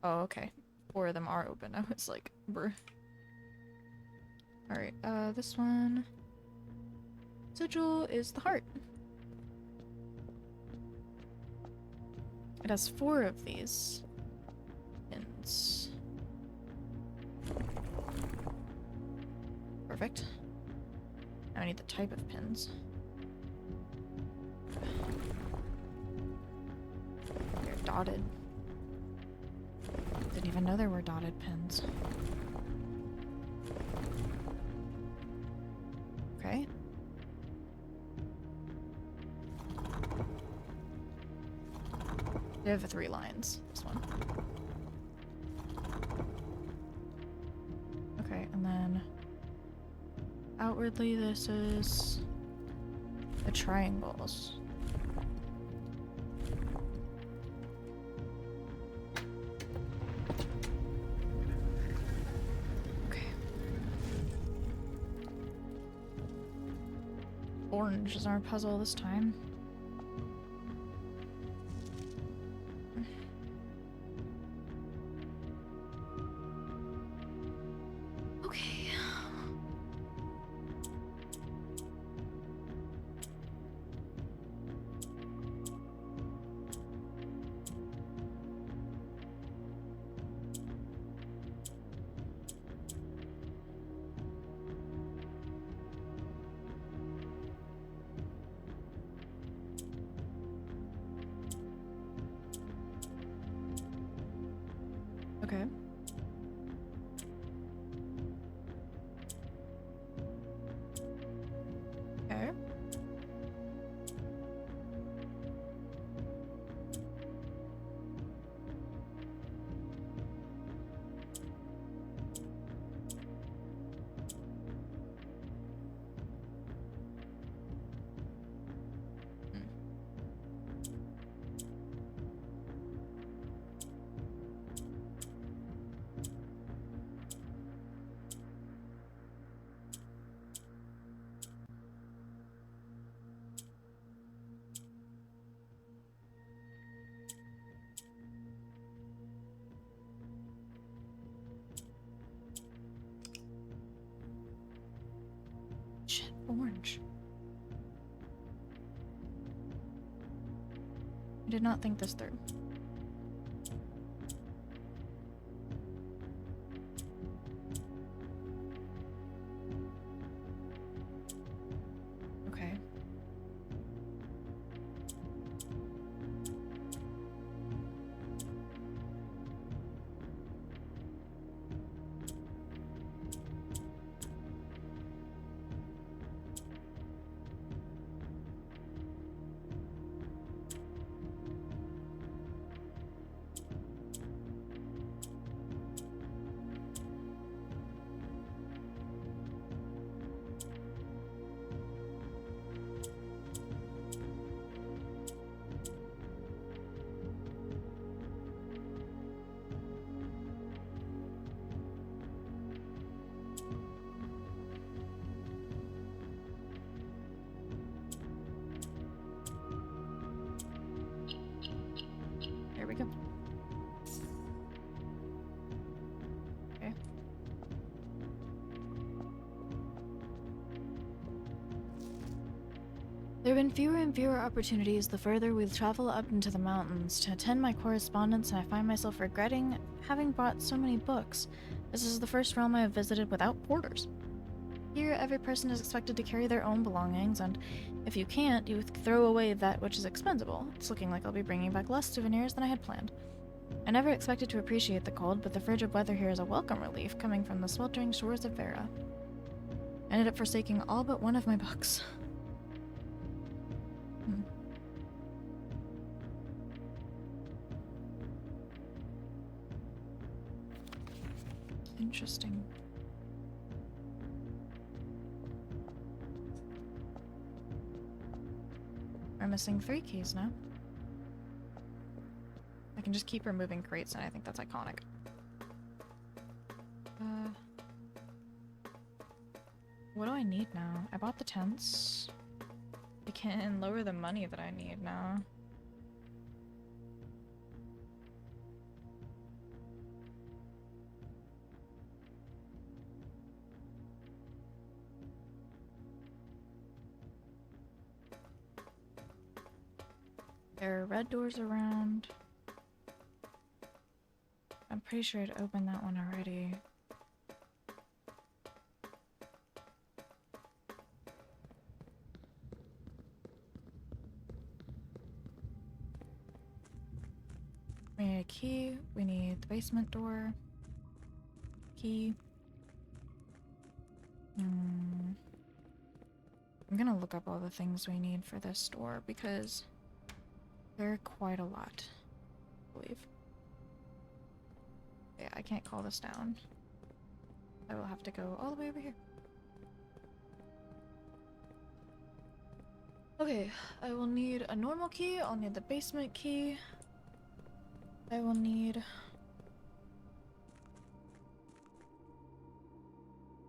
Oh, okay. 4 of them are open. I was like, bruh. Alright, this one. Sigil is the heart. It has 4 of these pins. Perfect. Now I need the type of pins. They're dotted. Didn't even know there were dotted pins. Okay. They have 3 lines, this one. Okay, and then outwardly this is the triangles. Okay. Orange is our puzzle this time. Okay. Okay. Shit, orange. I did not think this through. Okay. There we go. Okay. There have been fewer and fewer opportunities the further we travel up into the mountains to attend my correspondence, and I find myself regretting having brought so many books. This is the first realm I have visited without porters. Here, every person is expected to carry their own belongings, and if you can't, you throw away that which is expendable. It's looking like I'll be bringing back less souvenirs than I had planned. I never expected to appreciate the cold, but the frigid weather here is a welcome relief coming from the sweltering shores of Vera. I ended up forsaking all but one of my books. Interesting. We're missing 3 keys now. I can just keep removing crates, and I think that's iconic. What do I need now? I bought the tents. I can lower the money that I need now. There are red doors around. I'm pretty sure I'd opened that one already. We need a key. We need the basement door. Key. I'm gonna look up all the things we need for this door because there are quite a lot, I believe. Yeah, I can't call this down. I will have to go all the way over here. Okay, I will need a normal key. I'll need the basement key. I will need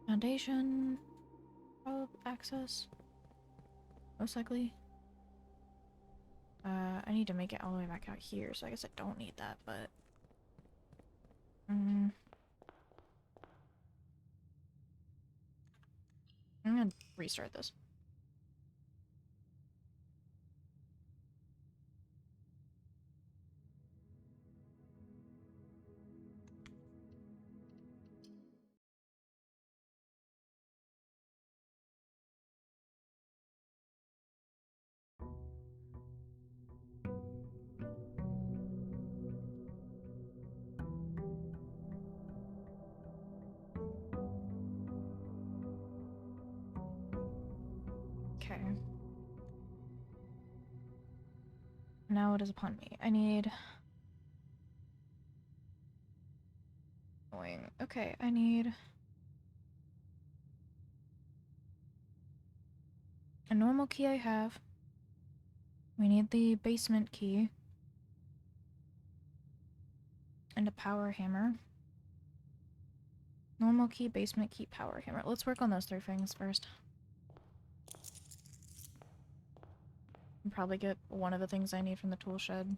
foundation access, most likely. I need to make it all the way back out here, so I guess I don't need that, but I'm gonna restart this. Okay. Now it is upon me. I need... Okay, I need... a normal key I have. We need the basement key. And a power hammer. Normal key, basement key, power hammer. Let's work on those 3 things first. And probably get one of the things I need from the tool shed.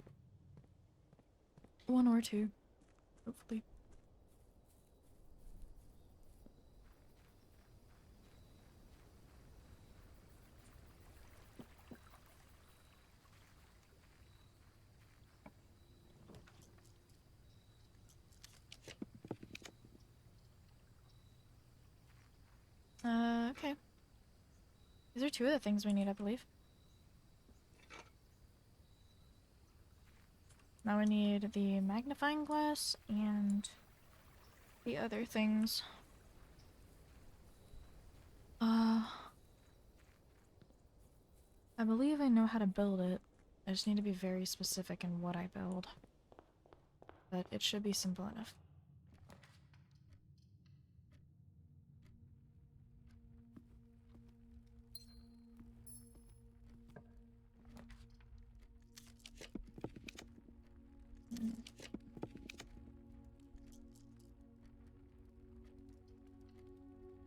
1 or 2, hopefully. Okay. These are 2 of the things we need, I believe. Now we need the magnifying glass and the other things. I believe I know how to build it. I just need to be very specific in what I build. But it should be simple enough.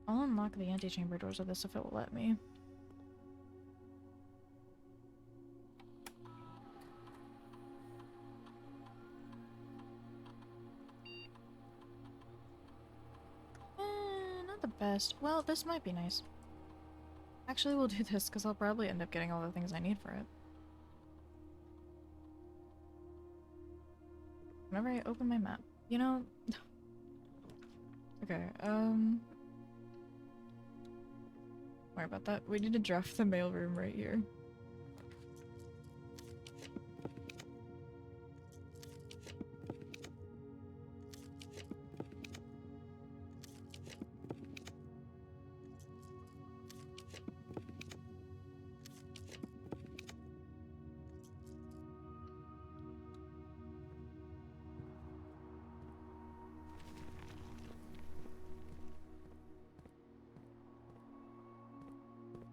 I'll unlock the antechamber doors with this if it will let me. Not the best. Well, this might be nice. Actually, we'll do this because I'll probably end up getting all the things I need for it. Whenever I open my map. You know... Okay, Sorry about that. We need to draft the mailroom right here.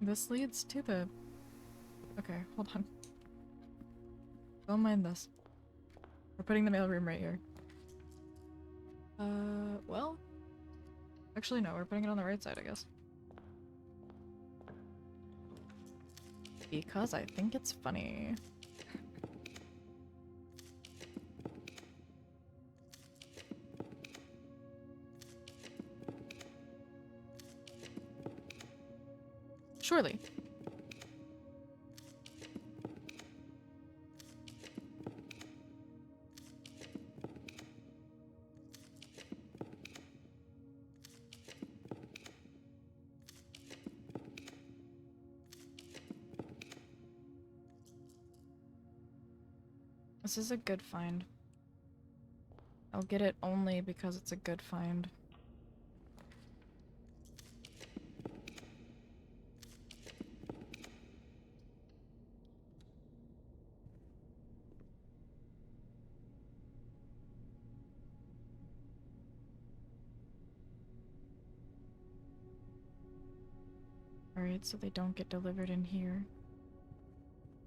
This leads to the... Okay, hold on. Don't mind this. We're putting the mailroom right here. Well... Actually, no, we're putting it on the right side, I guess. Because I think it's funny. Surely. This is a good find. I'll get it only because it's a good find. Alright, so they don't get delivered in here.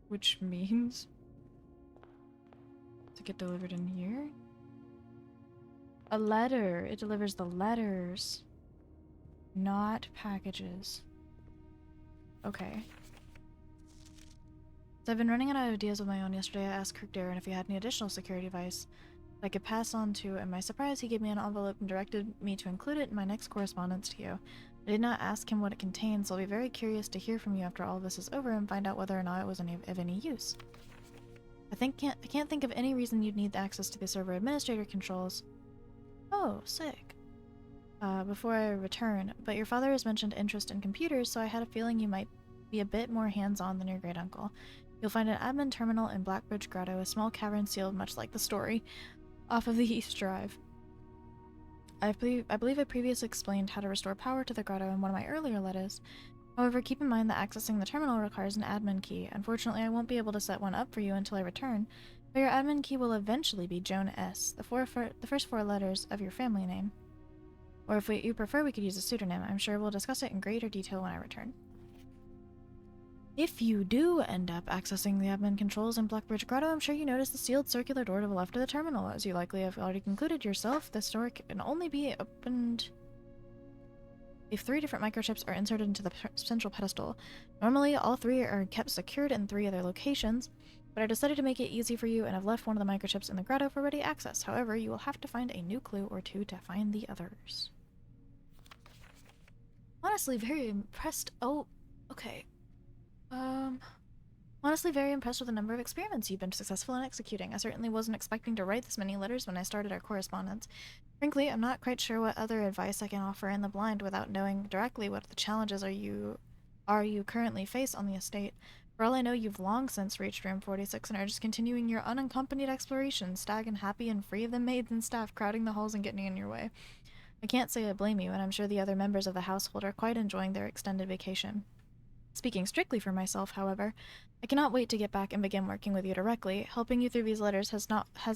Which means... to get delivered in here? A letter! It delivers the letters. Not packages. Okay. So I've been running out of ideas of my own. Yesterday I asked Kirk Darren if he had any additional security advice I could pass on to, and my surprise, he gave me an envelope and directed me to include it in my next correspondence to you. I did not ask him what it contained, so I'll be very curious to hear from you after all this is over and find out whether or not it was of any use. I can't think of any reason you'd need access to the server administrator controls. Oh, sick. Before I return, but your father has mentioned interest in computers, so I had a feeling you might be a bit more hands-on than your great-uncle. You'll find an admin terminal in Blackbridge Grotto, a small cavern sealed much like the story, off of the East Drive. I believe I previously explained how to restore power to the grotto in one of my earlier letters. However, keep in mind that accessing the terminal requires an admin key. Unfortunately, I won't be able to set one up for you until I return, but your admin key will eventually be Joan S., the first four letters of your family name. Or if you prefer, we could use a pseudonym. I'm sure we'll discuss it in greater detail when I return. If you do end up accessing the admin controls in Blackbridge Grotto, I'm sure you notice the sealed circular door to the left of the terminal. As you likely have already concluded yourself, this door can only be opened if 3 different microchips are inserted into the central pedestal. Normally, all 3 are kept secured in 3 other locations, but I decided to make it easy for you and have left one of the microchips in the grotto for ready access. However, you will have to find a new clue or 2 to find the others. Honestly, very impressed. Oh, okay. Honestly very impressed with the number of experiments you've been successful in executing. I certainly wasn't expecting to write this many letters when I started our correspondence. Frankly, I'm not quite sure what other advice I can offer in the blind without knowing directly what the challenges you currently face on the estate. For all I know, you've long since reached room 46 and are just continuing your unaccompanied exploration, stag and happy and free of the maids and staff crowding the halls and getting in your way. I can't say I blame you, and I'm sure the other members of the household are quite enjoying their extended vacation. Speaking strictly for myself, however, I cannot wait to get back and begin working with you directly. Helping you through these letters has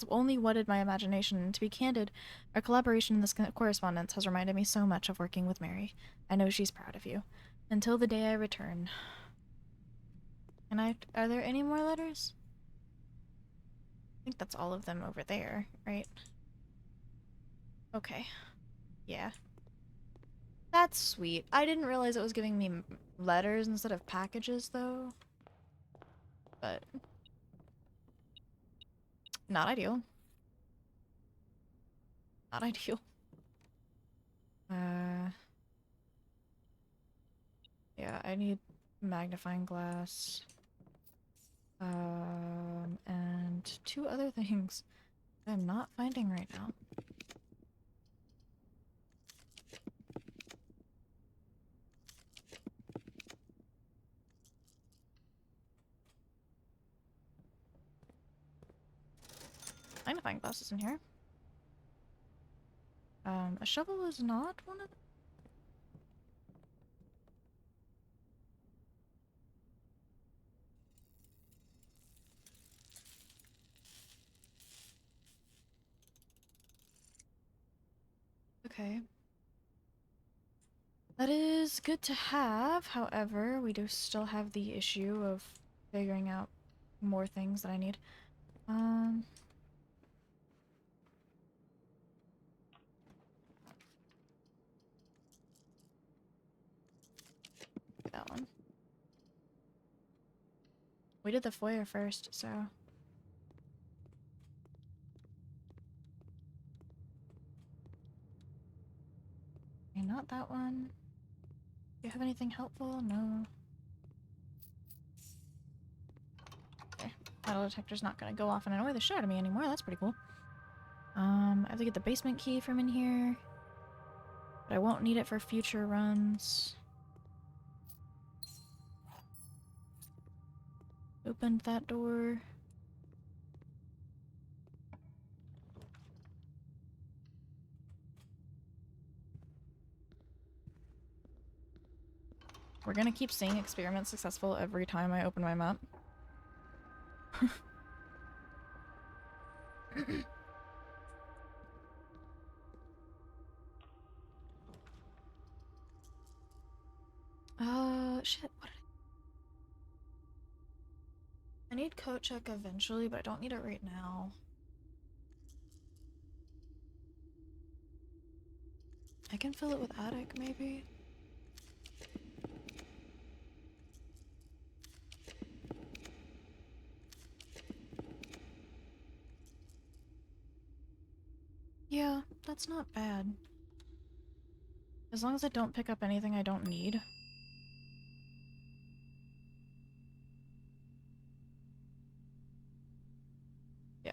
only whetted my imagination, and to be candid, our collaboration in this correspondence has reminded me so much of working with Mary. I know she's proud of you. Until the day I return. Are there any more letters? I think that's all of them over there, right? Okay. Yeah. That's sweet. I didn't realize it was giving me letters instead of packages, though. But not ideal. Not ideal. Yeah, I need magnifying glass. And 2 other things I'm not finding right now. Magnifying glass is in here. A shovel is not one of them? Okay. That is good to have, however, we do still have the issue of figuring out more things that I need. That one. We did the foyer first, so... Okay, not that one. Do you have anything helpful? No. Okay. Metal detector's not gonna go off and annoy the shit out of me anymore. That's pretty cool. I have to get the basement key from in here. But I won't need it for future runs. Opened that door. We're gonna keep seeing experiments successful every time I open my map. Shit, what did I need code check eventually, but I don't need it right now. I can fill it with attic, maybe? Yeah, that's not bad. As long as I don't pick up anything I don't need. Yeah.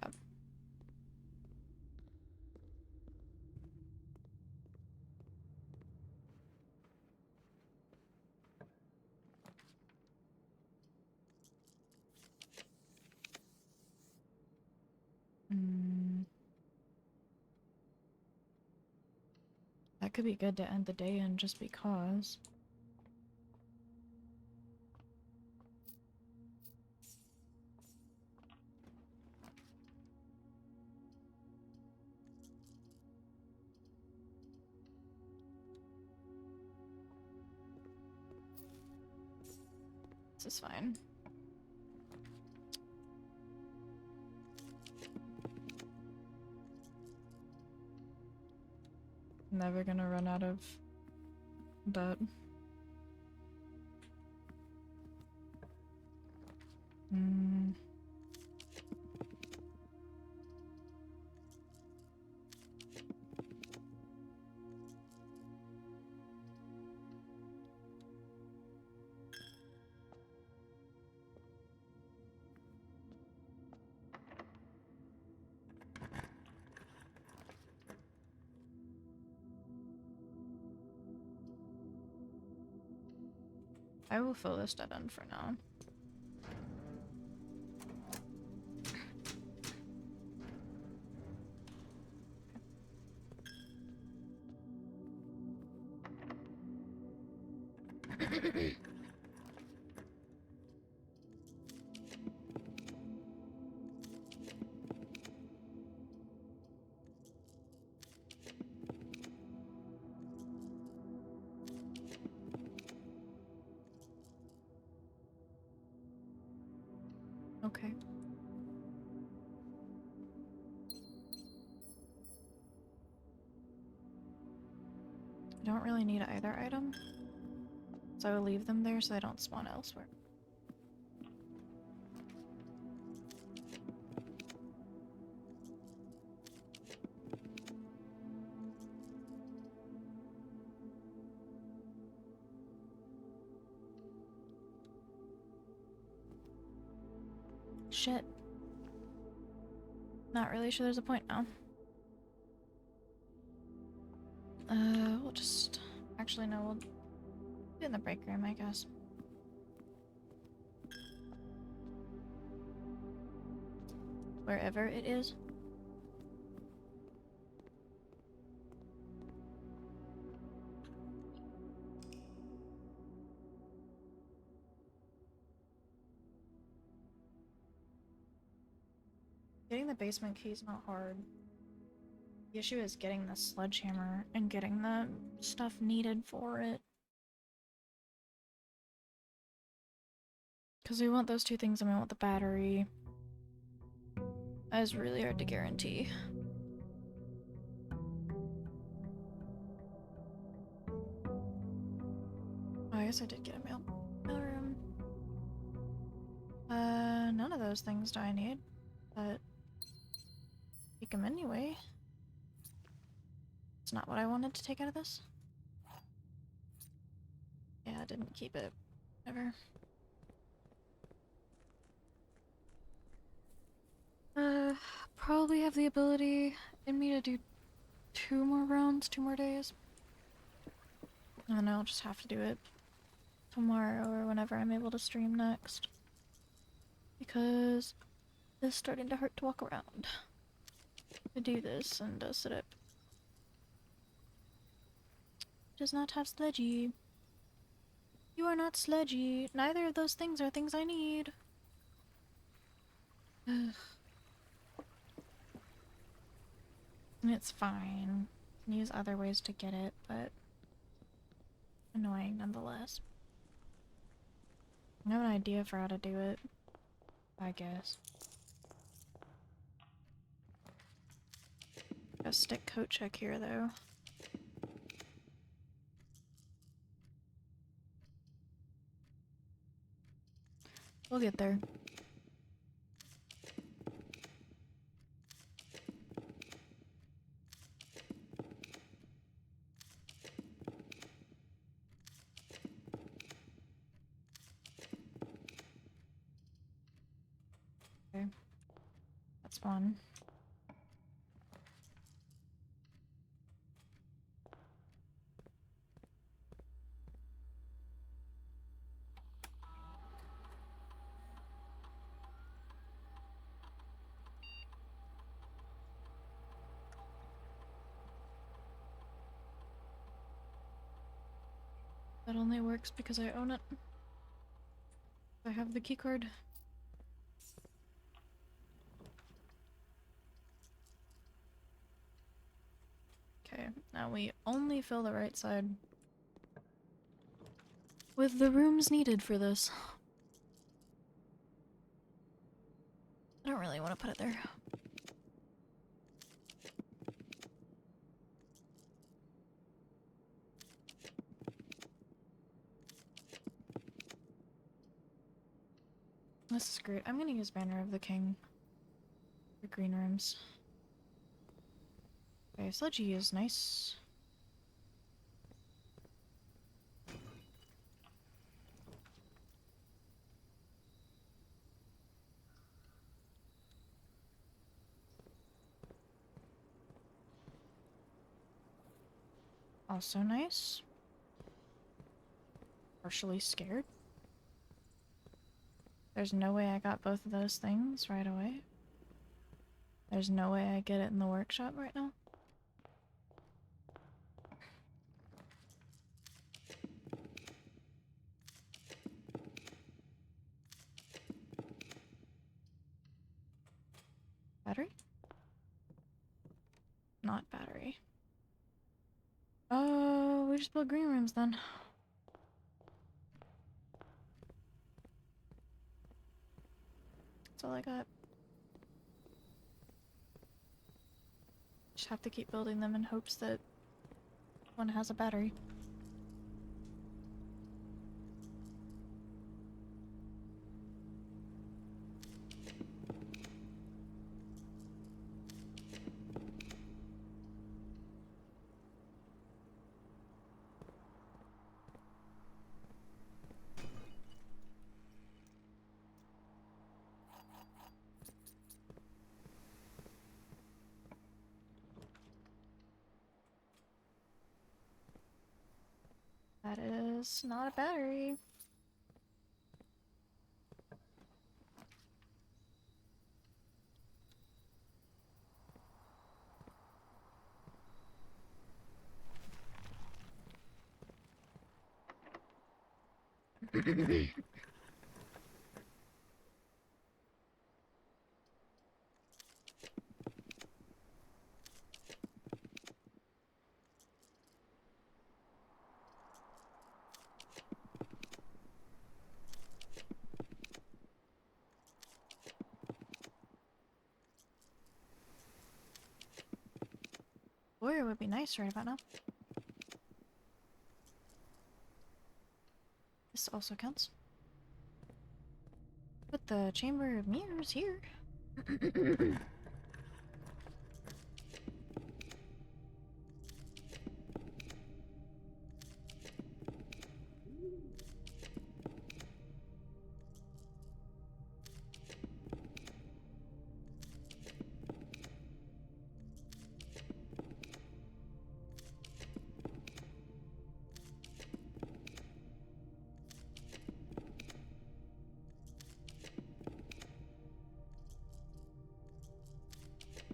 That could be good to end the day in just because. This is fine. Never gonna run out of that. I will fill this dead end for now. Okay. I don't really need either item, so I will leave them there so they don't spawn elsewhere. Shit. Not really sure there's a point now. We'll just... Actually, no, we'll do it in the break room, I guess. Wherever it is. Getting the basement key is not hard. The issue is getting the sledgehammer and getting the stuff needed for it. Because we want those two things and we want the battery. That is really hard to guarantee. Oh, I guess I did get a mail room. None of those things do I need, but take them anyway. It's not what I wanted to take out of this. Yeah, I didn't keep it. Ever. Probably have the ability in me to do 2 more rounds, 2 more days. And then I'll just have to do it tomorrow or whenever I'm able to stream next. Because it's starting to hurt to walk around. To do this and sit up. Does not have sledgy. You are not sledgy. Neither of those things are things I need. Ugh. It's fine. Can use other ways to get it, but annoying nonetheless. I have an idea for how to do it, I guess. A stick coat check here though. We'll get there. Okay. That's one. That only works because I own it. I have the keycard. Okay, now we only fill the right side with the rooms needed for this. I don't really want to put it there. This is great. I'm gonna use Banner of the King for green rooms. Okay, Sludgy is nice. Also nice. Partially scared. There's no way I got both of those things right away. There's no way I get it in the workshop right now. Battery? Not battery. Oh, we just built green rooms then. That's all I got. Just have to keep building them in hopes that one has a battery. That is not a battery. Lawyer would be nice right about now. This also counts. Put the Chamber of Mirrors here.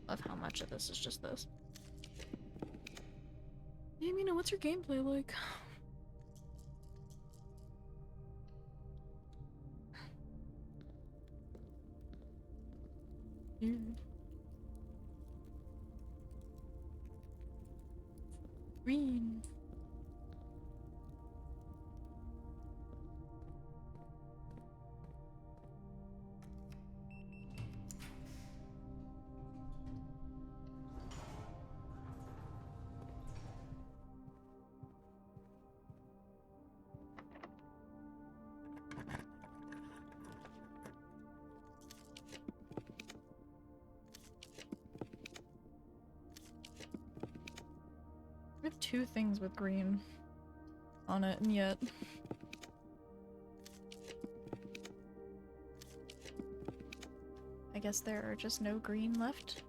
Love how much of this is just this. Hey, Mina, what's your gameplay like? Weird. Green. I have two things with green on it, and yet I guess there are just no green left.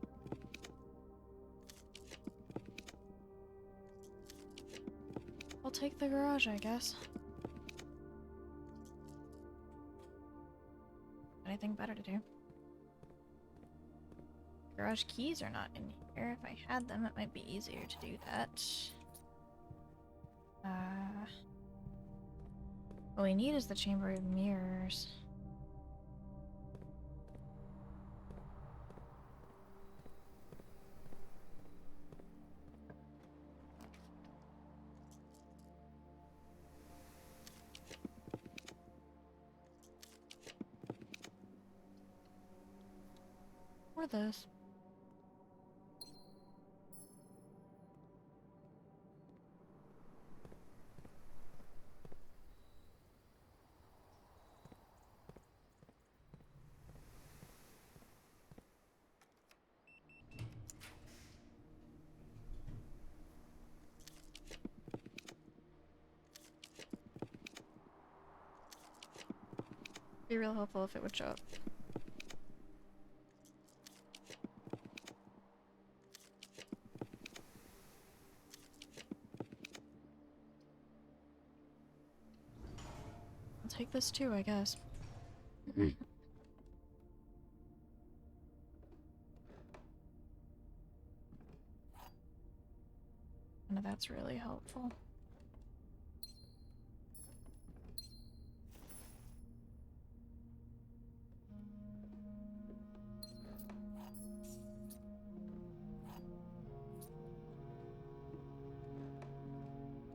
I'll take the garage, I guess. Anything better to do? Garage keys are not in here. If I had them, it might be easier to do that. What we need is the Chamber of Mirrors. Or this. Be real helpful if it would show up. I'll take this too, I guess. None of that's really helpful.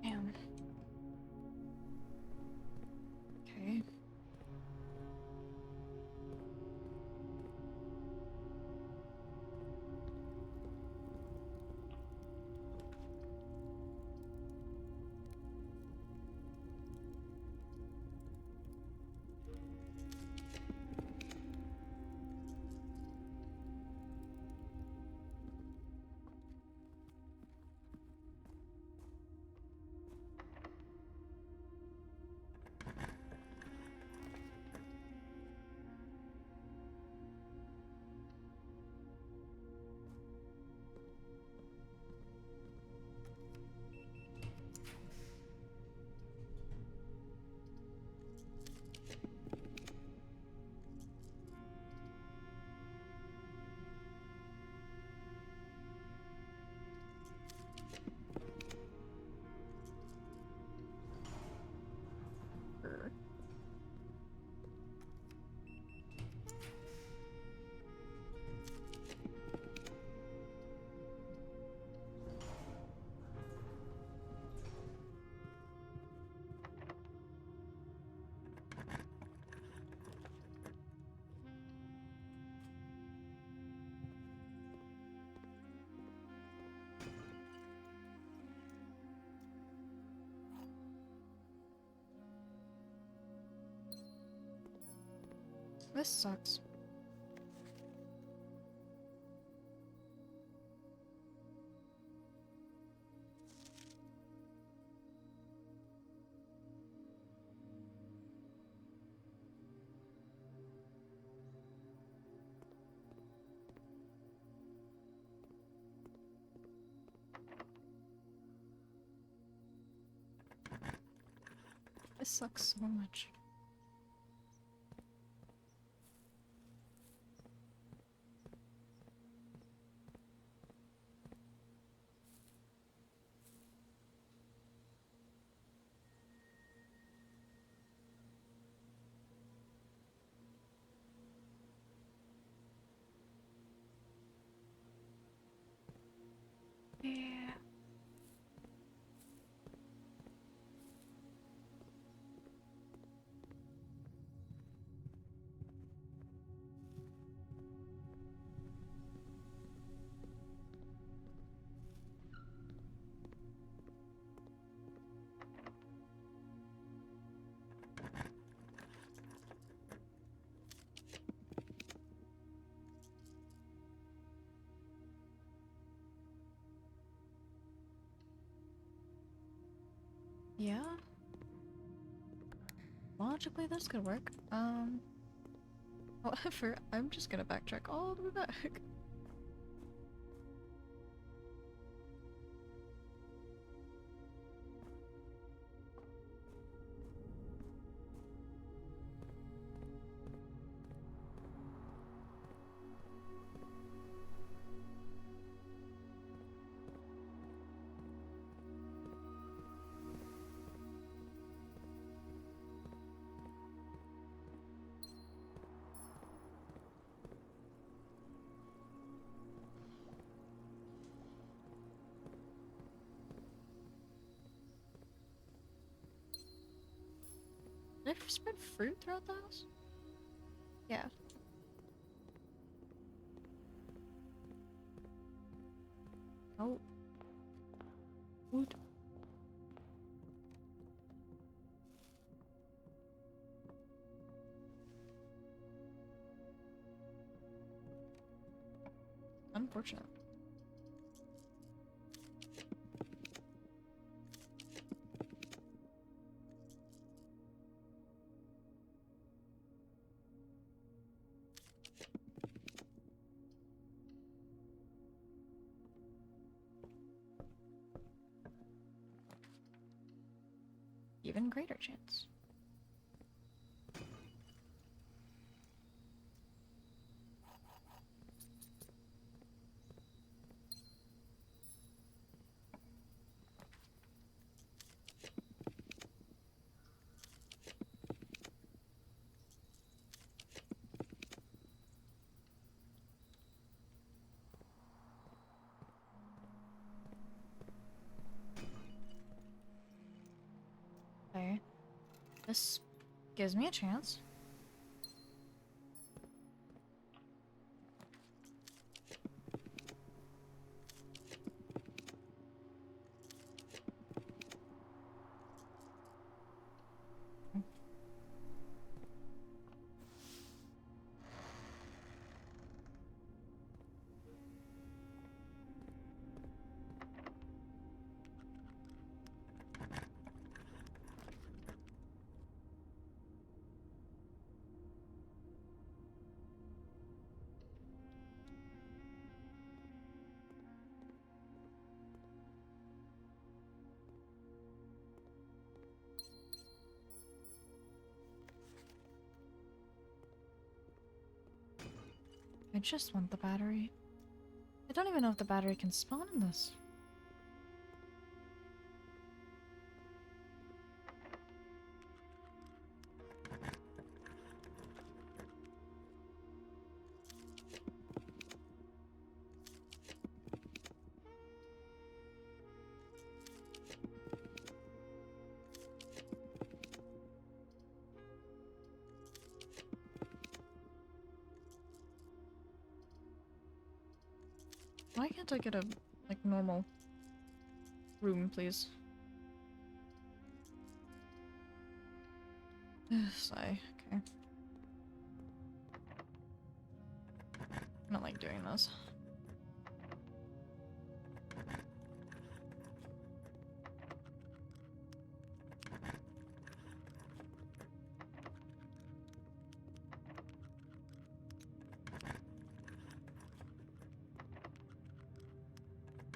Damn. Okay. This sucks. This sucks so much. Yeah. Yeah. Logically, this could work. However, I'm just gonna backtrack all the way back. Did I spread fruit throughout the house? Yeah. Oh. Wood. Unfortunate. Even greater chance. Okay. This gives me a chance. I just want the battery. I don't even know if the battery can spawn in this. Why can't I get a, like, normal room, please? Sigh. Okay. I don't like doing this.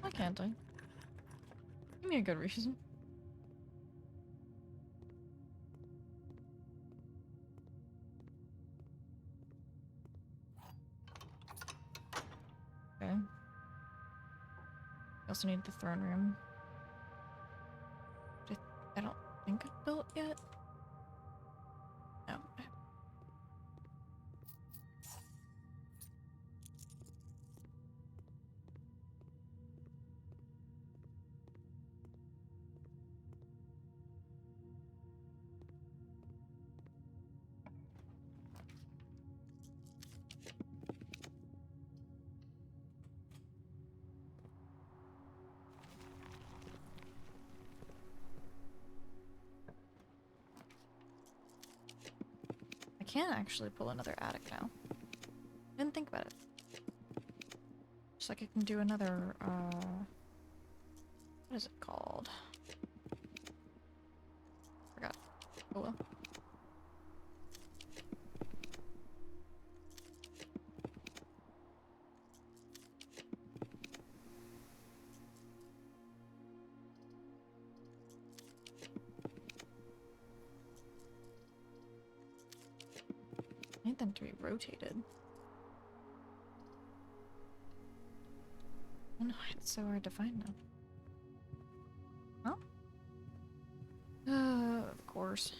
Why can't I? Give me a good reason. Okay. We also need the throne room. I don't think it's built yet. No. I can actually pull another attic now. Didn't think about it. Just like I can do another, what is it called? Forgot. Oh well. I need them to be rotated. I don't know why it's so hard to find them. Huh? Of course.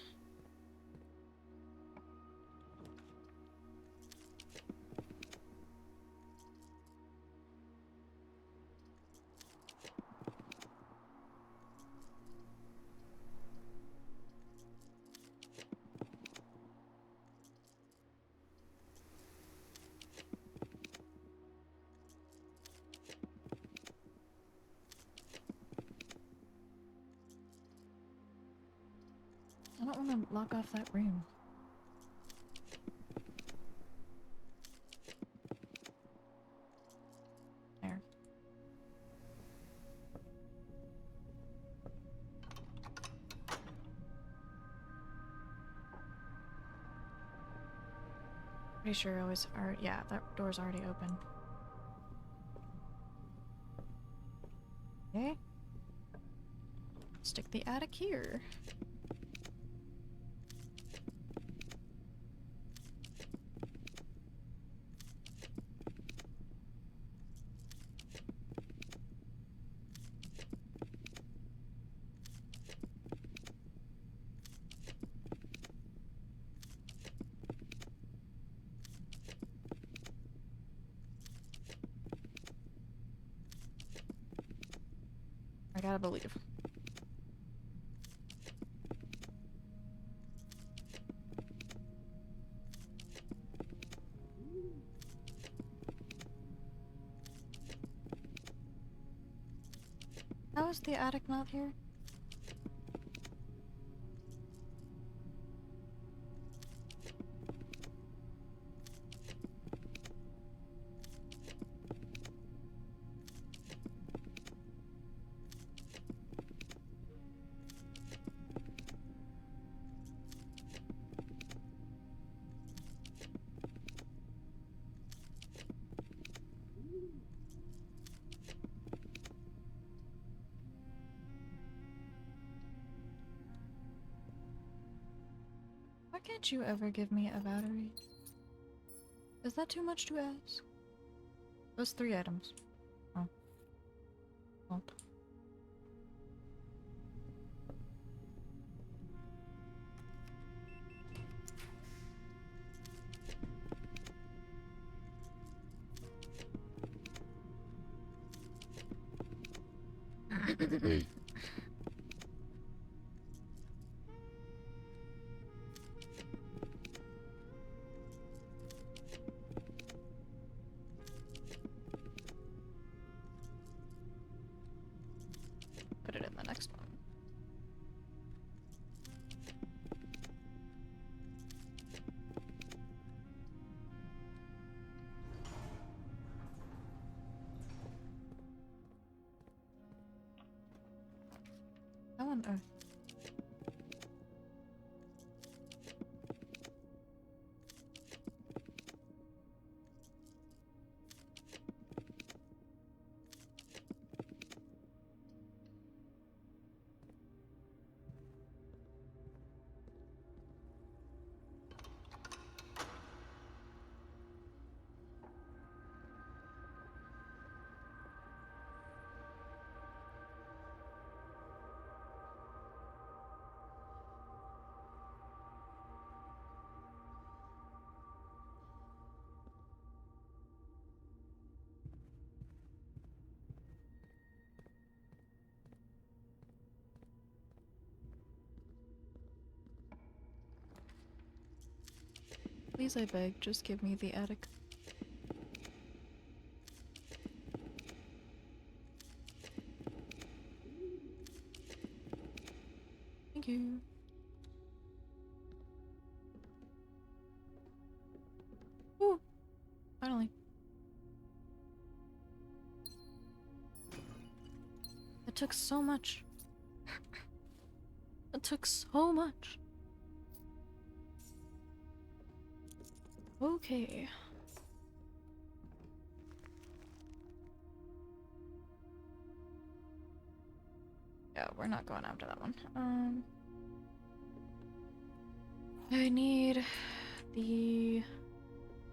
I don't want to lock off that room. There. Pretty sure I was already, yeah, that door's already open. Okay. Stick the attic here. I gotta believe. How is the attic not here? Why can't you ever give me a battery? Is that too much to ask? Those 3 items. Oh. Well. Put it in the next one. on earth? Please, I beg, just give me the attic. Thank you. Woo! Finally. It took so much. It took so much. Okay. Yeah, we're not going after that one. I need the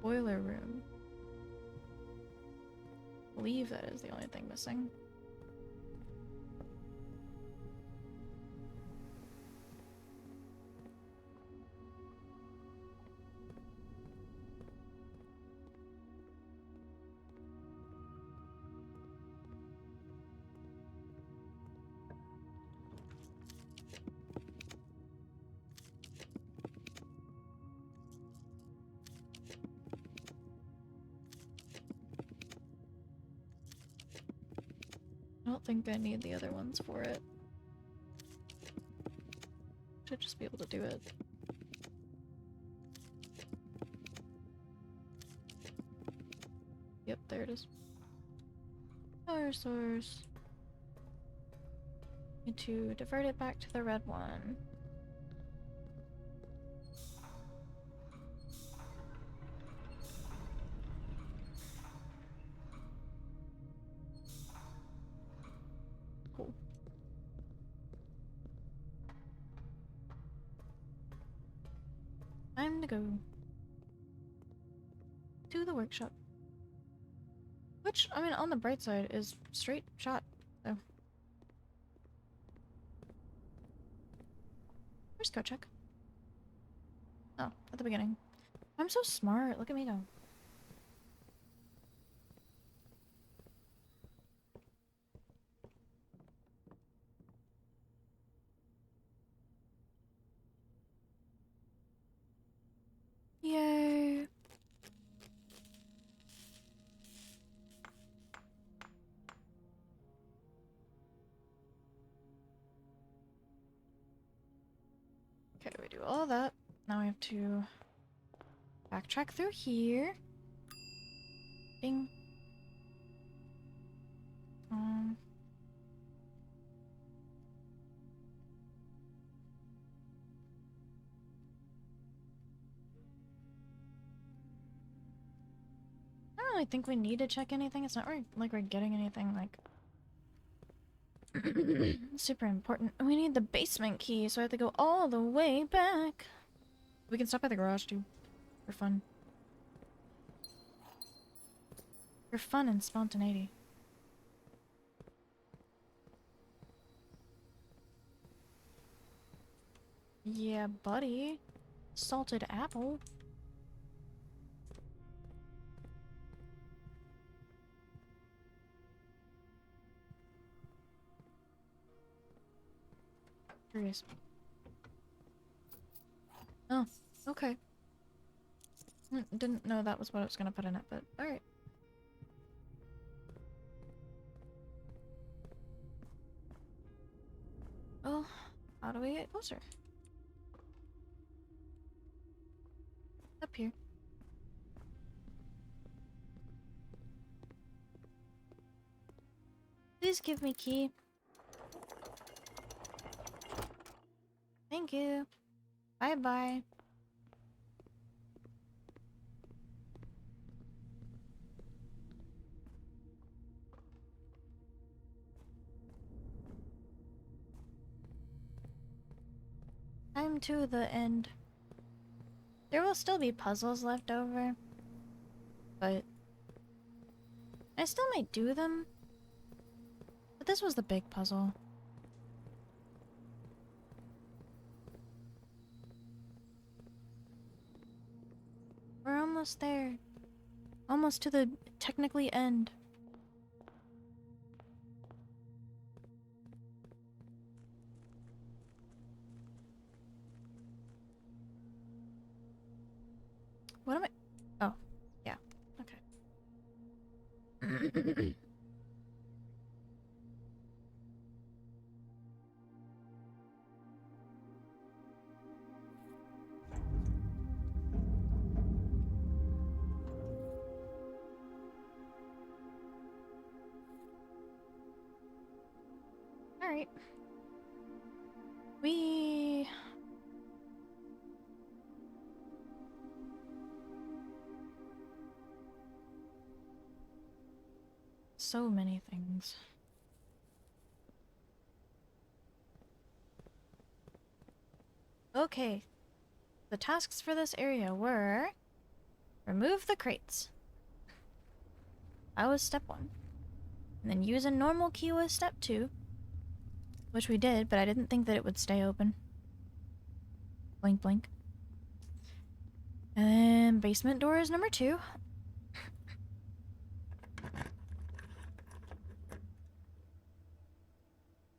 boiler room. I believe that is the only thing missing. I don't think I need the other ones for it. Should just be able to do it. Yep, there it is. Power source. Need to divert it back to the red one. Cool. Time to go to the workshop. Which, I mean, on the bright side, is straight shot, so. Where's code check? Oh, at the beginning. I'm so smart, look at me go. Yay! Okay, we do all that. Now we have to backtrack through here. Ding. I don't really think we need to check anything. It's not like we're getting anything like super important. We need the basement key, so I have to go all the way back. We can stop by the garage too, for fun. For fun and spontaneity. Yeah, buddy. Salted apple. Curious. Oh, okay. Didn't know that was what I was gonna put in it, but alright. Well, how do we get closer? Up here. Please give me key. Thank you. Bye bye. I'm to the end. There will still be puzzles left over, but I still might do them. But this was the big puzzle. We're almost there. Almost to the technically end. What am I? Oh, yeah. Okay. Alright. We... So many things. Okay. The tasks for this area were... remove the crates. That was step 1. And then use a normal key was step 2. Which we did, but I didn't think that it would stay open. Blink, blink. And then basement door is number 2.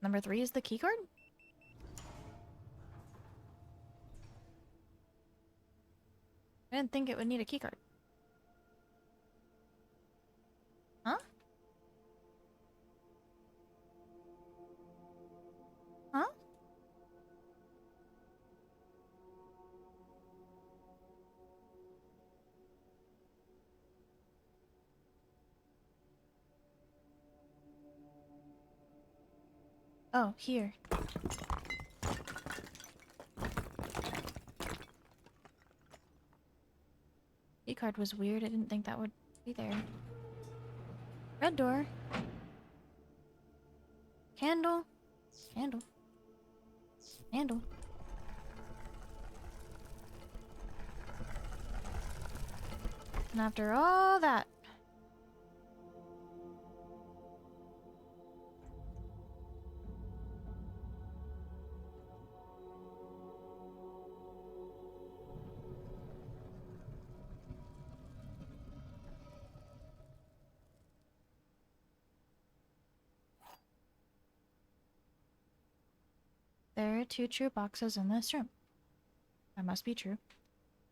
Number 3 is the keycard. I didn't think it would need a keycard. Huh? Huh? Oh, here. Keycard was weird. I didn't think that would be there. Red door. Candle. Candle. Candle. And after all that... There are 2 true boxes in this room. That must be true.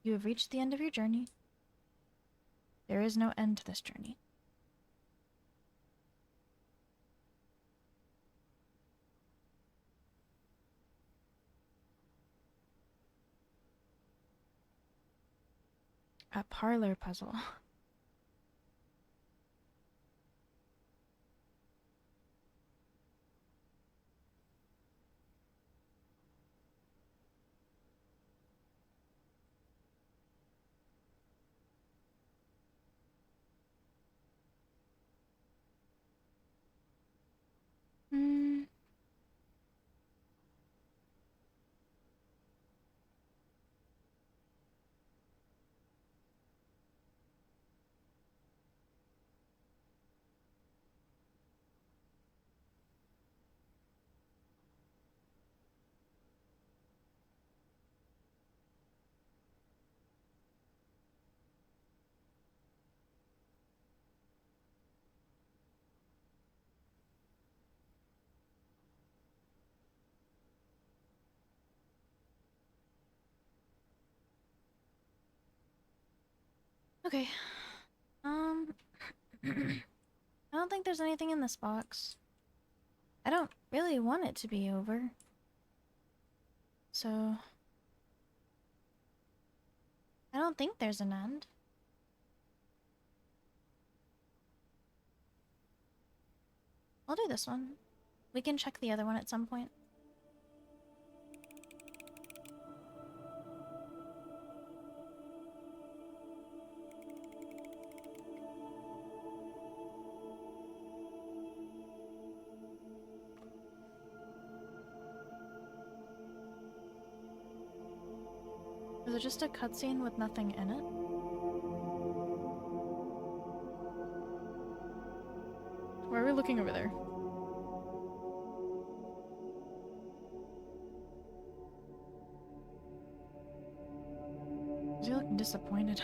You have reached the end of your journey. There is no end to this journey. A parlor puzzle. Hmm. Okay. I don't think there's anything in this box. I don't really want it to be over. So... I don't think there's an end. I'll do this one. We can check the other one at some point. Is it just a cutscene with nothing in it? Why are we looking over there? Is he looking disappointed?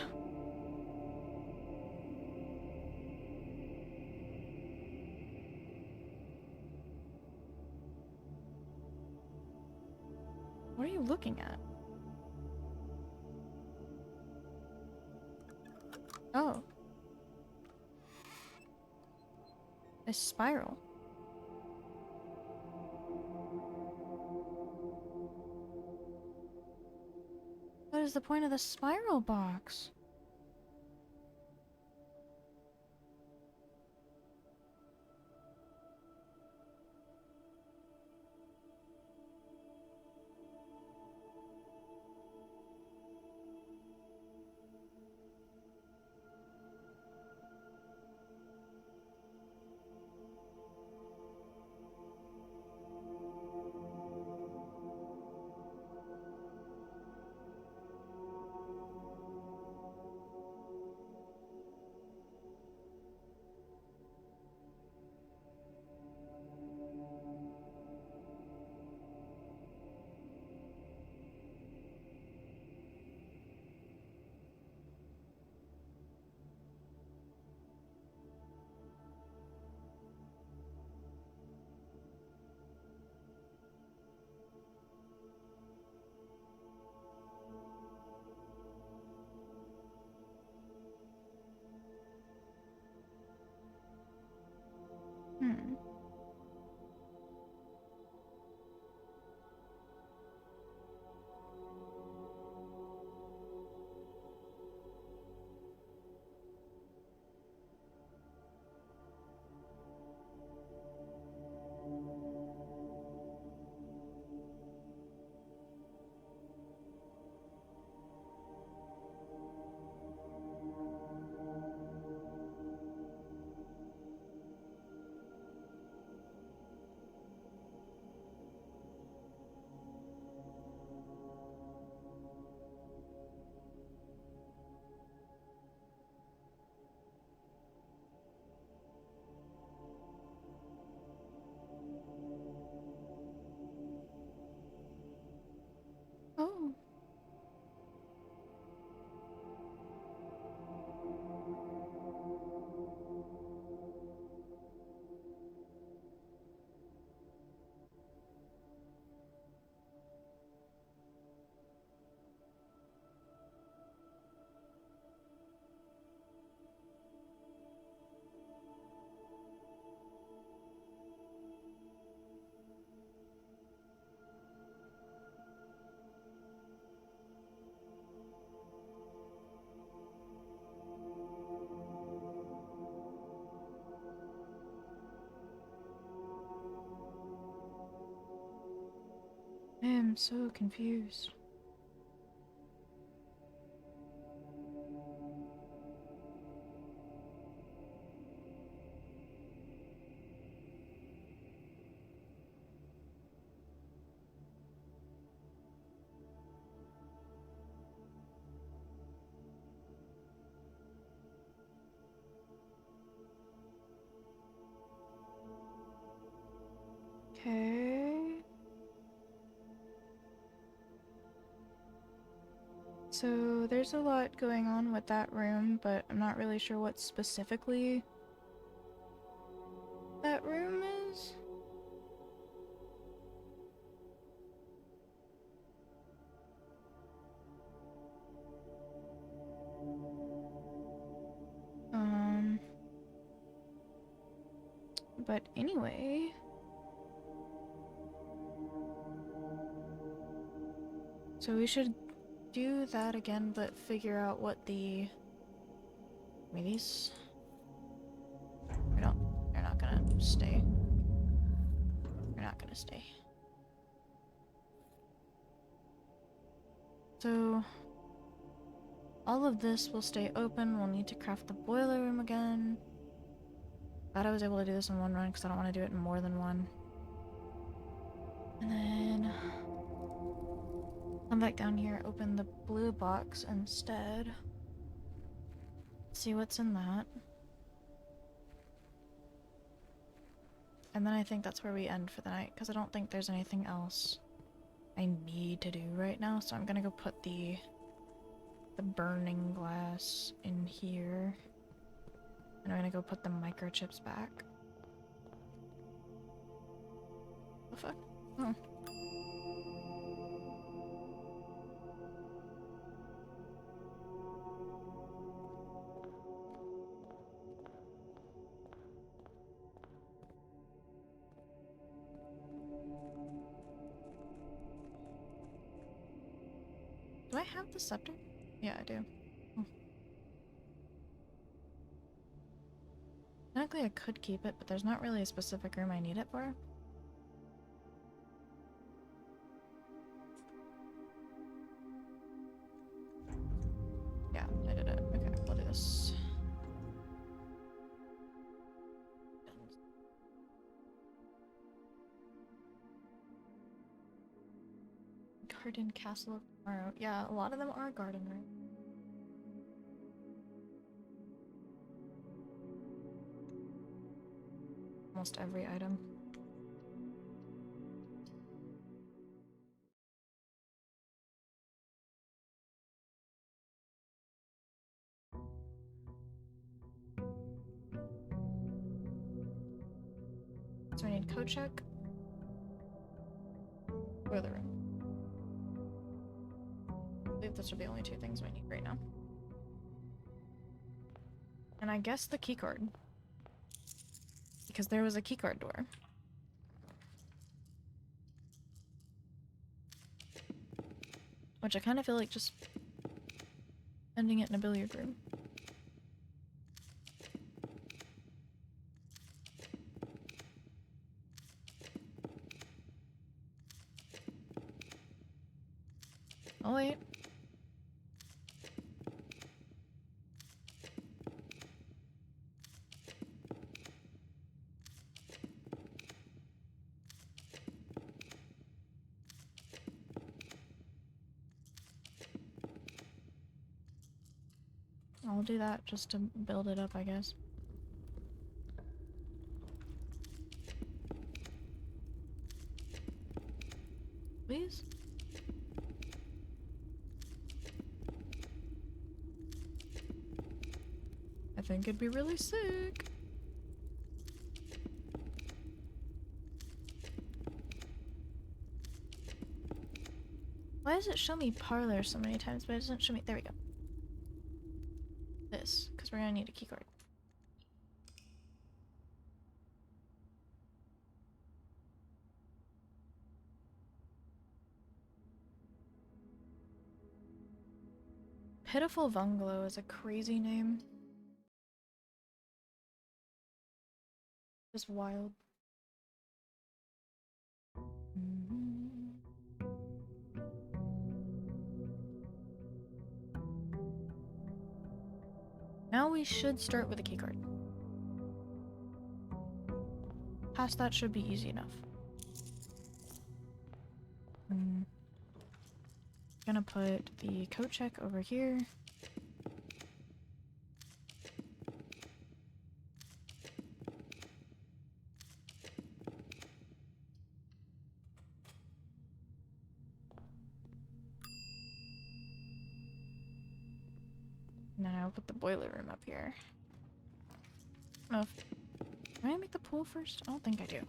What are you looking at? Oh. A spiral. What is the point of the spiral box? Hmm. Oh. I am so confused. Okay. So there's a lot going on with that room, but I'm not really sure what specifically that room is. But anyway. So we should do that again, but figure out what the... I mean, these... They're not gonna stay. They're not gonna stay. So... all of this will stay open. We'll need to craft the boiler room again. Glad I was able to do this in one run because I don't want to do it in more than one. And then... Come back down here, open the blue box instead. See what's in that. And then I think that's where we end for the night, because I don't think there's anything else I need to do right now, so I'm gonna go put the burning glass in here. And I'm gonna go put the microchips back. The fuck? Oh. Do I have the scepter? Yeah, I do. Oh. Technically I could keep it, but there's not really a specific room I need it for. Yeah, I did it. Okay, we'll do this. Garden Castle of Tomorrow. Yeah, a lot of them are garden rooms. Almost every item. So I need code check. Boiler room. I believe those are the only two things we need right now. And I guess the keycard. Because there was a keycard door. Which I kind of feel like just ending it in a billiard room. Oh wait. I'll do that just to build it up, I guess. Please? I think it'd be really sick. Why does it show me parlor so many times, but it doesn't show me— there we go. This, because we're gonna need a keycard. Pitiful Bungalow is a crazy name. Just wild. Now we should start with a keycard. Past that should be easy enough. Gonna put the code check over here. And then I'll put the boiler room up here. Oh, do I make the pool first? I don't think I do.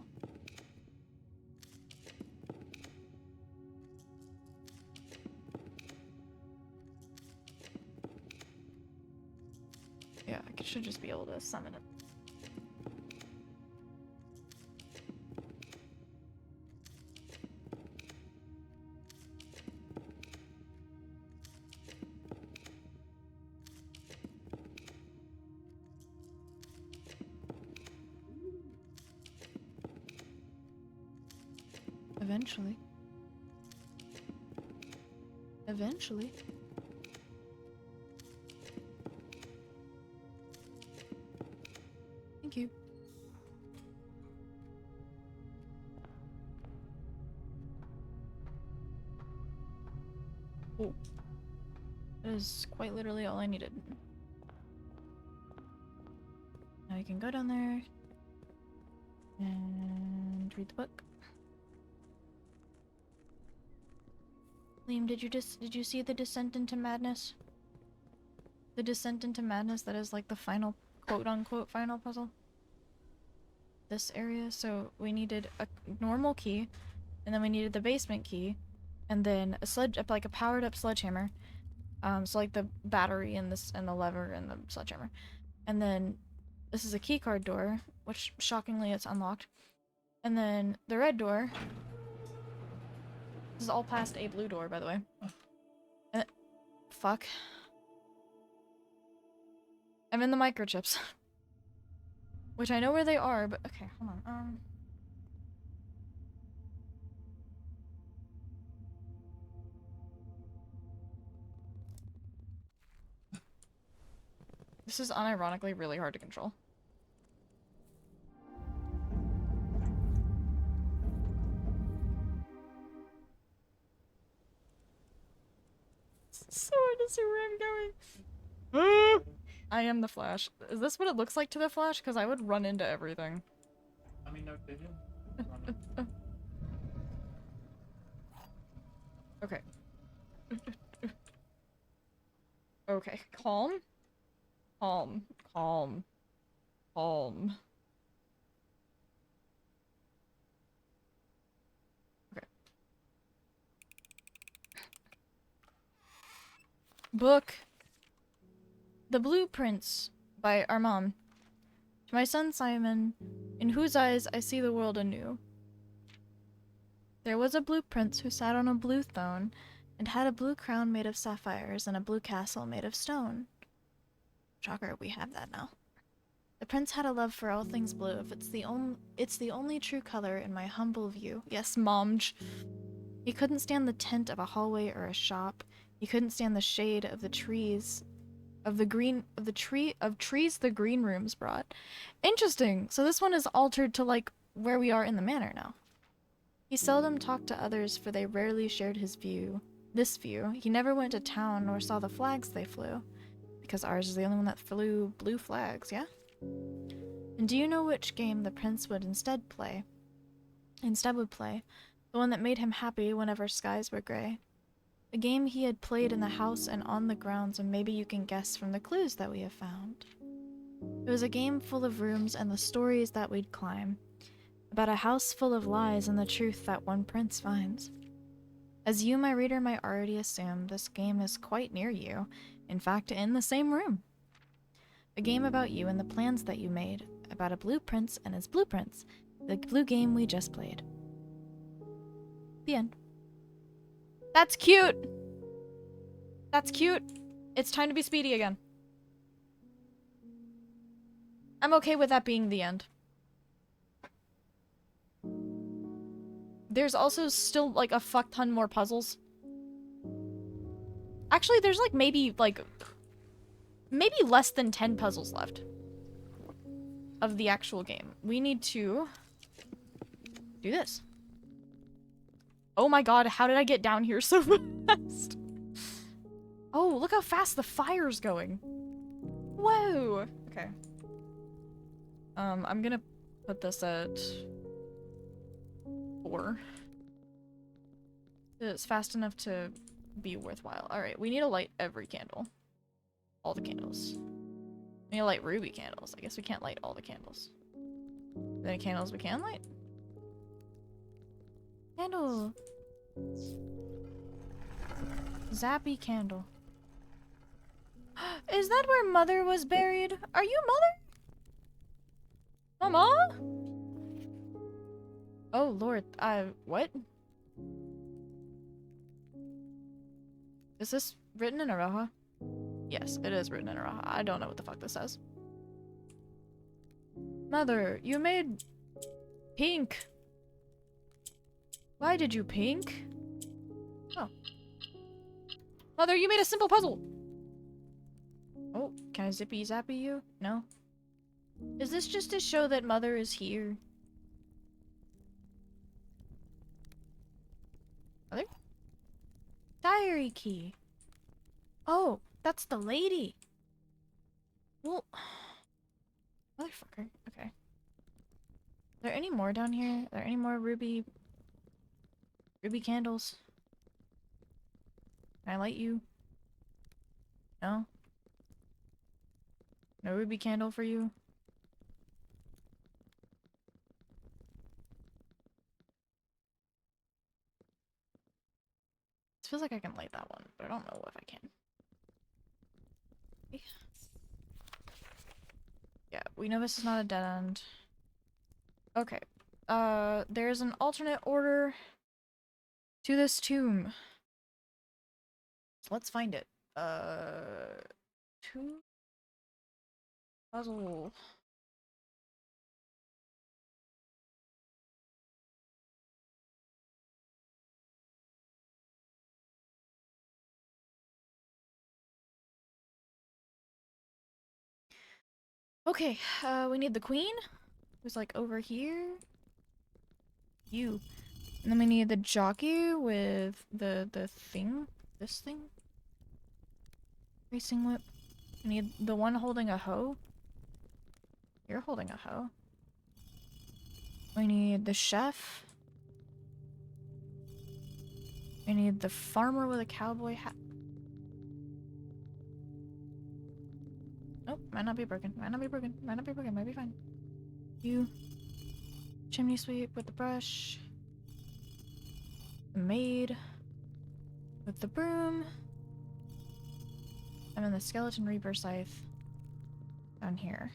Yeah, I should just be able to summon it. Eventually. Eventually. Thank you. Oh. That is quite literally all I needed. Now you can go down there and read the book. Liam, did you see the descent into madness? The descent into madness that is like the final quote-unquote final puzzle. This area, so we needed a normal key, and then we needed the basement key, and then like a powered up sledgehammer. So like the battery and the lever and the sledgehammer. And then this is a keycard door, which shockingly it's unlocked. And then the red door. This is all past a blue door, by the way. And fuck. I'm in the microchips. Which I know where they are, but okay, hold on. This is unironically really hard to control. It's so hard to see where I'm going. I am the Flash. Is this what it looks like to the Flash? Because I would run into everything. I mean, no vision. Okay. Okay, calm. Calm. Calm. Calm. Okay. Book. The Blueprince by our mom. To my son Simon, in whose eyes I see the world anew. There was a blue prince who sat on a blue throne, and had a blue crown made of sapphires and a blue castle made of stone. Shocker, we have that now. The prince had a love for all things blue, if it's the only true color in my humble view. Yes, Momj. He couldn't stand the tent of a hallway or a shop. He couldn't stand the shade of the trees, trees the green rooms brought. Interesting. So this one is altered to like where we are in the manor now. He seldom talked to others, for they rarely shared his view. This view. He never went to town nor saw the flags they flew. Because ours is the only one that flew blue flags, yeah? And do you know which game the prince would instead play? The one that made him happy whenever skies were gray. A game he had played in the house and on the grounds, and maybe you can guess from the clues that we have found. It was a game full of rooms and the stories that we'd climb. About a house full of lies and the truth that one prince finds. As you, my reader, might already assume, this game is quite near you. In fact, in the same room. A game about you and the plans that you made. About a blue prince and his blueprints. The blue game we just played. The end. That's cute! That's cute. It's time to be speedy again. I'm okay with that being the end. There's also still, like, a fuck ton more puzzles. Actually, there's, like, maybe less than 10 puzzles left of the actual game. We need to do this. Oh my god, how did I get down here so fast? Oh, look how fast the fire's going. Whoa! Okay. I'm gonna put this at 4. It's fast enough to be worthwhile. Alright, we need to light every candle. All the candles. We need to light ruby candles. I guess we can't light all the candles. Are there any candles we can light? Candle! Zappy candle. Is that where Mother was buried? Are you Mother? Mama? Oh lord, what? Is this written in Aroha? Yes, it is written in Aroha. I don't know what the fuck this says. Mother, you made pink. Why did you pink? Oh. Mother, you made a simple puzzle! Oh, can I zippy zappy you? No? Is this just to show that Mother is here? Mother? Diary! library key. Oh, that's the lady. Well, motherfucker. Okay. Are there any more down here? Are there any more ruby candles? Can I light you? No? No ruby candle for you? It feels like I can light that one, but I don't know if I can. Yeah, we know this is not a dead end. Okay. There's an alternate order to this tomb. So let's find it. Tomb puzzle. Okay, we need the queen, who's like over here. You. And then we need the jockey with the thing. This thing? Racing whip. We need the one holding a hoe. You're holding a hoe. We need the chef. We need the farmer with a cowboy hat. Nope, might not be broken. Might not be broken. Might not be broken. Might be fine. You. Chimney sweep with the brush. The maid with the broom. And then the skeleton reaper scythe down here.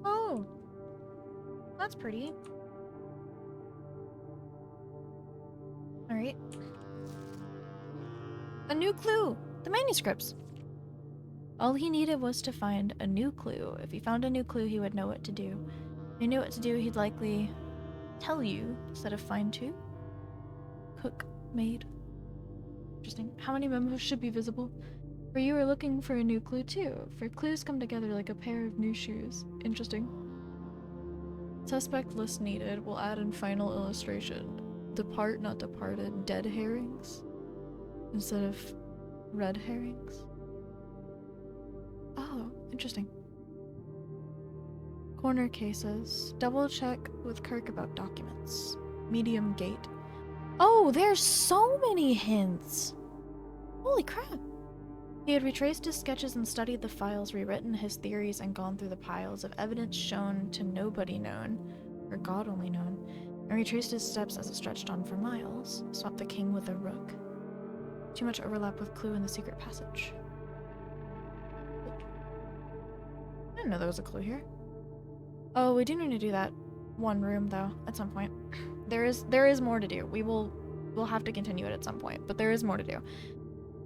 Oh! That's pretty. Alright. A new clue! The manuscripts! All he needed was to find a new clue. If he found a new clue, he would know what to do. If he knew what to do, he'd likely tell you instead of find two. Cook, maid. Interesting. How many memos should be visible? For you are looking for a new clue too. For clues come together like a pair of new shoes. Interesting. Suspect list needed. We'll add in final illustration. Depart, not departed. Dead herrings instead of red herrings. Oh, interesting. Corner cases. Double check with Kirk about documents. Medium gate. Oh, there's so many hints! Holy crap! He had retraced his sketches and studied the files, rewritten his theories, and gone through the piles of evidence shown to nobody known, or God only known, and retraced his steps as it stretched on for miles. Swapped the king with a rook. Too much overlap with clue in the secret passage. I didn't know there was a clue here. Oh, we do need to do that one room though, at some point. There is more to do. We'll have to continue it at some point, but there is more to do.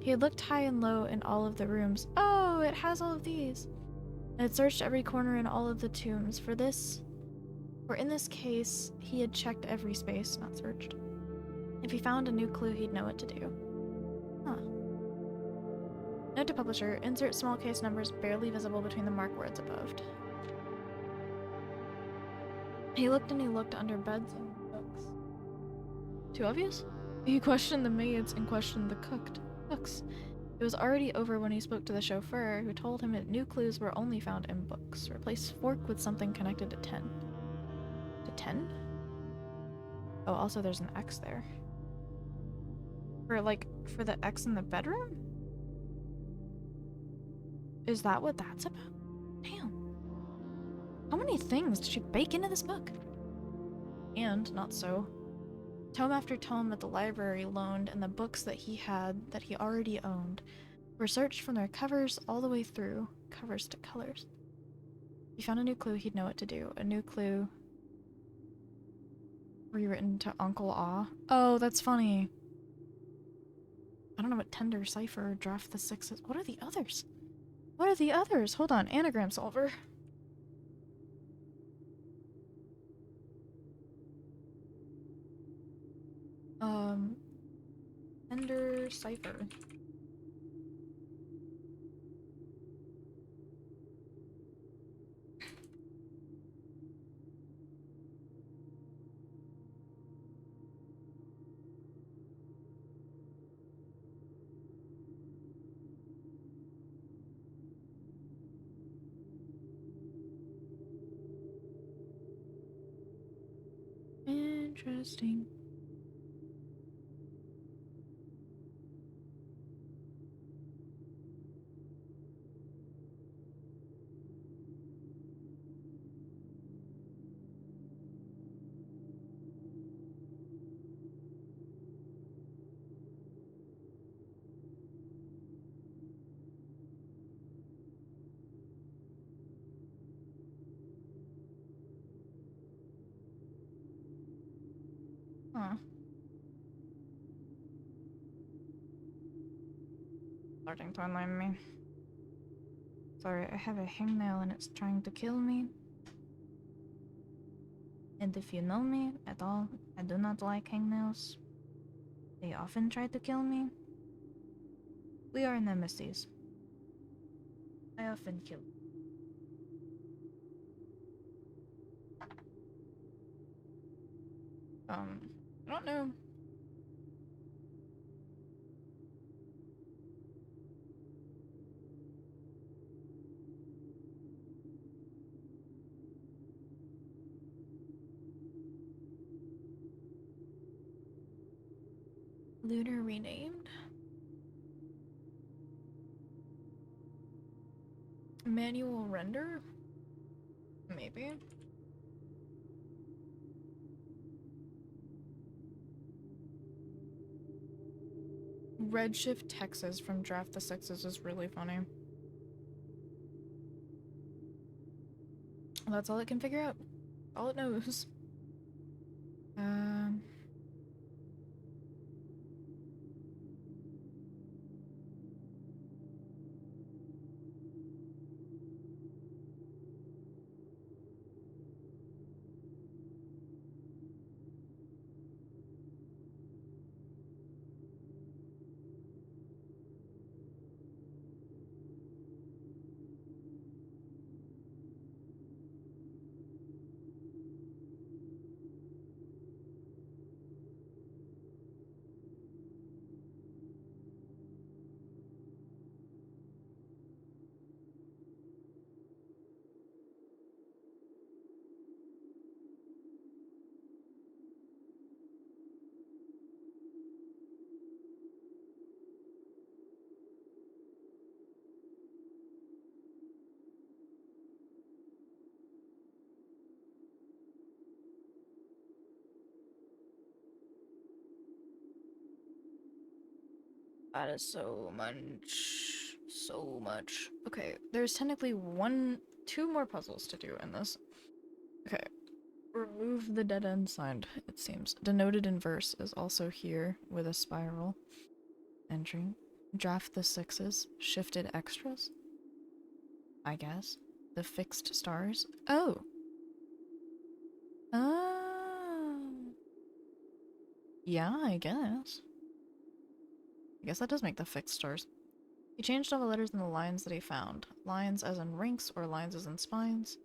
He had looked high and low in all of the rooms. Oh, it has all of these. And had searched every corner in all of the tombs. For in this case, he had checked every space, not searched. If he found a new clue, he'd know what to do. Huh. Note to publisher, insert small case numbers barely visible between the marked words above. He looked and he looked under beds and books. Too obvious? He questioned the maids and questioned the cooks. It was already over when he spoke to the chauffeur, who told him that new clues were only found in books. Replace fork with something connected to 10. To 10? Oh, also there's an X there. For the X in the bedroom? Is that what that's about? Damn. How many things did she bake into this book? And, not so, tome after tome that the library loaned and the books that he already owned were searched from their covers all the way through, covers to colors. If he found a new clue, he'd know what to do. A new clue rewritten to Uncle Ah. Oh, that's funny. I don't know what Tender, Cipher, Draft the Sixes. What are the others? What are the others? Hold on, anagram solver. Tender, Cipher. interesting. Huh. Starting to annoy me. Sorry, I have a hangnail and it's trying to kill me. And if you know me at all, I do not like hangnails. They often try to kill me. We are nemesis. I often kill. I don't know. Looter renamed. Manual render? Maybe. Redshift Texas from Draft the Sexes is really funny. That's all it can figure out. All it knows. That is so much. So much. Okay, there's technically two more puzzles to do in this. Okay. Remove the dead end sign, it seems. Denoted in verse is also here with a spiral entry. Draft the sixes. Shifted extras. I guess. The fixed stars. Oh! Oh. Yeah, I guess. I guess that does make the fixed stars. He changed all the letters in the lines that he found. Lines as in ranks or lines as in spines.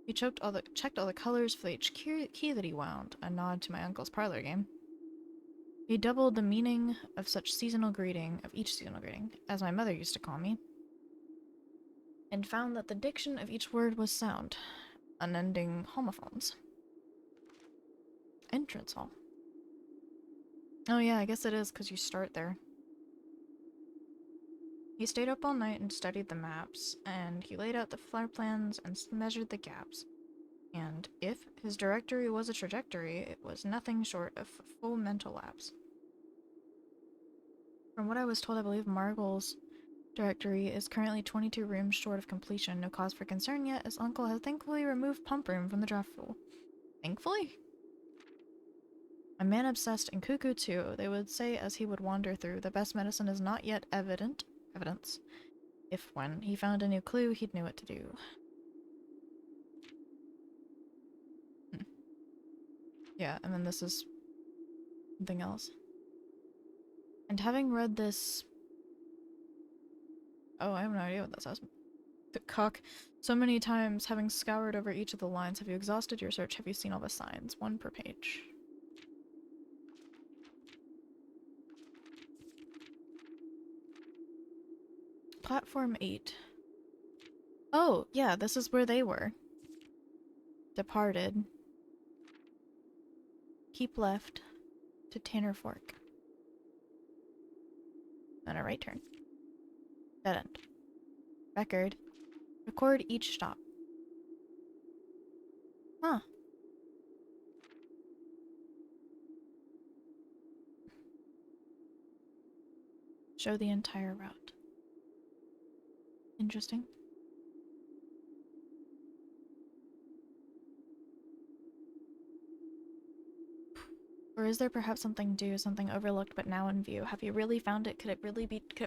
He checked all the colors for each key that he wound, a nod to my uncle's parlor game. He doubled the meaning of each seasonal greeting, as my mother used to call me, and found that the diction of each word was sound, unending homophones. Entrance hall. Oh yeah, I guess it is because you start there. He stayed up all night and studied the maps, and he laid out the floor plans and measured the gaps. And if his directory was a trajectory, it was nothing short of a full mental lapse. From what I was told, I believe Margle's directory is currently 22 rooms short of completion. No cause for concern yet, as Uncle has thankfully removed Pump Room from the draft pool. Thankfully? A man obsessed and cuckoo too, they would say as he would wander through. The best medicine is not yet evidence. If when he found a new clue, he'd know what to do. Yeah, and then this is something else. And having read this... Oh, I have no idea what that says. The cock. So many times, having scoured over each of the lines, have you exhausted your search? Have you seen all the signs? One per page. Platform 8. Oh, yeah, this is where they were. Departed. keep left to Tanner Fork. Then a right turn. Dead end. Record. Record each stop. Huh. Show the entire route. Interesting. Or is there perhaps something due, something overlooked but now in view? Have you really found it? Could it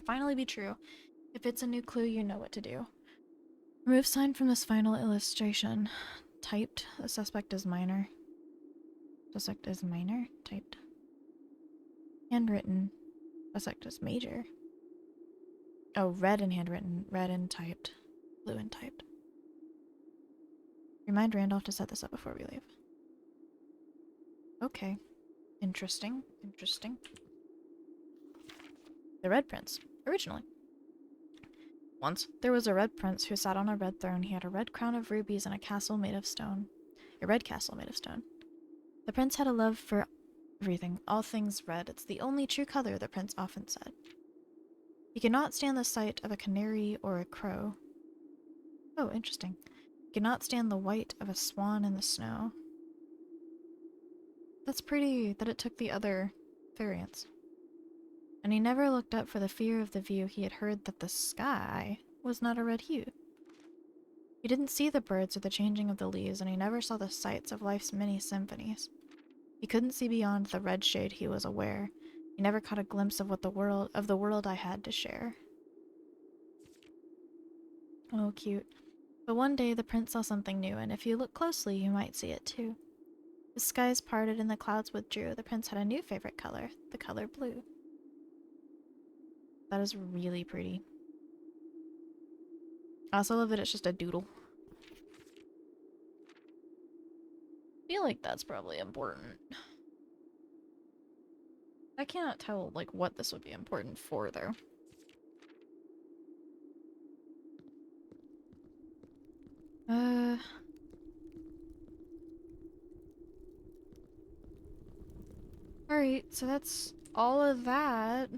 finally be true? If it's a new clue, you know what to do. Remove sign from this final illustration. Typed. The suspect is minor. Suspect is minor. Typed. Handwritten. Suspect is major. Oh, red and handwritten. Red and typed. Blue and typed. Remind Randolph to set this up before we leave. Okay. Interesting. Interesting. The Red Prince. Originally. Once, there was a red prince who sat on a red throne. He had a red crown of rubies and a castle made of stone. A red castle made of stone. The prince had a love for everything, all things red. It's the only true color, the prince often said. He could not stand the sight of a canary or a crow. Oh, interesting. He could not stand the white of a swan in the snow. That's pretty that it took the other variants. And he never looked up for the fear of the view. He had heard that the sky was not a red hue. He didn't see the birds or the changing of the leaves, and he never saw the sights of life's many symphonies. He couldn't see beyond the red shade, he was aware. He never caught a glimpse of the world I had to share. Oh, cute. But one day the prince saw something new, and if you look closely, you might see it too. The skies parted and the clouds withdrew. The prince had a new favorite color, the color blue. That is really pretty. I also love that it's just a doodle. I feel like that's probably important. I cannot tell, like, what this would be important for, though. Alright, so that's all of that.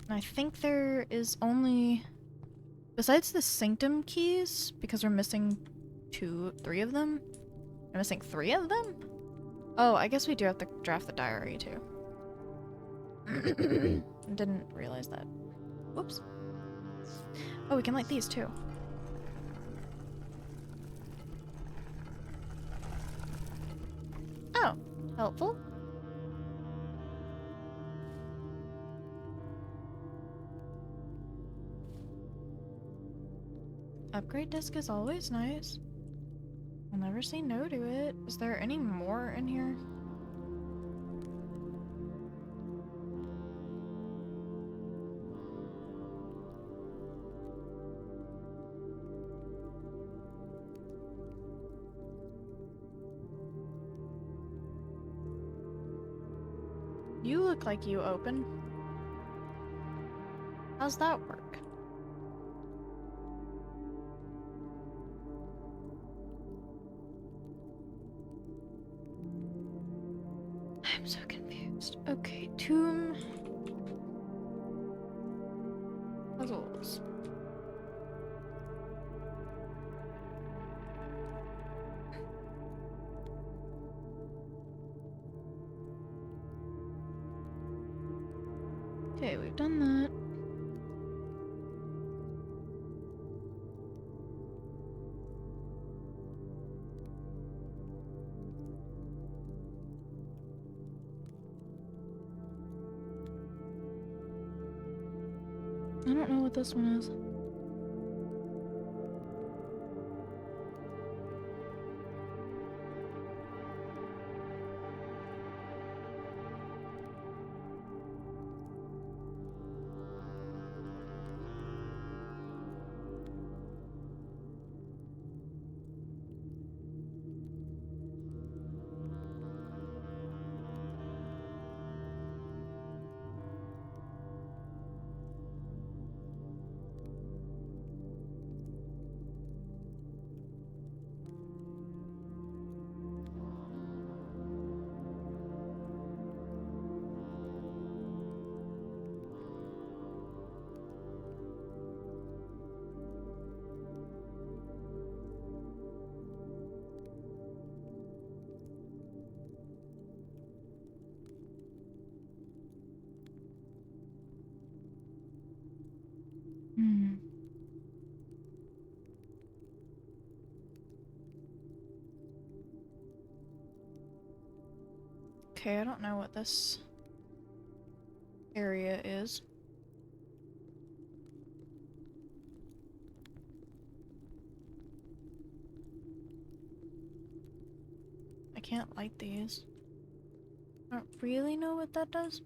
I think there is only... Besides the sanctum keys, because we're missing 3 of them? I'm missing 3 of them? Oh, I guess we do have to draft the diary, too. Didn't realize that. Whoops. Oh, we can light these, too. Oh, helpful. Upgrade disc is always nice. I'll never say no to it. Is there any more in here? You look like you open. How's that work? I'm so confused. Okay, tomb. Puzzles. Okay, we've done that. I don't know what this one is. Okay, I don't know what this area is. I can't light these. I don't really know what that does.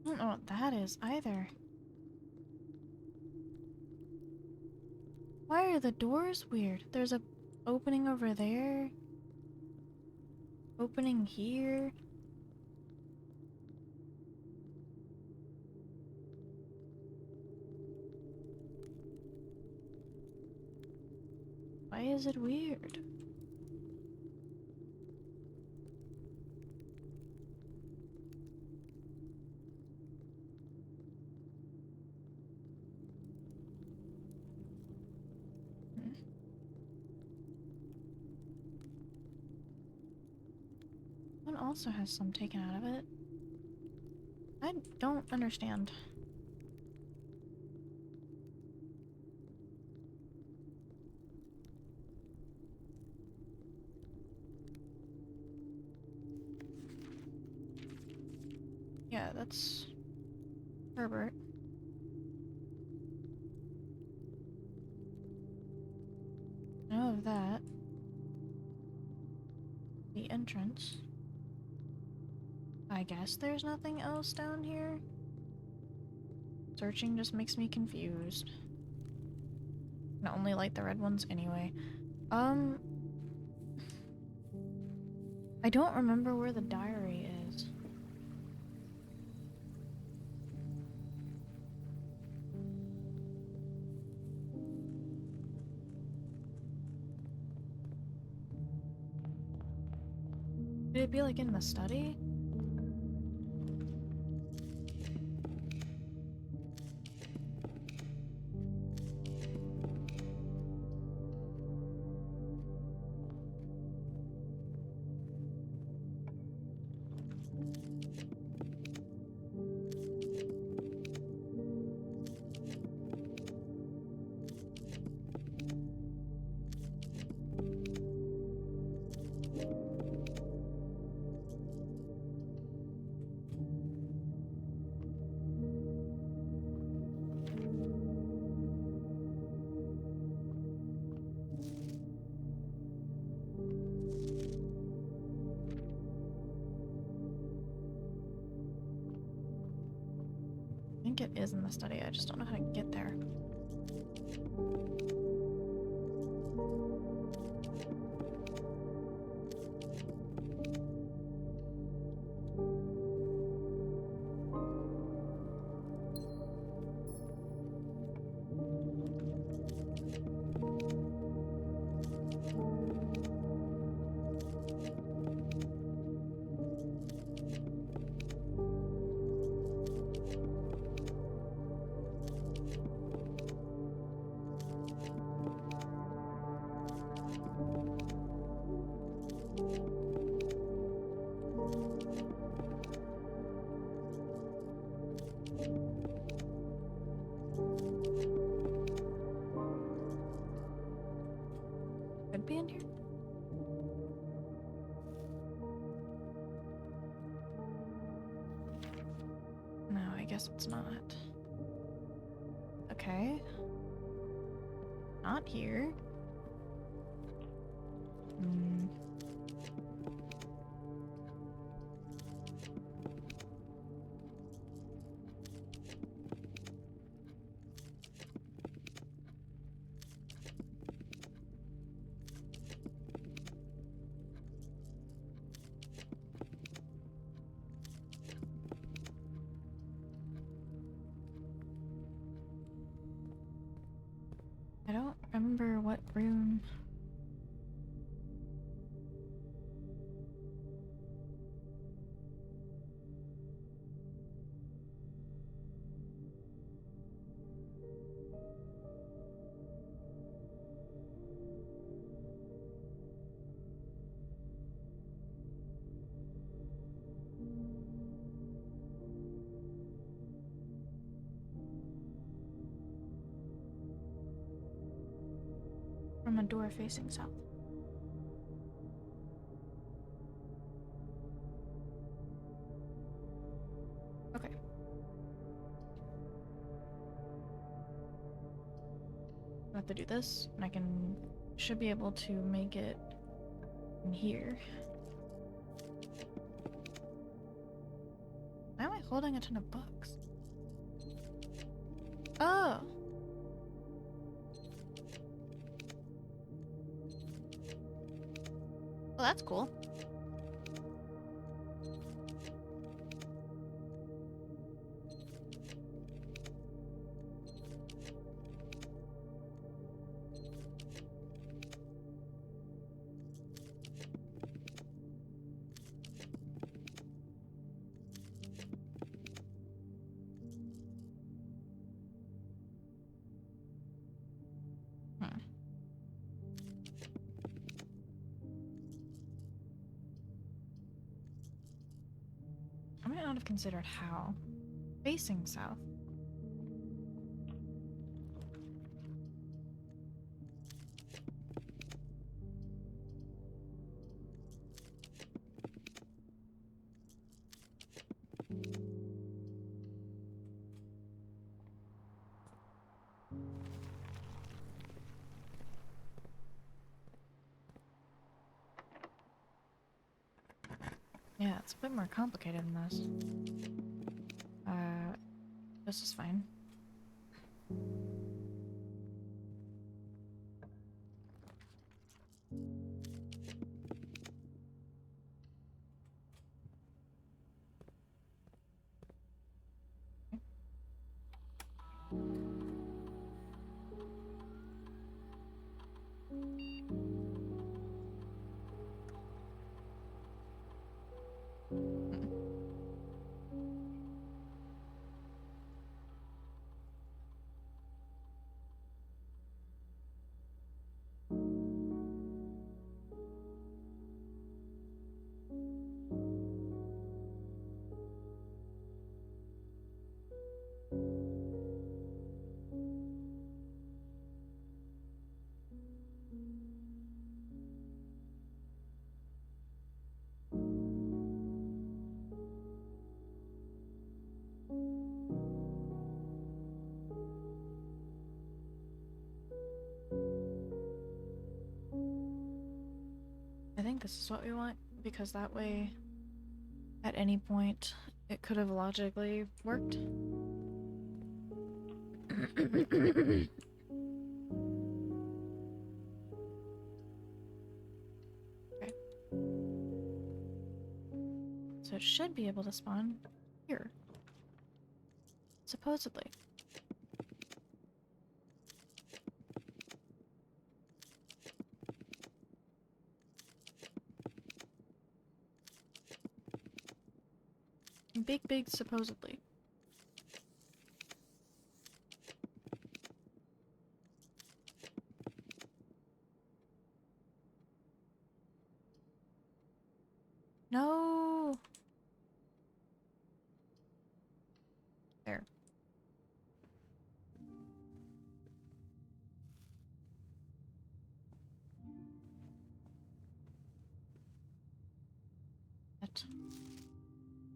I don't know what that is either. Why are the doors weird? There's a opening over there. Opening here. Why is it weird? One also has some taken out of it. I don't understand. Yeah, that's Herbert. I know of that. The entrance. I guess there's nothing else down here. Searching just makes me confused. I only light the red ones anyway. I don't remember where the diary is. Could it be like in the study? I think it is in the study, I just don't know how to get there. Could be in here? No, I guess it's not. Okay. Not here. Hmm. I don't remember what room. door facing south. Okay. I have to do this, and I should be able to make it in here. Why am I holding a ton of books? Oh! Well, that's cool. I might not have considered how. Facing south. Yeah, it's a bit more complicated than this. This is fine. I think this is what we want, because that way, at any point, it could have logically worked. Okay. So it should be able to spawn here. Supposedly. Big supposedly. No. There.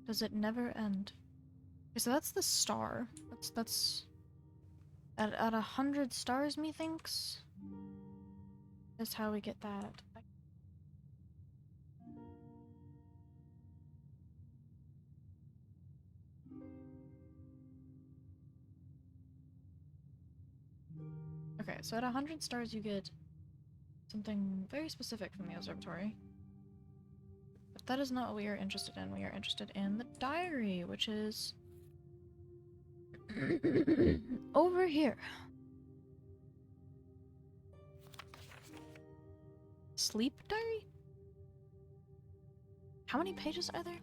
Does it never end? Okay, so that's the star. That's at 100 stars, methinks. That's how we get that. Okay, so at 100 stars you get something very specific from the observatory. But that is not what we are interested in. We are interested in the diary, which is over here. Sleep diary? How many pages are there?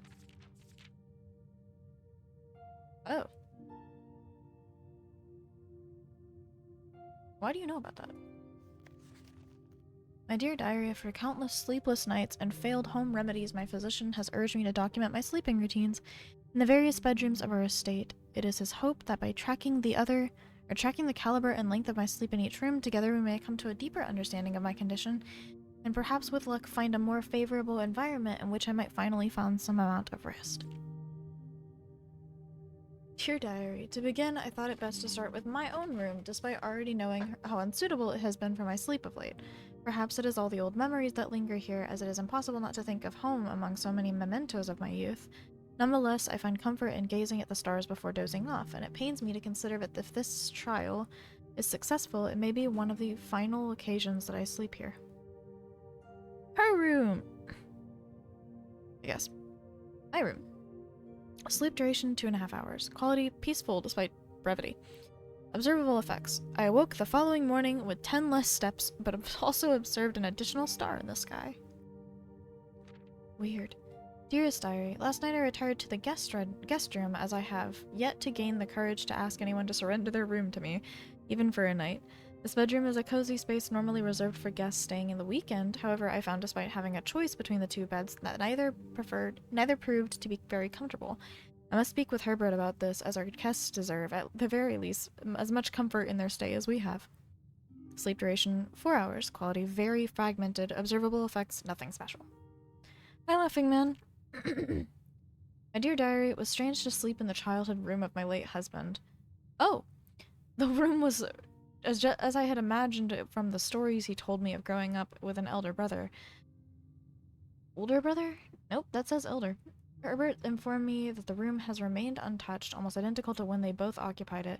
Oh. Why do you know about that? My dear diary, after countless sleepless nights and failed home remedies, my physician has urged me to document my sleeping routines in the various bedrooms of our estate. It is his hope that by tracking the other By tracking the caliber and length of my sleep in each room, together we may come to a deeper understanding of my condition, and perhaps with luck find a more favorable environment in which I might finally find some amount of rest. Dear Diary, to begin, I thought it best to start with my own room, despite already knowing how unsuitable it has been for my sleep of late. Perhaps it is all the old memories that linger here, as it is impossible not to think of home among so many mementos of my youth. Nonetheless, I find comfort in gazing at the stars before dozing off, and it pains me to consider that if this trial is successful, it may be one of the final occasions that I sleep here. Her room! I guess. My room. Sleep duration 2.5 hours. Quality peaceful despite brevity. Observable effects. I awoke the following morning with 10 less steps, but also observed an additional star in the sky. Weird. Dearest Diary, last night I retired to the guest room as I have yet to gain the courage to ask anyone to surrender their room to me, even for a night. This bedroom is a cozy space normally reserved for guests staying in the weekend. However, I found despite having a choice between the two beds that neither proved to be very comfortable. I must speak with Herbert about this, as our guests deserve, at the very least, as much comfort in their stay as we have. Sleep duration 4 hours. Quality very fragmented. Observable effects nothing special. Hi, Laughing Man. My dear Diary, it was strange to sleep in the childhood room of my late husband. Oh! The room was as I had imagined it from the stories he told me of growing up with an elder brother. Older brother? Nope, that says elder. Herbert informed me that the room has remained untouched, almost identical to when they both occupied it.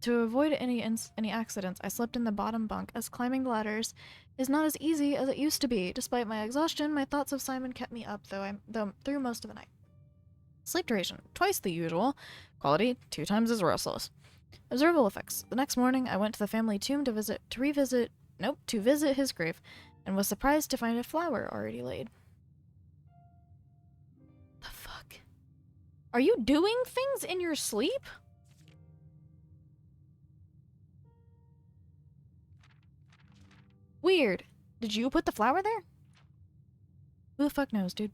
To avoid any accidents, I slept in the bottom bunk, as climbing the ladders is not as easy as it used to be. Despite my exhaustion, my thoughts of Simon kept me up through most of the night. Sleep duration, twice the usual. Quality, 2 times as restless. Observable effects. The next morning, I went to the family tomb to visit his grave, and was surprised to find a flower already laid. The fuck? Are you doing things in your sleep? Weird. Did you put the flower there? Who the fuck knows, dude?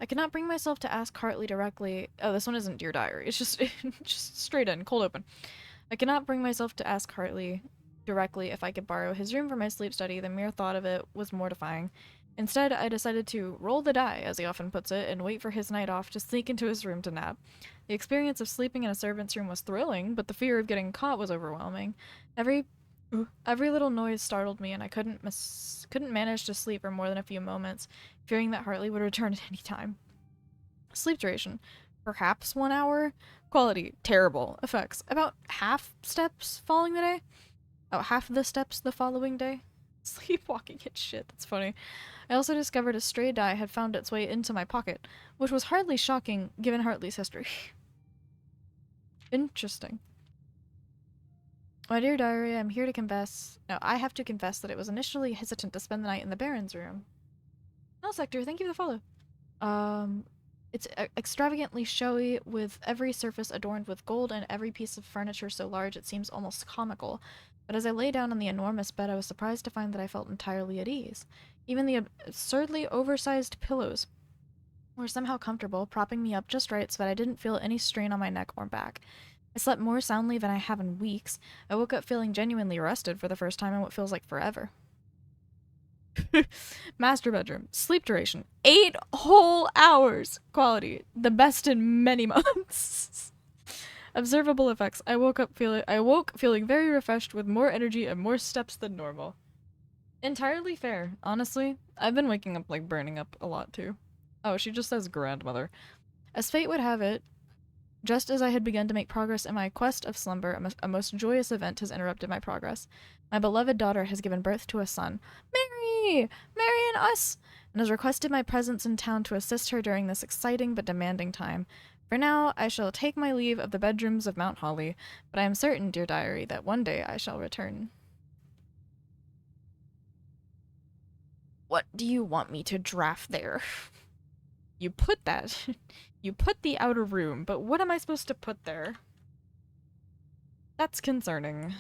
I cannot bring myself to ask Hartley directly. Oh, this one isn't Dear Diary. It's just just straight in, cold open. I cannot bring myself to ask Hartley directly if I could borrow his room for my sleep study. The mere thought of it was mortifying. Instead, I decided to roll the die, as he often puts it, and wait for his night off to sneak into his room to nap. The experience of sleeping in a servant's room was thrilling, but the fear of getting caught was overwhelming. Every little noise startled me, and I couldn't manage to sleep for more than a few moments, fearing that Hartley would return at any time. Sleep duration, perhaps 1 hour. Quality, terrible. Effects, about half steps following the day. Oh, half of the steps the following day. Sleepwalking and shit, that's funny. I also discovered a stray die had found its way into my pocket, which was hardly shocking given Hartley's history. Interesting. My dear Diary, I'm here to confess. No, I have to confess that it was initially hesitant to spend the night in the Baron's room. No, Sector, thank you for the follow. It's extravagantly showy, with every surface adorned with gold and every piece of furniture so large it seems almost comical. But as I lay down on the enormous bed, I was surprised to find that I felt entirely at ease. Even the absurdly oversized pillows were somehow comfortable, propping me up just right so that I didn't feel any strain on my neck or back. I slept more soundly than I have in weeks. I woke up feeling genuinely rested for the first time in what feels like forever. Master bedroom. Sleep duration, 8 whole hours. Quality, the best in many months. Observable effects. I woke feeling very refreshed, with more energy and more steps than normal. Entirely fair, honestly. I've been waking up like burning up a lot too. Oh, she just says grandmother. As fate would have it, just as I had begun to make progress in my quest of slumber, a most joyous event has interrupted my progress. My beloved daughter has given birth to a son. Mary! Mary and us! And has requested my presence in town to assist her during this exciting but demanding time. For now, I shall take my leave of the bedrooms of Mount Holly, but I am certain, dear diary, that one day I shall return. What do you want me to draft there? You put that. You put the outer room, but what am I supposed to put there? That's concerning.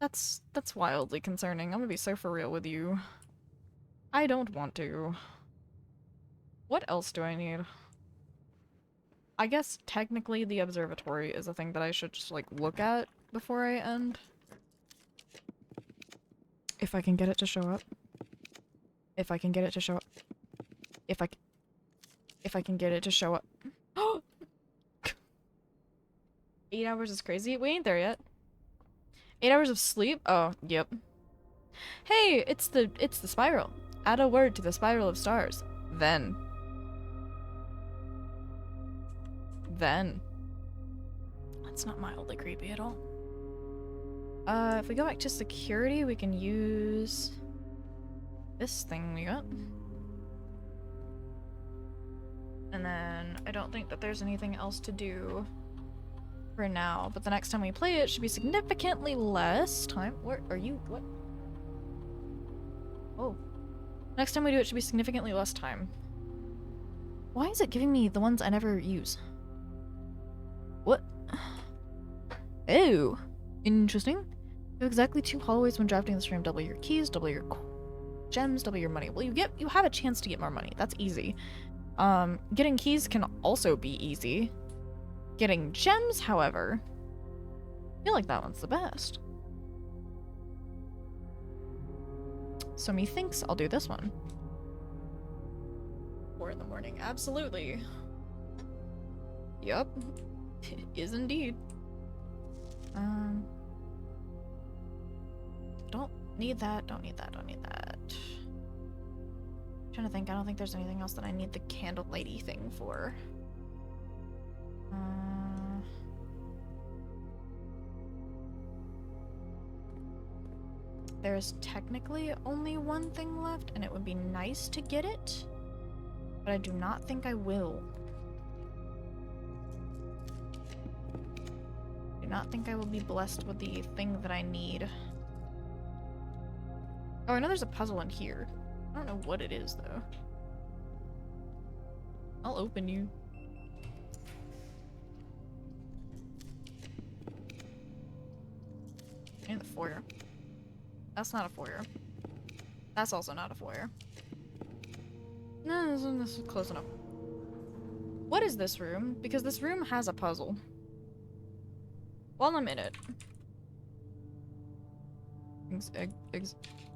That's wildly concerning. I'm gonna be so for real with you. I don't want to. What else do I need? I guess technically the observatory is a thing that I should just like look at before I end. If I can get it to show up. If I can get it to show up. If I can get it to show up. 8 hours is crazy. We ain't there yet. 8 hours of sleep? Oh, yep. Hey, it's the spiral. Add a word to the spiral of stars. Then. That's not mildly creepy at all. If we go back to security, we can use this thing we got. And then I don't think that there's anything else to do for now, but the next time we play it should be significantly less time. Where are you? What? Oh. Next time we do it should be significantly less time. Why is it giving me the ones I never use? What? Oh. Interesting. Do exactly 2 hallways when drafting the stream. Double your keys, double your gems, double your money. Well, you have a chance to get more money. That's easy. Getting keys can also be easy. Getting gems, however, I feel like that one's the best. So methinks I'll do this one. 4 in the morning, absolutely. Yup. Is indeed. Don't need that, don't need that, don't need that. Trying to think, I don't think there's anything else that I need the candlelighty thing for. There's technically only one thing left, and it would be nice to get it, but I do not think I will. I do not think I will be blessed with the thing that I need. Oh, I know there's a puzzle in here. I don't know what it is, though. I'll open you. In the foyer. That's not a foyer. That's also not a foyer. No, this is close enough. What is this room? Because this room has a puzzle. While I'm in it.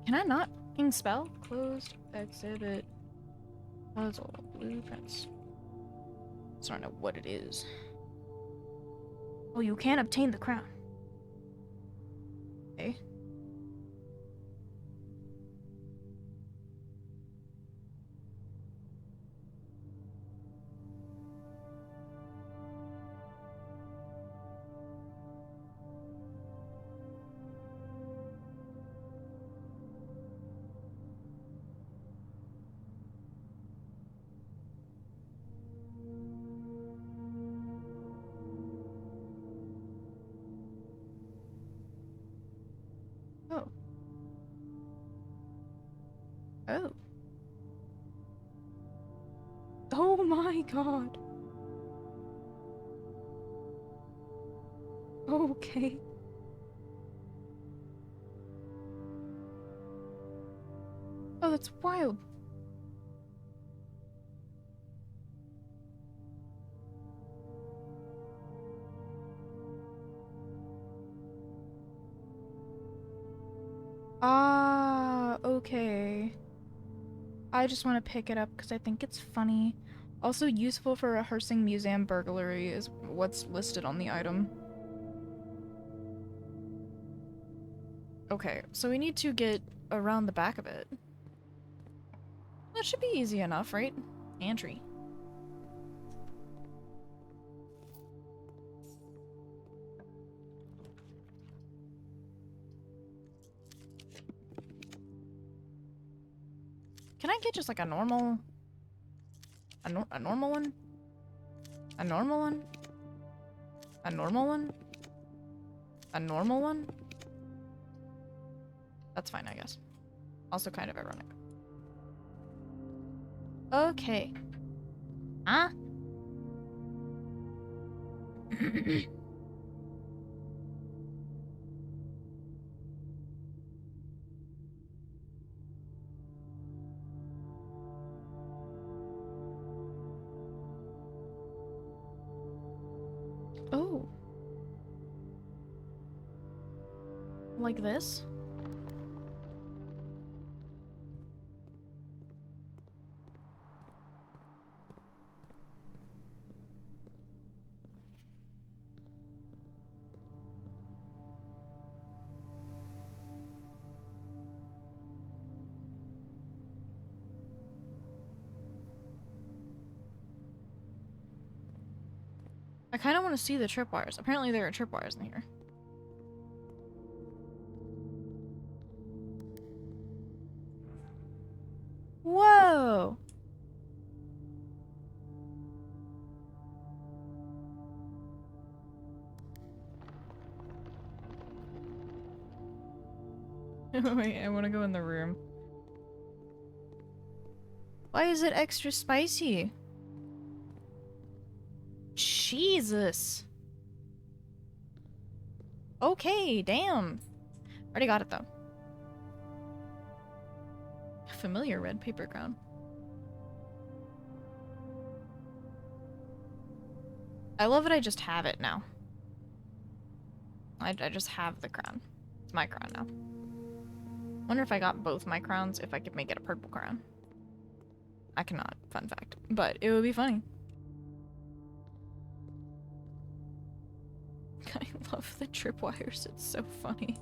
Can I not spell? Closed exhibit puzzle blueprints. So I don't know what it is. Oh, you can't obtain the crown. Okay. Oh. Oh. Oh my god. Okay. Oh, that's wild. Ah, okay. I just want to pick it up because I think it's funny. Also useful for rehearsing museum burglary is what's listed on the item. Okay, so we need to get around the back of it. That should be easy enough, right? Entry. Can I get just like a normal... a normal one? A normal one? A normal one? A normal one? That's fine, I guess. Also kind of ironic. Okay. Huh? Like this? I kind of want to see the tripwires. Apparently there are tripwires in here. Whoa! Wait, I want to go in the room. Why is it extra spicy? Jesus. Okay, damn. Already got it though. Familiar red paper crown. I love that I just have it now. I just have the crown. It's my crown now. Wonder if I got both my crowns, if I could make it a purple crown. I cannot, fun fact. But it would be funny. I love the tripwires, it's so funny.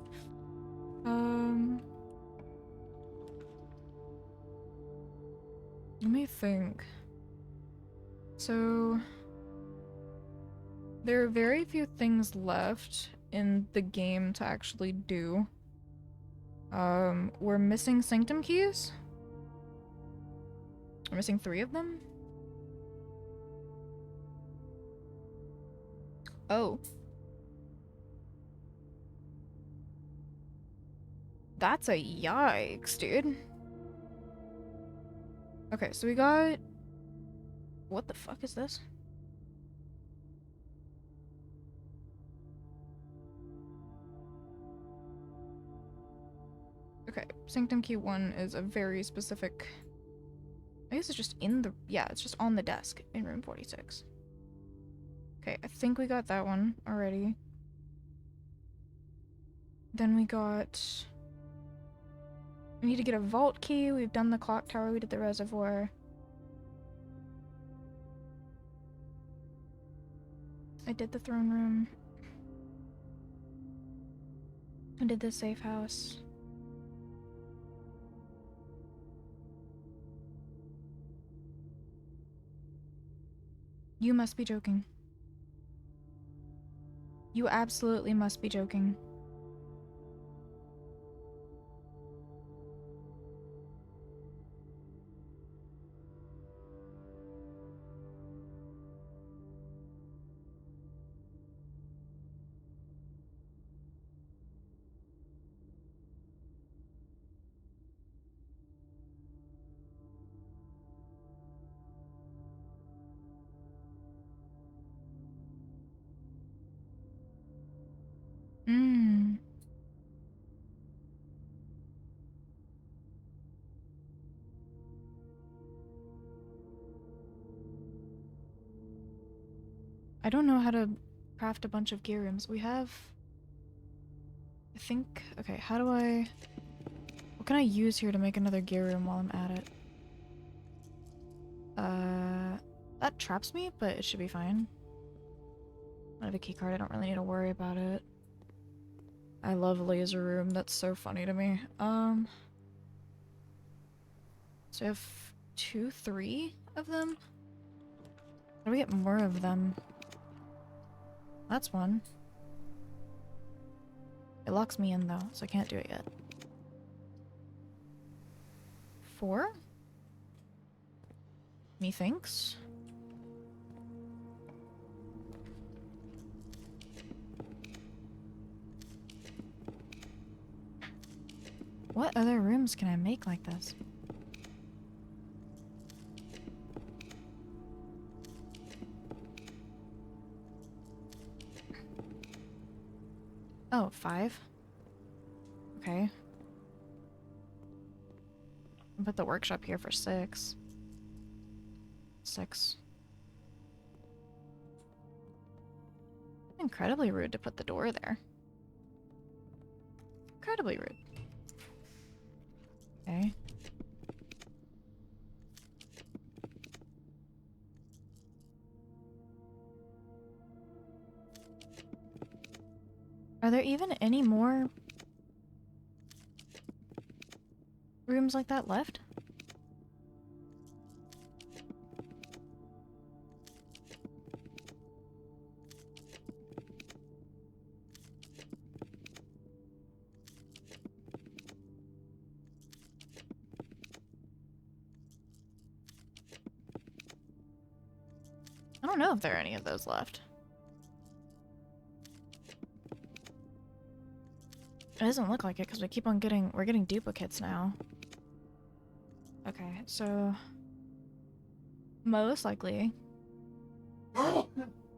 Let me think. So there are very few things left in the game to actually do. We're missing sanctum keys. We're missing 3 of them. Oh. That's a yikes, dude. Okay, so we got... What the fuck is this? Okay, Sanctum Key 1 is a very specific... I guess it's just in the... Yeah, it's just on the desk in room 46. Okay, I think we got that one already. Then we got... We need to get a vault key. We've done the clock tower. We did the reservoir. I did the throne room. I did the safe house. You must be joking. You absolutely must be joking. I don't know how to craft a bunch of gear rooms. We have... I think... Okay, how do I... What can I use here to make another gear room while I'm at it? That traps me, but it should be fine. I have a key card, I don't really need to worry about it. I love laser room, that's so funny to me. So I have 2, 3 of them? How do we get more of them? That's one. It locks me in though, so I can't do it yet. 4? Methinks. What other rooms can I make like this? Oh, 5? Okay. I'll put the workshop here for 6. 6. Incredibly rude to put the door there. incredibly rude. Okay. Are there even any more rooms like that left? I don't know if there are any of those left. It doesn't look like it because we're getting duplicates now. Okay, so most likely,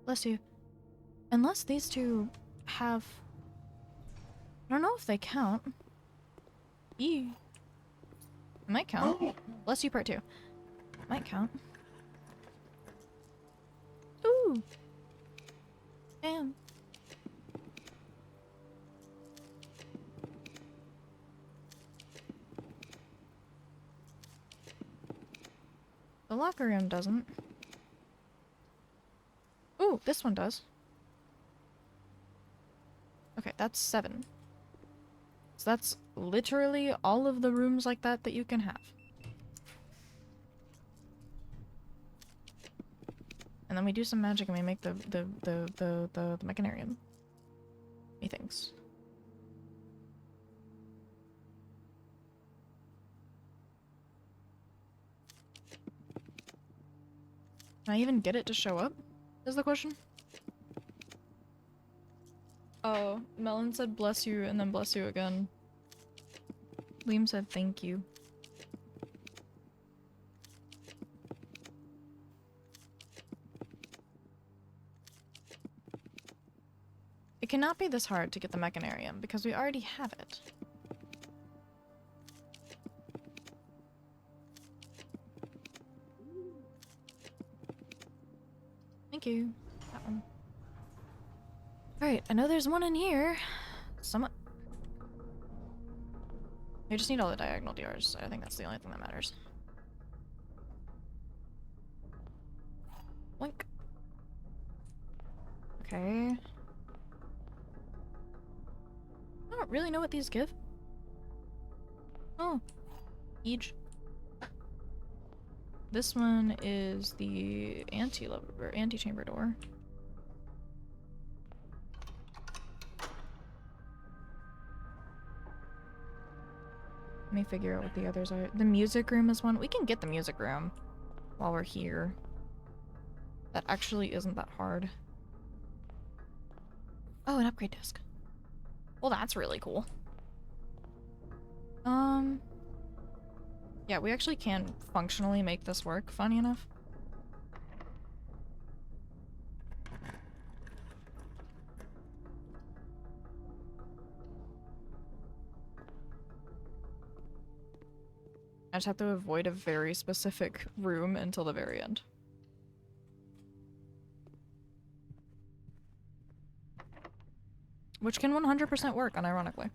bless you, unless these two have, I don't know if they count. It might count. Bless you, part two. Might count. Ooh. Damn. The locker room doesn't. Ooh, this one does. Okay, that's 7. So that's literally all of the rooms like that that you can have. And then we do some magic and we make the mechanarium. Methinks. Can I even get it to show up? Is the question? Oh, Melon said bless you and then bless you again. Liam said thank you. It cannot be this hard to get the mechanarium because we already have it. Thank you. That one. Alright, I know there's one in here. Someone... We just need all the diagonal doors. I think that's the only thing that matters. Blink. Okay. I don't really know what these give. Oh. Each. This one is the anti-chamber door. Let me figure out what the others are. The music room is one. We can get the music room while we're here. That actually isn't that hard. Oh, an upgrade disc. Well, that's really cool. Yeah, we actually can functionally make this work, funny enough. I just have to avoid a very specific room until the very end. Which can 100% work, unironically.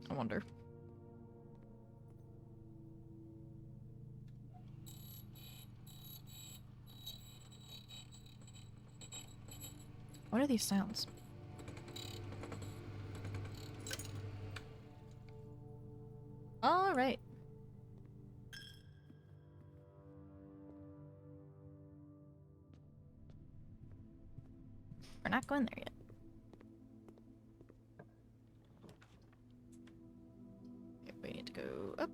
I wonder. What are these sounds? All right. We're not going there yet. Okay, we need to go up.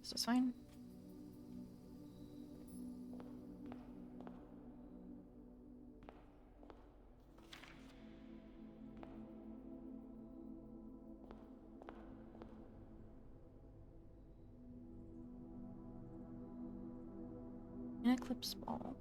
This is fine. An eclipse ball.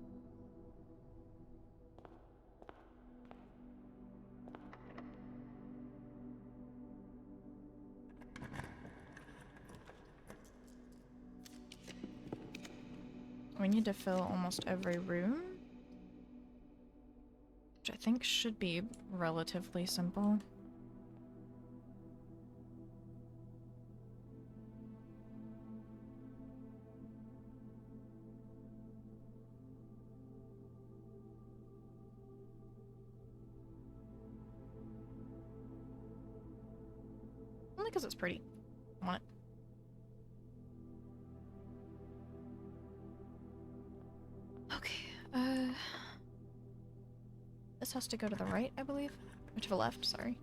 We need to fill almost every room, which I think should be relatively simple. Only because it's pretty. I want it. Okay, this has to go to the right, I believe. Or to the left, sorry.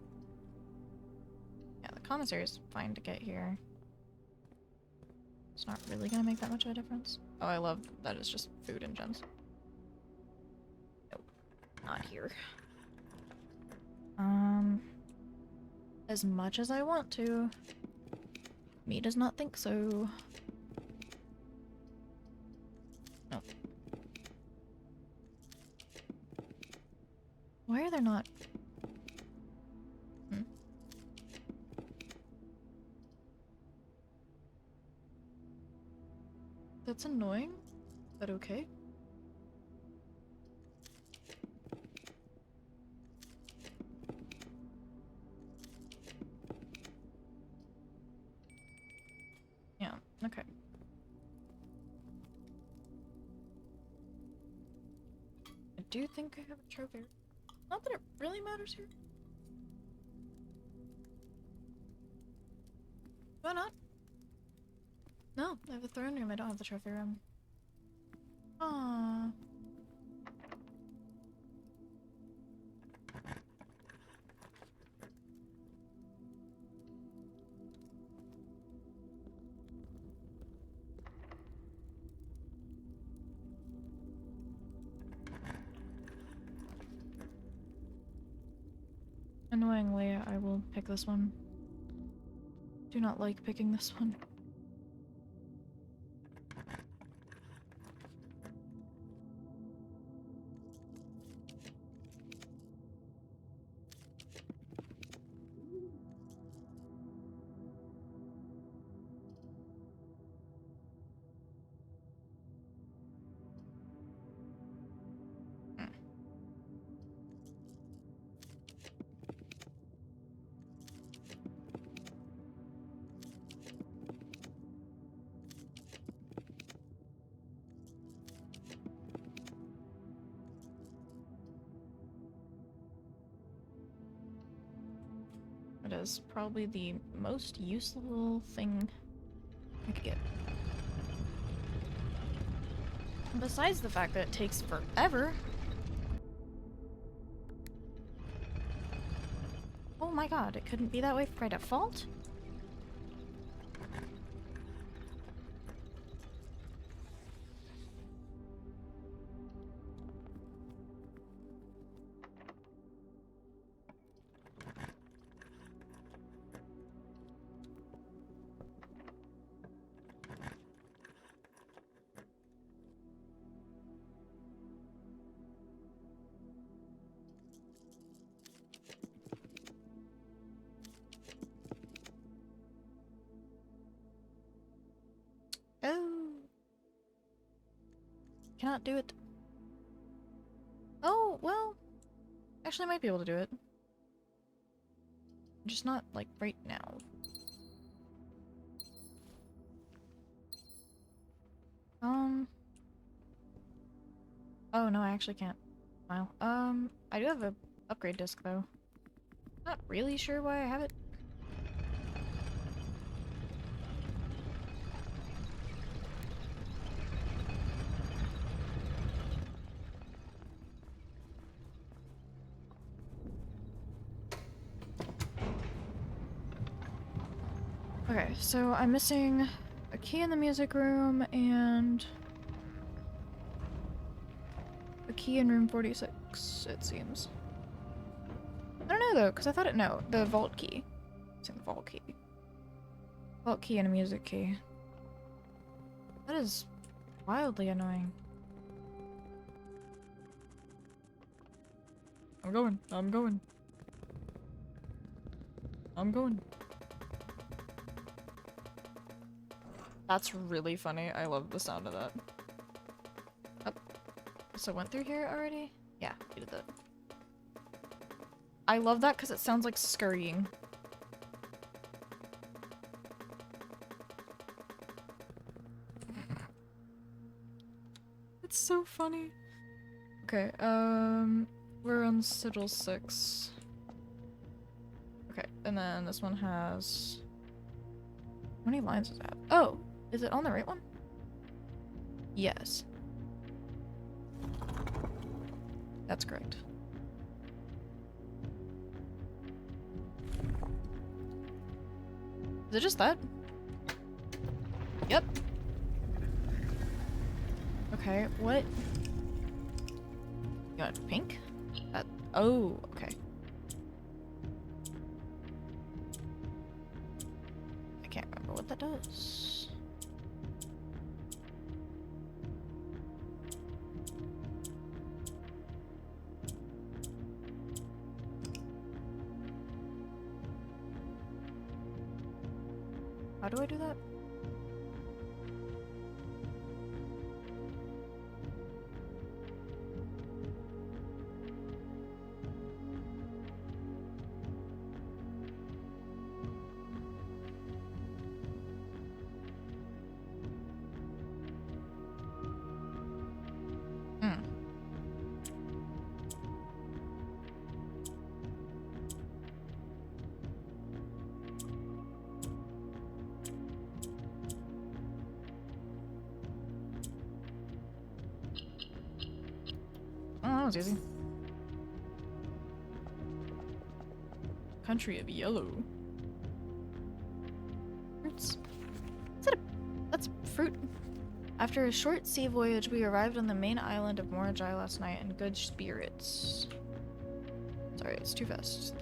Yeah, the commissary is fine to get here. It's not really gonna make that much of a difference. Oh, I love that it's just food and gems. Nope, not here. As much as I want to. Me does not think so. Nope. Why are there not? That's annoying, but okay. Yeah, okay. I do think I have a trophy. Not that it really matters here. Do I not? No, I have a throne room. I don't have the trophy room. Aww. Annoyingly, I will pick this one. Do not like picking this one. It is probably the most useful thing I could get. Besides the fact that it takes forever. Oh my god, it couldn't be that way by default? Oh. Cannot do it. Oh, well. Actually, I might be able to do it. Just not, like, right now. Oh, no, I actually can't. Wow. I do have a upgrade disc, though. Not really sure why I have it. Okay, so I'm missing a key in the music room and a key in room 46, it seems. I don't know though, because I thought it no, the vault key. It's in the vault key. Vault key and a music key. That is wildly annoying. I'm going. I'm going. I'm going. That's really funny. I love the sound of that. Oh. So went through here already? Yeah, we did that. I love that because it sounds like scurrying. It's so funny. Okay, we're on Sigil 6. Okay, and then this one has... How many lines is that? Oh, is it on the right one? Yes. That's correct. Is it just that? Yep. Okay, what? You want pink? That, oh, okay. I can't remember what that does. How do I do that? That was easy. Country of yellow. Fruits. Is that a... That's fruit. After a short sea voyage, we arrived on the main island of Morajai last night in good spirits. Sorry, it's too fast.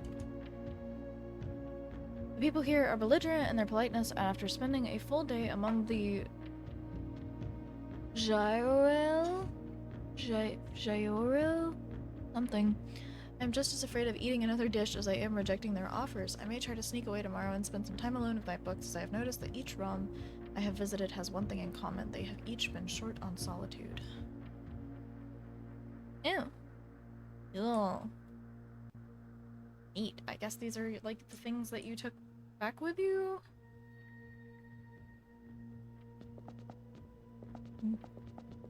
The people here are belligerent in their politeness, and after spending a full day among the Jaorel? Jaorel? Something. I'm just as afraid of eating another dish as I am rejecting their offers. I may try to sneak away tomorrow and spend some time alone with my books, as I have noticed that each realm I have visited has one thing in common. They have each been short on solitude. Ew. Ew. Neat. I guess these are like the things that you took back with you?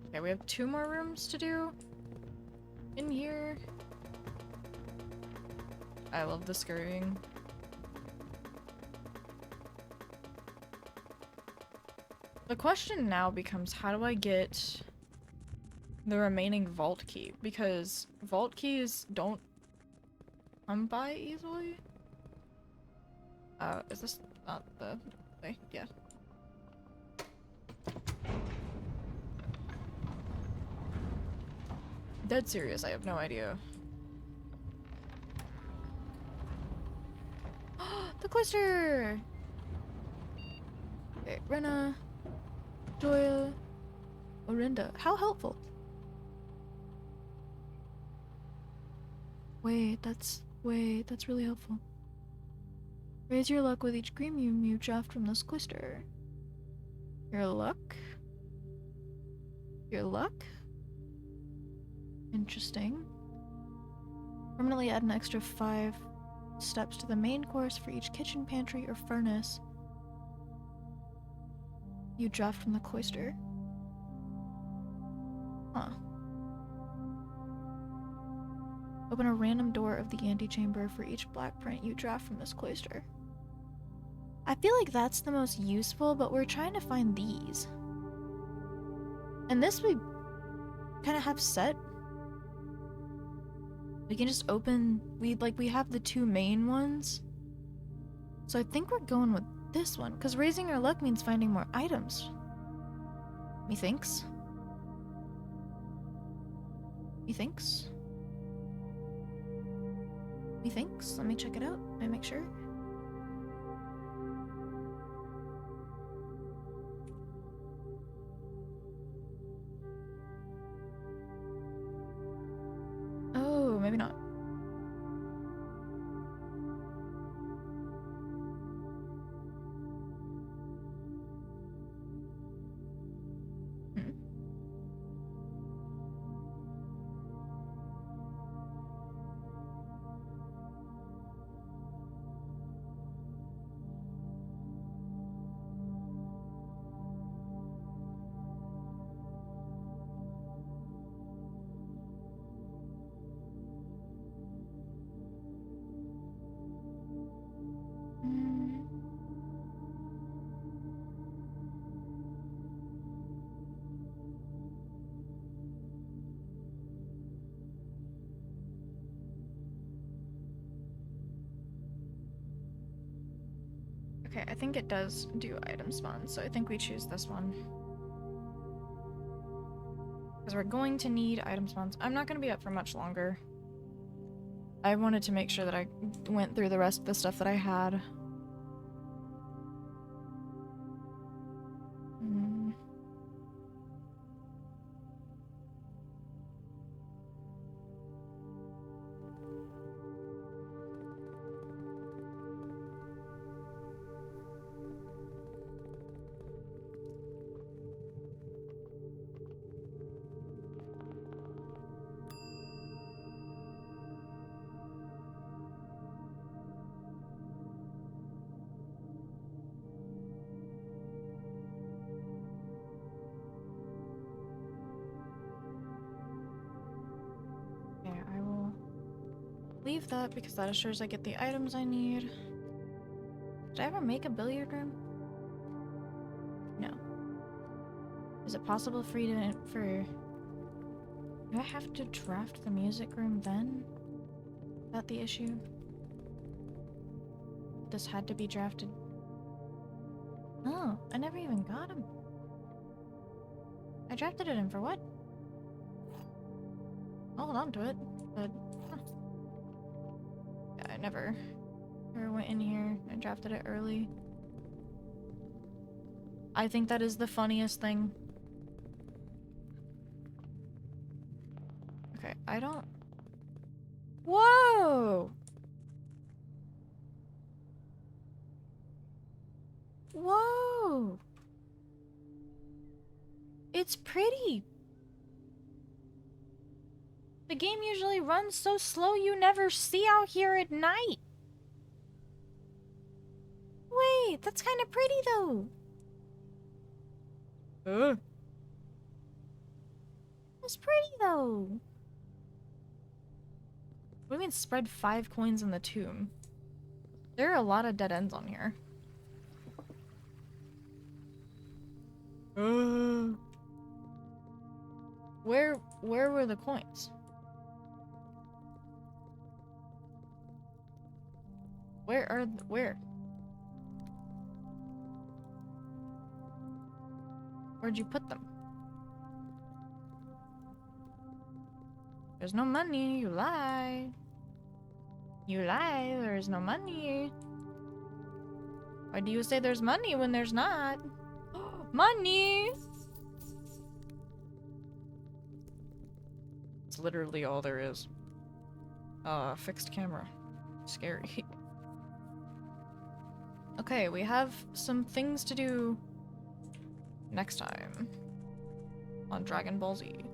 Okay, we have 2 more rooms to do in here. I love the scurrying. The question now becomes, how do I get the remaining vault key? Because vault keys don't come by easily. Is this not the way? Yeah. Dead serious, I have no idea. The cloister! Okay, Rena, Joya, Orinda. How helpful. Wait, that's really helpful. Raise your luck with each green you draft from this cloister. Your luck? Your luck? Interesting. Permanently add an extra 5 steps to the main course for each kitchen, pantry, or furnace you draft from the cloister. Huh. Open a random door of the antechamber for each black print you draft from this cloister. I feel like that's the most useful, but we're trying to find these. And this we kind of have set. We can just open, we have the 2 main ones. So I think we're going with this one, because raising our luck means finding more items. Methinks. Methinks. Methinks. Let me check it out. Let me make sure. Oh, maybe not. Okay, I think it does do item spawn, so I think we choose this one. Because we're going to need item spawns. I'm not going to be up for much longer. I wanted to make sure that I went through the rest of the stuff that I had. Mm. Okay, I will leave that because that assures I get the items I need. Did I ever make a billiard room? No. Is it possible for you to, do I have to draft the music room then? Is that the issue? This had to be drafted. Oh, I never even got him. I drafted it in for what? I'll hold on to it, but huh. Yeah, I never went in here and drafted it early. I think that is the funniest thing. Okay, I don't... Whoa! Whoa! It's pretty! The game usually runs so slow you never see out here at night. Wait, that's kind of pretty though. It's pretty though. What do you mean spread 5 coins in the tomb? There are a lot of dead ends on here. Where were the coins? Where? Where'd you put them? There's no money, you lie. You lie, there's no money. Why do you say there's money when there's not? Money! It's literally all there is. Fixed camera. Scary. Okay, we have some things to do next time on Dragon Ball Z.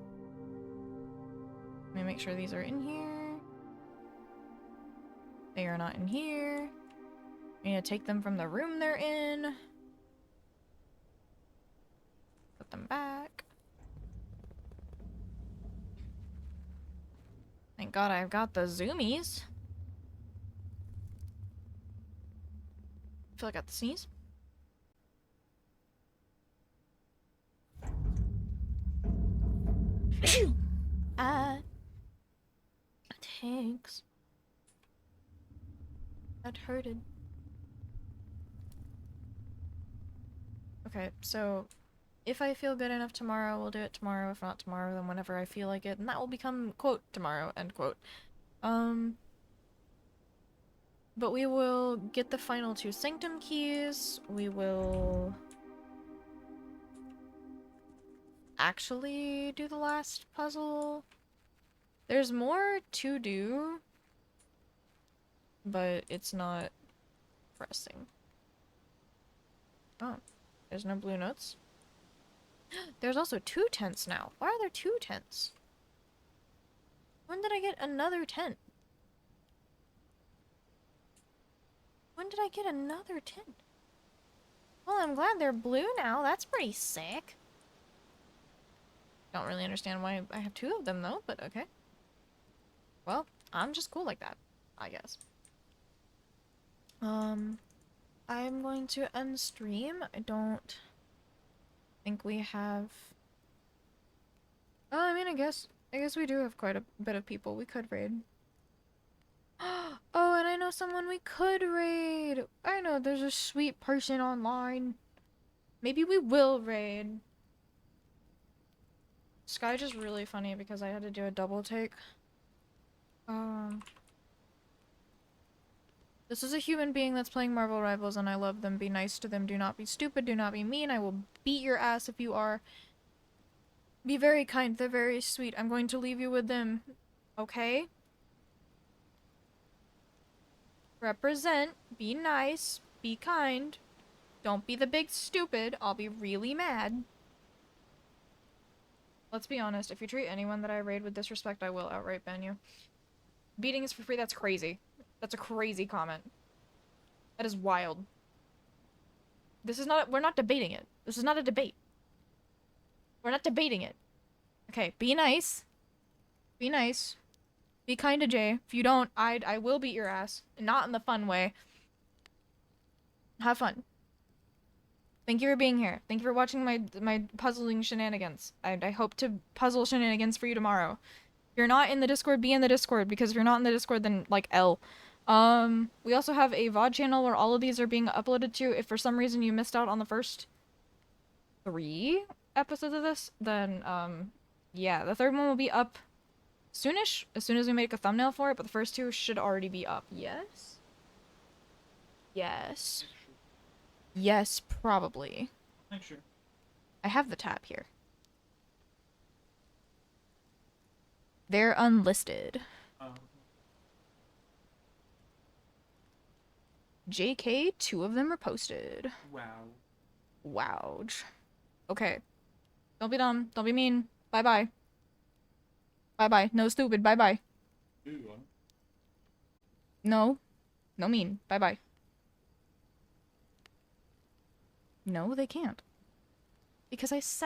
Let me make sure these are in here. They are not in here. I need to take them from the room they're in. Put them back. Thank God I've got the zoomies. Feel like I got the sneeze. Thanks. That hurted. Okay, so if I feel good enough tomorrow, we'll do it tomorrow. If not tomorrow, then whenever I feel like it. And that will become, quote, tomorrow, end quote. But we will get the final 2 Sanctum keys. We will actually do the last puzzle. There's more to do, but it's not pressing. Oh, there's no blue notes. There's also 2 tents now. Why are there 2 tents? When did I get another tent? When did I get another tent? Well, I'm glad they're blue now. That's pretty sick. Don't really understand why I have 2 of them though, but okay. Well, I'm just cool like that, I guess. I'm going to end stream. I don't think we have... Oh, I mean, I guess we do have quite a bit of people we could raid. Oh, and I know know someone we could raid. I know there's a sweet person online. Maybe we will raid. Sky just really funny because I had to do a double take. This is a human being that's playing Marvel Rivals and I love them. Be nice to them. Do not be stupid. Do not be mean. I will beat your ass if you are. Be very kind. They're very sweet. I'm going to leave you with them. Okay? Represent. Be nice. Be kind. Don't be the big stupid. I'll be really mad. Let's be honest. If you treat anyone that I raid with disrespect, I will outright ban you. Beating is for free. That's crazy. That's a crazy comment. That is wild. This is not- we're not debating it. This is not a debate. We're not debating it. Okay, be nice. Be nice. Be kind to Jay. If you don't, I will beat your ass. Not in the fun way. Have fun. Thank you for being here. Thank you for watching my puzzling shenanigans. I hope to puzzle shenanigans for you tomorrow. If you're not in the Discord, be in the Discord, because if you're not in the Discord, then, like, L. We also have a VOD channel where all of these are being uploaded to. If for some reason you missed out on the first 3 episodes of this, then, yeah, the third one will be up soonish, as soon as we make a thumbnail for it, but the first 2 should already be up. Yes? Yes. Yes, probably. Make sure. I have the tab here. They're unlisted. JK, 2 of them are posted. Wow. Wowj. Okay. Don't be dumb. Don't be mean. Bye-bye. Bye-bye. No stupid. Bye-bye. No. No mean. Bye-bye. No, they can't. Because I said